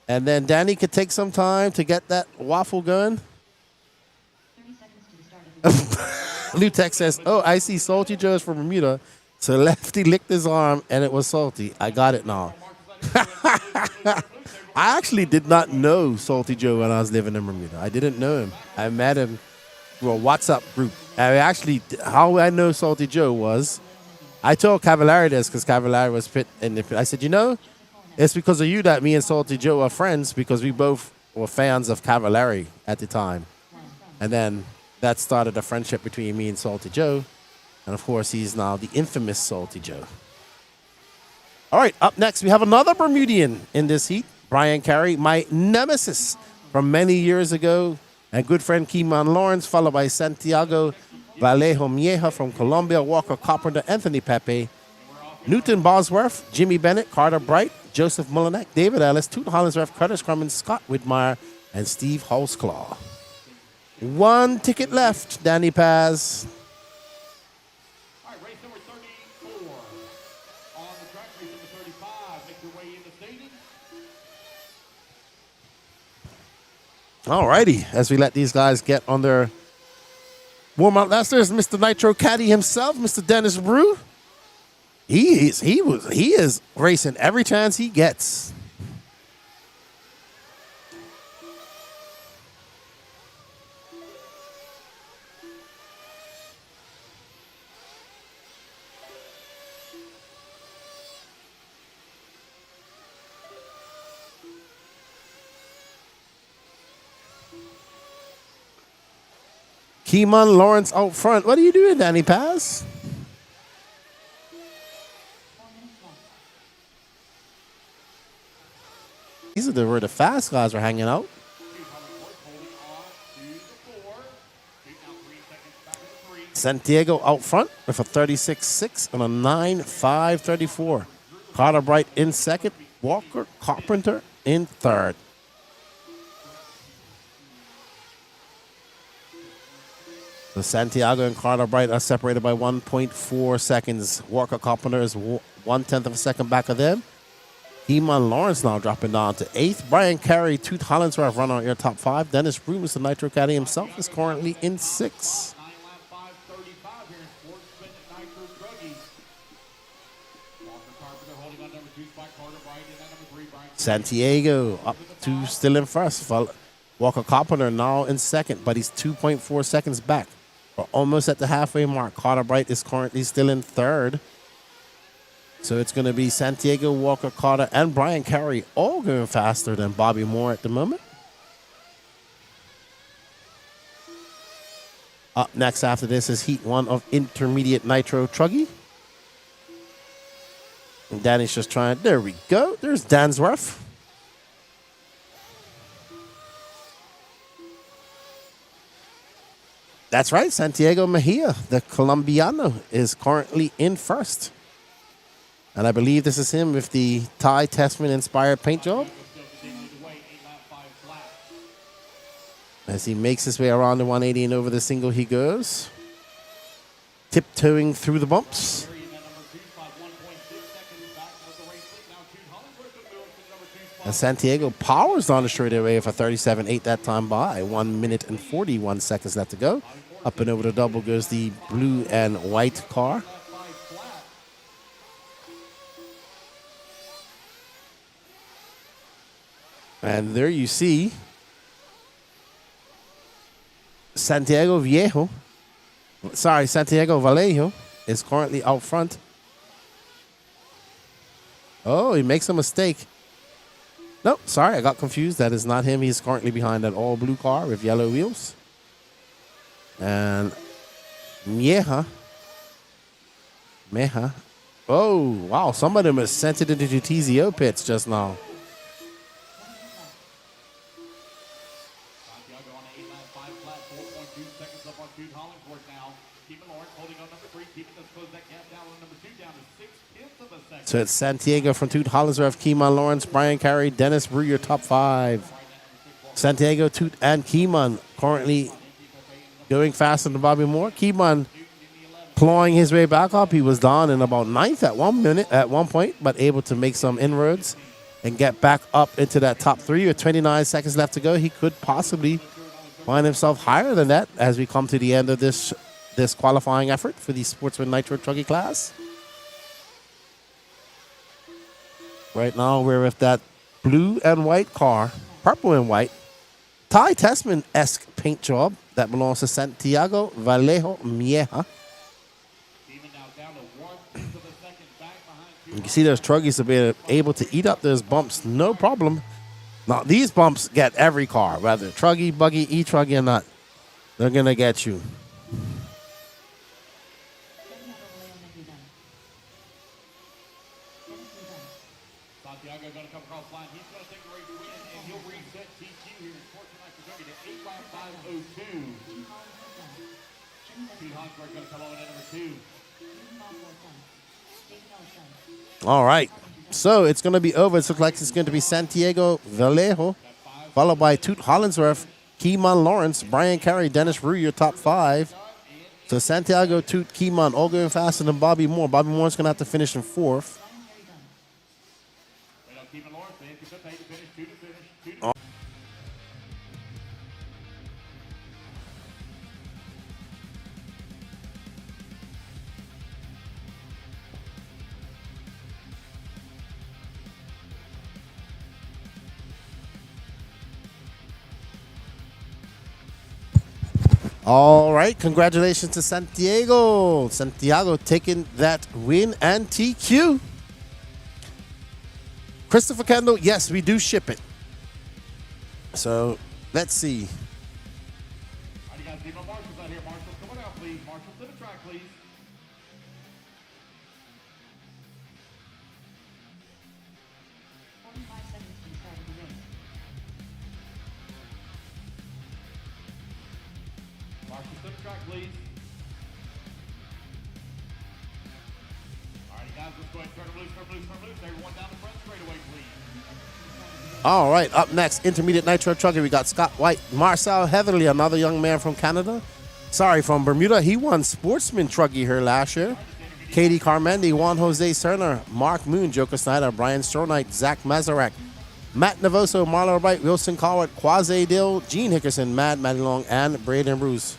And then Danny could take some time to get that waffle going. 30 seconds to the start of the Lutex says, oh, I see Salty Joe's from Bermuda. So Lefty licked his arm, and it was Salty. I got it now. I actually did not know Salty Joe when I was living in Bermuda. I didn't know him. I met him through a WhatsApp group. How I know Salty Joe was, I told Cavallari this because Cavallari was fit. And I said, you know, it's because of you that me and Salty Joe are friends because we both were fans of Cavallari at the time. And then that started a friendship between me and Salty Joe. And, of course, he's now the infamous Salty Joe. All right, up next, we have another Bermudian in this heat, Brian Carey, my nemesis from many years ago, and good friend Keeman Lawrence, followed by Santiago Vallejo Mieja from Colombia, Walker Carpenter, Anthony Pepe, Newton Bosworth, Jimmy Bennett, Carter Bright, Joseph Mullinack, David Ellis, Toot Hollinsworth, Curtis Crummins, Scott Widmeyer, and Steve Holzclaw. One ticket left, Danny Paz. All right, race number 34 on the track. Race number 35. Make your way into staging. All righty, as we let these guys get on their warm-up. There's Mr. Nitro Caddy himself, Mr. Dennis Brew. He is racing every chance he gets. Keeman Lawrence out front. What are you doing, Danny Paz? These are where the fast guys are hanging out. Santiago out front with a 36.6 and a 9.534. Carter Bright in second. Walker Carpenter in third. So Santiago and Carter Bright are separated by 1.4 seconds. Walker Carpenter is 1/10 of a second back of them. Keeman Lawrence now dropping down to 8th. Brian Carey, Toot Hollinsworth run on your top 5. Dennis Brew, Mr. Nitro Caddy himself, is currently in 6th. 9 lap 5:35 here in Sportsman Nitro Truggy. Walker Carpenter holding on number 2 spot. Carter Bright in at number 3. Brian Santiago up to still in first. Walker Carpenter now in second, but he's 2.4 seconds back. We're almost at the halfway mark. Carter Bright is currently still in third. So it's going to be Santiago, Walker, Carter, and Brian Carey all going faster than Bobby Moore at the moment. Up next after this is Heat 1 of Intermediate Nitro Truggy. And Danny's just trying. There we go. There's Dansworth. That's right. Santiago Mejia, the Colombiano, is currently in first. And I believe this is him with the Ty Tessman-inspired paint job. As he makes his way around the 180 and over the single he goes. Tiptoeing through the bumps. And Santiago powers down the straightaway for 37.8 that time by. 1 minute and 41 seconds left to go. Up and over the double goes the blue and white car. And there you see Santiago Vallejo is currently out front. Oh, he makes a mistake. No, sorry, I got confused. That is not him. He's currently behind that all blue car with yellow wheels. And Mieja. Oh, wow. Some of them are sent it into the TZO pits just now. So it's Santiago from Toot Hollinsworth, Keeman Lawrence, Brian Carey, Dennis Brew, your top 5. Santiago, Toot, and Keeman currently going faster than Bobby Moore. Keeman clawing his way back up. He was down in about 9th at one point, but able to make some inroads and get back up into that top 3 with 29 seconds left to go. He could possibly find himself higher than that as we come to the end of this this qualifying effort for the Sportsman Nitro Truggy class. Right now, we're with that blue and white car, purple and white, Ty Tessman-esque paint job that belongs to Santiago Vallejo Mieja. Even now down to 1 to the second, back behind You can see those Truggies have been able to eat up those bumps, no problem. Now, these bumps get every car, whether Truggy, Buggy, E Truggy or not. They're going to get you. Santiago going to come across the line. He's going to take the race win, and he'll reset TQ here in Sportsman Nitro Truggy to 8.502. Pete Hansberg going to come on in at number 2. All right. So it's going to be over. It looks like it's going to be Santiago Vallejo, followed by Toot Hollinsworth, Keyman Lawrence, Brian Carey, Dennis Rue, your top 5. So Santiago, Toot, Keyman, all going faster than Bobby Moore. Bobby Moore's going to have to finish in 4th. Keeping Lawrence, they anticipate to finish 2 to finish. 2 to All right. Congratulations to Santiago. Santiago taking that win and TQ. Christopher Kendall, yes, we do ship it. So let's see. All right, you guys, need my marshals out here. Marshals, come on out, please. Marshals to the track, please. Marshals to the track, please. All right, you guys, let's go ahead and turn them loose, turn them loose, turn them loose. Everyone down the front straightaway, please. All right, up next, Intermediate Nitro Truggy. We got Scott White, Marcel Heatherly, another young man from Canada. Sorry, from Bermuda. He won Sportsman Truggy here last year. Katie Carmendi, Juan Jose Cerner, Mark Moon, Joker Snyder, Brian Stronite, Zach Mazarak, Matt Navoso, Marlon Wright, Wilson Coward, Quasi Dill, Gene Hickerson, Maddie Long, and Braden Bruce.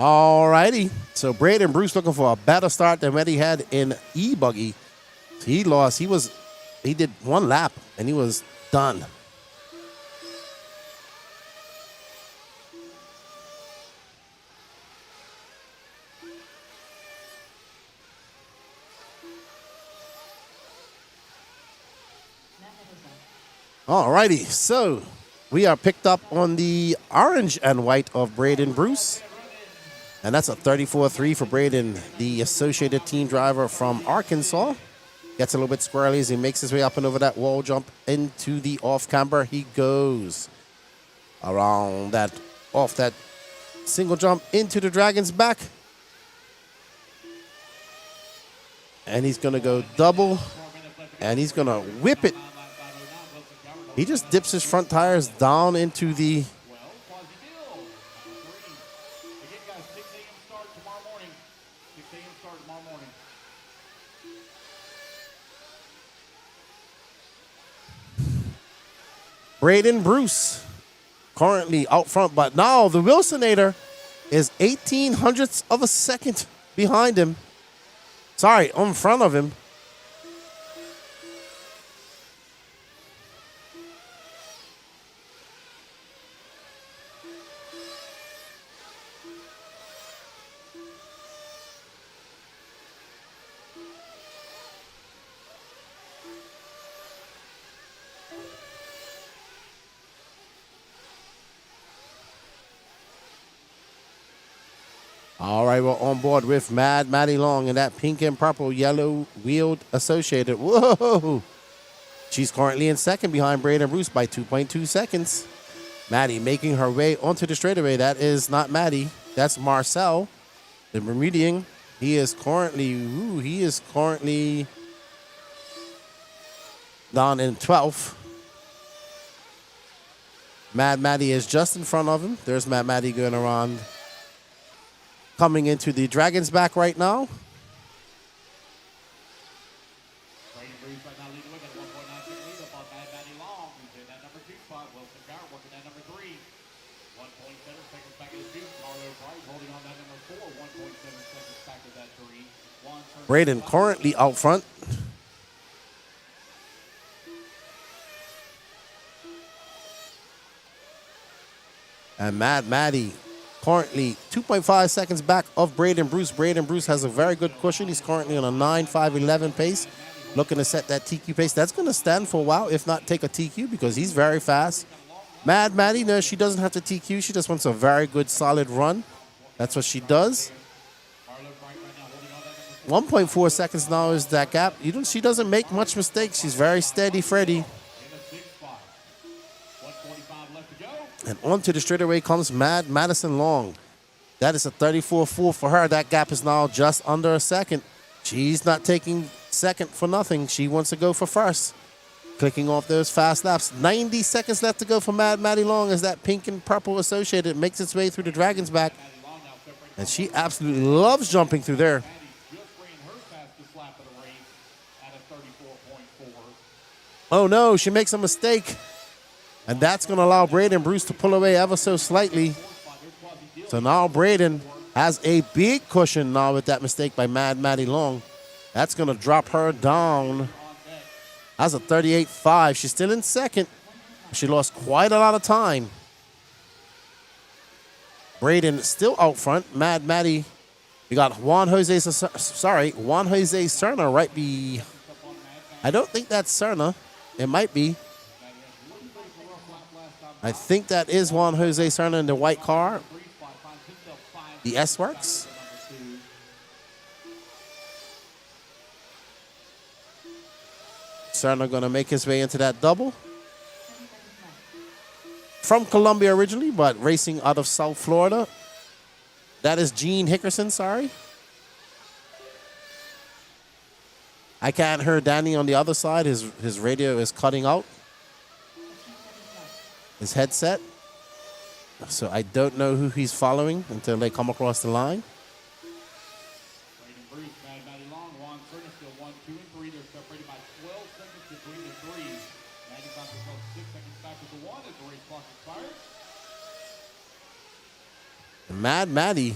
All righty. So Braden Bruce looking for a better start than what he had in E-Buggy. He lost. He did 1 lap, and he was done. All righty. So we are picked up on the orange and white of Braden Bruce. And that's a 34-3 for Braden, the Associated Team driver from Arkansas. Gets a little bit squirrely as he makes his way up and over that wall jump into the off camber. He goes around that, off that single jump into the Dragon's back. And he's going to go double, and he's going to whip it. He just dips his front tires down into the... Braden Bruce currently out front, but now the Wilsonator is 18 hundredths of a second behind him. Sorry, in front of him. All right, we're on board with Maddie Long and that pink and purple yellow wheeled Associated. Whoa! She's currently in second behind Braden Bruce by 2.2 seconds. Maddie making her way onto the straightaway. That is not Maddie. That's Marcel, the Bermudian. He is currently down in 12th. Mad Maddie is just in front of him. There's Mad Maddie going around, coming into the Dragon's back right now. Braden Bruce right now leading with it. 1.96 lead up on Mad Maddie Long, who's in that number 2 spot. Wilson Garrett working that number 3. 1.7 seconds back of the 2. Mario Price holding on that number 4. 1.7 seconds back of that 3. Braden currently out front. And Mad Maddie currently 2.5 seconds back of Braden Bruce. Braden Bruce has a very good cushion. He's currently on a 9.511 pace, looking to set that TQ pace. That's going to stand for a while, if not take a TQ, because he's very fast. Mad Maddie, no, she doesn't have to TQ. She just wants a very good, solid run. That's what she does. 1.4 seconds now is that gap. She doesn't make much mistakes. She's very steady, Freddy. And onto the straightaway comes Madison Long. That is a 34.4 for her. That gap is now just under a second. She's not taking second for nothing. She wants to go for first. Clicking off those fast laps. 90 seconds left to go for Mad Maddie Long as that pink and purple associated makes its way through the Dragon's back. And she absolutely loves jumping through there. Oh no, she makes a mistake. And that's going to allow Braden Bruce to pull away ever so slightly. So now Braden has a big cushion now with that mistake by Mad Maddie Long. That's going to drop her down. That's a 38.5. She's still in second. She lost quite a lot of time. Braden still out front. Mad Maddie. We got Juan Jose Serna right be. I don't think that's Serna. It might be. I think that is Juan Jose Serna in the white car. The S-Works. Serna going to make his way into that double. From Colombia originally, but racing out of South Florida. That is Gene Hickerson, sorry. I can't hear Danny on the other side. His radio is cutting out. His headset. So I don't know who he's following until they come across the line. Braden Bruce, Mad Maddie Long, Juan Serna still 1, 2, and 3. They're separated by 12 seconds between the 3. Maddie finds herself 6 seconds back with the 1 as the race clock expires. Mad Maddie.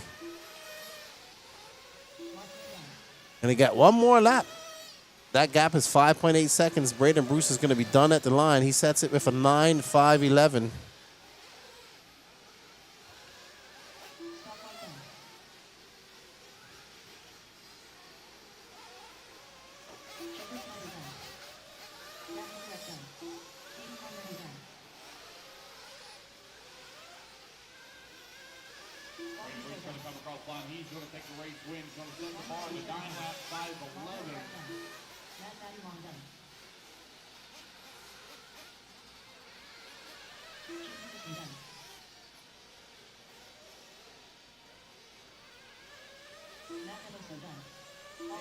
Gonna get one more lap. That gap is 5.8 seconds. Braden Bruce is going to be done at the line. He sets it with a 9.511. He's going to take the race win. He's going to send the bar to 9 lap 5.11.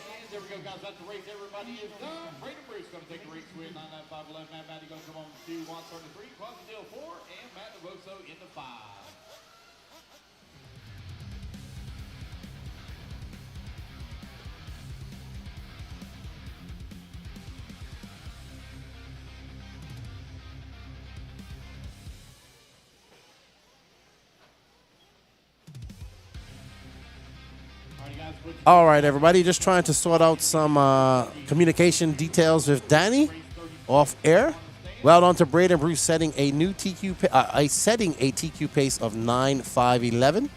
And there we go, guys. That's the race. Everybody is done. Braden Bruce going to take the race win. 9 lap 5.11. Mad Maddie going to come on to 2, Juan Serna 3, Quasindale 4, and Matt Navoso in the 5. All right, everybody, just trying to sort out some communication details with Danny off air. Well done to Braden Bruce setting a new TQ pace of 9.511.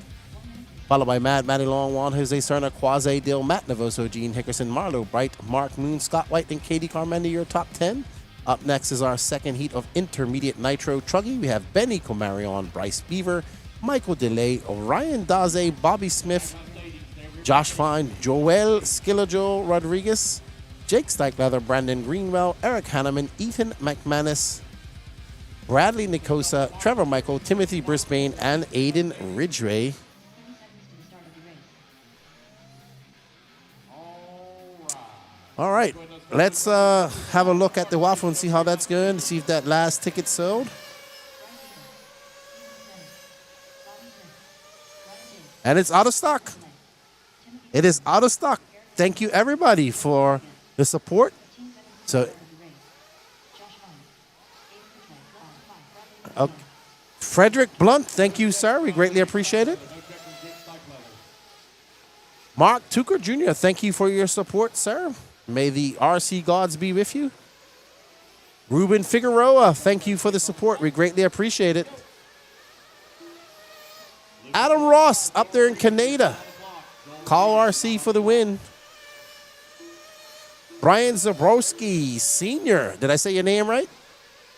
Followed by Mad Maddie Long, Juan Jose Serna, Quasi Dill, Matt Navoso, Gene Hickerson, Marlo Bright, Mark Moon, Scott White, and Katie Carmendi, your top 10. Up next is our second heat of Intermediate Nitro Truggy. We have Benny Comarion, Bryce Beaver, Michael DeLay, Orion Daze, Bobby Smith, Josh Fine, Joel Skillojo Rodriguez, Jake Steichleather, Brandon Greenwell, Eric Hanneman, Ethan McManus, Bradley Nicosa, Trevor Michael, Timothy Brisbane, and Aiden Ridgway. All right, let's have a look at the waffle and see how that's going, see if that last ticket sold. And it's out of stock. It is out of stock. Thank you, everybody, for the support. So, Frederick Blunt, thank you, sir. We greatly appreciate it. Mark Tucker Jr., thank you for your support, sir. May the RC gods be with you. Ruben Figueroa, thank you for the support. We greatly appreciate it. Adam Ross up there in Canada. Call RC for the win. Brian Zabrowski, Sr. Did I say your name right?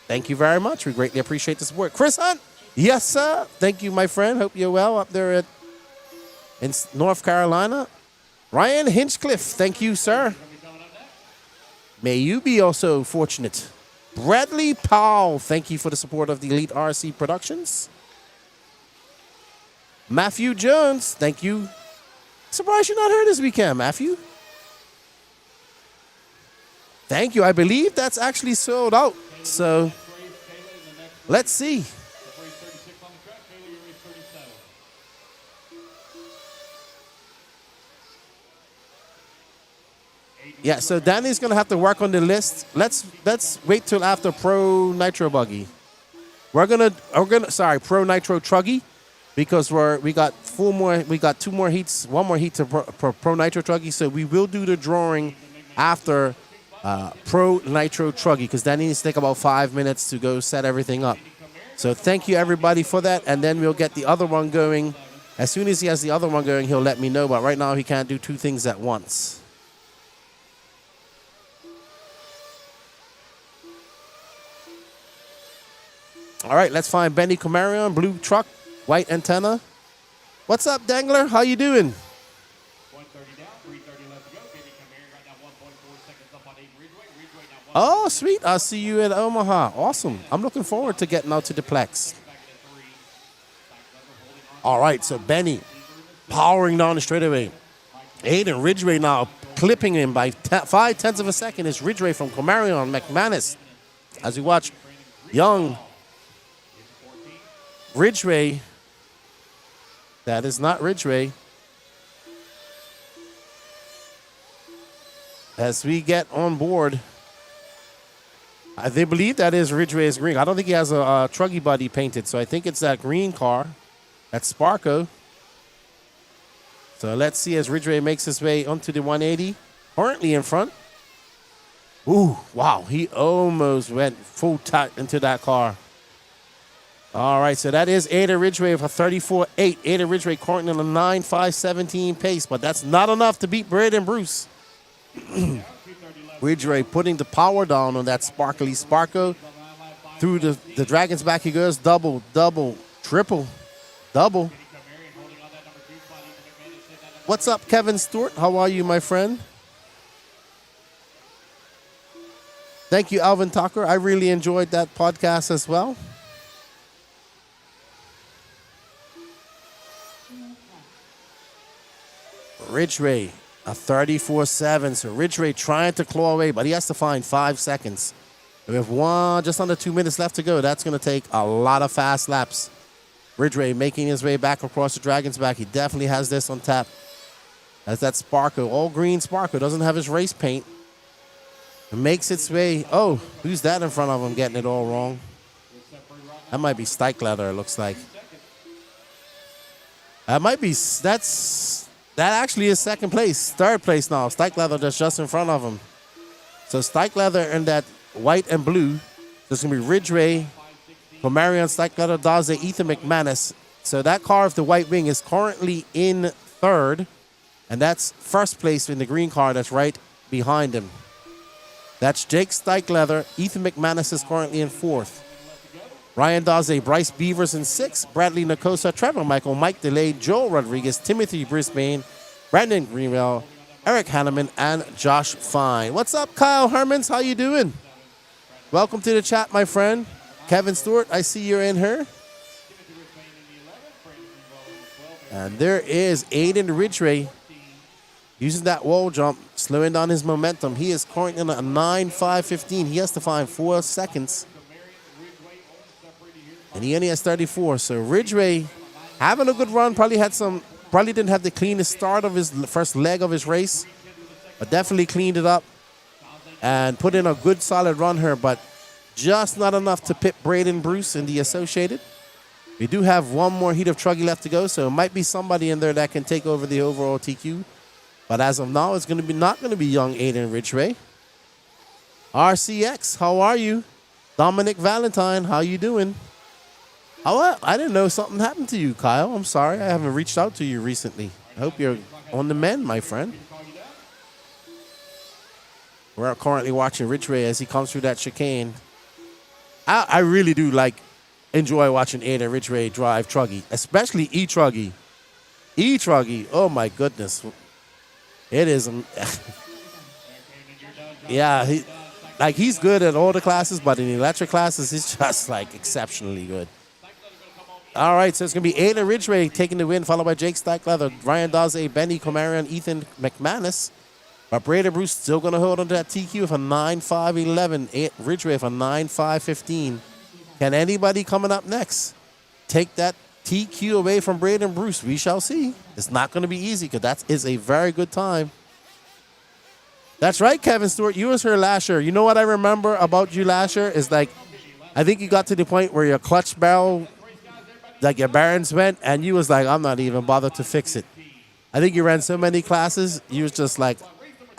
Thank you very much. We greatly appreciate the support. Chris Hunt. Yes, sir. Thank you, my friend. Hope you're well up there in North Carolina. Ryan Hinchcliffe. Thank you, sir. May you be also fortunate. Bradley Powell. Thank you for the support of the Elite RC Productions. Matthew Jones. Thank you. Surprised you're not here this weekend, Matthew. Thank you. I believe that's actually sold out. So let's see. Yeah, so Danny's gonna have to work on the list. Let's wait till after Pro Nitro Buggy. Pro Nitro Truggy, because we got two more heats, one more heat to Pro Nitro Truggy. So we will do the drawing after Pro Nitro Truggy, because that needs to take about 5 minutes to go set everything up. So thank you, everybody, for that, and then we'll get the other one going. As soon as he has the other one going, he'll let me know, but right now he can't do two things at once. All right, let's find Benny Camarion, blue truck, white antenna. What's up, Dangler? How you doing? 130 down, 330 left to go. Benny Camarion right now 1.4 seconds up on Aiden Ridgway. Oh, sweet. I'll see you in Omaha. Awesome. I'm looking forward to getting out to the Plex. All right, so Benny powering down the straightaway. Aiden Ridgway now clipping him by 0.5 of a second. It's Ridgway from Camarion McManus. As we watch young Ridgway. That is not Ridgway. As we get on board, they believe that is Ridgway's green. I don't think he has a Truggy body painted, so I think it's that green car. That's Sparko. So let's see as Ridgway makes his way onto the 180. Currently in front. Ooh, wow. He almost went full tight into that car. All right, so that is Ada Ridgway with a 34.8. Ada Ridgway currently on a 9.517 pace, but that's not enough to beat Braden Bruce. Ridgway putting the power down on that sparkly Sparko. Through the Dragon's back he goes. Double, double, triple, double. What's up, Kevin Stewart? How are you, my friend? Thank you, Alvin Tucker. I really enjoyed that podcast as well. Ridgway, a 34.7. So Ridgway trying to claw away, but he has to find 5 seconds. We have just under 2 minutes left to go. That's going to take a lot of fast laps. Ridgway making his way back across the Dragon's back. He definitely has this on tap. As that Sparko, all green Sparko, doesn't have his race paint. It makes its way. Oh, who's that in front of him getting it all wrong? That might be Steichleather, it looks like. That might be, that actually is second place, third place now. Steichleather just in front of him. So Steichleather in that white and blue. There's going to be Ridgway, Camarion, Steichleather, Daze, Ethan McManus. So that car with the white wing is currently in third. And that's first place in the green car that's right behind him. That's Jake Steichleather. Ethan McManus is currently in fourth. Ryan Daze, Bryce Beavers in sixth. Bradley Nakosa, Trevor Michael, Mike DeLay, Joel Rodriguez, Timothy Brisbane, Brandon Greenwell, Eric Hanneman, and Josh Fine. What's up, Kyle Hermans? How you doing? Welcome to the chat, my friend. Kevin Stewart, I see you're in here. And there is Aiden Ridgway using that wall jump, slowing down his momentum. He is currently in a 9.515. He has to find 4 seconds. And he only has 34. So Ridgway having a good run. Probably had some probably didn't have the cleanest start of his first leg of his race, but definitely cleaned it up and put in a good solid run here, but just not enough to pit Braden Bruce in the Associated. We do have one more heat of Truggy left to go, so it might be somebody in there that can take over the overall TQ. But as of now, it's going to be not going to be young Aiden Ridgway. RCX, how are you? Dominic Valentine, how you doing? Oh, I didn't know something happened to you, Kyle. I'm sorry. I haven't reached out to you recently. I hope you're on the mend, my friend. We're currently watching Ridgway as he comes through that chicane. I really do enjoy watching Aiden Ridgway drive Truggy, especially E Truggy. E Truggy, oh my goodness. It is, yeah, he's good at all the classes, but in the electric classes, he's just exceptionally good. All right, so it's going to be Aiden Ridgway taking the win, followed by Jake Stackleather, Ryan Daze, Benny Comarion, Ethan McManus. But Braden Bruce still going to hold on to that TQ for 9.5.11. Ridgway for 9.5.15. Can anybody coming up next take that TQ away from Braden Bruce? We shall see. It's not going to be easy because that is a very good time. That's right, Kevin Stewart. You was here last year. You know what I remember about you last year is I think you got to the point where your clutch barrel, your bearings went, and you was I'm not even bothered to fix it. I think you ran so many classes, you was just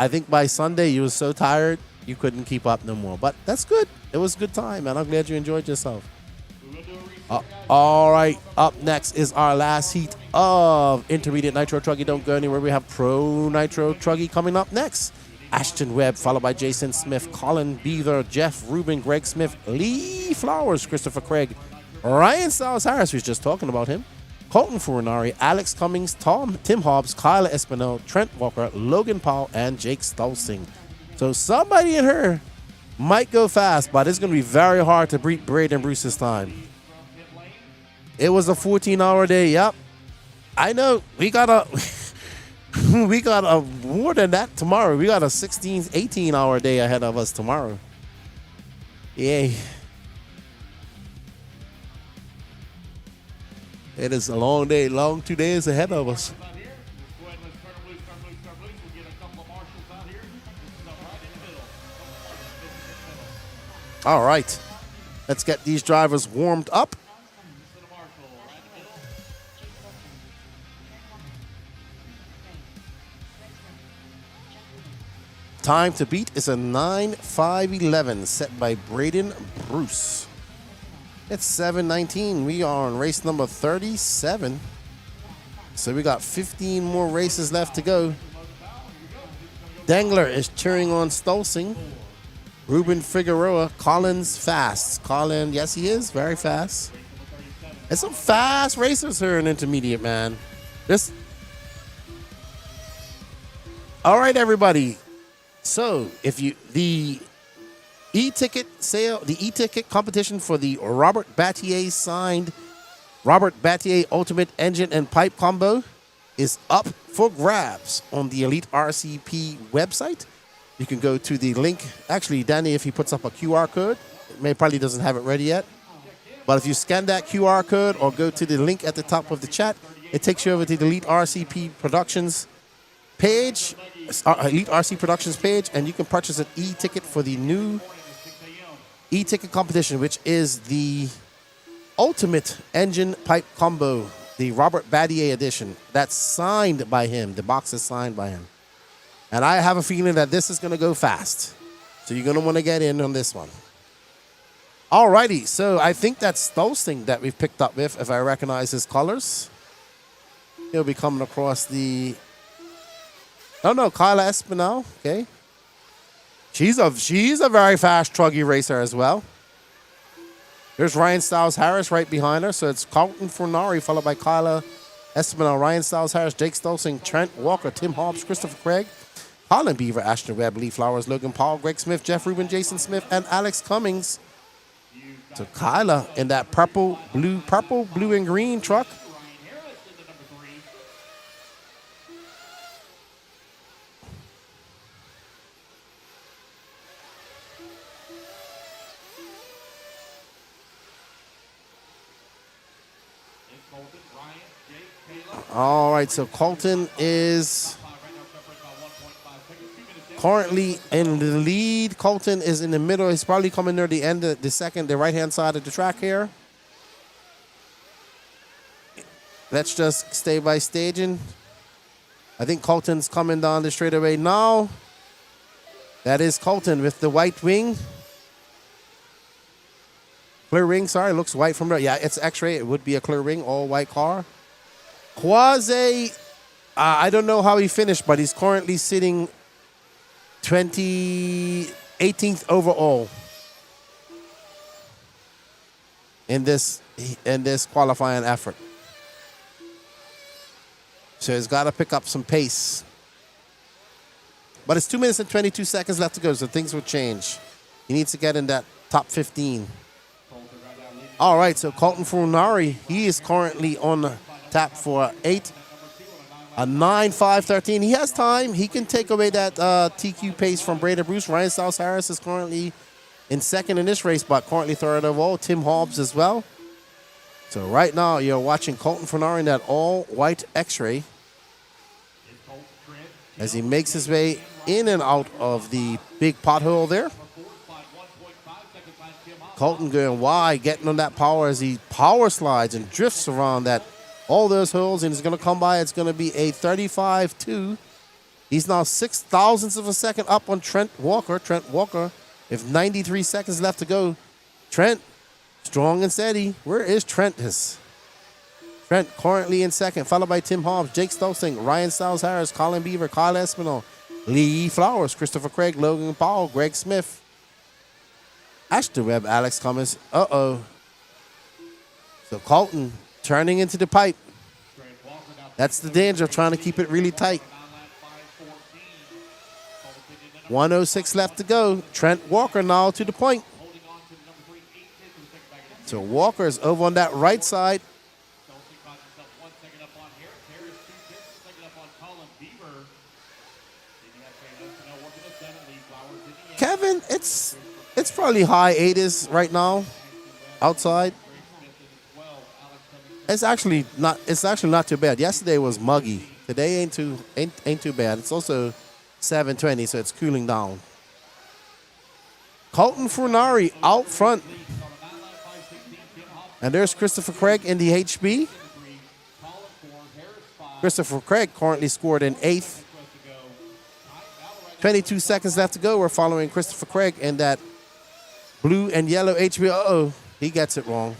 I think by Sunday you was so tired you couldn't keep up no more. But that's good. It was a good time, man. I'm glad you enjoyed yourself. All right, up next is our last heat of Intermediate Nitro Truggy. Don't go anywhere. We have Pro Nitro Truggy coming up next. Ashton Webb, followed by Jason Smith, Colin Beaver, Jeff Rubin, Greg Smith, Lee Flowers, Christopher Craig, Ryan Stiles Harris, who's just talking about him, Colton Furinari, Alex Cummings, Tim Hobbs, Kyla Espinel, Trent Walker, Logan Powell, and Jake Stolzing. So somebody in here might go fast, but it's going to be very hard to beat Braden Bruce's time. It was a 14-hour day. Yep. I know. We got a more than that tomorrow. We got a 18-hour day ahead of us tomorrow. Yay. It is a long day, long 2 days ahead of us. All right. Let's get these drivers warmed up. Time to beat is a 9.5.11 set by Braden Bruce. It's 7:19. We are on race number 37. So we got 15 more races left to go. Dengler is cheering on Stolzing. Ruben Figueroa, Collins fast. Colin, yes, he is very fast. There's some fast racers here in Intermediate, man. All right, everybody. So the e-ticket sale, the e-ticket competition for the Robert Battier signed Robert Battier Ultimate Engine and Pipe Combo is up for grabs on the Elite RCP website. You can go to the link. Actually, Danny, if he puts up a QR code, probably doesn't have it ready yet. But if you scan that QR code or go to the link at the top of the chat, it takes you over to the Elite RCP Productions page, Elite RC Productions page, and you can purchase an e-ticket for the new e-ticket competition, which is the Ultimate Engine Pipe Combo, the Robert Battier edition. That's signed by him. The box is signed by him. And I have a feeling that this is going to go fast. So you're going to want to get in on this one. Alrighty, so I think that's Stolzing that we've picked up with, if I recognize his colors. He'll be coming across the... Oh, no, Kyla Espinal, okay. She's a very fast Truggy racer as well. There's Ryan Stiles Harris right behind her. So it's Colton Furnari, followed by Kyla Espinal, Ryan Stiles Harris, Jake Stolzing, Trent Walker, Tim Hobbs, Christopher Craig, Colin Beaver, Ashton Webb, Lee Flowers, Logan Paul, Greg Smith, Jeff Rubin, Jason Smith, and Alex Cummings. So Kyla in that purple, blue, and green truck. All right, so Colton is currently in the lead. Colton is in the middle. He's probably coming near the end of the right-hand side of the track here. Let's just stay by staging. I think Colton's coming down the straightaway now. That is Colton with the white wing. Clear ring, sorry, looks white from there. Yeah, it's X-ray. It would be a clear ring, all white car. Quasi, I don't know how he finished, but he's currently sitting 18th overall in this qualifying effort. So he's got to pick up some pace. But it's 2 minutes and 22 seconds left to go, so things will change. He needs to get in that top 15. All right, so Colton Funari, he is currently on tap for 8. A 9.5.13. He has time. He can take away that TQ pace from Braden Bruce. Ryan Styles Harris is currently in second in this race, but currently third overall. Tim Hobbs as well. So right now, you're watching Colton Funari in that all-white X-ray as he makes his way in and out of the big pothole there. Colton going wide, getting on that power as he power slides and drifts around all those holes, and he's going to come by. It's going to be a 35.2. He's now 0.06 of a second up on Trent Walker. Trent Walker, with 93 seconds left to go. Trent, strong and steady. Where is Trent? Trent currently in second, followed by Tim Hobbs, Jake Stolzing, Ryan Styles Harris, Colin Beaver, Kyle Espinal, Lee Flowers, Christopher Craig, Logan Powell, Greg Smith, Ashton Webb, Alex Cummins. So Colton turning into the pipe. That's the danger of trying to keep it really tight. 1:06 left to go. Trent Walker now to the point. So Walker is over on that right side. Kevin, it's probably high 80s right now outside. It's actually not too bad. Yesterday was muggy. Today ain't too bad. It's also 7:20, so it's cooling down. Colton Funari out front. And there's Christopher Craig in the HB. Christopher Craig currently scored in 8th. 22 seconds left to go. We're following Christopher Craig in that blue and yellow HB. Uh-oh, he gets it wrong.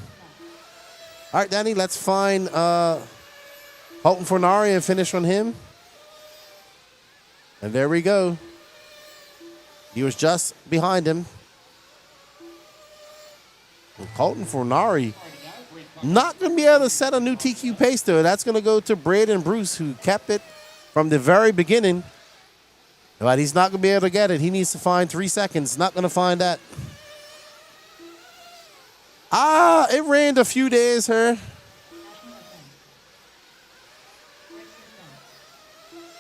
All right, Danny, let's find Colton Funari and finish on him. And there we go. He was just behind him. And Colton Funari not going to be able to set a new TQ pace, though. That's going to go to Braden Bruce, who kept it from the very beginning. But he's not going to be able to get it. He needs to find 3 seconds. Not going to find that. It rained a few days here.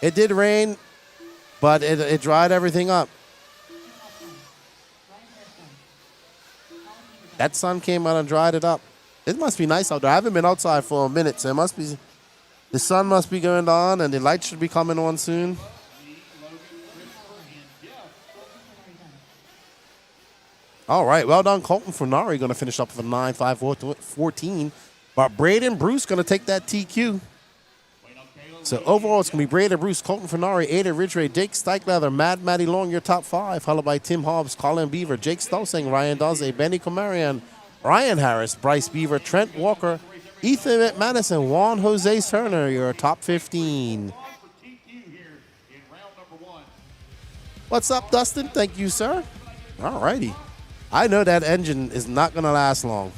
It did rain, but it dried everything up. That sun came out and dried it up. It must be nice out there. I haven't been outside for a minute, so the sun must be going on, and the light should be coming on soon. All right, well done, Colton Funari going to finish up with a 9.5.14. But Braden Bruce going to take that TQ. So overall, it's going to be Braden Bruce, Colton Funari, Ada Ridgway, Jake Steichleather, Mad Matty Long, your top 5, followed by Tim Hobbs, Colin Beaver, Jake Stolzing, Ryan Daze, Benny Comarian, Ryan Harris, Bryce Beaver, Trent Walker, Ethan McManus, and Juan Jose Turner, your top 15. What's up, Dustin? Thank you, sir. All righty. I know that engine is not going to last long.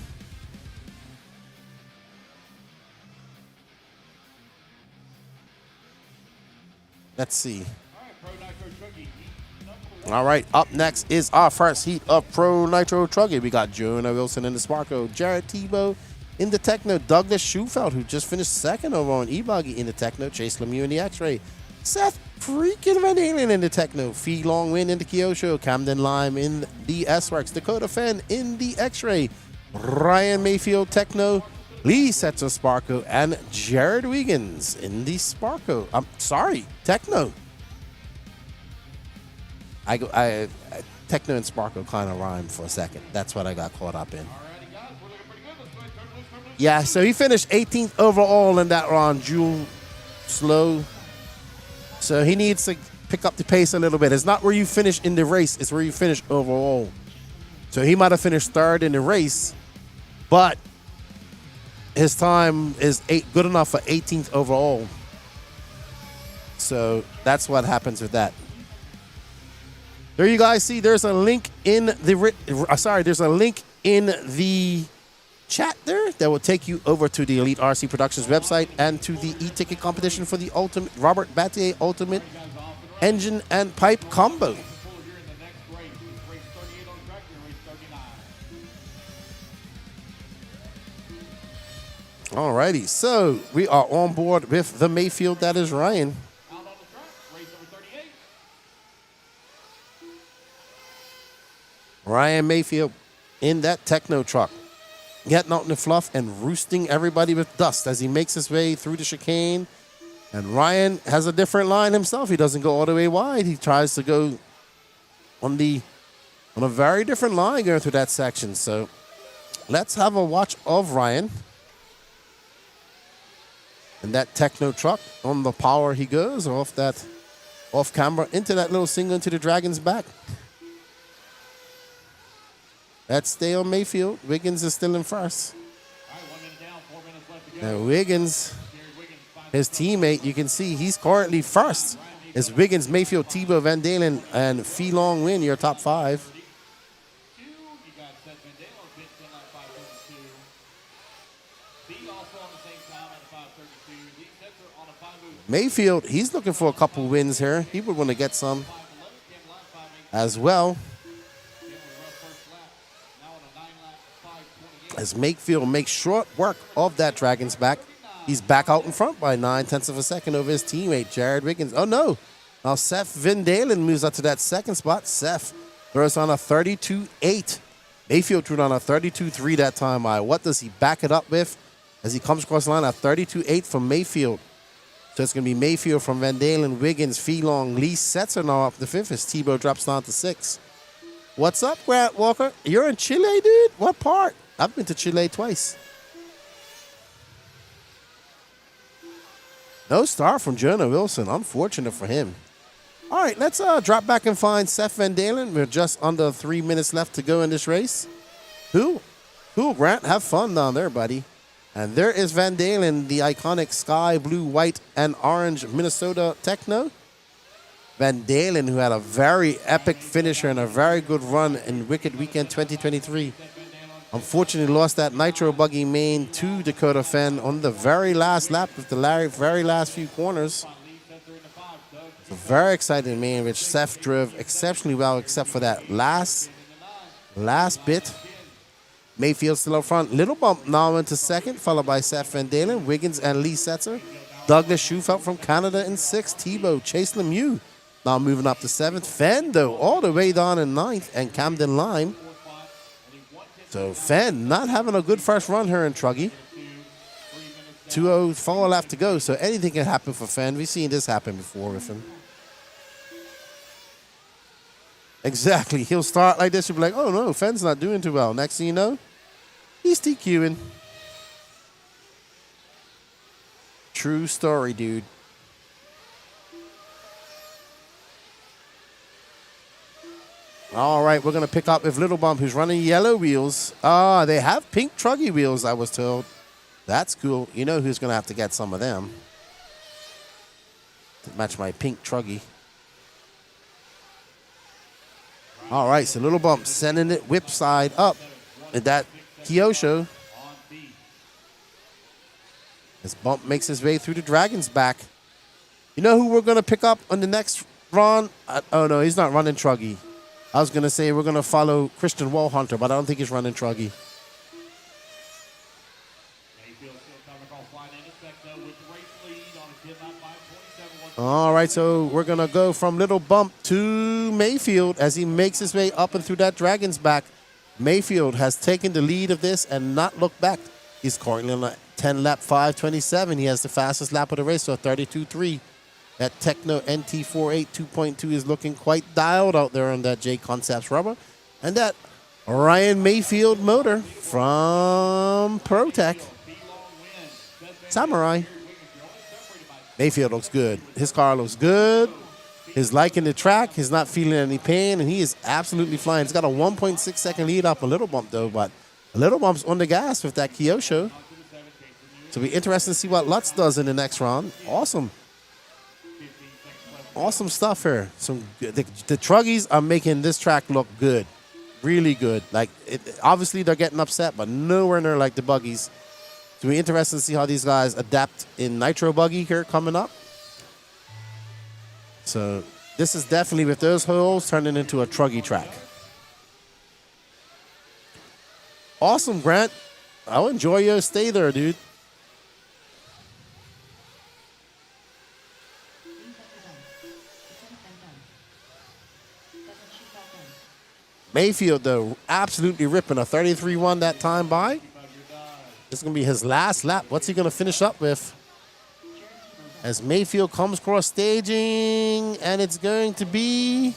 Let's see. All right, up next is our first heat of Pro Nitro Truggy. We got Jonah Wilson in the Sparko, Jared Tebow in the Techno, Douglas Schufeld, who just finished second over on Ebuggy in the Techno, Chase Lemieux in the X-Ray, Seth freaking Van Halen in the Techno, Fee Long Win in the Kyosho, Camden Lime in the S-Works, Dakota Fenn in the X-Ray, Ryan Mayfield Techno, Lee Setzer Sparko, and Jared Wiggins in the Sparko. I'm sorry, Techno. Techno and Sparko kind of rhymed for a second. That's what I got caught up in. Yeah, so he finished 18th overall in that round. Jewel slow. So he needs to pick up the pace a little bit. It's not where you finish in the race. It's where you finish overall. So he might have finished third in the race, but his time is good enough for 18th overall. So that's what happens with that. There you guys see there's a link in the there's a link in the chat there that will take you over to the Elite RC Productions website and to the e-ticket competition for the ultimate Robert Battier Ultimate Engine and Pipe Combo. Alrighty, so we are on board with the Mayfield. That is Ryan. Ryan Mayfield in that Techno truck, getting out in the fluff and roosting everybody with dust as he makes his way through the chicane. And Ryan has a different line himself. He doesn't go all the way wide. He tries to go on a very different line going through that section. So let's have a watch of Ryan. And that Techno truck, on the power he goes off camera into that little single into the Dragon's back. Let's stay on Mayfield. Wiggins is still in first. Now Wiggins, his teammate, you can see he's currently first. It's Wiggins, Mayfield, Tebow, Van Dalen, and Fee Long Win, your top five. Mayfield, he's looking for a couple wins here. He would want to get some as well. As Mayfield makes short work of that Dragon's back. He's back out in front by 9/10 of a second over his teammate, Jared Wiggins. Oh, no. Now Seth Van Dalen moves up to that second spot. Seth throws on a 32.8. Mayfield threw on a 32.3 that time. What does he back it up with as he comes across the line? A 32.8 from Mayfield. So it's going to be Mayfield from Van Dalen, Wiggins, Feelong, Lee Setzer now up to fifth as Tebow drops down to sixth. What's up, Grant Walker? You're in Chile, dude? What part? I've been to Chile twice. No star from Jonah Wilson. Unfortunate for him. All right, let's drop back and find Seth Van Dalen. We're just under 3 minutes left to go in this race. Cool, Grant. Have fun down there, buddy. And there is Van Dalen, the iconic sky blue, white, and orange Minnesota Techno. Van Dalen, who had a very epic finisher and a very good run in Wicked Weekend 2023. Unfortunately, lost that Nitro Buggy main to Dakota Fenn on the very last lap with the very last few corners. It's a very exciting main, which Seth drove exceptionally well, except for that last bit. Mayfield still up front. Little bump now into second, followed by Seth Van Dalen, Wiggins, and Lee Setzer. Douglas Schufelt from Canada in sixth. Tebow, Chase Lemieux now moving up to seventh. Fenn, though, all the way down in ninth, and Camden Lime. So Fenn not having a good first run here in Truggy. 2:04 left to go, so anything can happen for Fenn. We've seen this happen before with him. Exactly. He'll start like this. You'll be like, oh, no, Fenn's not doing too well. Next thing you know, he's TQing. True story, dude. All right, we're going to pick up with Little Bump, who's running yellow wheels. They have pink Truggy wheels, I was told. That's cool. You know who's going to have to get some of them to match my pink Truggy. All right, so Little Bump sending it whip side up at that Kyosho. This Bump makes his way through the Dragon's back. You know who we're going to pick up on the next run? Oh, no, he's not running Truggy. I was going to say we're going to follow Christian Wallhunter, but I don't think he's running Truggy. All right, so we're going to go from Little Bump to Mayfield as he makes his way up and through that Dragon's back. Mayfield has taken the lead of this and not looked back. He's currently on a 10-lap 5:27. He has the fastest lap of the race, so 32.3. That Techno NT48 2.2 is looking quite dialed out there on that J Concepts rubber. And that Ryan Mayfield motor from ProTech. Samurai. Mayfield looks good. His car looks good. He's liking the track. He's not feeling any pain, and he is absolutely flying. He's got a 1.6 second lead up a little bump, though, but a little bump's on the gas with that Kyosho. So it'll be interesting to see what Lutz does in the next round. Awesome. Awesome stuff here. The Truggies are making this track look good. Really good. Like, obviously, they're getting upset, but nowhere near like the Buggies. It'll be interesting to see how these guys adapt in Nitro Buggy here coming up. So this is definitely, with those holes, turning into a Truggy track. Awesome, Grant. I'll enjoy your stay there, dude. Mayfield, though, absolutely ripping a 33-1 that time by. This is going to be his last lap. What's he going to finish up with? As Mayfield comes cross staging, and it's going to be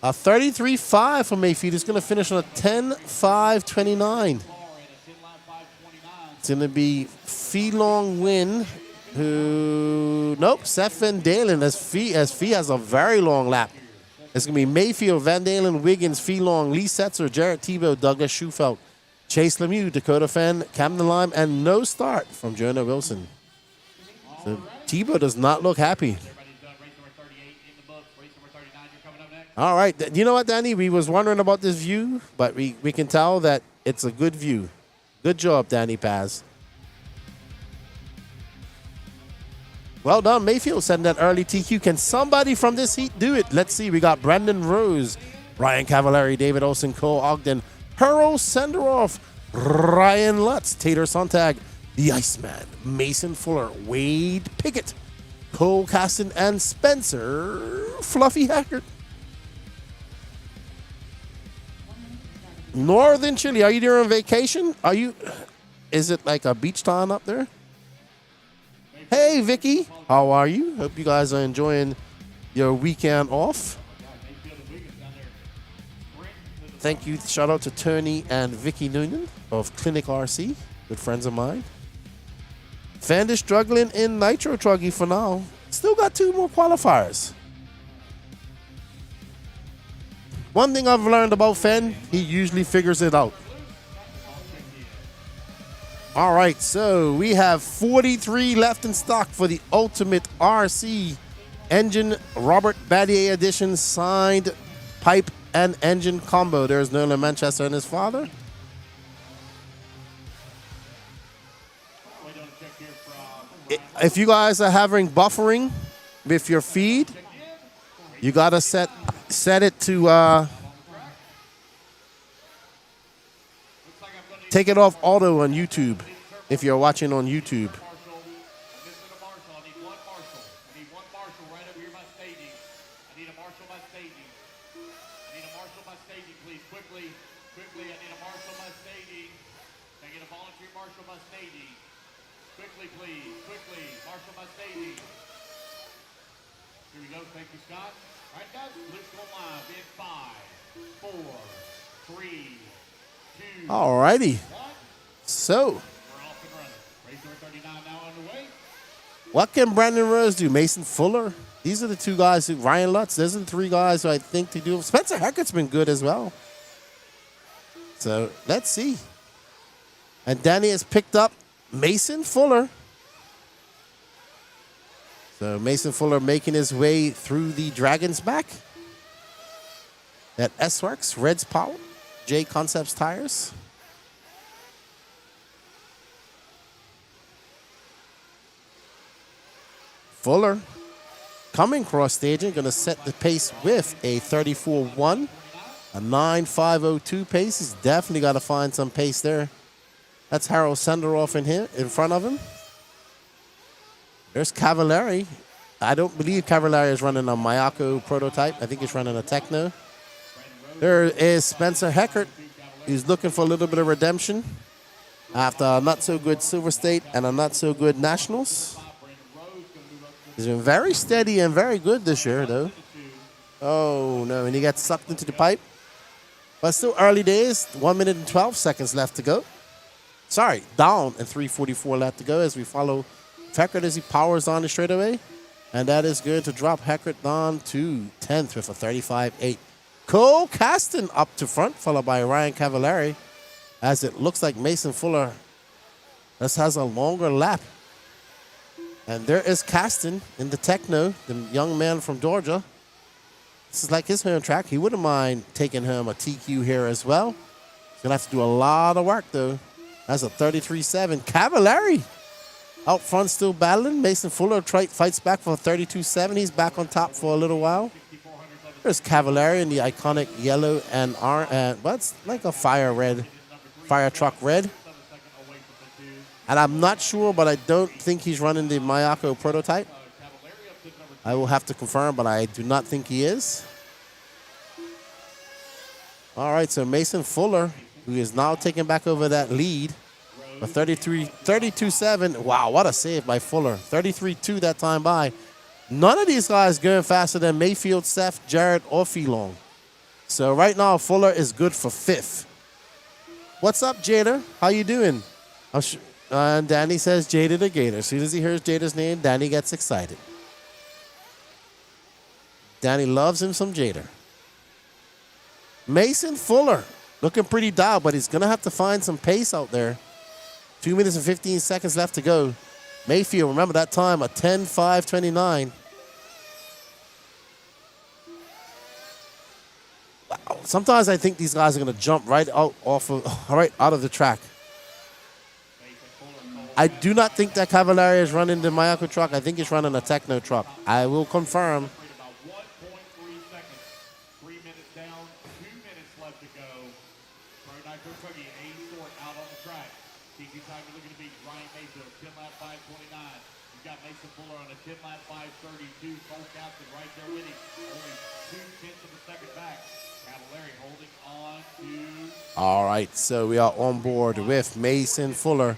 a 33.5 for Mayfield. He's going to finish on a 10.5.29. It's going to be Fee-Long Win, who, nope, Seth Van Dalen, as Fee has a very long lap. It's going to be Mayfield, Van Dalen, Wiggins, Fee-Long, Lee Setzer, Jarrett Tebow, Douglas Schufelt, Chase Lemieux, Dakota Fenn, Camden Lime, and no start from Jonah Wilson. So Tebow does not look happy. All right. You know what, Danny? We was wondering about this view, but we can tell that it's a good view. Good job, Danny Paz. Well done, Mayfield, setting that early TQ. Can somebody from this heat do it? Let's see. We got Brandon Rose, Ryan Cavallari, David Olsen, Cole Ogden, Hurl Senderoff, Ryan Lutz, Tater Sontag, The Iceman, Mason Fuller, Wade Pickett, Cole Caston, and Spencer Fluffy Hackert. Northern Chile, are you there on vacation? Is it like a beach town up there? Hey, Vicky, how are you? Hope you guys are enjoying your weekend off. Thank you. Shout out to Tony and Vicky Noonan of Clinic RC, good friends of mine. Fend is struggling in Nitro Truggy for now. Still got 2 more qualifiers. One thing I've learned about Fend, he usually figures it out. All right, so we have 43 left in stock for the Ultimate RC Engine Robert Battier Edition signed pipe and engine combo. There's Nolan Manchester and his father. If you guys are having buffering with your feed, you gotta set it to take it off auto on YouTube if you're watching on YouTube. All righty. So, what can Brandon Rose do? Mason Fuller? These are the 2 guys who, Ryan Lutz, those are the 3 guys who I think to do. Spencer Hackett's been good as well. So, let's see. And Danny has picked up Mason Fuller. So, Mason Fuller making his way through the Dragon's Back. That S-Works, Reds Power, J Concepts Tires. Fuller coming cross staging, going to set the pace with a 34.1, a 9.502 pace. He's definitely got to find some pace there. That's Harold Senderoff in here, in front of him. There's Cavallari. I don't believe Cavallari is running a Mayako prototype. I think he's running a Techno. There is Spencer Heckert. He's looking for a little bit of redemption. After a not-so-good Silver State and a not-so-good Nationals. He's been very steady and very good this year, though. Oh, no, and he got sucked into the pipe. But still early days, 1 minute and 12 seconds left to go. Sorry, down and 3:44 left to go as we follow Heckert as he powers on the straightaway. And that is good to drop Heckert down to 10th with a 35.8. Cole Caston up to front, followed by Ryan Cavallari, as it looks like Mason Fuller just has a longer lap. And there is Caston in the Techno, the young man from Georgia. This is like his home track. He wouldn't mind taking him a TQ here as well. He's going to have to do a lot of work, though. That's a 33.7. Cavallari out front still battling. Mason Fuller fights back for a 32.7. He's back on top for a little while. There's Cavallari in the iconic yellow and orange. What's like a fire truck red. And I'm not sure, but I don't think he's running the Mayako prototype. I will have to confirm, but I do not think he is. All right, so Mason Fuller, who is now taking back over that lead, a 32.7. Wow, what a save by Fuller. 33.2 that time by. None of these guys going faster than Mayfield, Seth, Jared, or Phelan. So right now, Fuller is good for 5th. What's up, Jada? How you doing? And Danny says Jada the Gator. As soon as he hears Jada's name, Danny gets excited. Danny loves him some Jada. Mason Fuller, looking pretty dialed, but he's going to have to find some pace out there. 2 minutes and 15 seconds left to go. Mayfield, remember that time, a 10.5.29. Wow. Sometimes I think these guys are going to jump right out of the track. I do not think that Cavallari is running the Mayako truck. I think he's running a Techno truck. I will confirm. 3 minutes down, 2 minutes left to go. Pro Nitro Truggy, A short out on the track. TQ time is looking to be Ryan Mayfield, 10 lap 5:29. You've got Mason Fuller on a 10 lap 5:32. Cole Caston right there with him. Only 2/10 of a second back. Cavallari holding on to. All right, so we are on board with Mason Fuller.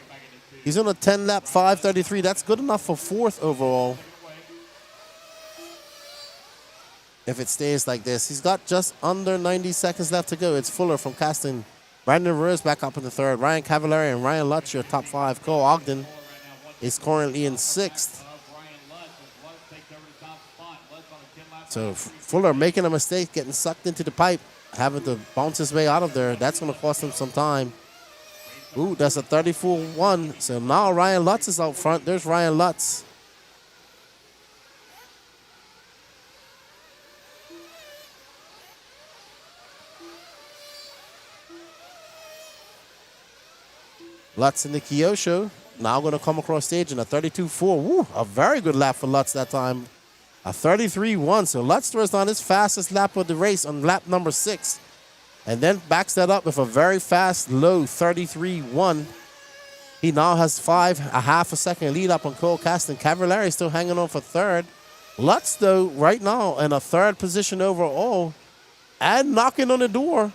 He's on a 10 lap 5:33. That's good enough for 4th overall. If it stays like this, he's got just under 90 seconds left to go. It's Fuller from Caston. Brandon Rose back up in the 3rd. Ryan Cavallari and Ryan Lutz, your top 5. Cole Ogden is currently in 6th. So Fuller making a mistake, getting sucked into the pipe, having to bounce his way out of there. That's going to cost him some time. Ooh, that's a 34.1. So now Ryan Lutz is out front. There's Ryan Lutz. Lutz in the Kyosho. Now going to come across stage in a 32.4. Woo, a very good lap for Lutz that time. A 33.1. So Lutz throws down his fastest lap of the race on lap number 6. And then backs that up with a very fast, low 33.1. He now has a half a second lead up on Cole Caston. Cavallari still hanging on for 3rd. Lutz, though, right now in a 3rd position overall and knocking on the door.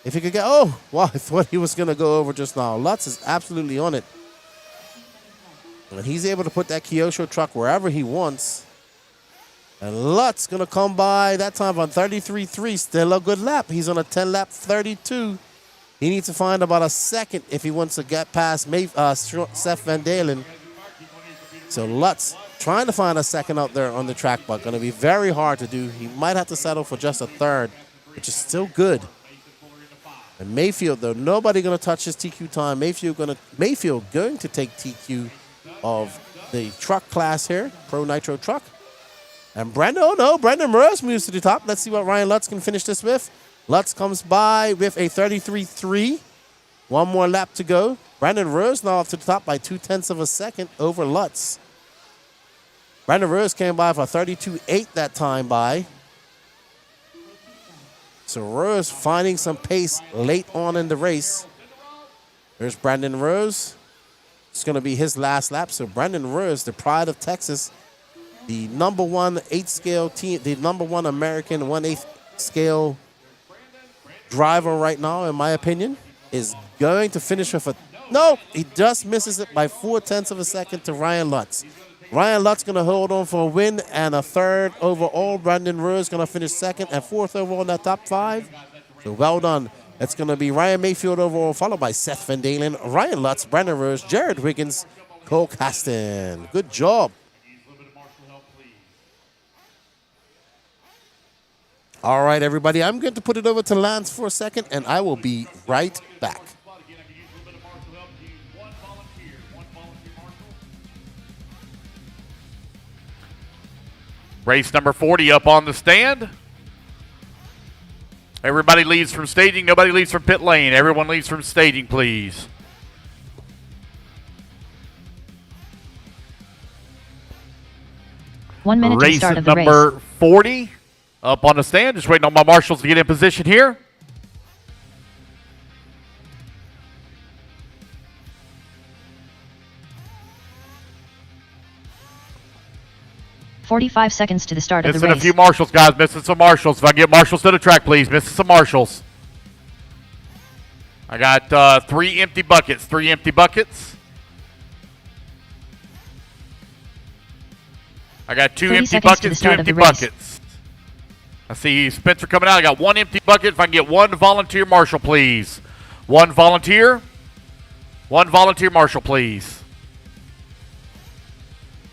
If he could get, oh, wow, I thought he was going to go over just now. Lutz is absolutely on it. And he's able to put that Kyosho truck wherever he wants. And Lutz going to come by that time on 33.3. Still a good lap. He's on a 10 lap 32. He needs to find about a second if he wants to get past Seth Van Dalen. So Lutz trying to find a second out there on the track, but going to be very hard to do. He might have to settle for just a 3rd, which is still good. And Mayfield, though, nobody going to touch his TQ time. Mayfield going to take TQ of the truck class here, Pro Nitro Truck. And Brandon Morris moves to the top. Let's see what Ryan Lutz can finish this with. Lutz comes by with a 33.3. One more lap to go. Brandon Rose now up to the top by 0.2 of a second over Lutz. Brandon Rose came by for 32.8 that time by. So Rose finding some pace late on in the race. There's Brandon Rose. It's going to be his last lap. So Brandon Rose, the pride of Texas, the number 1 8 scale team, the number 1 American 1/8 scale driver right now, in my opinion, is going to finish with a No, he just misses it by 0.4 of a second to Ryan Lutz. Ryan Lutz going to hold on for a win and a third overall. Brandon Rose going to finish second and fourth overall in that top 5. So well done. It's going to be Ryan Mayfield overall, followed by Seth Van Dalen, Ryan Lutz, Brandon Rose, Jared Wiggins, Cole Caston. Good job. All right, everybody. I'm going to put it over to Lance for a second, and I will be right back. Race number 40 up on the stand. Everybody leaves from staging. Nobody leaves from pit lane. Everyone leaves from staging, please. One minute to the start of the race. Race number 40 up on the stand. Just waiting on my marshals to get in position here. "45 seconds to the start of the Missing race." a few marshals, guys. Missing some marshals. If I can get marshals to the track, please. Missing some marshals. I got 3 empty buckets. 3 empty buckets. I got 2 empty buckets, 2 empty buckets. I see Spencer coming out. I got 1 empty bucket. If I can get 1 volunteer marshal, please. 1 volunteer. 1 volunteer marshal, please.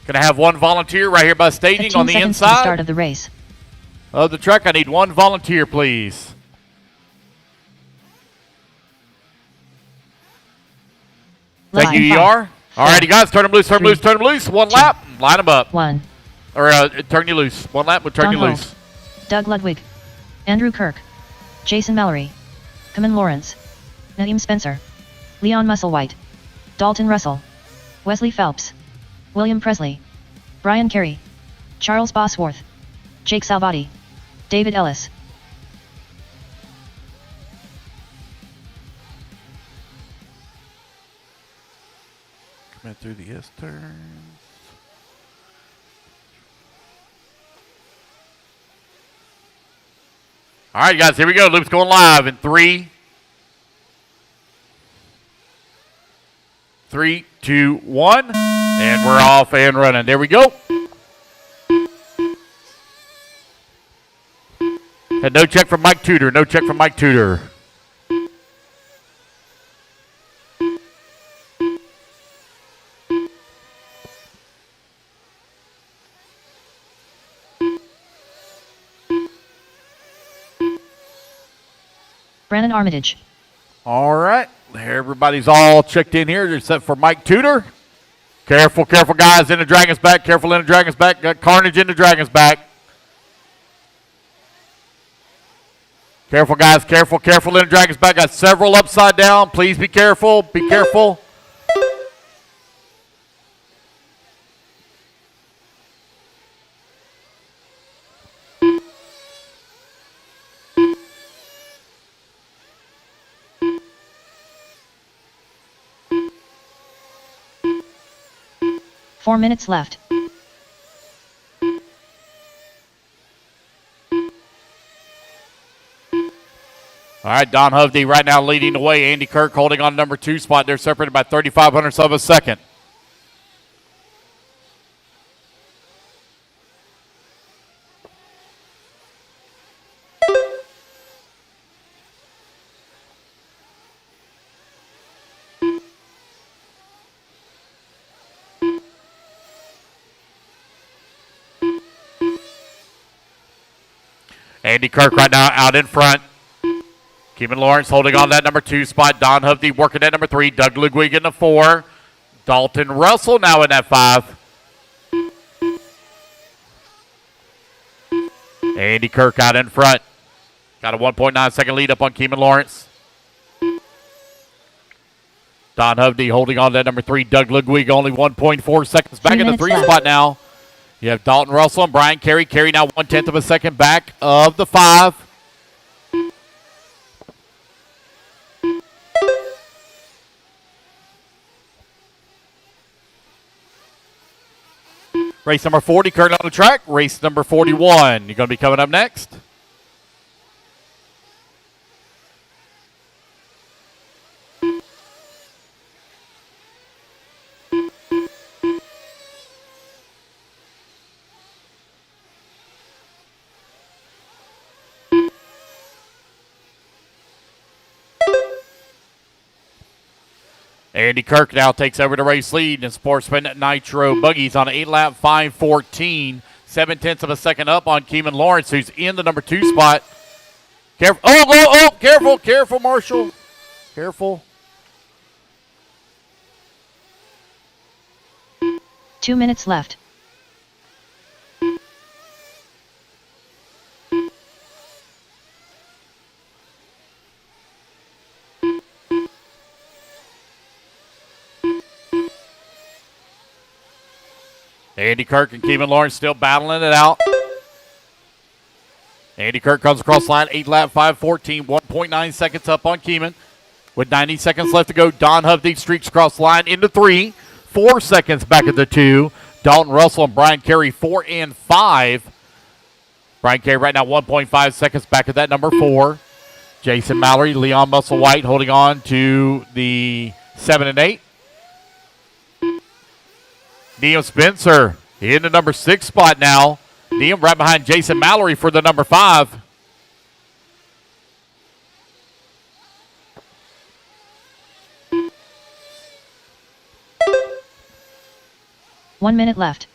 Can I have 1 volunteer right here by staging on the inside? To the start of the race. Of the track, I need 1 volunteer, please. Thank you, ER. All righty, guys, turn them loose, turn them loose, turn them loose. 1 lap, line them up. 1. Or turn you loose. 1 lap, we'll turn you loose. Doug Ludwig, Andrew Kirk, Jason Mallory, Kamen Lawrence, Naeem Spencer, Leon Musselwhite, Dalton Russell, Wesley Phelps, William Presley, Brian Carey, Charles Bosworth, Jake Salvati, David Ellis. Coming through the S-turns. All right, guys, here we go. Loop's going live in 3, 2, 1. And we're off and running. There we go. And no check from Mike Tudor. No check from Mike Tudor. Brandon Armitage. All right. Everybody's all checked in here except for Mike Tudor. Careful, careful, guys, in the Dragon's back. Careful in the Dragon's back. Got Carnage in the Dragon's back. Careful, guys, careful, careful in the Dragon's back. Got several upside down. Please be careful. Be careful. Four minutes left. All right, Don Hovde right now leading the way. Andy Kirk holding on number 2 spot. They're separated by 3,500ths of a second. Andy Kirk right now out in front. Keeman Lawrence holding on that number 2 spot. Don Hovde working at number 3. Doug Ludwig in the 4. Dalton Russell now in that 5. Andy Kirk out in front. Got a 1.9 second lead up on Keeman Lawrence. Don Hovde holding on to that number 3. Doug Ludwig only 1.4 seconds back in the 3 spot now. You have Dalton Russell and Brian Carey. Carey now 1/10 of a second back of the 5. Race number 40 currently on the track. Race number 41. You're going to be coming up next. Andy Kirk now takes over the race lead, and Sportsman Nitro Buggy's on an 8-lap 5:14, 7/10 of a second up on Keeman Lawrence, who's in the number 2 spot. Careful! Careful, Marshall. Careful. 2 minutes left. Andy Kirk and Keeman Lawrence still battling it out. Andy Kirk comes across the line, 8-lap 5:14, 1.9 seconds up on Keeman. With 90 seconds left to go, Don Hovde streaks across the line into 3. 4 seconds back at the 2. Dalton Russell and Brian Carey 4 and 5. Brian Carey right now 1.5 seconds back at that number 4. Jason Mallory, Leon Musselwhite holding on to the 7 and 8. Liam Spencer in the number 6 spot now. Liam right behind Jason Mallory for the number 5. One minute left.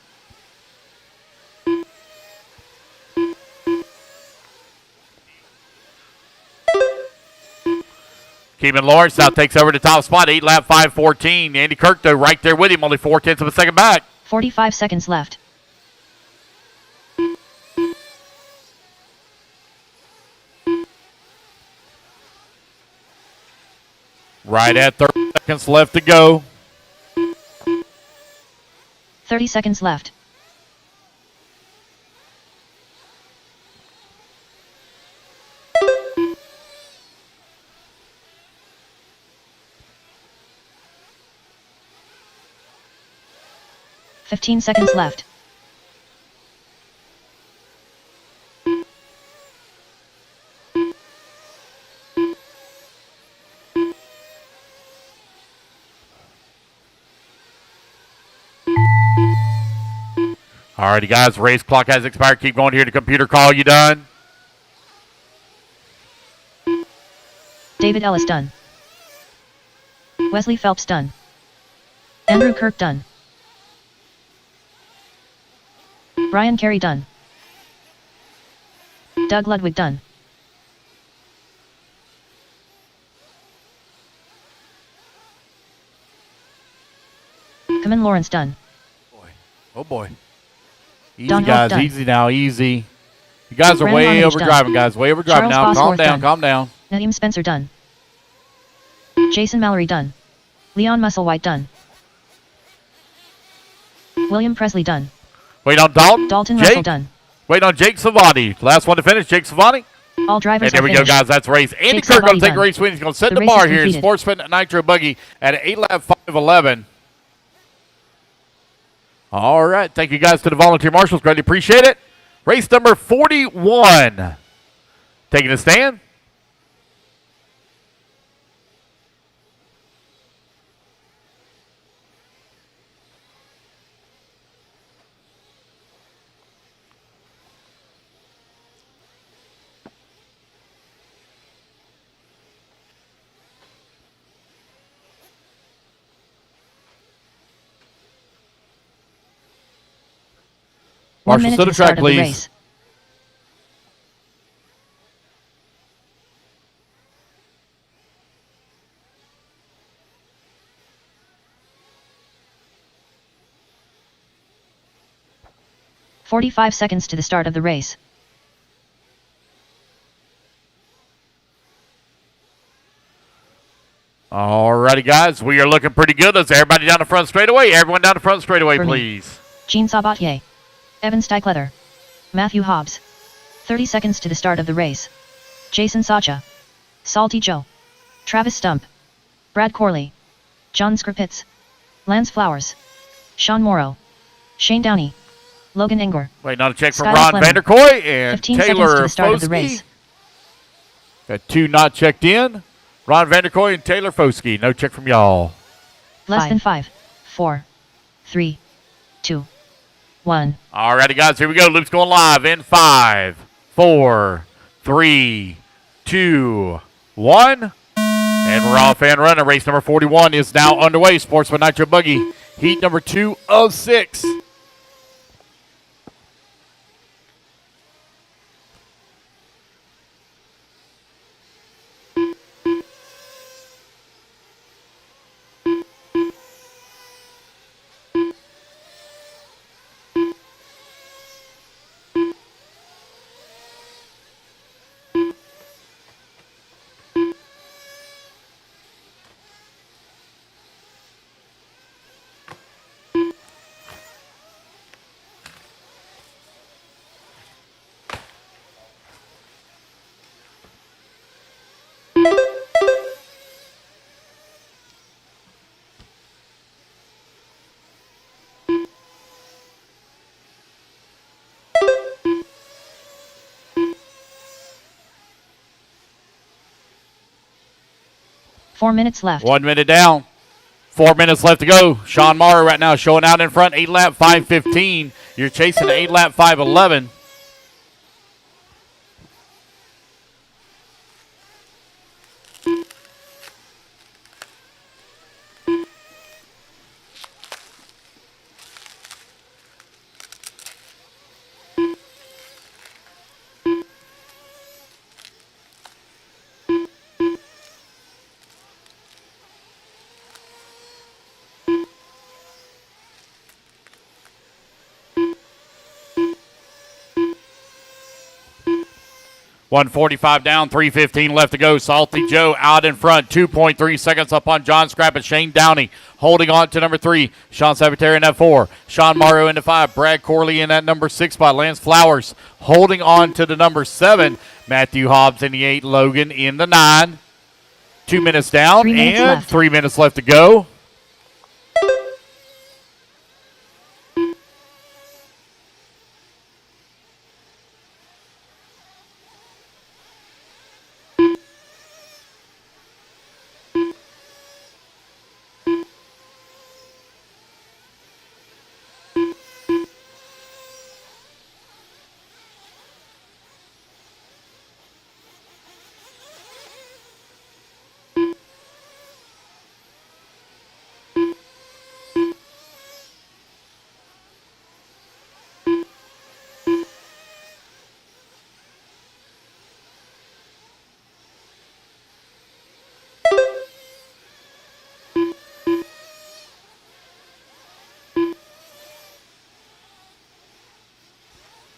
Keeman Lawrence now takes over the top spot, 8-lap 5:14. Andy Kirk, though, right there with him, only 4/10 of a second back. 45 seconds left. Right at 30 seconds left to go. 30 seconds left. $15 seconds left. Alrighty, guys, race clock has expired. Keep going here to computer call. You done? David Ellis done. Wesley Phelps done. Andrew Kirk done. Brian Carey done. Doug Ludwig done. Keeman Lawrence done. Oh boy. Easy, Don guys. Hope done. Easy now. Easy. You guys are Brandon way Armitage overdriving, done. guys. Way overdriving Charles now. Calm Bosworth down. done. Calm down. Naeem Spencer done. Jason Mallory done. Leon Musselwhite done. William Presley done. Wait on Dalton. Dalton Jake. Russell done. Wait on Jake Savani. Last one to finish, Jake Savani. All drivers And there are we go, finished. guys. That's race. Andy Jake Kirk going Savani to take a done. race win. He's going to set The the race bar is here in completed. Sportsman Nitro Buggy at an 8-lap 5:11. All right. Thank you, guys, to the volunteer marshals. Greatly appreciate it. Race number 41. Taking a stand. One Marshals minute to to the the start track, of the please. race. "45 seconds to the start of the race. All righty, guys. We are looking pretty good. Let's everybody down the front straightaway. Everyone down the front straightaway, For me. please. Jean Sabatier. Evan Steichleather. Matthew Hobbs. 30 seconds to the start of the race. Jason Sacha. Salty Joe. Travis Stump. Brad Corley. John Skripitz. Lance Flowers. Sean Morrow. Shane Downey. Logan Engor. Waiting on a check from Skylar Ron Fleming. Vanderkoy and 15 seconds Taylor to the start of the Foskey. race. Got 2 not checked in. Ron Vanderkoy and Taylor Foskey. No check from y'all. Less than 5, 4, 3, 2, 1. All righty, guys. Here we go. Loop's going live in 5, 4, 3, 2, 1. And we're off and running. Race number 41 is now underway. Sportsman Nitro Buggy, heat number 2 of 6. Four minutes left. 1 minute down. 4 minutes left to go. Sean Morrow right now showing out in front. 8 lap 5:15. You're chasing 8 lap 5:11. $145 down, 3:15 left to go. Salty Joe out in front, 2.3 seconds up on John Scrapp and Shane Downey holding on to number 3. Sean Sabateri in that 4. Sean Morrow into 5. Brad Corley in that number 6 spot. Lance Flowers holding on to the number 7. Matthew Hobbs in the 8. Logan in the 9. 2 minutes down 3 minutes and left. 3 minutes left to go.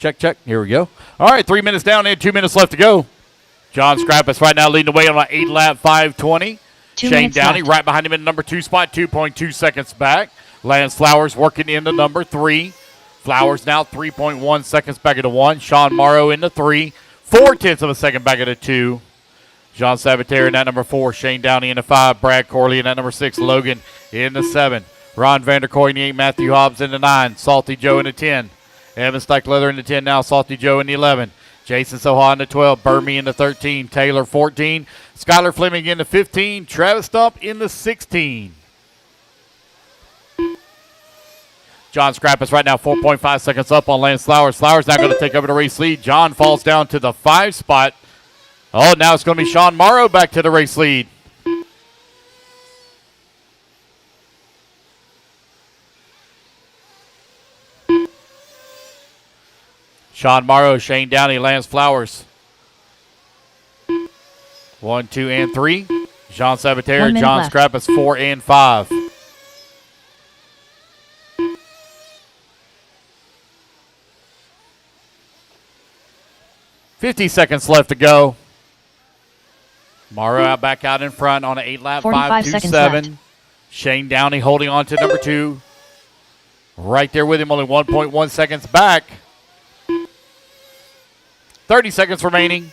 Check, check. Here we go. All right, 3 minutes down and 2 minutes left to go. John Scrappus right now leading the way on an 8 lap 5:20. 2 Shane minutes Downey left. right behind him in the number 2 spot, 2.2 seconds back. Lance Flowers working into number 3. Flowers now 3.1 seconds back into 1. Sean Morrow into 3. 0.4 of a second back into 2. John Sabateri in that number 4. Shane Downey in the 5. Brad Corley in that number 6. Logan in the 7. Ron Vanderkoy in the 8. Matthew Hobbs in the 9. Salty Joe in the 10. Evan Steichleather in the 10 now. Salty Joe in the 11. Jason Soha in the 12. Burmy in the 13. Taylor 14. Skylar Fleming in the 15. Travis Stump in the 16. John Scrappus right now 4.5 seconds up on Lance Flowers. Flowers now going to take over the race lead. John falls down to the 5 spot. Oh, now it's going to be Sean Morrow back to the race lead. Sean Morrow, Shane Downey, Lance Flowers. 1, 2, and 3. Jean 1 Sabateri, minute John left. Scrappus, 4 and 5. $50 seconds left to go. Morrow back out in front on an 8 lap 45 seconds 5.27. left. Shane Downey holding on to number 2. Right there with him, only 1.1 seconds back. 30 seconds remaining.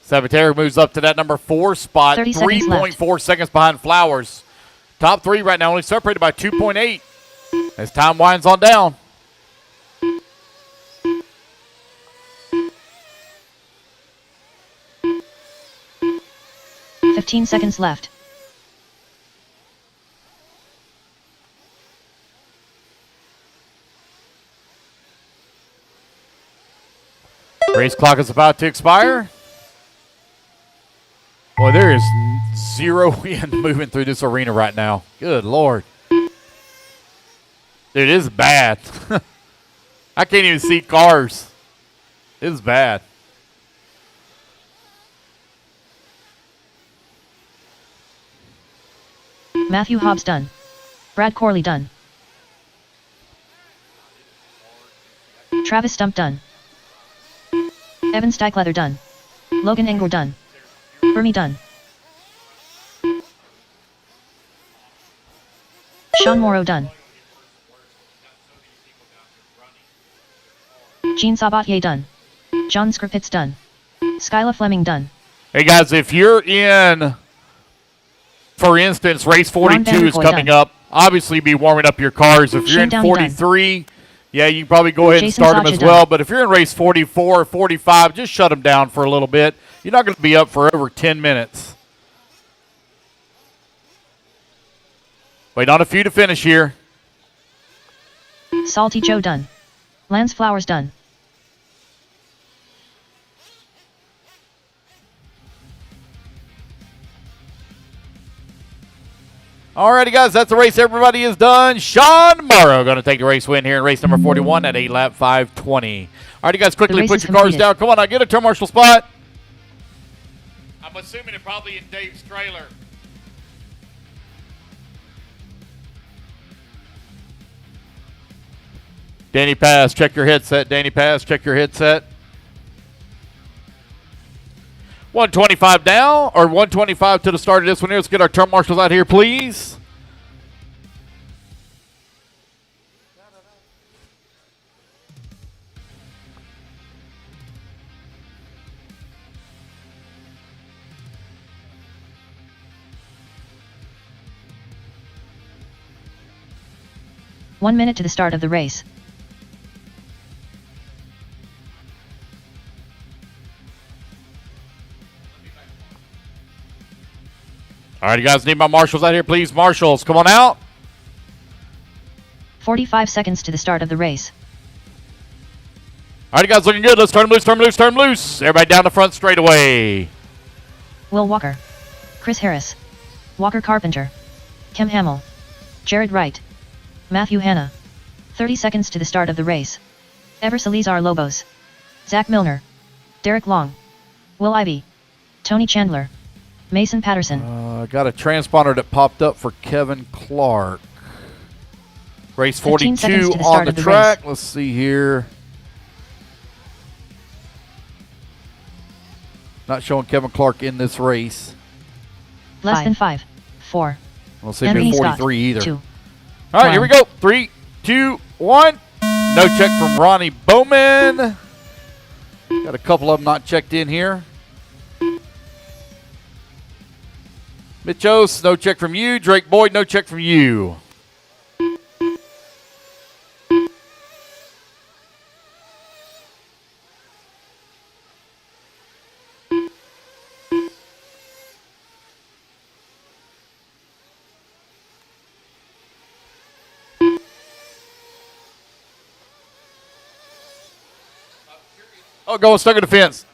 Sabateri moves up to that number 4 spot. 30 seconds left. 3.4 seconds behind Flowers. Top 3 right now only separated by 2.8 as time winds on down. Fifteen seconds left. Race clock is about to expire. Boy, there is zero wind moving through this arena right now. Good Lord. Dude, it is bad. I can't even see cars. It is bad. Matthew Hobbs done. Brad Corley done. Travis Stump done. Evan Steichleather done. Logan Engler done. Bernie done. Sean Morrow done. Gene Sabatier done. John Skripitz done. Skyla Fleming done. Hey guys, if you're in, for instance, race 42 is coming done. up, obviously be warming up your cars. If you're Shane in Downey 43, yeah, you can probably go ahead and Jason start them Sacha as done. well. But if you're in race 44 or 45, just shut them down for a little bit. You're not going to be up for over 10 minutes. Wait on a few to finish here. Salty Joe done. Lance Flowers done. Alrighty, guys, that's the race. Everybody is done. Sean Morrow going to take the race win here in race number 41 at 8-lap 5:20. Alrighty, guys, quickly race put is your cars completed. down. Come on, I get a turn marshal spot. I'm assuming it probably in Dave's trailer. Danny Pass, check your headset. Danny Pass, check your headset. 125 down, or 125 to the start of this one here. Let's get our turn marshals out here, please. One minute to the start of the race. All right, you guys need my marshals out here, please. Marshals, come on out. 45 seconds to the start of the race. All right, you guys looking good. Let's turn them loose, turn them loose, turn them loose. Everybody down the front straight away. Will Walker. Chris Harris. Walker Carpenter. Kim Hamill. Jared Wright. Matthew Hanna. 30 seconds to the start of the race. Ever Salazar Lobos. Zach Milner. Derek Long. Will Ivey. Tony Chandler. Mason Patterson. Got a transponder that popped up for Kevin Clark. Race 15 seconds 42 to the on start the of the track. race. Let's see here. Not showing Kevin Clark in this race. Less than 5, 4. We'll see if Anthony it's Scott. 43 either. 2. All right, here we One. go. 3, 2, 1. No check from Ronnie Bowman. Got a couple of them not checked in here. Mitch Oates, no check from you. Drake Boyd, no check from you. Oh, going stuck in the fence.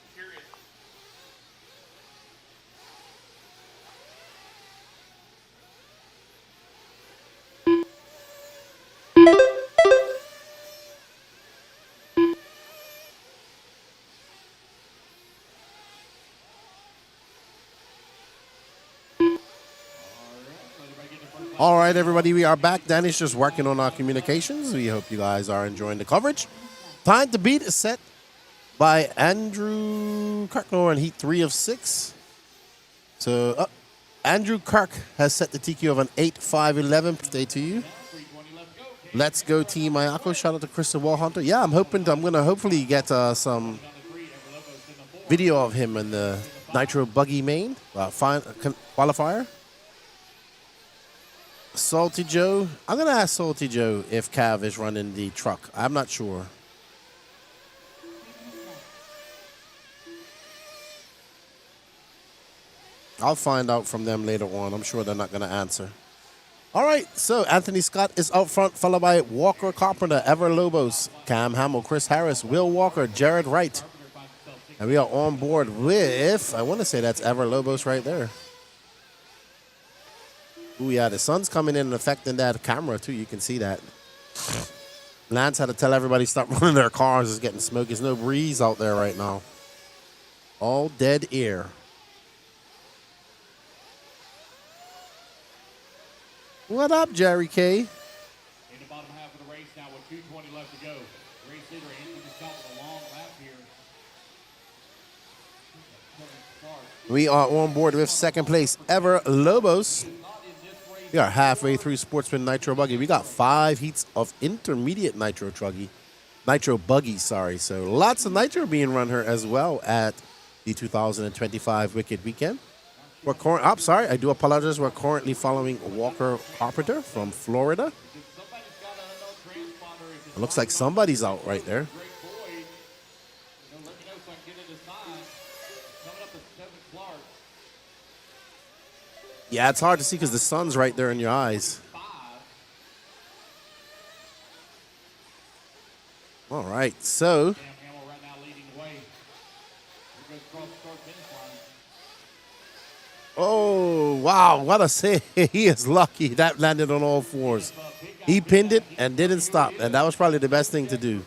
All right, everybody, we are back. Danny's just working on our communications. We hope you guys are enjoying the coverage. Time to beat is set by Andrew Kirknor in heat 3 of 6. So Andrew Kirk has set the TQ of an 8-5-11. Stay to you. Let's go Team Ayako. Shout out to Krista Wallhunter. Yeah, I'm going to hopefully get some video of him in the Nitro Buggy main qualifier. Salty Joe. I'm going to ask Salty Joe if Cav is running the truck. I'm not sure. I'll find out from them later on. I'm sure they're not going to answer. All right, so Anthony Scott is out front, followed by Walker Carpenter, Ever Lobos, Cam Hamill, Chris Harris, Will Walker, Jared Wright, And we are on board with, I want to say that's Ever Lobos right there. Ooh, yeah, the sun's coming in and affecting that camera, too. You can see that. Lance had to tell everybody stop running their cars. It's getting smoky. There's no breeze out there right now. All dead air. What up, Jerry K? In the bottom half of the race now with 2:20 left to go. Race leader Anthony Scott with a long lap here. We are on board with second place, Ever Lobos. We are halfway through Sportsman Nitro Buggy. We got 5 heats of intermediate Nitro Buggy, sorry. So lots of Nitro being run here as well at the 2025 Wicked Weekend. I do apologize. We're currently following Walker Carpenter from Florida. It looks like somebody's out right there. Yeah, it's hard to see because the sun's right there in your eyes. All right, so. Oh, wow, what a save. He is lucky. That landed on all fours. He pinned it and didn't stop, and that was probably the best thing to do.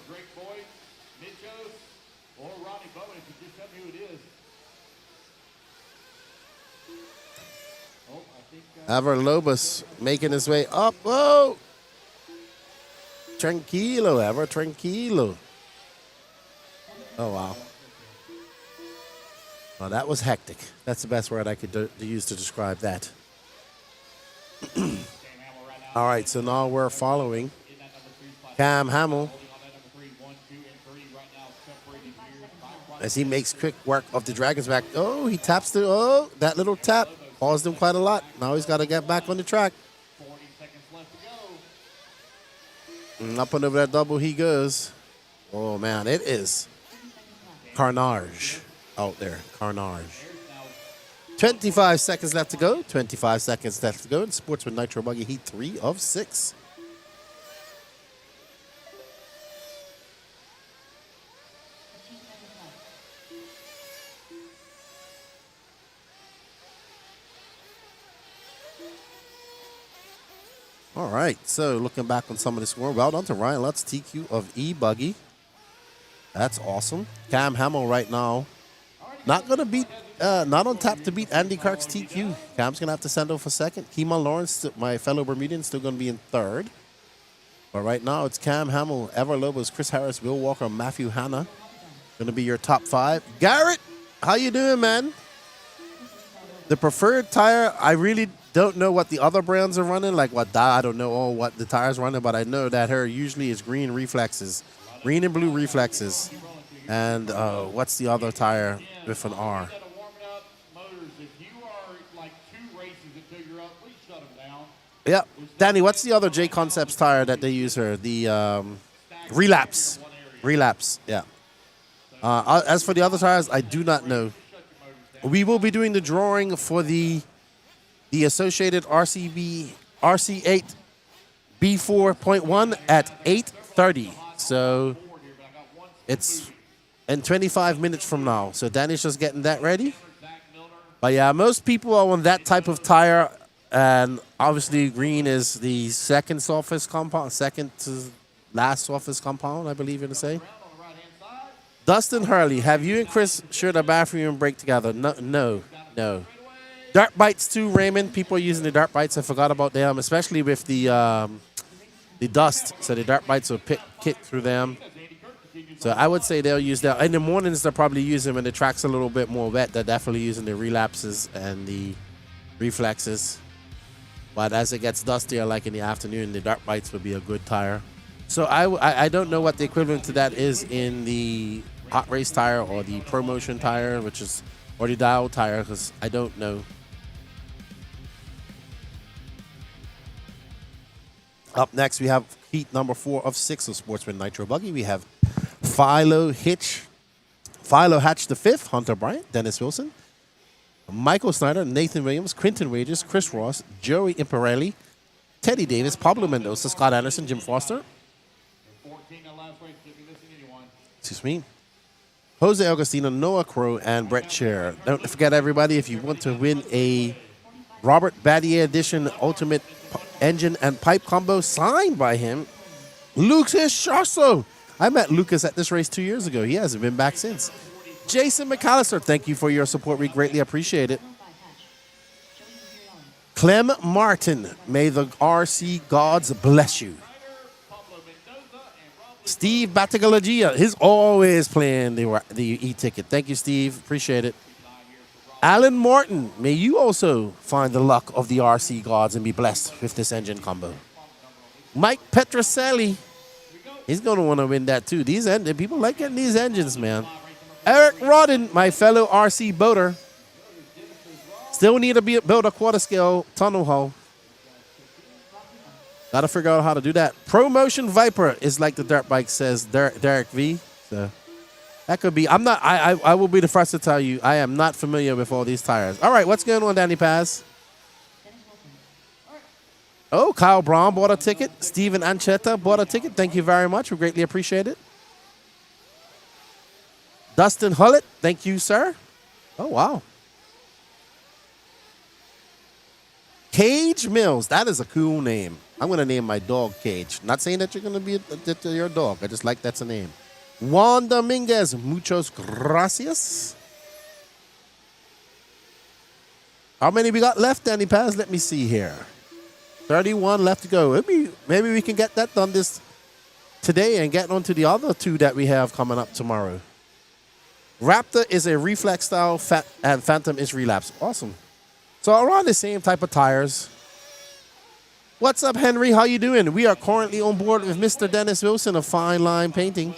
Ever Lobos making his way up. Whoa! Tranquilo, Ever, tranquilo. Oh, wow. Well, that was hectic. That's the best word I could use to describe that. All right, so now we're following Cam Hamill as he makes quick work of the Dragon's back. Oh, he taps that little tap caused him quite a lot. Now he's got to get back on the track. And up and over that double he goes. Oh, man, it is carnage out there. Carnage. 25 seconds left to go. 25 seconds left to go in Sportsman Nitro Buggy Heat 3 of 6. All right, so looking back on some of the score, well done to Ryan Lutz, TQ of E-Buggy. That's awesome. Cam Hamill right now, not going to beat, not on tap to beat Andy Clark's TQ. Cam's going to have to send over second. Keeman Lawrence, my fellow Bermudian, still going to be in third. But right now, it's Cam Hamill, Ever Lobos, Chris Harris, Will Walker, Matthew Hanna. Going to be your top 5. Garrett, how you doing, man? The preferred tire, I really don't know what the other brands are running, like I don't know what the tires running, but I know that her usually is green reflexes, green and blue reflexes. And what's the other tire with an R? Yeah, Danny, what's the other J Concepts tire that they use here? The Relapse. Relapse, yeah. As for the other tires, I do not know. We will be doing the drawing for the associated RC8 B4.1 at 8:30. So it's in 25 minutes from now. So Danny's just getting that ready. But yeah, most people are on that type of tire, and obviously green is the second softest compound, second to last softest compound, I believe you're going to say. Dustin Hurley, have you and Chris shared a bathroom break together? No. Dart bites too, Raymond. People are using the dart bites. I forgot about them, especially with the dust. So the dart bites will kick through them. So I would say they'll use that. In the mornings, they'll probably use them when the track's a little bit more wet. They're definitely using the relapses and the reflexes. But as it gets dustier, like in the afternoon, the dart bites would be a good tire. So I don't know what the equivalent to that is in the hot race tire or the promotion tire, or the dial tire, because I don't know. Up next, we have heat number 4 of 6 of Sportsman Nitro Buggy. We have Philo Hatch the 5th, Hunter Bryant, Dennis Wilson, Michael Snyder, Nathan Williams, Quinton Wages, Chris Ross, Joey Imperelli, Teddy Davis, Pablo Mendoza, Scott Anderson, Jim Foster. Excuse me. Jose Augustino, Noah Crow, and Brett Scher. Don't forget, everybody, if you want to win a Robert Battier Edition Ultimate Engine and Pipe Combo signed by him, Lucas Chasso. I met Lucas at this race 2 years ago. He hasn't been back since. Jason McAllister, thank you for your support. We greatly appreciate it. Clem Martin, may the RC gods bless you. Steve Battagalagia, he's always playing the e-ticket. Thank you, Steve. Appreciate it. Alan Morton, may you also find the luck of the RC gods and be blessed with this engine combo. Mike Petroselli, he's going to want to win that too. People like getting these engines, man. Eric Rodden, my fellow RC boater. Still need to build a quarter scale tunnel hull. Got to figure out how to do that. ProMotion Viper is like the dirt bike, says Derek V. So that could be. I will be the first to tell you, I am not familiar with all these tires. All right, what's going on, Danny Paz? Oh, Kyle Braun bought a ticket. Steven Anchetta bought a ticket. Thank you very much. We greatly appreciate it. Dustin Hullett, thank you, sir. Oh, wow. Cage Mills, that is a cool name. I'm going to name my dog Cage. Not saying that you're going to be your dog. I just like that's a name. Juan Dominguez, muchos gracias. How many we got left, Danny Paz? Let me see here. 31 left to go. Maybe we can get that done today and get on to the other two that we have coming up tomorrow. Raptor is a reflex style and Phantom is relapse. Awesome. So around the same type of tires. What's up, Henry? How you doing? We are currently on board with Mr. Dennis Wilson of Fine Line Painting.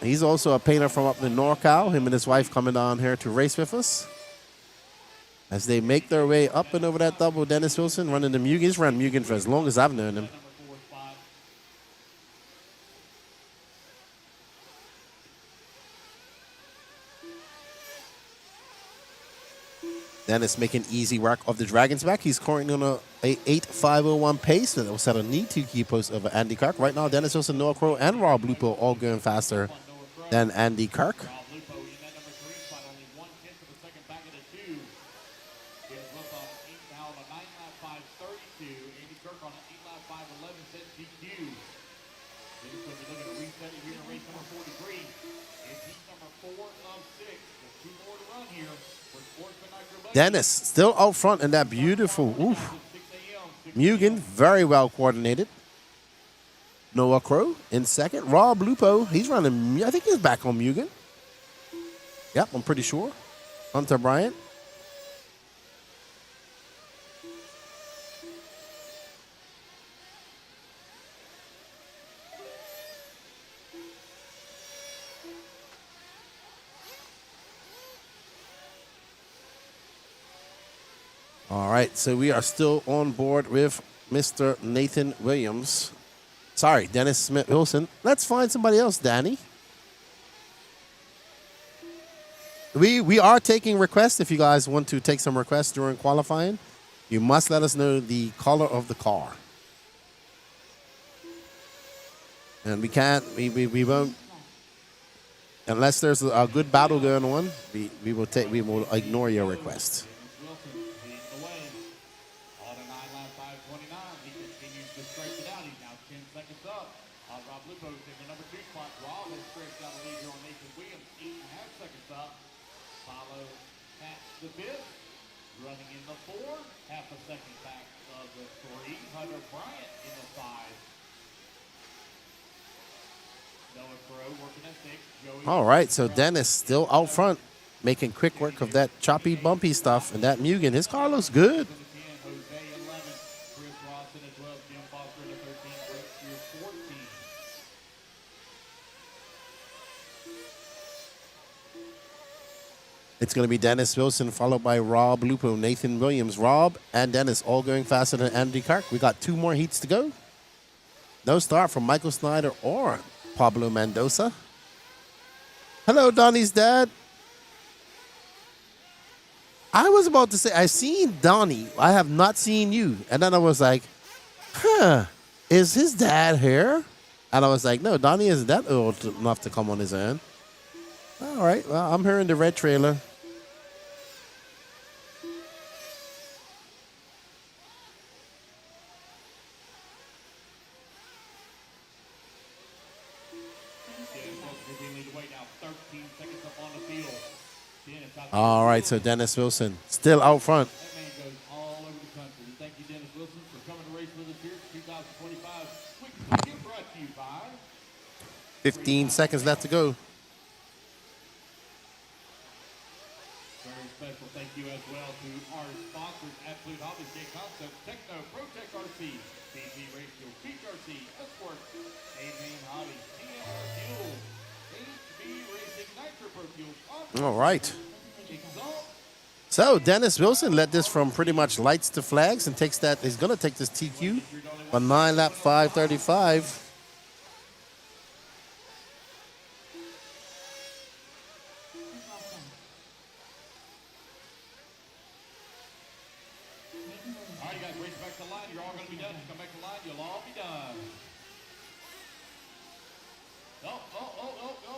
He's also a painter from up in NorCal. Him and his wife coming down here to race with us. As they make their way up and over that double, Dennis Wilson running the Mugen. He's run Mugen for as long as I've known him. Dennis making easy work of the Dragon's back. He's currently on a 8.501 pace. And it will set a neat 2-key post over Andy Kirk. Right now, Dennis Wilson, Noah Crow, and Rob Lupo all going faster than Andy Kirk. Dennis still out front in that beautiful Mugen, very well coordinated. Noah Crow in second. Rob Lupo, he's running, I think he's back on Mugen. Yep, I'm pretty sure. Hunter Bryant. All right, so we are still on board with Mr. Nathan Williams. Sorry, Dennis Smith Wilson. Let's find somebody else, Danny. We are taking requests. If you guys want to take some requests during qualifying, you must let us know the color of the car. And we won't, unless there's a good battle going on, we will ignore your request. All right, so Dennis still out front, making quick work of that choppy, bumpy stuff, and that Mugen. His car looks good. It's going to be Dennis Wilson, followed by Rob Lupo, Nathan Williams. Rob and Dennis all going faster than Andy Kirk. We got 2 more heats to go. No start from Michael Snyder or Pablo Mendoza. Hello, Donnie's dad. I was about to say, I've seen Donnie. I have not seen you. And then I was like, is his dad here? And I was like, no, Donnie isn't that old enough to come on his own. All right, well, I'm hearing the red trailer. All right, so Dennis Wilson still out front. That man goes all over the country. Thank you, Dennis Wilson, for coming to race with us here at 2025 Weekend, brought to you by 15 seconds left to go. very special thank you as well to our sponsors, Absolute Hobbies, J Concepts, Techno, Protect RC, BP Radio, Beach RC, Escort, A-Main Hobbies, TMR Fuel, HB Racing, Nitro Pro Fuel, All right. Exalt. So Dennis Wilson led this from pretty much lights to flags and takes that. He's going to take this TQ on 9-lap 5:35. All right, you guys, race back to the line. You're all going to be done. Just come back to the line. You'll all be done. Oh,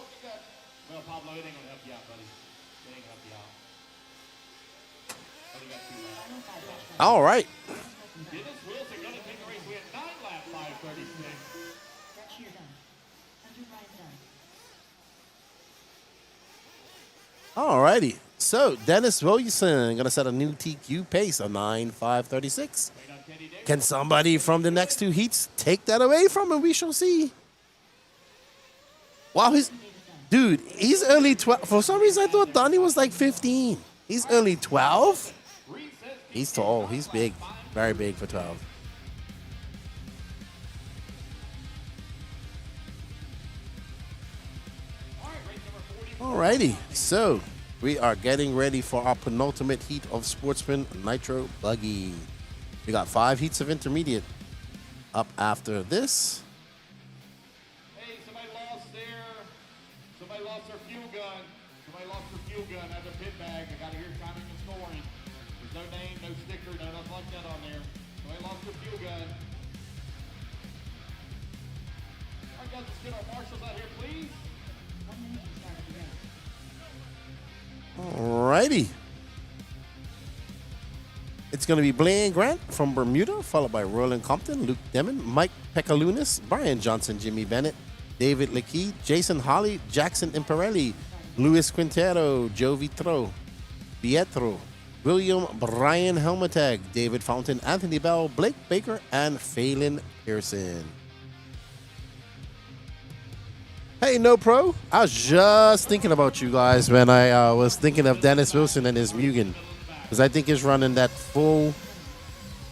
you got. Well, Pablo, it ain't going to help you out, buddy. It ain't going to help you out. Oh, you got 2 laps. All right. Dennis Wilson going to take the race win 9-lap 5:36. All righty. So Dennis Wilson going to set a new TQ pace of 9:5:36. Can somebody from the next 2 heats take that away from him? We shall see. Wow, he's early 12. For some reason, I thought Donnie was like 15. He's early 12. He's tall. He's big. Very big for 12. Alrighty, so we are getting ready for our penultimate heat of Sportsman Nitro Buggy. We got 5 heats of intermediate up after this. Hey, somebody lost their fuel gun. Somebody lost their fuel gun out of their pit bag. I got to hear timing and scoring. There's no name, no sticker, no nothing like that on there. Somebody lost their fuel gun. All right, guys, let's get our marshals out here, please. Alrighty. It's going to be Blaine Grant from Bermuda, followed by Roland Compton, Luke Demon, Mike Pekalunas, Brian Johnson, Jimmy Bennett, David Leakey, Jason Holly, Jackson Imperelli, Luis Quintero, Joe Vitro, Pietro, William Brian Helmetag, David Fountain, Anthony Bell, Blake Baker, and Phelan Pearson. Hey, No Pro. I was just thinking about you guys when I was thinking of Dennis Wilson and his Mugen. Because I think he's running that full,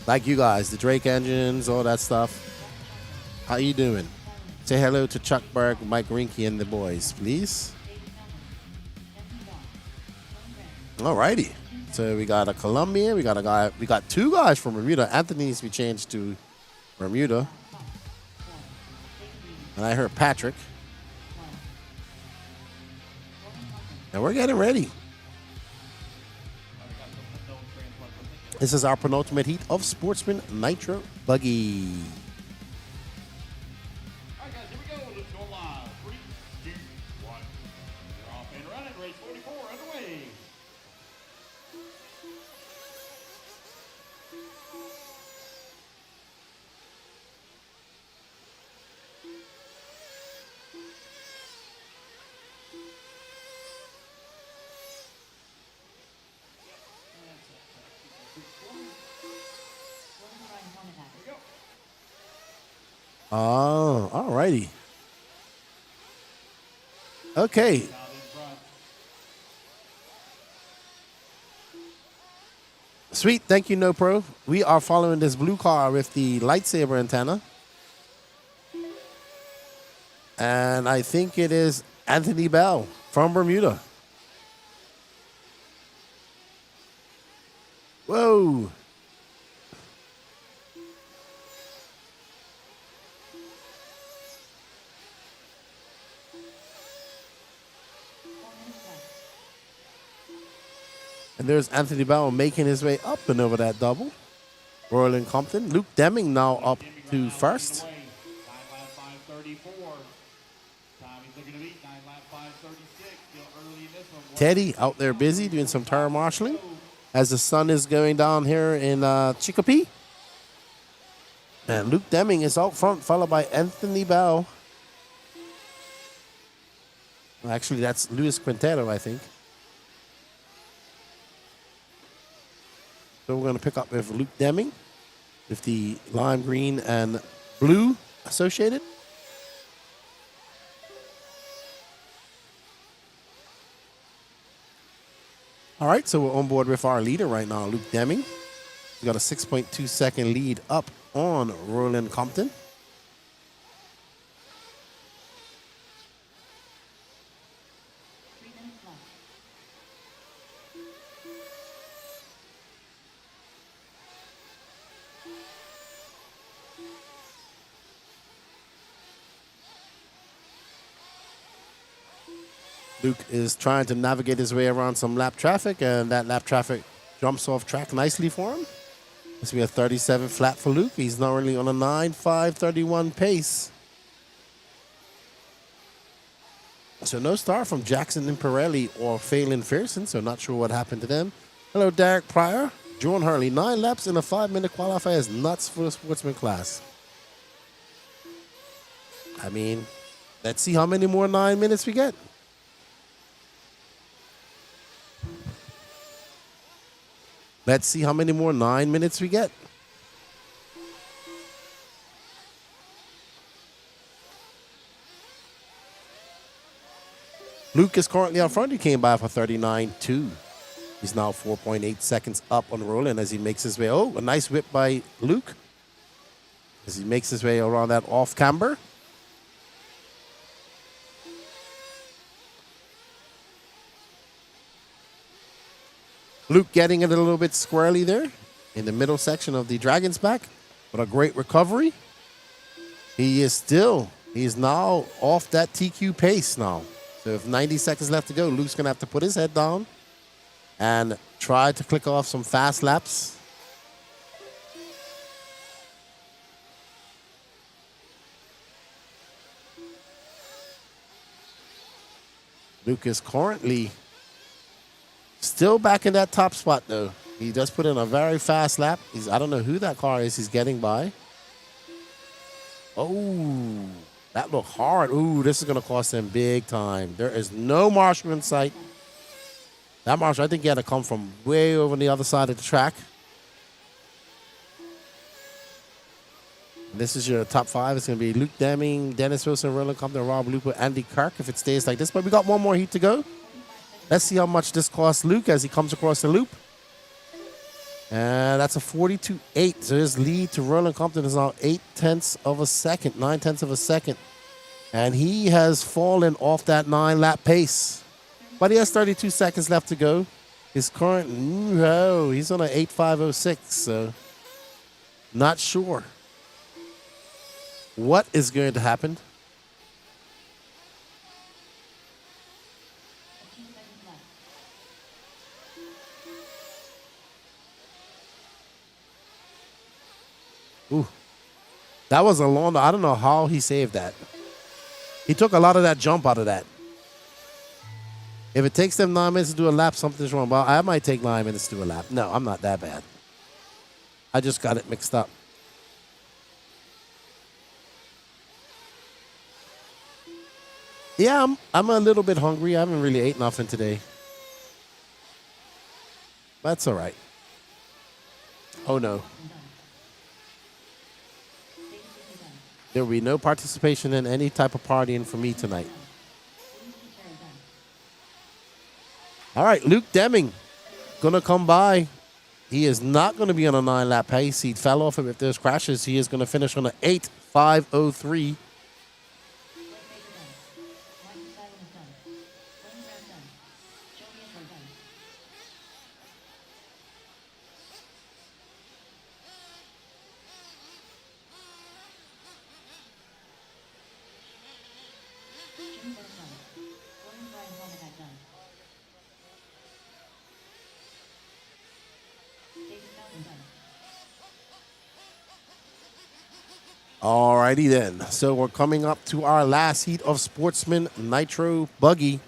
like you guys, the Drake engines, all that stuff. How you doing? Say hello to Chuck Berg, Mike Rinke, and the boys, please. Alrighty. So we got a Colombian. We got 2 guys from Bermuda. Anthony needs to be changed to Bermuda. And I heard Patrick. And we're getting ready. This is our penultimate heat of Sportsman Nitro Buggy. All right, guys, here we go. Let's go live. 3, 2, 1. We're off and running. Race 44 underway. Oh, alrighty. Okay. Sweet. Thank you, No Pro. We are following this blue car with the lightsaber antenna. And I think it is Anthony Bell from Bermuda. Whoa. And there's Anthony Bell making his way up and over that double. Roland Compton. Luke Deming now up to first. 9-lap 5:34. Teddy out there busy doing some tire marshaling as the sun is going down here in Chicopee. And Luke Deming is out front, followed by Anthony Bell. Well, actually, that's Luis Quintero, I think. So we're going to pick up with Luke Deming with the lime green and blue associated. All right, so we're on board with our leader right now, Luke Deming. He's got a 6.2 second lead up on Roland Compton. Luke is trying to navigate his way around some lap traffic, and that lap traffic jumps off track nicely for him. This will be a 37 flat for Luke. He's now only on a 9.531 pace. So no start from Jackson Imperelli or Phelan Fearson, so not sure what happened to them. Hello, Derek Pryor. Jordan Hurley, 9 laps in a 5-minute qualifier is nuts for the sportsman class. I mean, let's see how many more 9 minutes we get. Let's see how many more 9 minutes we get. Luke is currently out front. He came by for 39.2. He's now 4.8 seconds up on Roland as he makes his way. Oh, a nice whip by Luke as he makes his way around that off camber. Luke getting it a little bit squarely there in the middle section of the Dragon's Back, but a great recovery. He's now off that TQ pace now. So if 90 seconds left to go, Luke's going to have to put his head down and try to click off some fast laps. Luke is currently still back in that top spot, though. He does put in a very fast lap. I don't know who that car is he's getting by. Oh, that looked hard. Ooh, this is going to cost him big time. There is no marshal in sight. That marshal, I think he had to come from way over on the other side of the track. This is your top 5. It's going to be Luke Deming, Dennis Wilson, Roland Compton, Rob Looper, Andy Kirk if it stays like this. But we got one more heat to go. Let's see how much this costs Luke as he comes across the loop. And that's a 42.8. So his lead to Roland Compton is now 9/10 of a second. And he has fallen off that 9-lap pace. But he has 32 seconds left to go. His current, he's on an 8.506. So not sure what is going to happen. Ooh, that was a long, I don't know how he saved that. He took a lot of that jump out of that. If it takes them 9 minutes to do a lap, something's wrong. Well, I might take 9 minutes to do a lap. No, I'm not that bad. I just got it mixed up. Yeah, I'm a little bit hungry. I haven't really ate nothing today. That's all right. Oh, no. There will be no participation in any type of partying for me tonight. All right, Luke Deming going to come by. He is not going to be on a 9-lap pace. He fell off him. If there's crashes, he is going to finish on an 8.503. Alrighty then. So we're coming up to our last heat of Sportsman Nitro Buggy.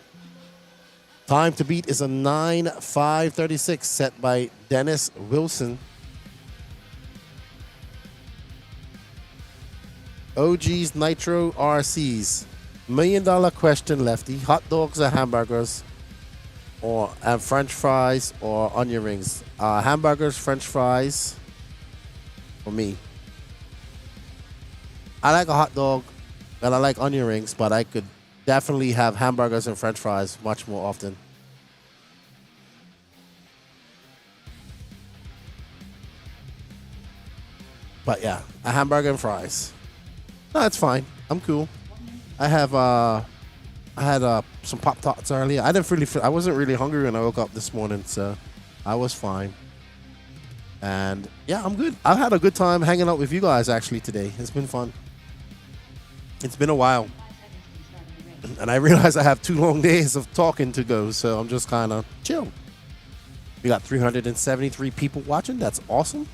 Time to beat is a 9:5:36 set by Dennis Wilson. OG's Nitro RCs. $1 million question, Lefty. Hot dogs or hamburgers? Or French fries or onion rings? Hamburgers, French fries for me. I like a hot dog and I like onion rings, but I could definitely have hamburgers and French fries much more often. But yeah, a hamburger and fries. No, that's fine. I'm cool. I had some Pop Tarts earlier. I wasn't really hungry when I woke up this morning, so I was fine. And yeah, I'm good. I've had a good time hanging out with you guys actually today. It's been fun. It's been a while. And I realize I have 2 long days of talking to go, so I'm just kind of chill. We got 373 people watching. That's awesome.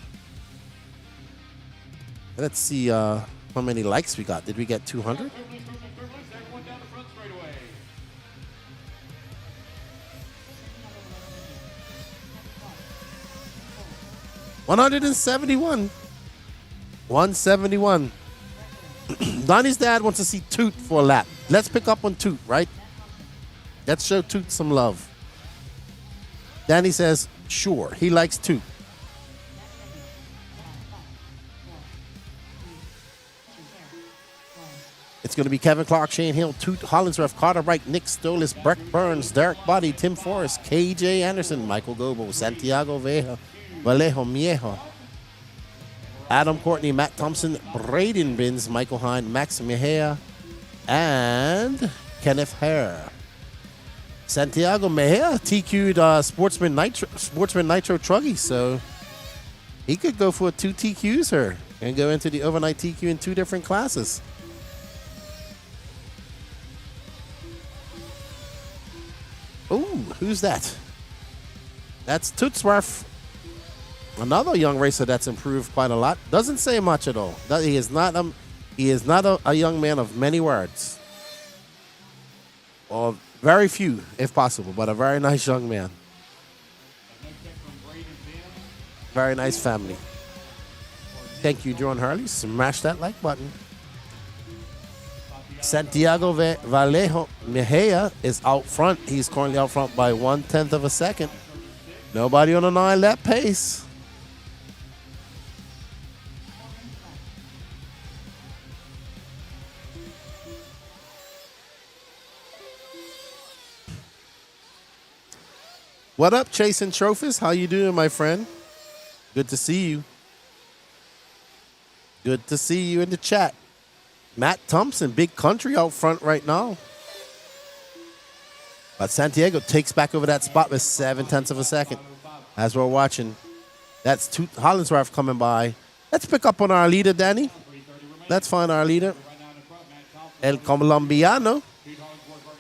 Let's see how many likes we got. Did we get 200? Everyone down the front straightaway. 171. 171. Donnie's dad wants to see Toot for a lap. Let's pick up on Toot, right? Let's show Toot some love. Danny says, sure, he likes Toot. It's going to be Kevin Clark, Shane Hill, Toot, Hollinsworth, Carter Wright, Nick Stolis, Breck Burns, Derek Buddy, Tim Forrest, KJ Anderson, Michael Gobo, Santiago Vallejo Miejo, Adam Courtney, Matt Thompson, Braden Bins, Michael Hine, Max Mejia, and Kenneth Hare. Santiago Mejia TQ'd Sportsman Nitro Truggy, so he could go for 2 TQs here and go into the overnight TQ in 2 different classes. Ooh, who's that? That's Tootsworth. Another young racer that's improved quite a lot. Doesn't say much at all. He is not a young man of many words. Or very few, if possible, but a very nice young man. Very nice family. Thank you, John Hurley. Smash that like button. Santiago Vallejo Mejia is out front. He's currently out front by 1/10 of a second. Nobody on a 9-lap pace. What up, Chasing Trophies? How you doing, my friend? Good to see you. Good to see you in the chat. Matt Thompson, Big Country out front right now. But Santiago takes back over that spot with 7/10 of a second. As we're watching, that's Hollinsworth coming by. Let's pick up on our leader, Danny. Let's find our leader. El Colombiano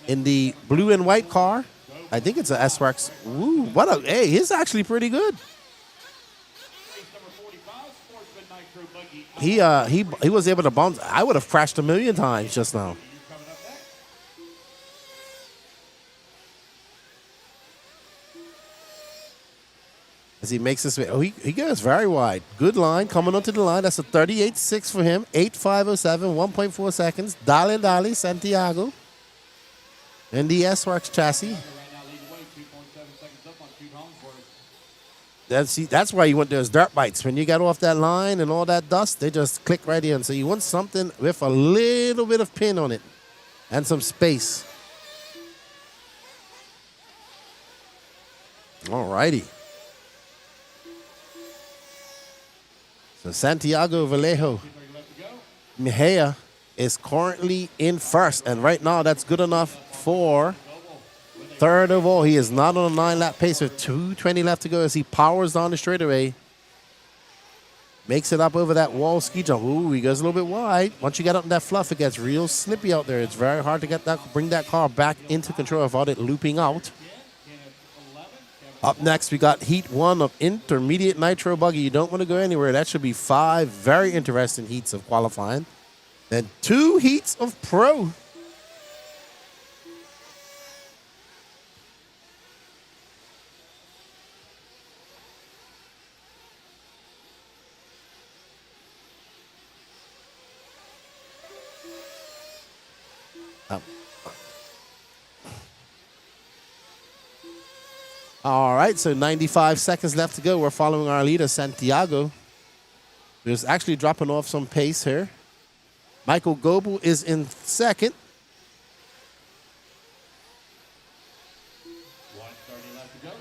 in the blue and white car. I think it's a S-Works. Ooh, hey, he's actually pretty good. He was able to bounce. I would have crashed 1,000,000 times just now. As he makes his way. Oh, he goes very wide. Good line coming onto the line. That's a 38.6 for him. 8.507, 1.4 seconds. Dali, Santiago. In the S-Works chassis. That's why you want those dirt bikes. When you get off that line and all that dust, they just click right in. So you want something with a little bit of pin on it and some space. All righty. So Santiago Vallejo Mejia is currently in first. And right now, that's good enough for third of all. He is not on a 9-lap pace with 2:20 left to go as he powers down the straightaway. Makes it up over that wall ski jump. Ooh, he goes a little bit wide. Once you get up in that fluff, it gets real slippy out there. It's very hard to bring that car back into control without it looping out. Up next, we got Heat 1 of Intermediate Nitro Buggy. You don't want to go anywhere. That should be 5 very interesting heats of qualifying. Then 2 heats of Pro. All right, so 95 seconds left to go. We're following our leader, Santiago. Who's actually dropping off some pace here. Michael Goebel is in second. 1:30 left to go.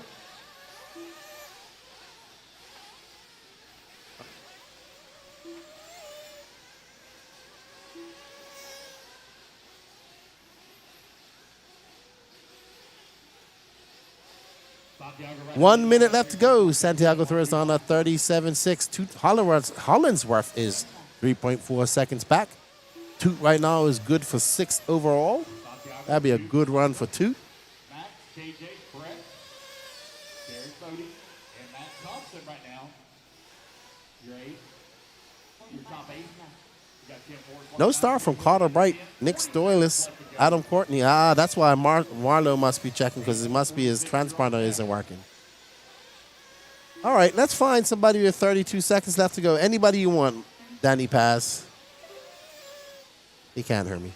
Santiago right 1 minute left to go. Santiago throws on a 37.6. Toot Hollinsworth is 3.4 seconds back. Toot right now is good for 6th overall. That'd be a good run for Toot. Max, KJ, Brett, Derek Bodie, and Matt Thompson right now. Your 8. Your top 8. You got Tim Ford. No star from Carter Bright, Nick Stoilis, Adam Courtney. That's why Marlo must be checking, because it must be his transponder isn't working. All right, let's find somebody with 32 seconds left to go. Anybody you want, Danny Paz. He can't hear me.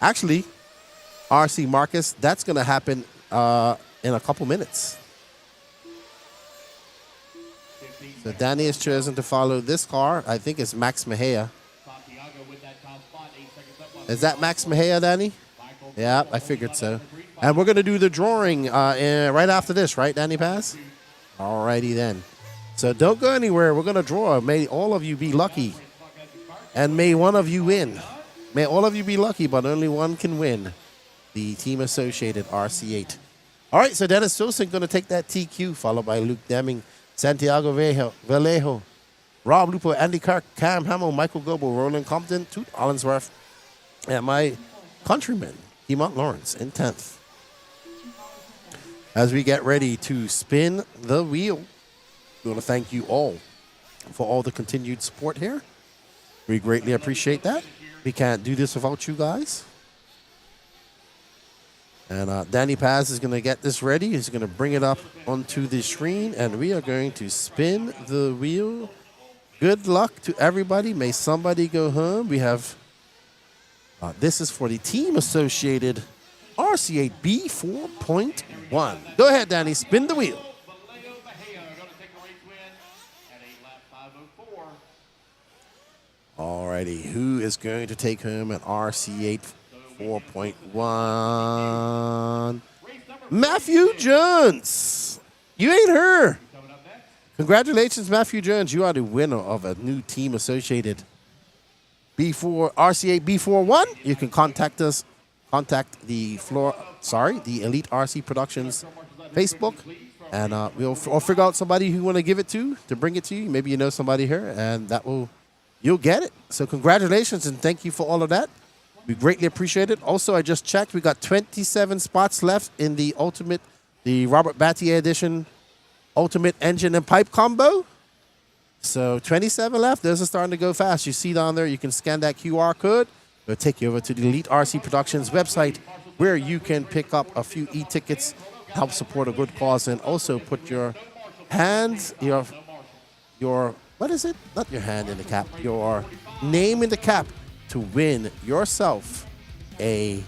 Actually, RC Marcus, that's going to happen in a couple minutes. So Danny has chosen to follow this car. I think it's Max Mejia. Santiago with that top spot, 8 seconds up. Is that Max Mejia, Danny? Yeah, I figured so. And we're going to do the drawing right after this, right, Danny Paz? All righty then. So don't go anywhere. We're going to draw. May all of you be lucky. And may one of you win. May all of you be lucky, but only one can win. The Team Associated RC8. All right, so Dennis Sosin going to take that TQ, followed by Luke Deming, Santiago Vallejo, Rob Lupo, Andy Kirk, Cam Hamill, Michael Goebel, Roland Compton, Toot Hollinsworth, and my countryman, Hemont Lawrence, in 10th. As we get ready to spin the wheel, we want to thank you all for all the continued support here. We greatly appreciate that. We can't do this without you guys. And Danny Paz is going to get this ready. He's going to bring it up onto the screen, and we are going to spin the wheel. Good luck to everybody. May somebody go home. We have, this is for the Team Associated RC8 B4.1. Go ahead, Danny. Spin the wheel. Vallejo Mejia going to take the race win at 8 lap 5:04. Alrighty, who is going to take home an RC8 4.1? Matthew Jones. You ain't her. Congratulations, Matthew Jones. You are the winner of a new Team Associated RC8 B41. You can contact us. Contact the Elite RC Productions Facebook, and we'll figure out somebody who you want to give it to bring it to you. Maybe you know somebody here, and you'll get it. So congratulations, and thank you for all of that. We greatly appreciate it. Also, I just checked. We got 27 spots left in the Robert Battier Edition Ultimate Engine and Pipe Combo. So 27 left. Those are starting to go fast. You see down there, you can scan that QR code. It'll take you over to the Elite RC Productions website, where you can pick up a few e-tickets, help support a good cause, and also put your hands, your what is it? Not your hand in the cap, your name in the cap to win yourself a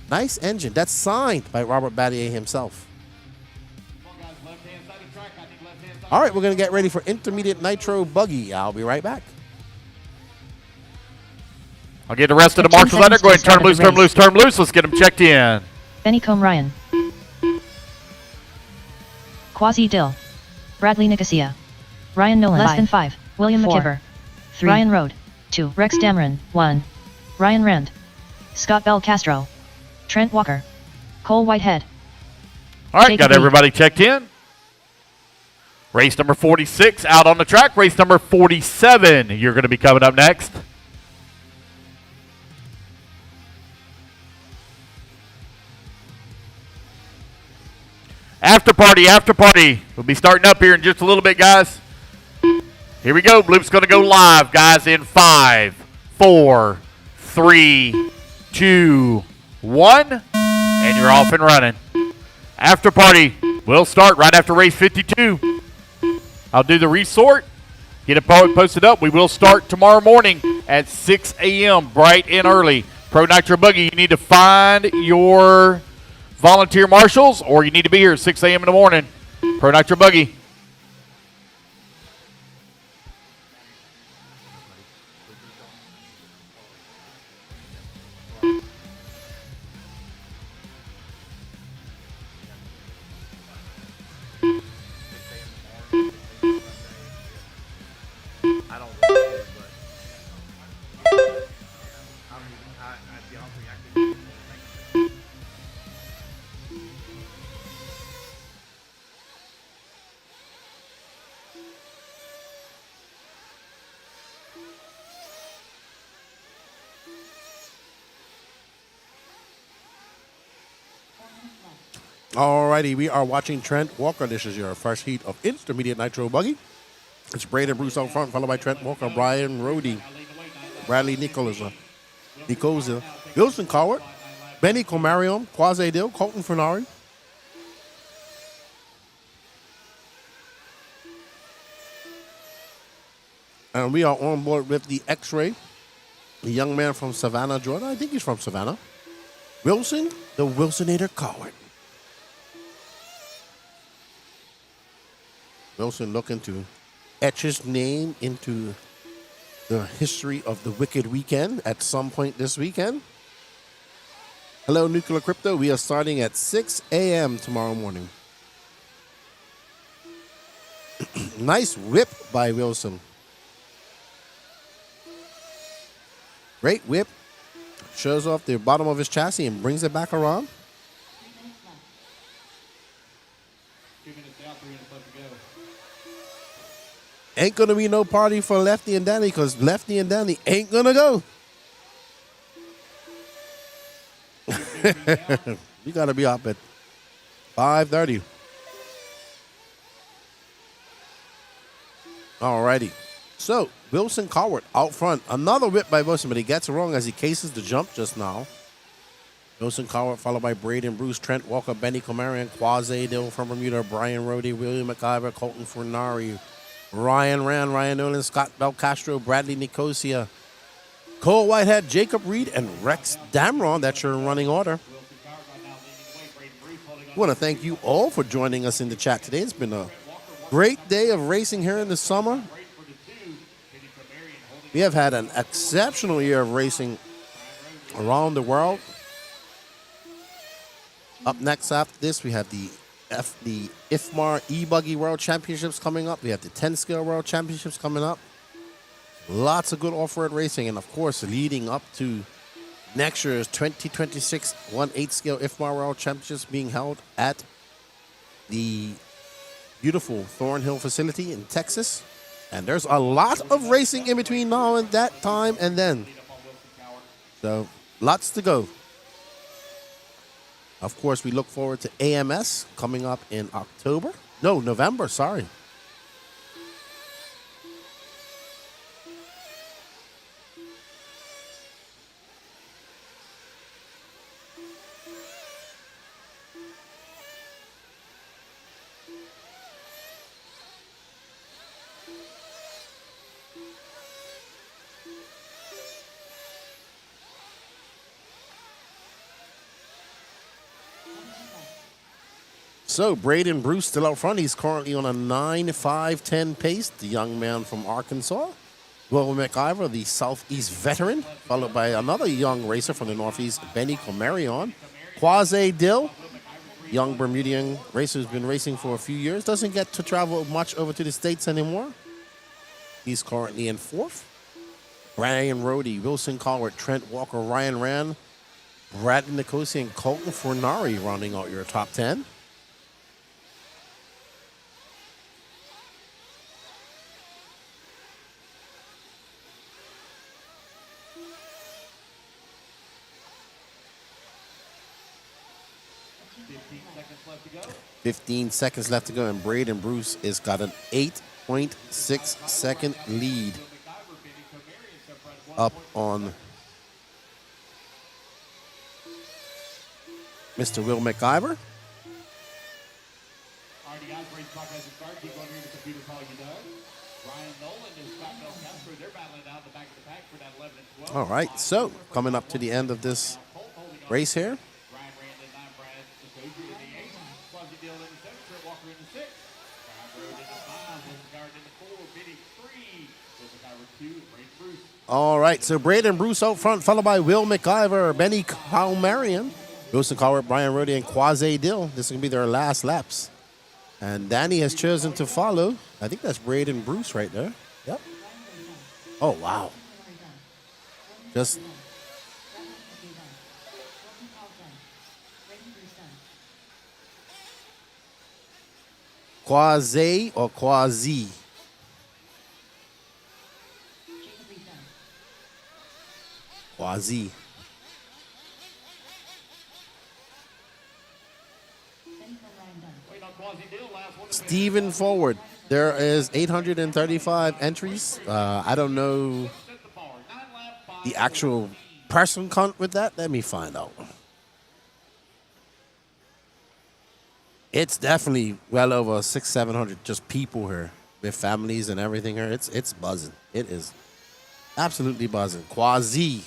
nice engine that's signed by Robert Battier himself. All right, we're going to get ready for Intermediate Nitro Buggy. I'll be right back. I'll get the rest of the marshals out there. Go ahead and turn them loose, turn them loose, turn them loose. Let's get them checked in. Benny Combe Ryan. Quasi Dill. Bradley Nicosia. Ryan Nolan. Less than 5. William 4, McKibber. 3, Ryan Rode. 2, Rex Dameron. 1. Ryan Rand. Scott Bell Castro. Trent Walker. Cole Whitehead. All right, Jacob got Lee. everybody checked in. Race number 46 out on the track. Race number 47, you're going to be coming up next. After party. We'll be starting up here in just a little bit, guys. Here we go. Bloop's going to go live, guys, in 5, 4, 3, 2, 1. And you're off and running. After party will start right after race 52. I'll do the resort, get it posted up. We will start tomorrow morning at 6 a.m., bright and early. Pro Nitro Buggy, you need to find your volunteer marshals, or you need to be here at 6 a.m. in the morning. Pro Nitro Buggy. Alrighty, we are watching Trent Walker. This is your first heat of Intermediate Nitro Buggy. It's Braden Bruce out front, followed by Trent Walker, Brian Rody, Bradley Nicosia, Wilson Cowart, Benny Comarion, Quasi Dill, Colton Fernari. And we are on board with the X-Ray, the young man from Savannah, Georgia. I think he's from Savannah. Wilson, the Wilsonator Cowart. Wilson looking to etch his name into the history of the Wicked Weekend at some point this weekend. Hello, Nuclear Crypto. We are starting at 6 a.m. tomorrow morning. Nice whip by Wilson. Great whip. Shows off the bottom of his chassis and brings it back around. 2 minutes down, 3 minutes left to go. Ain't going to be no party for Lefty and Danny because Lefty and Danny ain't going to go. You got to be up at 5:30. Alrighty. So, Wilson Cowart out front. Another whip by Wilson, but he gets it wrong as he cases the jump just now. Wilson Cowart followed by Braden Bruce, Trent Walker, Benny Comarion, Quasi Dill from Bermuda, Brian Rody, William McIver, Colton Fernari, Ryan Rand, Ryan Nolan, Scott Belcastro, Bradley Nicosia, Cole Whitehead, Jacob Reed, and Rex Damron. That's your running order. I want to thank you all for joining us in the chat today. It's been a great day of racing here in the summer. We have had an exceptional year of racing around the world. Up next after this, we have the IFMAR E-Buggy World Championships coming up. We have the 10-Scale World Championships coming up. Lots of good off-road racing. And, of course, leading up to next year's 2026 1/8-Scale IFMAR World Championships being held at the beautiful Thornhill facility in Texas. And there's a lot of racing in between now and that time and then. So, lots to go. Of course, we look forward to AMS coming up in November, sorry. So, Braden Bruce still out front. He's currently on a 9.510 pace. The young man from Arkansas. Will McIver, the Southeast veteran, followed by another young racer from the Northeast, Benny Comarion. Quasi Dill, young Bermudian racer who's been racing for a few years. Doesn't get to travel much over to the States anymore. He's currently in fourth. Brian Rody, Wilson Cowart, Trent Walker, Ryan Rand, Bradley Nicosia, and Colton Fernari rounding out your top 10. Left to go. 15 seconds left to go, and Braden Bruce has got an 8.6 second lead up on Mr. Will McIver. Alrighty, guys, race clock hasn't started. Keep on here to the computer call you done. Ryan Nolan and Scott Bell Castro, they're battling out the back of the pack for that 11 and 12. All right, so coming up to the end of this race here. Ryan Rand in 9, Brad Sakoji in the 8, Quasi Deal in the 7, Trent Walker in the 6, Brian Road in the 5, Wilson in the 4, Biddy 3, Wilson Guard 2, Braden Bruce. All right, so Braden Bruce out front, followed by Will McIver, Benny Calmarian, Wilson Cowart, Brian Rody, and Quasi Dill. This is going to be their last laps. And Danny has chosen to follow. I think that's Braden Bruce right there. Yep. Oh, wow. Just Quasi or Quasi? Quasi. Waiting on Quasi Deal, last one. Steven Forward. There is 835 entries. I don't know Set the bar, 9 lap, 5. the actual person count with that. Let me find out. It's definitely well over 600-700 just people here with families and everything here. It's buzzing. It is absolutely buzzing. Quasi.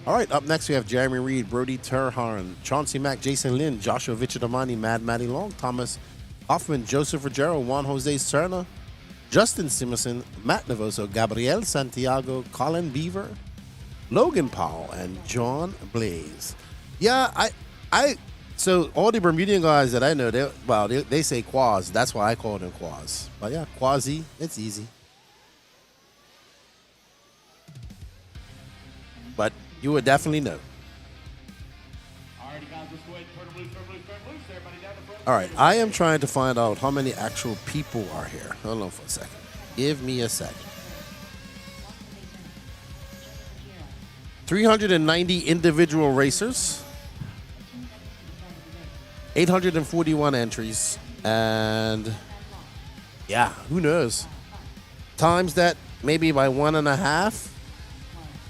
All right, up next we have Jeremy Reed, Brody Terharn, Chauncey Mack, Jason Lynn, Joshua Vichamani, Mad Matty Long, Thomas Hoffman, Joseph Rogero, Juan Jose Serna, Justin Simonson, Matt Navoso, Gabriel Santiago, Colin Beaver, Logan Powell, and John Blaze. Yeah, so all the Bermudian guys that I know, they say Quaz. That's why I call them Quaz. But yeah, Quasi, it's easy. But you would definitely know. Alrighty, guys, let's go ahead and turn them loose, turn them loose, turn them loose. Everybody down the front. All right, I am trying to find out how many actual people are here. Hold on for a second. Give me a second. 390 individual racers. 841 entries. And yeah, who knows? Times that maybe by 1.5,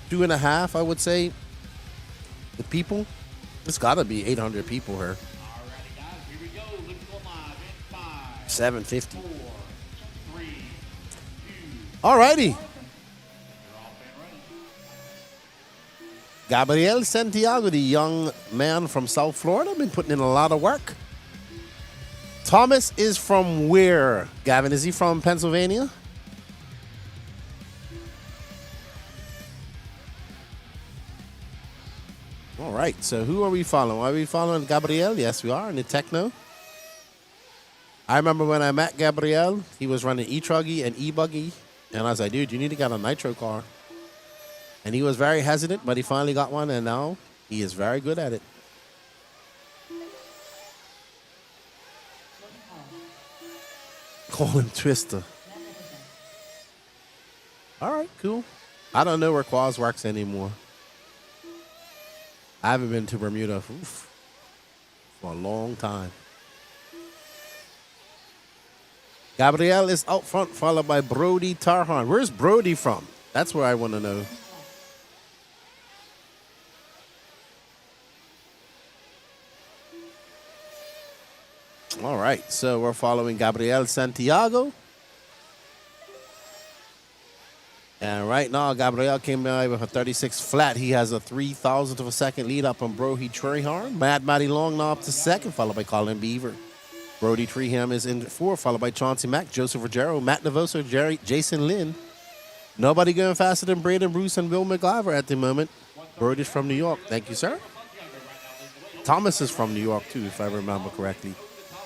2.5, I would say. The people, it's got to be 800 people here. Alrighty, guys, here we go. Let's go live in 5, 750. 4, 3, 2. Alrighty. You're off and running. Gabriel Santiago, the young man from South Florida, been putting in a lot of work. Thomas is from where, Gavin? Is he from Pennsylvania? All right, so who are we following? Are we following Gabriel? Yes, we are, in the Techno. I remember when I met Gabriel, he was running E Truggy and Ebuggy, and I was like, dude, you need to get a Nitro car. And he was very hesitant, but he finally got one, and now he is very good at it. Call him Twister. All right, cool. I don't know where Quaz works anymore. I haven't been to Bermuda for a long time. Gabriel is out front, followed by Brody Tarhan. Where's Brody from? That's where I want to know. All right, so we're following Gabriel Santiago. And right now, Gabriel came by with a 36 flat. He has a 3,000th of a second lead up on Brody Treharn. Mad Matty Long now up to second, followed by Colin Beaver. Brody Treeham is in fourth, followed by Chauncey Mack, Joseph Rogero, Matt Navoso, Jason Lynn. Nobody going faster than Braden Bruce and Will McIver at the moment. Brody's from New York. Thank you, sir. Thomas is from New York, too, if I remember correctly.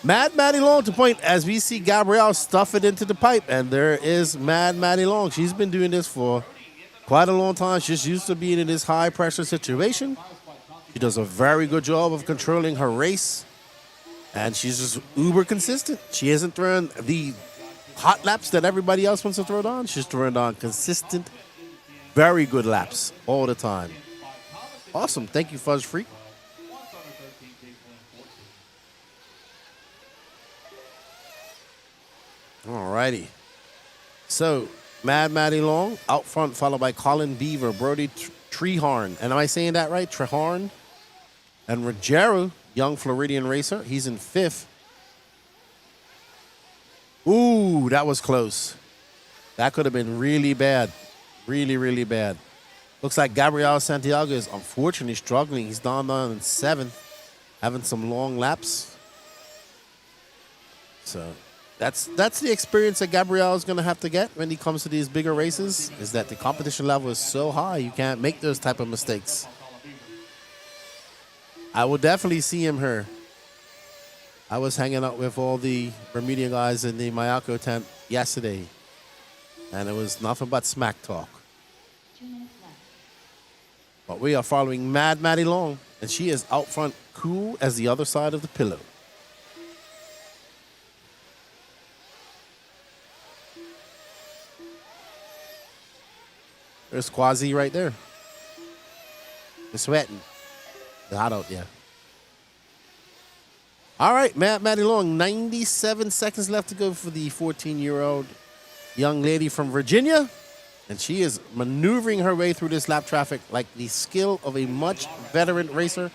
Mad Matty Long to point as we see Gabrielle stuff it into the pipe. And there is Mad Matty Long. She's been doing this for quite a long time. She's used to being in this high-pressure situation. She does a very good job of controlling her race. And she's just uber consistent. She isn't throwing the hot laps that everybody else wants to throw down. She's throwing on consistent, very good laps all the time. Awesome. Thank you, Fuzz Freak. righty. So, Mad Matty Long out front, followed by Colin Beaver, Brody Trehorn. And am I saying that right? Trehorn. And Rogero, young Floridian racer, he's in 5th. Ooh, that was close. That could have been really bad. Really, really bad. Looks like Gabriel Santiago is unfortunately struggling. He's down in 7th, having some long laps. So that's the experience that Gabriel is going to have to get when he comes to these bigger races, is that the competition level is so high, you can't make those type of mistakes. I will definitely see him here. I was hanging out with all the Bermudian guys in the Mayako tent yesterday, and it was nothing but smack talk. But we are following Mad Matty Long, and she is out front, cool as the other side of the pillow. There's Quasi right there. They're sweating. They're hot out there. All right, Mad Matty Long, 97 seconds left to go for the 14-year-old young lady from Virginia. And she is maneuvering her way through this lap traffic like the skill of a much veteran racer.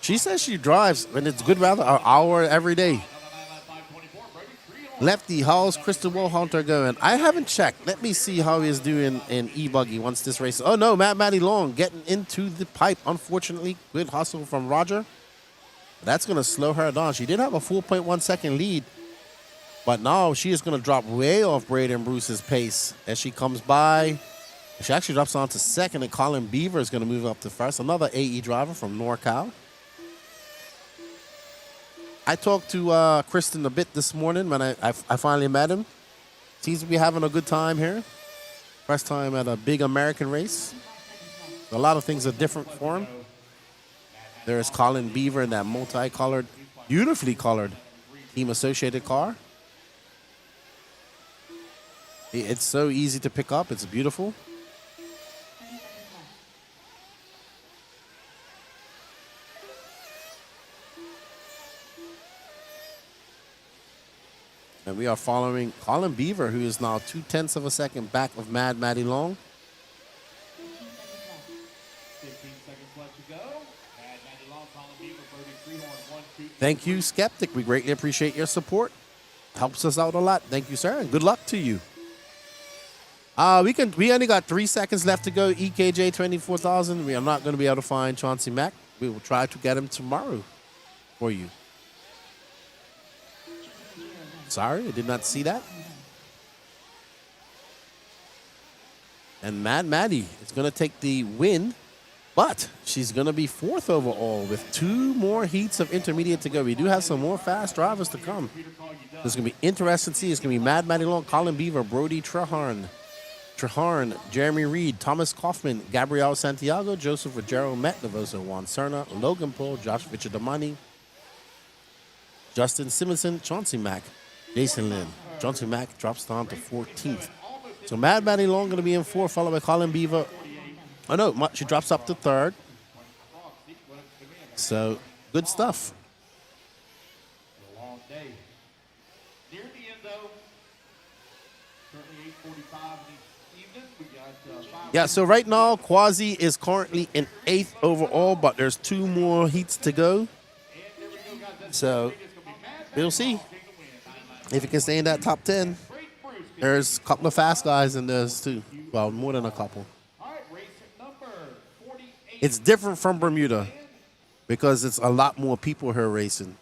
She says she drives, when it's good weather, an hour every day. Lefty, how's Krista Wohlhunter going? I haven't checked. Let me see how he is doing in E-Buggy once this race. Oh, no, Mad Matty Long getting into the pipe, unfortunately. Good hustle from Roger. That's going to slow her down. She did have a 4.1 second lead, but now she is going to drop way off Braden Bruce's pace as she comes by. She actually drops on to 2nd, and Colin Beaver is going to move up to 1st. Another AE driver from NorCal. I talked to Kristen a bit this morning when I finally met him. Seems to be having a good time here. First time at a big American race. A lot of things are different for him. There's Colin Beaver in that multicolored, beautifully colored Team Associated car. It's so easy to pick up. It's beautiful. And we are following Colin Beaver, who is now 0.2 of a second back of Mad Matty Long. 15 seconds left to go. Mad Matty Long, Colin Beaver, Brody Trehorn, 1, 2, 3. Thank you, Skeptic. We greatly appreciate your support. Helps us out a lot. Thank you, sir, and good luck to you. We only got 3 seconds left to go. EKJ 24,000. We are not going to be able to find Chauncey Mack. We will try to get him tomorrow for you. Sorry, I did not see that. And Mad Matty is going to take the win, but she's going to be 4th overall with 2 more heats of intermediate to go. We do have some more fast drivers to come. It's going to be interesting to see. It's going to be Mad Matty Long, Colin Beaver, Brody Trehorn, Jeremy Reed, Thomas Kaufman, Gabriel Santiago, Joseph Rogero, Matt Navosa, Juan Serna, Logan Paul, Josh Vichamani, Justin Simonson, Chauncey Mack, Jason Lynn. Chauncey Mack drops down to 14th. So Mad Matty Long going to be in 4th, followed by Colin Beaver. Oh, no, she drops up to 3rd. So, good stuff. A long day. Near the end, though, currently 8:45 in the evening. We got 5. Yeah, so right now, Quasi is currently in 8th overall, but there's 2 more heats to go. So, we'll see if he can stay in that top 10. There's a couple of fast guys in this too. Well, more than a couple. It's different from Bermuda because it's a lot more people here racing.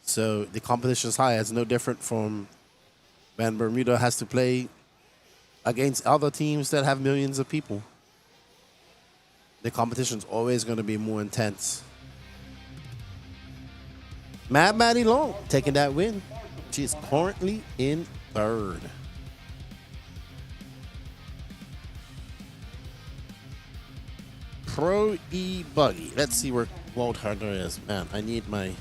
So the competition is high. It's no different from when Bermuda has to play against other teams that have millions of people. The competition's always going to be more intense. Mad Matty Long taking that win. She is currently in 3rd. Pro E-Buggy. Let's see where Walt Harder is. Man, I need my...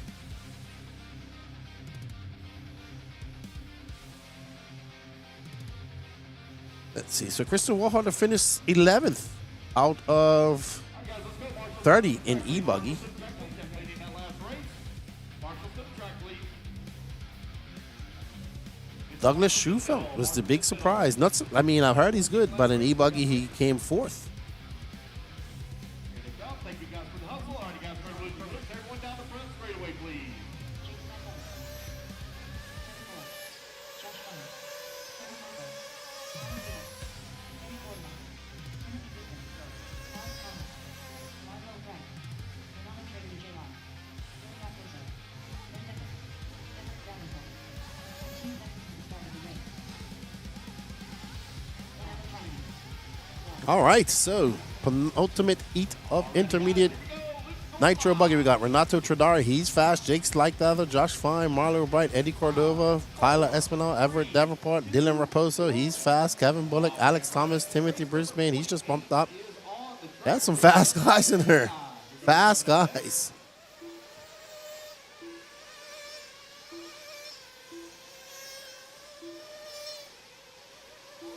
Let's see. So Kristen Walharder finished 11th out of 30 in E-Buggy. Douglas Schufelt was the big surprise. Not, I mean, I've heard he's good, but in E-Buggy, he came fourth. Thank you guys for the hustle. All right, guys, everyone down the front straightaway, please. All right, so penultimate heat of intermediate Nitro Buggy. We got Renato Tradari, he's fast. Jake Slightleather, Josh Fine, Marlo Bright, Eddie Cordova, Kyla Espinal, Everett Davenport, Dylan Raposo, he's fast. Kevin Bullock, Alex Thomas, Timothy Brisbane, he's just bumped up. That's some fast guys in there. Fast guys.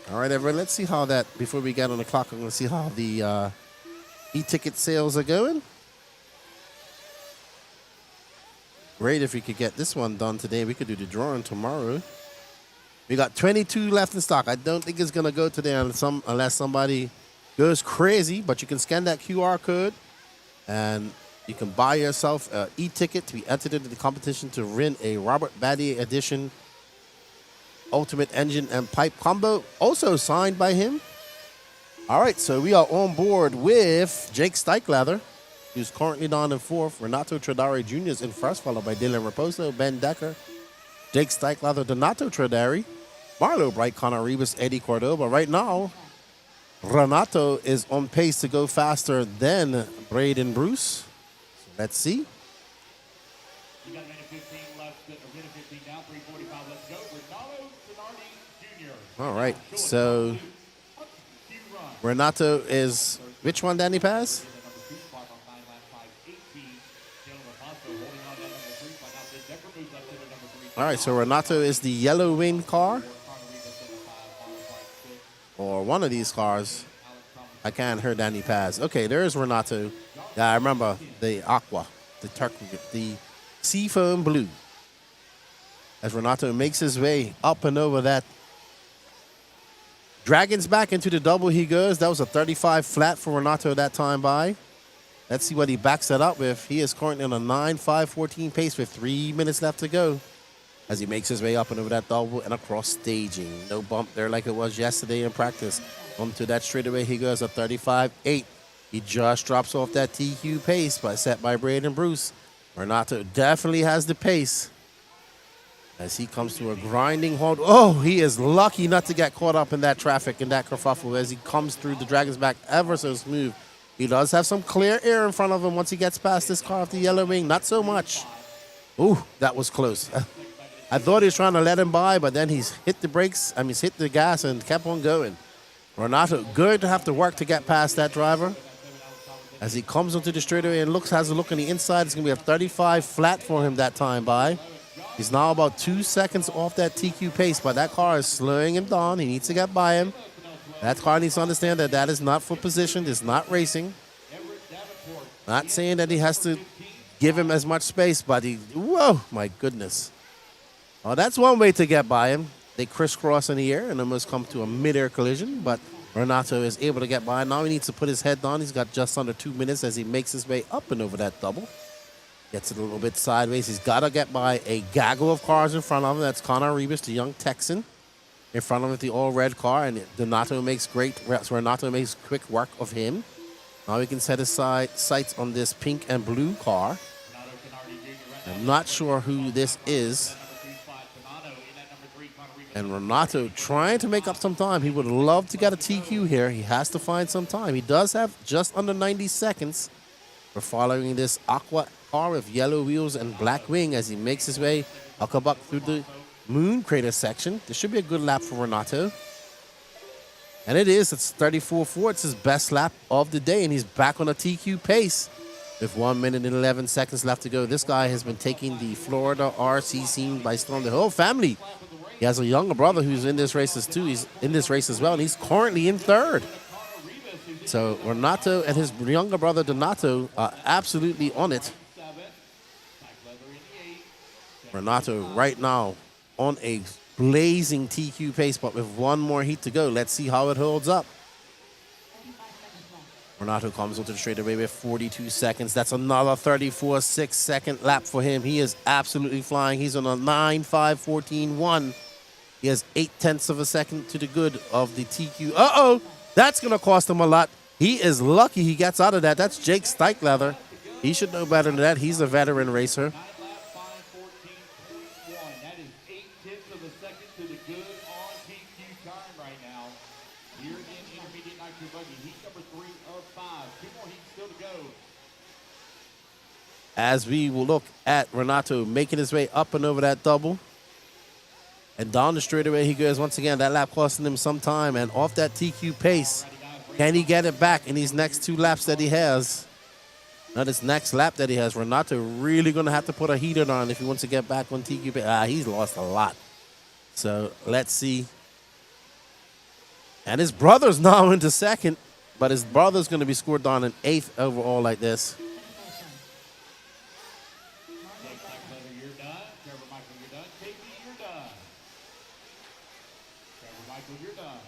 All right, everyone, let's see how that, before we get on the clock, I'm going to see how the e-ticket sales are going. Great if we could get this one done today. We could do the drawing tomorrow. We got 22 left in stock. I don't think it's going to go today unless somebody goes crazy, but you can scan that QR code and you can buy yourself an e-ticket to be entered into the competition to win a Robert Battier edition Ultimate Engine and Pipe combo, also signed by him. All right, so we are on board with Jake Slightleather, who's currently down in fourth. Renato Tradari Jr. is in first, followed by Dylan Raposo, Ben Decker, Jake Slightleather, Donato Tradari, Marlo Bright, Connor Rebus, Eddie Cordova. Right now, Renato is on pace to go faster than Braden Bruce. So let's see. You got a minute 15 left, a minute 15 down, 3:45 left to go. Renato Tradari Jr. All right, so Renato is, which one, Danny Paz? All right, so Renato is the yellow wing car, or one of these cars. I can't hear Danny Paz. Okay, there's Renato. Yeah, I remember the aqua, the turkey, the seafoam blue. As Renato makes his way up and over that. Dragons back into the double he goes. That was a 35 flat for Renato that time by. Let's see what he backs that up with. He is currently on a 9.5.14 pace with 3 minutes left to go as he makes his way up and over that double and across staging. No bump there like it was yesterday in practice. Onto that straightaway he goes a 35.8. He just drops off that TQ pace set by Braden Bruce. Renato definitely has the pace as he comes to a grinding halt. Oh, he is lucky not to get caught up in that traffic, in that kerfuffle as he comes through the Dragon's back ever so smooth. He does have some clear air in front of him once he gets past this car off the yellow wing. Not so much. Ooh, that was close. I thought he was trying to let him by, but then he's hit the brakes. I mean, he's hit the gas and kept on going. Renato, good to have to work to get past that driver. As he comes onto the straightaway and has a look on the inside, it's going to be a 35 flat for him that time by. He's now about 2 seconds off that TQ pace, but that car is slowing him down. He needs to get by him. That car needs to understand that that is not for position. It's not racing. Not saying that he has to give him as much space, but whoa, my goodness. Oh, that's one way to get by him. They crisscross in the air and almost come to a mid-air collision, but Renato is able to get by. Now he needs to put his head down. He's got just under 2 minutes as he makes his way up and over that double. Gets it a little bit sideways. He's got to get by a gaggle of cars in front of him. That's Connor Rebus, the young Texan, in front of him with the all-red car. And Renato makes quick work of him. Now he can set his sights on this pink and blue car. I'm not sure who this is. And Renato trying to make up some time. He would love to get a TQ here. He has to find some time. He does have just under 90 seconds for following this aqua car with yellow wheels and black wing as he makes his way huckabuck through the moon crater section. This should be a good lap for Renato. And it is. It's 34.4. It's his best lap of the day, and he's back on a TQ pace with 1 minute and 11 seconds left to go. This guy has been taking the Florida RC scene by storm. The whole family. He has a younger brother who's in this race too. He's in this race as well, and he's currently in third. So Renato and his younger brother Donato are absolutely on it. Renato right now on a blazing TQ pace, but with one more heat to go. Let's see how it holds up. Renato comes onto the straightaway with 42 seconds. That's another 34.6-second lap for him. He is absolutely flying. He's on a 9.5.14.1. He has 0.8 of a second to the good of the TQ. Uh-oh, that's going to cost him a lot. He is lucky he gets out of that. That's Jake Steichleather. He should know better than that. He's a veteran racer. That is 0.8 of a second to the good on TQ time right now. Here in intermediate Nitro Buggy. Heat number 3 of 5. 2 more heats still to go. As we will look at Renato making his way up and over that double. And down the straightaway he goes once again. That lap costing him some time. And off that TQ pace, can he get it back in these next 2 laps that he has? Now this next lap that he has, Renato really going to have to put a heater on if he wants to get back on TQ pace. He's lost a lot. So let's see. And his brother's now into second. But his brother's going to be scored down in 8th overall like this. You're done. Trevor Michael, you're done. KP, you're done. Trevor Michael, you're done.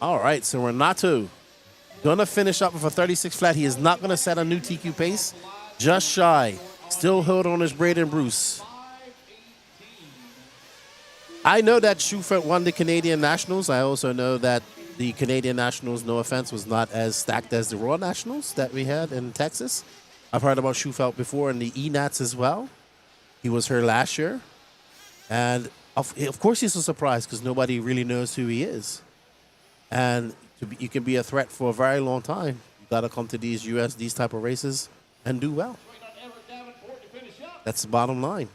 All right, so Renato going to finish up with a 36 flat. He is not going to set a new TQ pace. Just shy. Still held on his Braden Bruce. I know that Schufert won the Canadian Nationals. I also know that the Canadian Nationals, no offense, was not as stacked as the Raw Nationals that we had in Texas. I've heard about Schufert before in the ENATs as well. He was here last year. And of course he's a surprise because nobody really knows who he is. And you can be a threat for a very long time. You got to come to these these type of races and do well. That's the bottom line.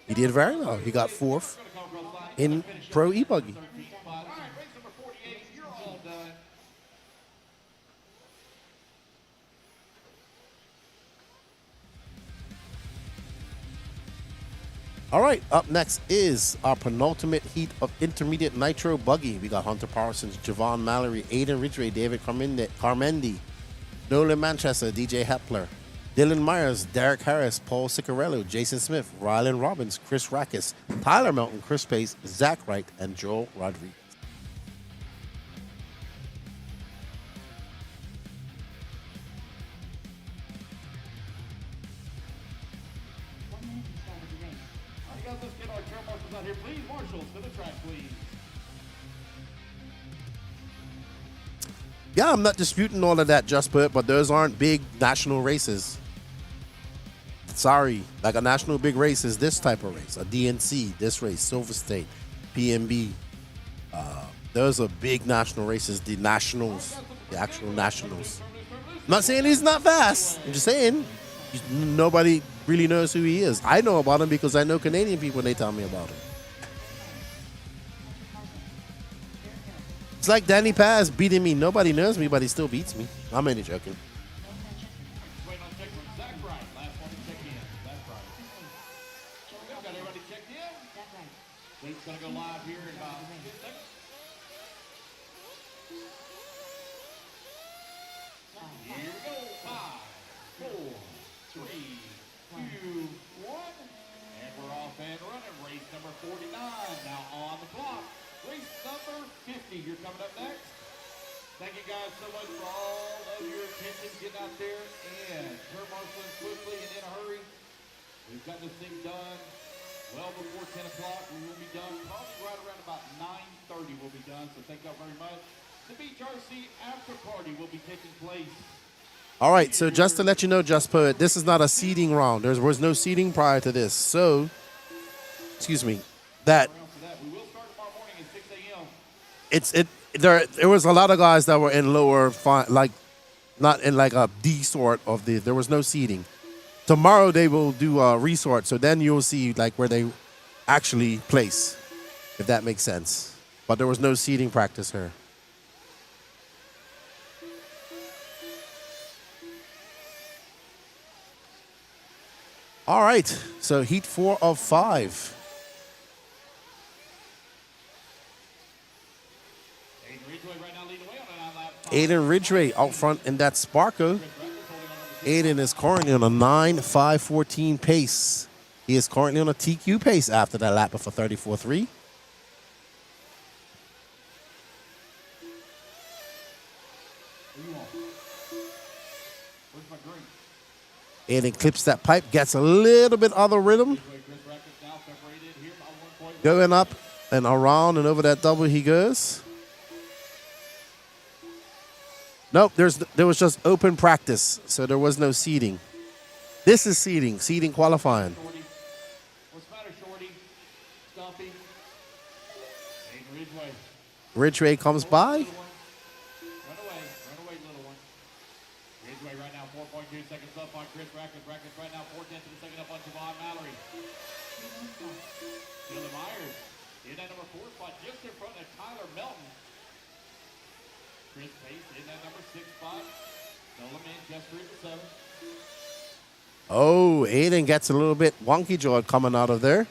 He did very well. He got 4th in Pro E-Buggy. All right, up next is our penultimate heat of intermediate Nitro Buggy. We got Hunter Parsons, Javon Mallory, Aiden Ridgway, David Carmendi, Nolan Manchester, DJ Hepler, Dylan Myers, Derek Harris, Paul Ciccarello, Jason Smith, Rylan Robbins, Chris Rackus, Tyler Melton, Chris Pace, Zach Wright, and Joel Rodriguez. Let's get our trail marshals out here, please. Marshals to the track, please. Yeah, I'm not disputing all of that, Just Put, but those aren't big national races. Sorry, like a national big race is this type of race, a DNC, this race, Silver State, PNB. Those are big national races, the nationals, the actual nationals. I'm not saying he's not fast. I'm just saying nobody really knows who he is. I know about him because I know Canadian people and they tell me about him. It's like Danny Paz beating me. Nobody knows me, but he still beats me. I'm only joking. Waiting on check from Zach Wright. Last one to check in. That's right. Got everybody checked in? That's right. Luke's going to go live here in about 10 seconds. Here we go. 5, 4, 3, 2, 1. And we're off and running. Race number 49 now on the clock. Race number 50. You're coming up next. Thank you guys so much for all of your attention. Getting out there and turn marshaling swiftly and in a hurry. We've got this thing done well before 10 o'clock. We will be done probably right around about 9:30 we'll be done. So thank y'all very much. The BHRC after party will be taking place. All right, so just to let you know, Just Put, this is not a seeding round. There was no seeding prior to this. So, excuse me, that We will start tomorrow morning at 6 a.m. There was a lot of guys that were in lower, like not in like a D sort of the. There was no seeding. Tomorrow they will do a resort, so then you'll see like where they actually place, if that makes sense. But there was no seeding practice here. All right, so heat 4 of 5. Aiden Ridgway out front in that Sparko. Aiden is currently on a 9.5.14 pace. He is currently on a TQ pace after that lap of a 34.3. Aiden clips that pipe, gets a little bit out of rhythm. Going up and around and over that double he goes. Nope, there was just open practice, so there was no seeding. This is seeding qualifying. What's the matter, Shorty? Stumpy. Ridgeway. Ridgeway comes by. Run away, little one. Ridgeway right now, 4.2 seconds up on Chris Rackett. Rackett right now, 4/10 of a second up on Javon Mallory. Dylan Myers in that number 4 spot, just in front of Tyler Melton. Chris Pace in that number 6 spot. Nolan Manchester in the 7. Oh, Aiden gets a little bit wonky jawed coming out of there.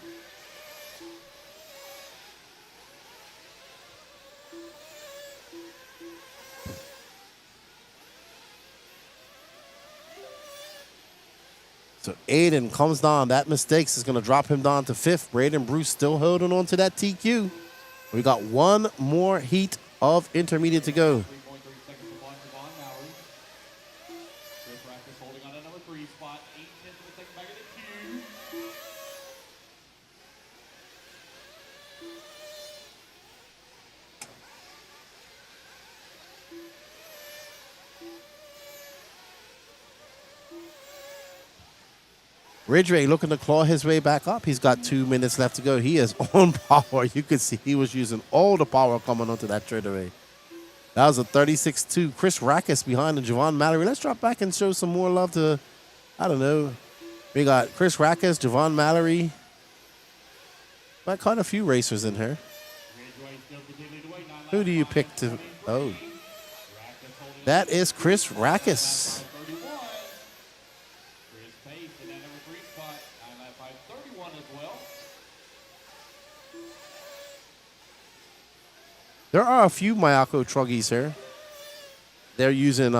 So Aiden comes down. That mistake is going to drop him down to 5th. Braden Bruce still holding on to that TQ. We got one more heat of intermediate to go. 3.3 seconds upon Javon Mallory. Chris Rackett holding on to number 3 spot. 8/10 of a second back of the queue. Ridgeway looking to claw his way back up. He's got 2 minutes left to go. He is on power. You could see he was using all the power coming onto that straightaway. That was a 36-2. Chris Rackett behind the Javon Mallory. Let's drop back and show some more love to, I don't know. We got Chris Rackett, Javon Mallory. Got quite a few racers in here. Who do you pick to? Oh. That is Chris Rackett. There are a few Mayako Truggys here. They're using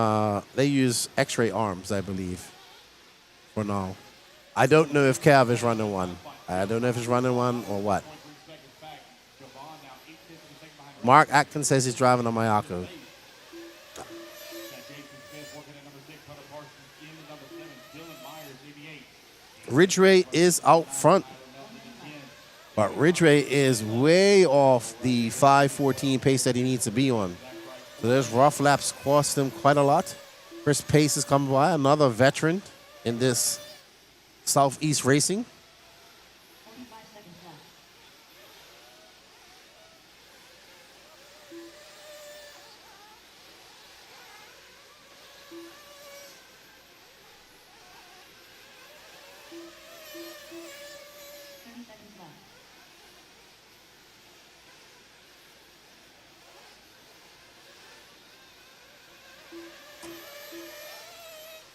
they use X-ray arms, I believe, for now. I don't know if Cav is running one. I don't know if he's running one or what. Mark Atkins says he's driving a Mayako. Ridgeway is out front. But Ridgeway is way off the 5:14 pace that he needs to be on. So those rough laps cost him quite a lot. Chris Pace is coming by, another veteran in this Southeast racing.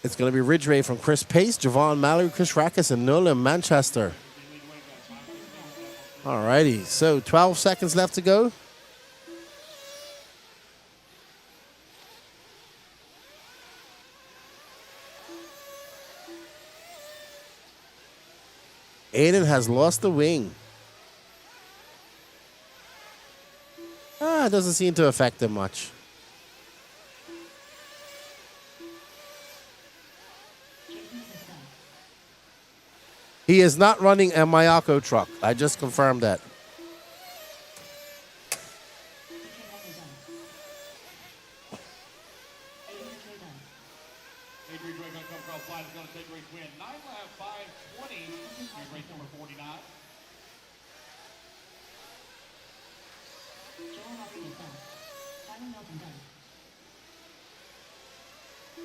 It's going to be Ridgeway from Chris Pace, Javon Mallory, Chris Rackett, and Nolan Manchester. All righty, so 12 seconds left to go. Aiden has lost the wing. It doesn't seem to affect him much. He is not running a Mayako truck. I just confirmed that. Adrian Gray going to come across the line. He's going to take race win. 9 lap 5:20. Here's race number 49. Joel Rodriguez done. Tyler Melton done.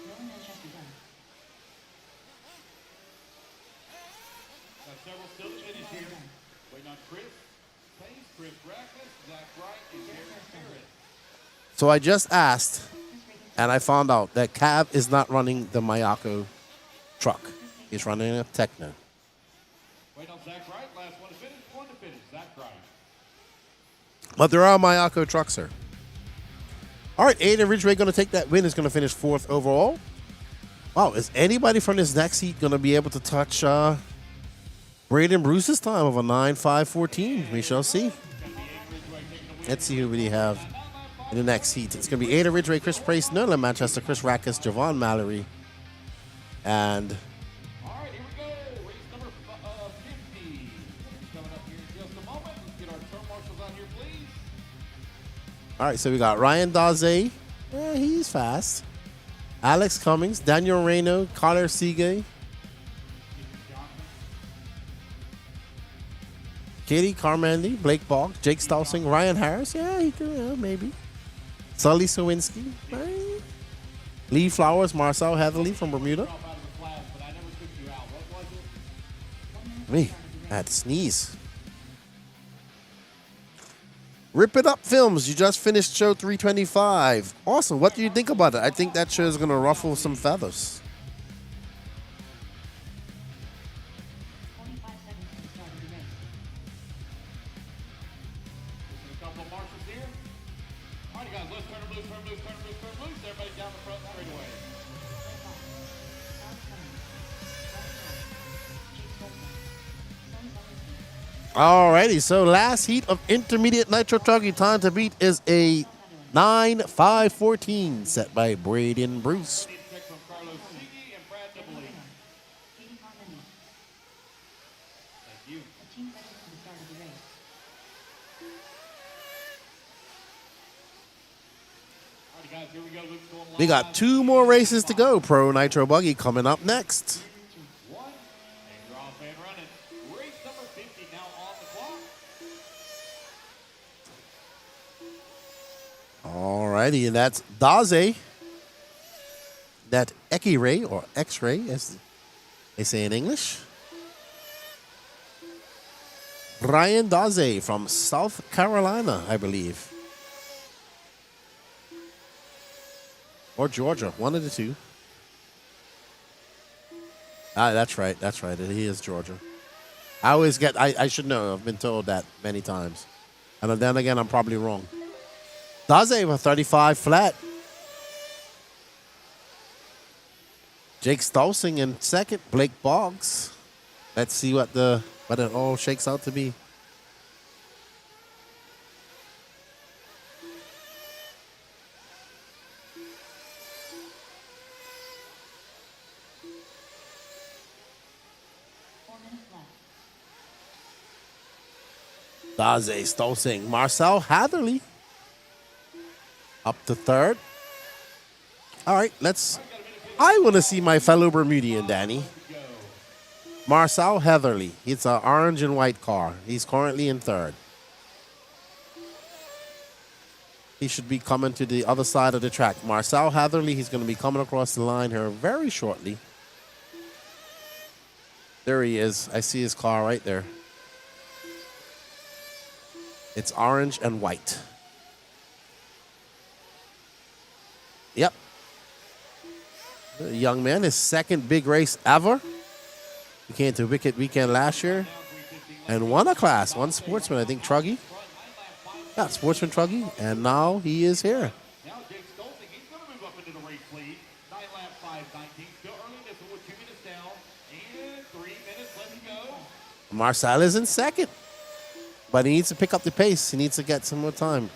Nolan Manchester done. Got several still to finish here. Waiting on Chris Pace, Chris Rackett, Zach Wright, and Garrett Barrett. So I just asked, and I found out that Cav is not running the Mayako truck. He's running a Techno. Waiting on Zach Wright. Last one to finish. One to finish. Zach Wright. But there are Mayako trucks, sir. All right, Aiden Ridgeway going to take that win. Is going to finish 4th overall. Wow, is anybody from this next heat going to be able to touch Braden Bruce's time of a 9.5.14. We shall see. Let's see who we have in the next heat. It's going to be Ada Ridgway, Chris Price, Nerlin Manchester, Chris Rackus, Javon Mallory, and All right, here we go. Race number 50. Coming up here in just a moment. Let's get our turn marshals out here, please. all right, so we got Ryan Daze. Yeah, he's fast. Alex Cummings, Daniel Reno, Connor Siege, Katie Carmandy, Blake Bogg, Jake Stolsing, Ryan Harris. Yeah, he could, yeah, maybe. Sully Sawinski. Right. Lee Flowers, Marcel Heatherly from Bermuda. Drop out of the class, but I never took you out. What was it? Me, I had to sneeze. Rip It Up Films, you just finished show 325. Awesome. What do you think about it? I think that show is going to ruffle some feathers. 45 seconds to the start of the race. Just a couple of marshals here. All right, guys, let's turn them loose, turn them loose, turn them loose, turn them loose. Everybody down the front straight away. Alrighty, so last heat of intermediate Nitro Truggy. Time to beat is a 9.5.14 set by Braden Bruce. Check from Carlos Siege and Brad Nibley. Katie Carmody. Thank you. 15 seconds to the start of the race. All right, guys, here we go. Luke's going live. We got 2 more races to go. Pro Nitro Buggy coming up next. One, and you're off and running. Race number 50 now on the clock. Alrighty, and that's Daze. That Eki-Ray, or X-Ray, as they say in English. Ryan Daze from South Carolina, I believe. Or Georgia, one of the two. Ah, that's right, that's right. He is Georgia. I always get, I should know, I've been told that many times. And then again, I'm probably wrong. Daze with 35 flat. Jake Stolsing in second, Blake Boggs. Let's see what it all shakes out to be. Daze Stolsing, Marcel Hatherley up to third. All right, I want to see my fellow Bermudian, Danny. Marcel Heatherly. It's an orange and white car. He's currently in third. He should be coming to the other side of the track. Marcel Hatherly, he's going to be coming across the line here very shortly. There he is. I see his car right there. It's orange and white. Yep. The young man, his second big race ever. He came to Wicked Weekend last year and won a class, one Sportsman, I think, Truggy. Yeah, Sportsman Truggy, and now he is here. Now Jake Stolsing, he's going to move up into the race lead. 9 lap 5:19. Still early in this one with 2 minutes down. And 3 minutes left to go. Marcel is in second, but he needs to pick up the pace. He needs to get some more time.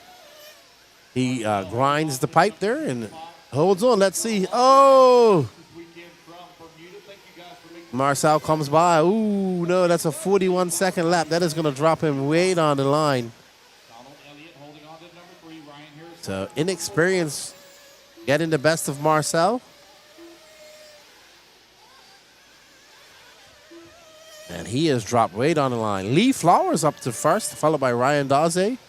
He grinds the pipe there and holds on. Let's see. Oh! This weekend from Bermuda. Thank you guys for making Marcel comes by. Ooh, no, that's a 41-second lap. That is going to drop him way down the line. Donald Elliott holding on to number 3. Ryan Harris. So inexperience getting the best of Marcel. And he has dropped way down the line. Lee Flowers up to first, followed by Ryan Daze.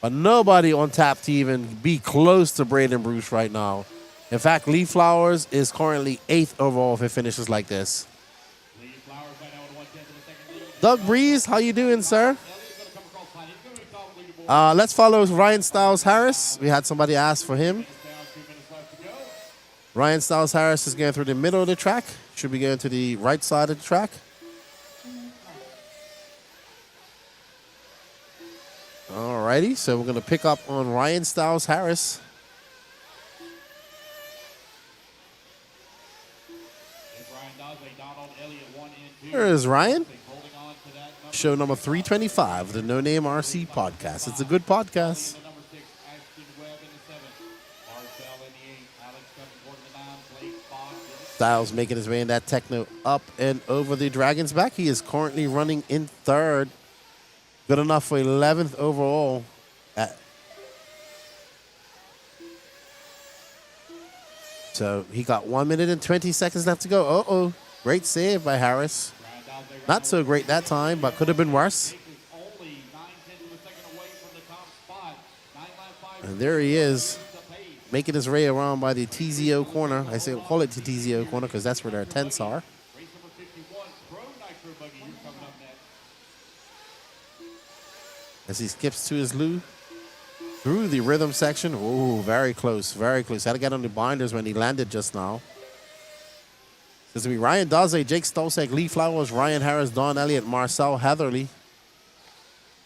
But nobody on tap to even be close to Braden Bruce right now. In fact, Lee Flowers is currently 8th overall if it finishes like this. Lee Flowers right now with 1/10 of the second lead. Doug Breeze, how you doing, sir? Elliott's going to come across line. He's going to be top leaderboard. Let's follow Ryan Styles Harris. We had somebody ask for him. Down 2 minutes left to go. Ryan Styles Harris is going through the middle of the track. Should be going to the right side of the track. 2 minutes left. Alrighty, so we're going to pick up on Ryan Styles Harris. Here's Ryan There is Ryan. Show number 325, the No Name RC podcast. It's a good podcast. Styles making his way in that techno up and over the Dragon's back. He is currently running in third. Good enough for 11th overall. So he got 1 minute and 20 seconds left to go. Uh-oh. Great save by Harris. Not so great that time, but could have been worse. And there he is, making his way around by the TZO corner. I say call it the TZO corner because that's where their tents are. As he skips to his loo through the rhythm section. Ooh, very close, very close. Had to get on the binders when he landed just now. This will be Ryan Daze, Jake Stolsek, Lee Flowers, Ryan Harris, Don Elliott, Marcel Heatherly.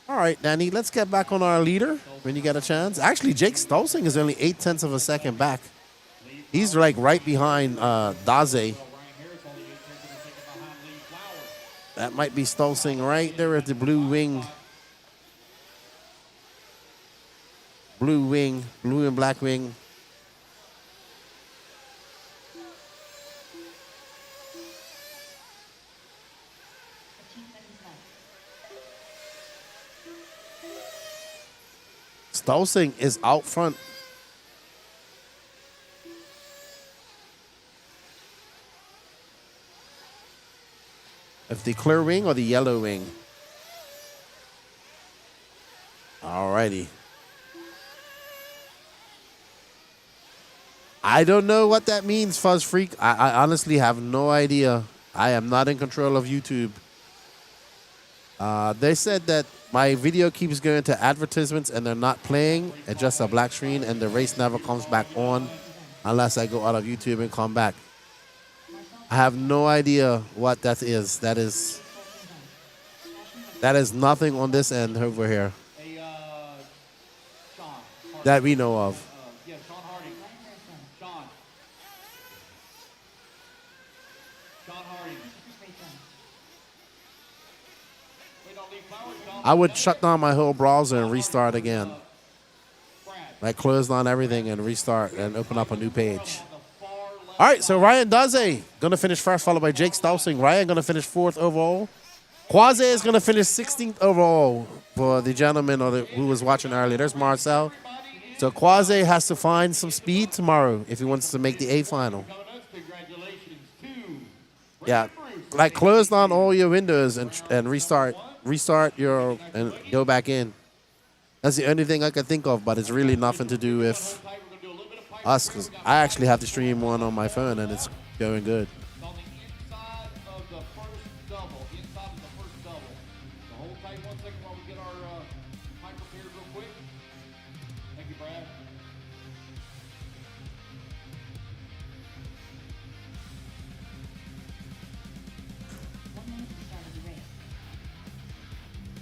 All right, Danny, let's get back on our leader when you get a chance. Actually, Jake Stolsek is only 0.8 of a second back. He's like right behind Daze. That might be Stolsek right there at the blue wing. Blue and black wing. Stolsek is out front. If the clear wing or the yellow wing. All righty. I don't know what that means, Fuzz Freak. I honestly have no idea. I am not in control of YouTube. They said that my video keeps going to advertisements and they're not playing. It's just a black screen and the race never comes back on unless I go out of YouTube and come back. I have no idea what that is. That is nothing on this end over here that we know of. I would shut down my whole browser and restart again. Like close down everything and restart and open up a new page. All right, so Ryan Daze going to finish first, followed by Jake Stolsek. Ryan going to finish 4th overall. Quasi is going to finish 16th overall for the gentleman who was watching earlier. There's Marcel. So Quasi has to find some speed tomorrow if he wants to make the A final. Yeah, like close down all your windows and restart your and go back in. That's the only thing I can think of, but it's really nothing to do with us because I actually have the stream one on my phone and it's going good.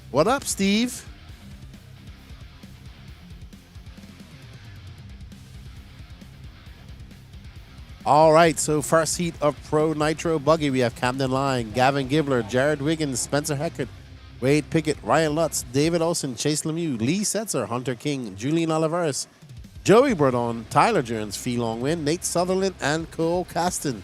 What up, Steve? All right, so first heat of Pro Nitro Buggy. We have Camden Line, Gavin Gibler, Jared Wiggins, Spencer Heckert, Wade Pickett, Ryan Lutz, David Olson, Chase Lemieux, Lee Setzer, Hunter King, Julian Oliveris, Joey Burdon, Tyler Jones, Fee Longwin, Nate Sutherland, and Cole Caston.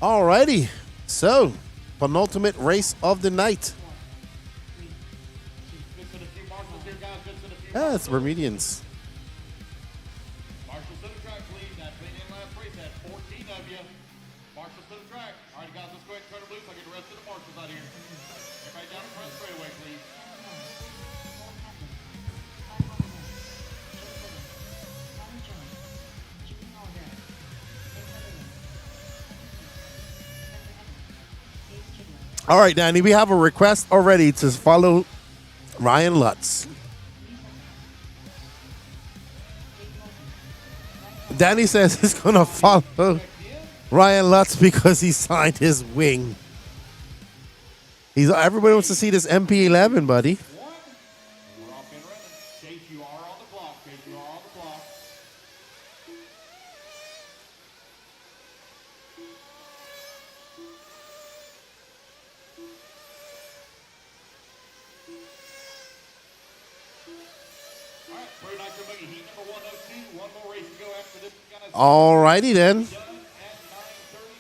Alrighty, so penultimate race of the night. Yeah, it's Bermudians. Marshall to the track, please. That's been in last race. That's 14 of you. Marshall to the track. All right, guys, let's go ahead and turn it loose. I'll get the rest of the marshals out here. Everybody down the front straightaway, please. All right, Danny, we have a request already to follow Ryan Lutz. Danny says he's going to follow Ryan Lutz because he signed his wing. Everybody wants to see this MP11, buddy. We're off and running. Chase, you are on the clock. Chase, you are on the clock. All right, Pro Nitro Buggy, heat number 102. One more race to go after this. Alrighty then. Done at 9:30.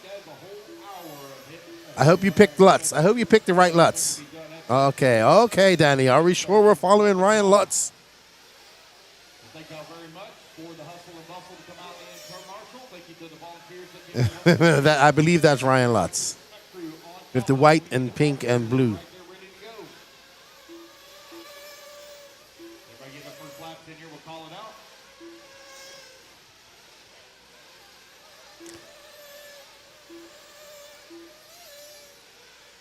That's a whole hour of hitting. I hope you picked Lutz. I hope you picked the right Lutz. Okay, Danny. Are we sure we're following Ryan Lutz? Thank y'all very much for the hustle and bustle to come out and turn marshal. Thank you to the volunteers that came out. I believe that's Ryan Lutz. Crew on With the white and pink and blue. right there ready to go. Everybody get their first laps in here. We'll call it out.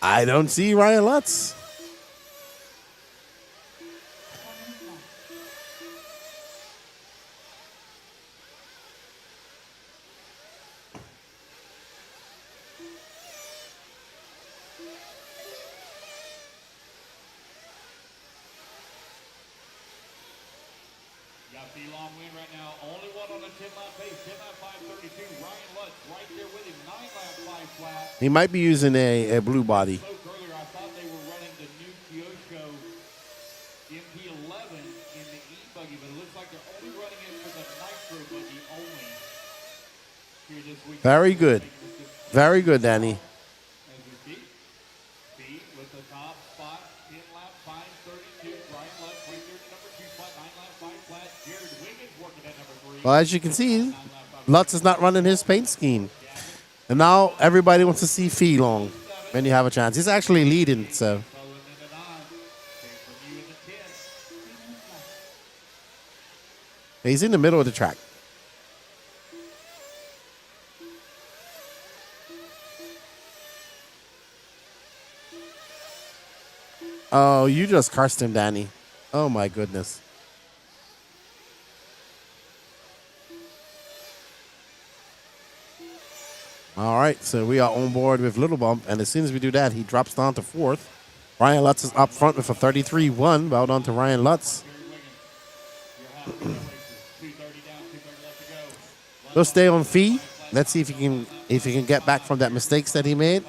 I don't see Ryan Lutz. 4 minutes left. Got the long win right now. Only one on the 10-lap pace. 10-lap 5:32. Ryan Lutz right there with him. 9-lap 5 flat. He might be using a blue body. Spoke earlier, I thought they were running the new Kyosho MP11 in the E-Buggy, but it looks like they're only running it for the Nitro Buggy only here this week. Very good. Very good, Danny. As we speak, B with the top spot, 10-lap 5:32. Ryan Lutz right there to number 2 spot, 9-lap 5 flat. Jared Wiggins working at number 3. Well, as you can see, Lutz is not running his paint scheme. And now everybody wants to see Fee Long when you have a chance. He's actually leading, so. Following in the 9. Came from you in the 10. 3 minutes left. He's in the middle of the track. Oh, you just cursed him, Danny. Oh, my goodness. All right, so we are on board with Little Bump, and as soon as we do that, he drops down to 4th. Ryan Lutz is up front with a 33-1. Well done to Ryan Lutz. Jared Wiggins, your half of the races. 2:30 down, 2:30 left to go. He'll stay on Fee. Let's see if he can get back from that mistakes that he made.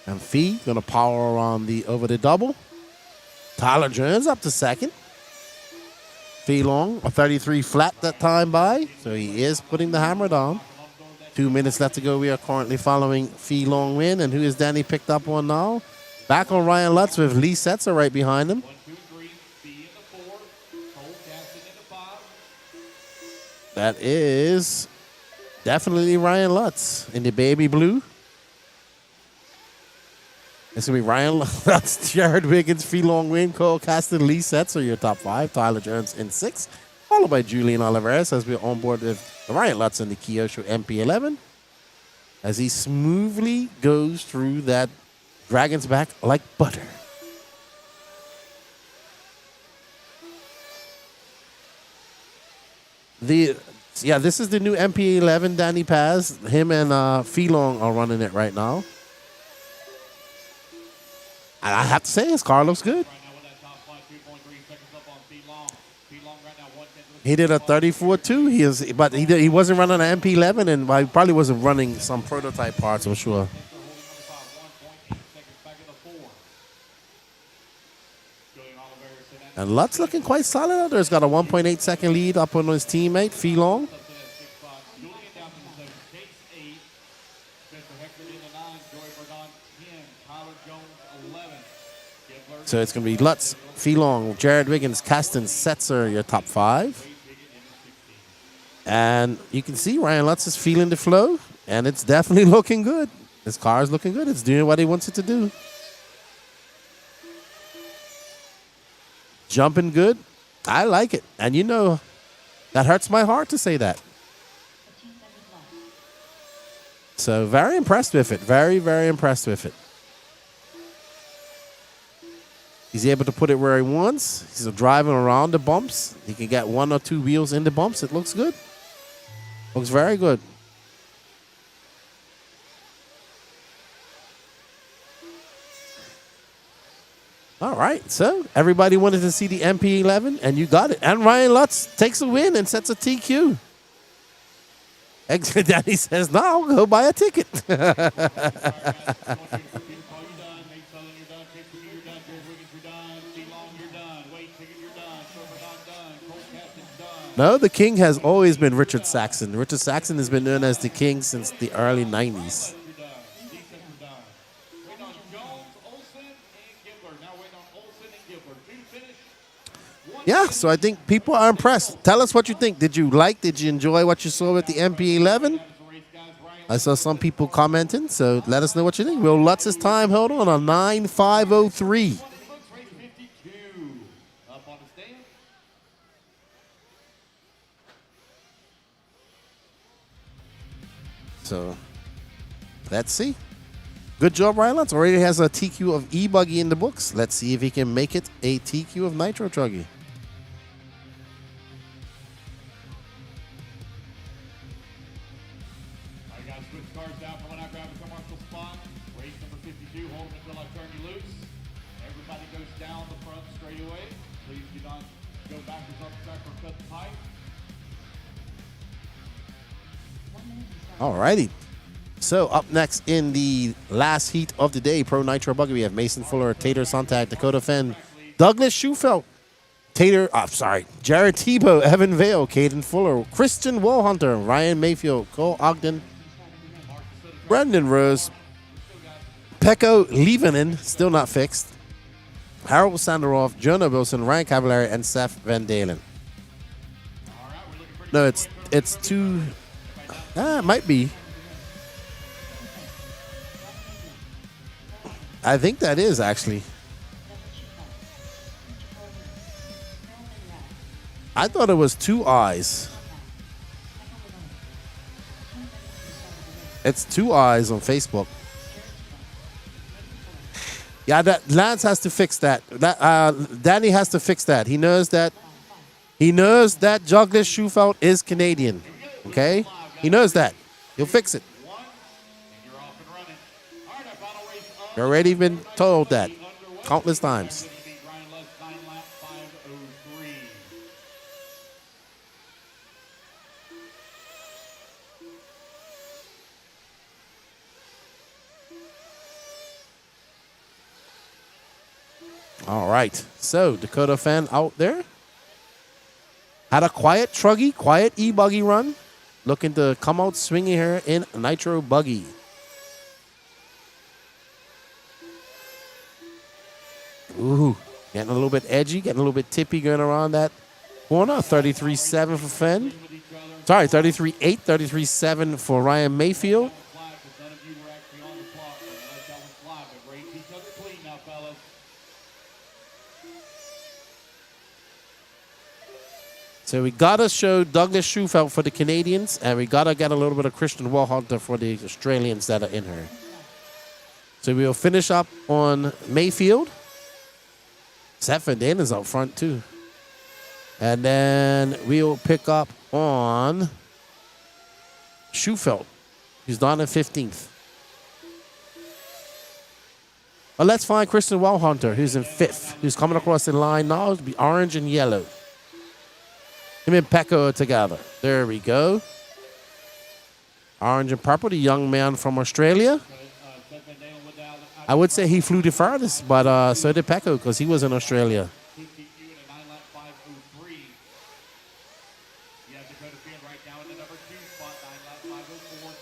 And Fee gonna power around the over the double. Tyler Jones up to 2nd. Fee Long, a 33 flat that time by, so he is putting the hammer down. 2 minutes left to go. We are currently following Fee Long win, and who is Danny picked up on now? Back on Ryan Lutz with Lee Setzer right behind him. 1, 2, 3, B in the 4, Cole Caston in the 5. That is definitely Ryan Lutz in the baby blue. It's going to be Ryan Lutz, Jared Wiggins, Fee Long win, Cole Caston, Lee Setzer, your top 5. Tyler Jones in 6th, followed by Julian Oliveras as we're on board with Ryan Lutz in the Kyosho MP11 as he smoothly goes through that Dragon's Back like butter. This is the new MP11 Danny Paz. Him and Fee Long are running it right now. And I have to say, his car looks good. Right now with that top spot, 2.3 seconds up on B Long. B Long right now 1/10. He did a 34-2. But he wasn't running an MP11, and he probably wasn't running some prototype parts, I'm sure. Holding number 5, 1.8 seconds back in the 4. Julian Oliveras in that. And Lutz looking quite solid out there. He's got a 1.8 second lead up on his teammate, Fee Long. Up to that 6 spot. Julian down to the 7. Chase 8. Spencer Hector in the 9. Joey Verdon 10. Tyler Jones 11. Gibbler. So it's going to be Lutz, Fee Long, Jared Wiggins, Caston, Setzer, your top 5. And you can see Ryan Lutz is feeling the flow, and it's definitely looking good. His car is looking good. It's doing what he wants it to do. Jumping good. I like it. And you know, That hurts my heart to say that. 15 seconds left. So very impressed with it. Very, very impressed with it. He's able to put it where he wants. He's driving around the bumps. He can get 1 or 2 wheels in the bumps. It looks good. Looks very good. All right, so everybody wanted to see the MP11, and you got it. And Ryan Lutz takes a win and sets a TQ. Daddy says, no, I'll go buy a ticket. No, the king has always been Richard Saxon. Richard Saxon has been known as the king since the early 90s. Yeah, so I think people are impressed. Tell us what you think. Did you enjoy what you saw with the MP11? I saw some people commenting, so let us know what you think. Will Lutz's time hold on a 9.503. So, let's see. Good job, Ryan Lutz. Already has a TQ of E-Buggy in the books. Let's see if he can make it a TQ of Nitro Truggy. I got switch cars down for when I grab a commercial spot. Race number 52, hold them until I turn you loose. Everybody goes down the front straightaway. Please do not go backwards off the track or cut the pipe. 1 minute to start. All righty. So up next in the last heat of the day, Pro Nitro Buggy, we have Mason Fuller, Tater Sontag, Dakota Fenn, Douglas Schufelt, Jared Tebow, Evan Vale, Caden Fuller, Christian Wallhunter, Ryan Mayfield, Cole Ogden, Brendan Rose, Pekko Levanen, still not fixed, Harold Sandaroff, Jonah Wilson, Ryan Cavallari, and Seth Van Dalen. No, it's two. It might be. I think that is actually. I thought it was 2 eyes. It's 2 eyes on Facebook. Yeah, that Lance has to fix that. Danny has to fix that. He knows that. He knows that Douglas Schufelt is Canadian. Okay, he knows that. He'll fix it. You've already been told that countless times. All right, so Dakota Fan out there. Had a quiet Truggy, quiet E-Buggy run. Looking to come out swinging here in Nitro Buggy. Ooh, getting a little bit edgy, getting a little bit tippy going around that corner. 33.7 for Fenn. Sorry, 33.8, 33.7 for Ryan Mayfield. So we got to show Douglas Schufelt for the Canadians, and we got to get a little bit of Christian Wallhunter for the Australians that are in her. So we'll finish up on Mayfield. Seth Van Dalen's out front, too. And then we'll pick up on Schufelt, who's down in 15th. Well, let's find Christian Wallhunter, who's in 5th, who's coming across the line now. It'll be orange and yellow. Him and Pekko are together. There we go. Orange and purple, the young man from Australia. I would say he flew the farthest, but so did Pekko because he was in Australia.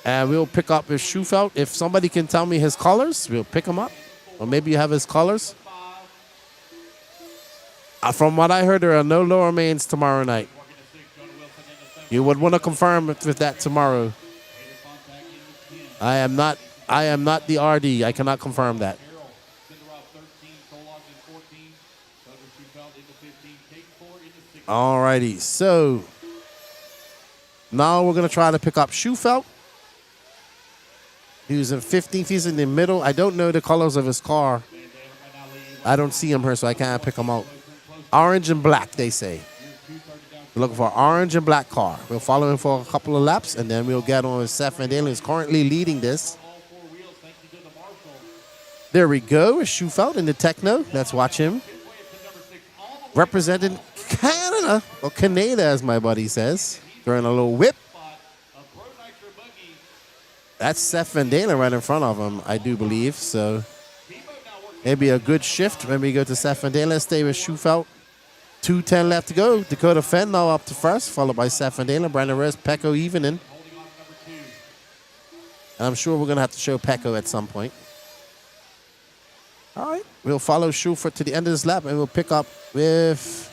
And we'll pick up his Schufelt. If somebody can tell me his colors, we'll pick him up. Or maybe you have his colors. From what I heard, there are no lower mains tomorrow night. You would want to confirm with that tomorrow. I am not the RD. I cannot confirm that. Alrighty, so Now we're going to try to pick up Schufelt. He was in 15th. He's in the middle. I don't know the colors of his car. I don't see him here, so I can't pick him out. Orange and black, they say. We're looking for an orange and black car. We'll follow him for a couple of laps, and then we'll get on with Seth Van Dalen. He's currently leading this. There we go. Schufelt in the Techno. Let's watch him. Representing Canada, or Canada, as my buddy says. Throwing a little whip. That's Seth Van Dalen right in front of him, I do believe. So maybe a good shift when we go to Seth Van Dalen. Stay with Schufelt. 2:10 left to go. Dakota Fenn now up to first, followed by Seth Van Dalen, Brandon Rose, Pecco evening. And I'm sure we're going to have to show Pecco at some point. All right. We'll follow Schufelt to the end of this lap, and we'll pick up with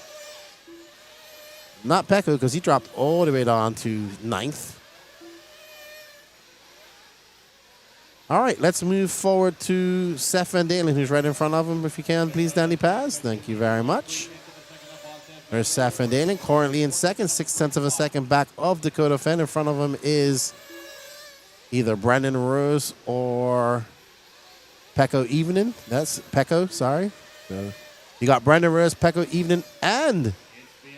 not Pecco, because he dropped all the way down to 9th. All right, let's move forward to Seth Van Dalen, who's right in front of him. If you can, please, Danny Paz. Thank you very much. There's Seth Van Dalen, currently in second, 0.6 of a second back of Dakota Fenn. In front of him is either Brandon Rose or Pecco Evening. That's Pecco, sorry. So you got Brandon Rose, Pecco Evening, and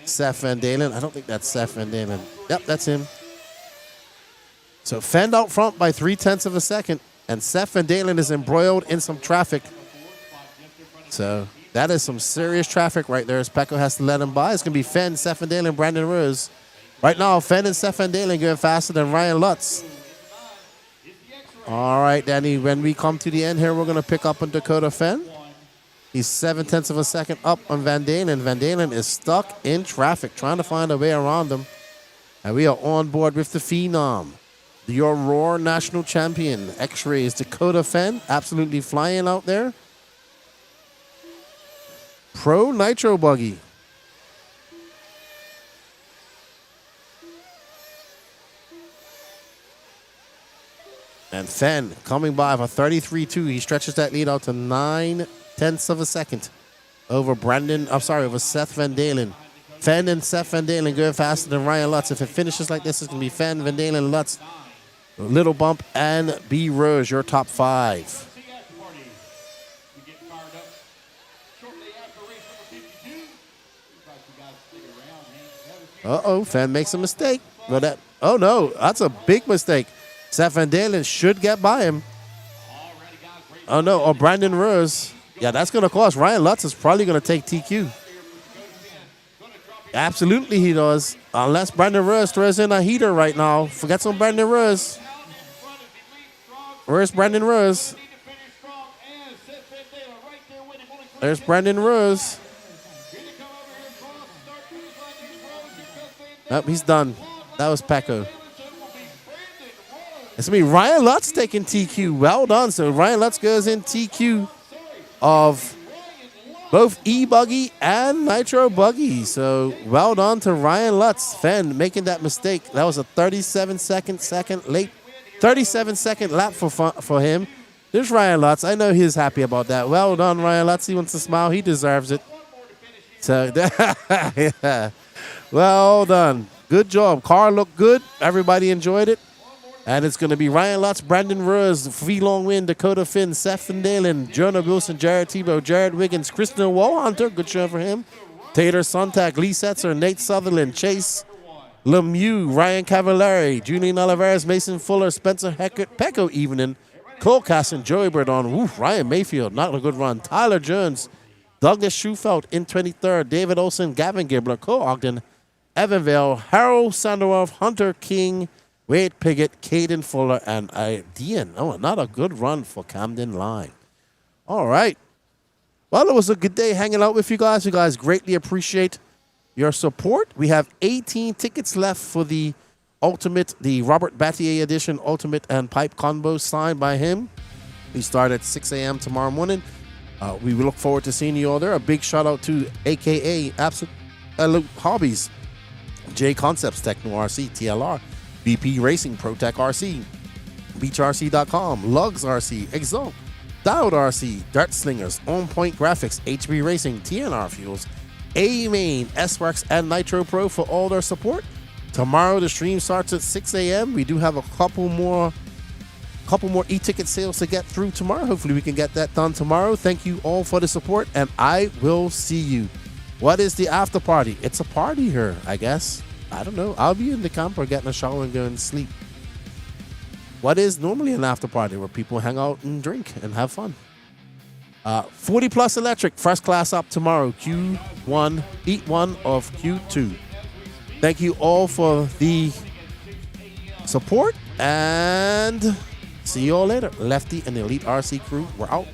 Seth Van Dalen. I don't think that's Seth Van Dalen. Yep, that's him. So Fenn out front by 0.3 of a second, and Seth Van Dalen is embroiled in some traffic. So that is some serious traffic right there as Pecco has to let him by. It's going to be Fenn, Seth Van Dalen, Brandon Rose. Right now, Fenn and Seth Van Dalen going faster than Ryan Lutz. All right, Danny, when we come to the end here, we're going to pick up on Dakota Fenn. He's 0.7 of a second up on Van Dalen. Van Dalen is stuck in traffic, trying to find a way around him. And we are on board with the Phenom, your Roar National Champion. X-Rays, Dakota Fenn, absolutely flying out there. Pro Nitro Buggy. And Fenn coming by for 33.2. He stretches that lead out to 0.9 of a second over over Seth Van Dalen. Fenn and Seth Van Dalen going faster than Ryan Lutz. If it finishes like this, it's going to be Fenn, Van Dalen, Lutz, Little Bump, and B. Rose, your top 5. Uh-oh, Fenn makes a mistake. Oh, no, that's a big mistake. Seth Van Dalen should get by him. Oh, no, or Brandon Rose. Yeah, that's going to cost. Ryan Lutz is probably going to take TQ. Absolutely he does. Unless Brandon Rose throws in a heater right now. Forget on Brandon Rose. Where's Brandon Rose? There's Brandon Rose. Nope, he's done. That was Pecco. It's going to be Ryan Lutz taking TQ. Well done. So Ryan Lutz goes in TQ of both E-Buggy and Nitro Buggy. So well done to Ryan Lutz. Fenn making that mistake. That was a 37-second lap for him. There's Ryan Lutz. I know he's happy about that. Well done, Ryan Lutz. He wants to smile. He deserves it. So, yeah. Well done. Good job. Car looked good. Everybody enjoyed it. And it's going to be Ryan Lutz, Brandon Rose, V-Long Win, Dakota Finn, Seth Van Dalen, Jonah Wilson, Jared Tebow, Jared Wiggins, Kristen Wallhunter, good show for him. Tater Sontag, Lee Setzer, Nate Sutherland, Chase Lemieux, Ryan Cavallari, Julian Oliveras, Mason Fuller, Spencer Heckert, Pecco Evening, Cole Casson, Joey Burdon, Ryan Mayfield, not a good run. Tyler Jones, Douglas Schufelt in 23rd, David Olson, Gavin Gibbler, Cole Ogden, Evan Vale, Harold Sandoval, Hunter King, Wade Piggott, Caden Fuller, and Dean. Oh, not a good run for Camden Line. All right. Well, it was a good day hanging out with you guys. You guys greatly appreciate your support. We have 18 tickets left for the Ultimate, the Robert Battier Edition Ultimate and Pipe Combo signed by him. We start at 6 a.m. tomorrow morning. We look forward to seeing you all there. A big shout out to AKA Absolute Hobbies, J Concepts, Techno RC, TLR, BP Racing, ProTech RC, BeachRC.com, Lugs RC, Exalt, Dialed RC, Dart Slingers, On Point Graphics, HB Racing, TNR Fuels, A-Main, S-Works, and Nitro Pro for all their support. Tomorrow the stream starts at 6 a.m. We do have a couple more e-ticket sales to get through tomorrow. Hopefully we can get that done tomorrow. Thank you all for the support, and I will see you. What is the after party? It's a party here, I guess. I don't know. I'll be in the camper getting a shower and going to sleep. What is normally an after party where people hang out and drink and have fun? 40 Plus Electric, first class up tomorrow. Q1, Heat 1 of Q2. Thank you all for the support, and see you all later. Lefty and the Elite RC crew, we're out.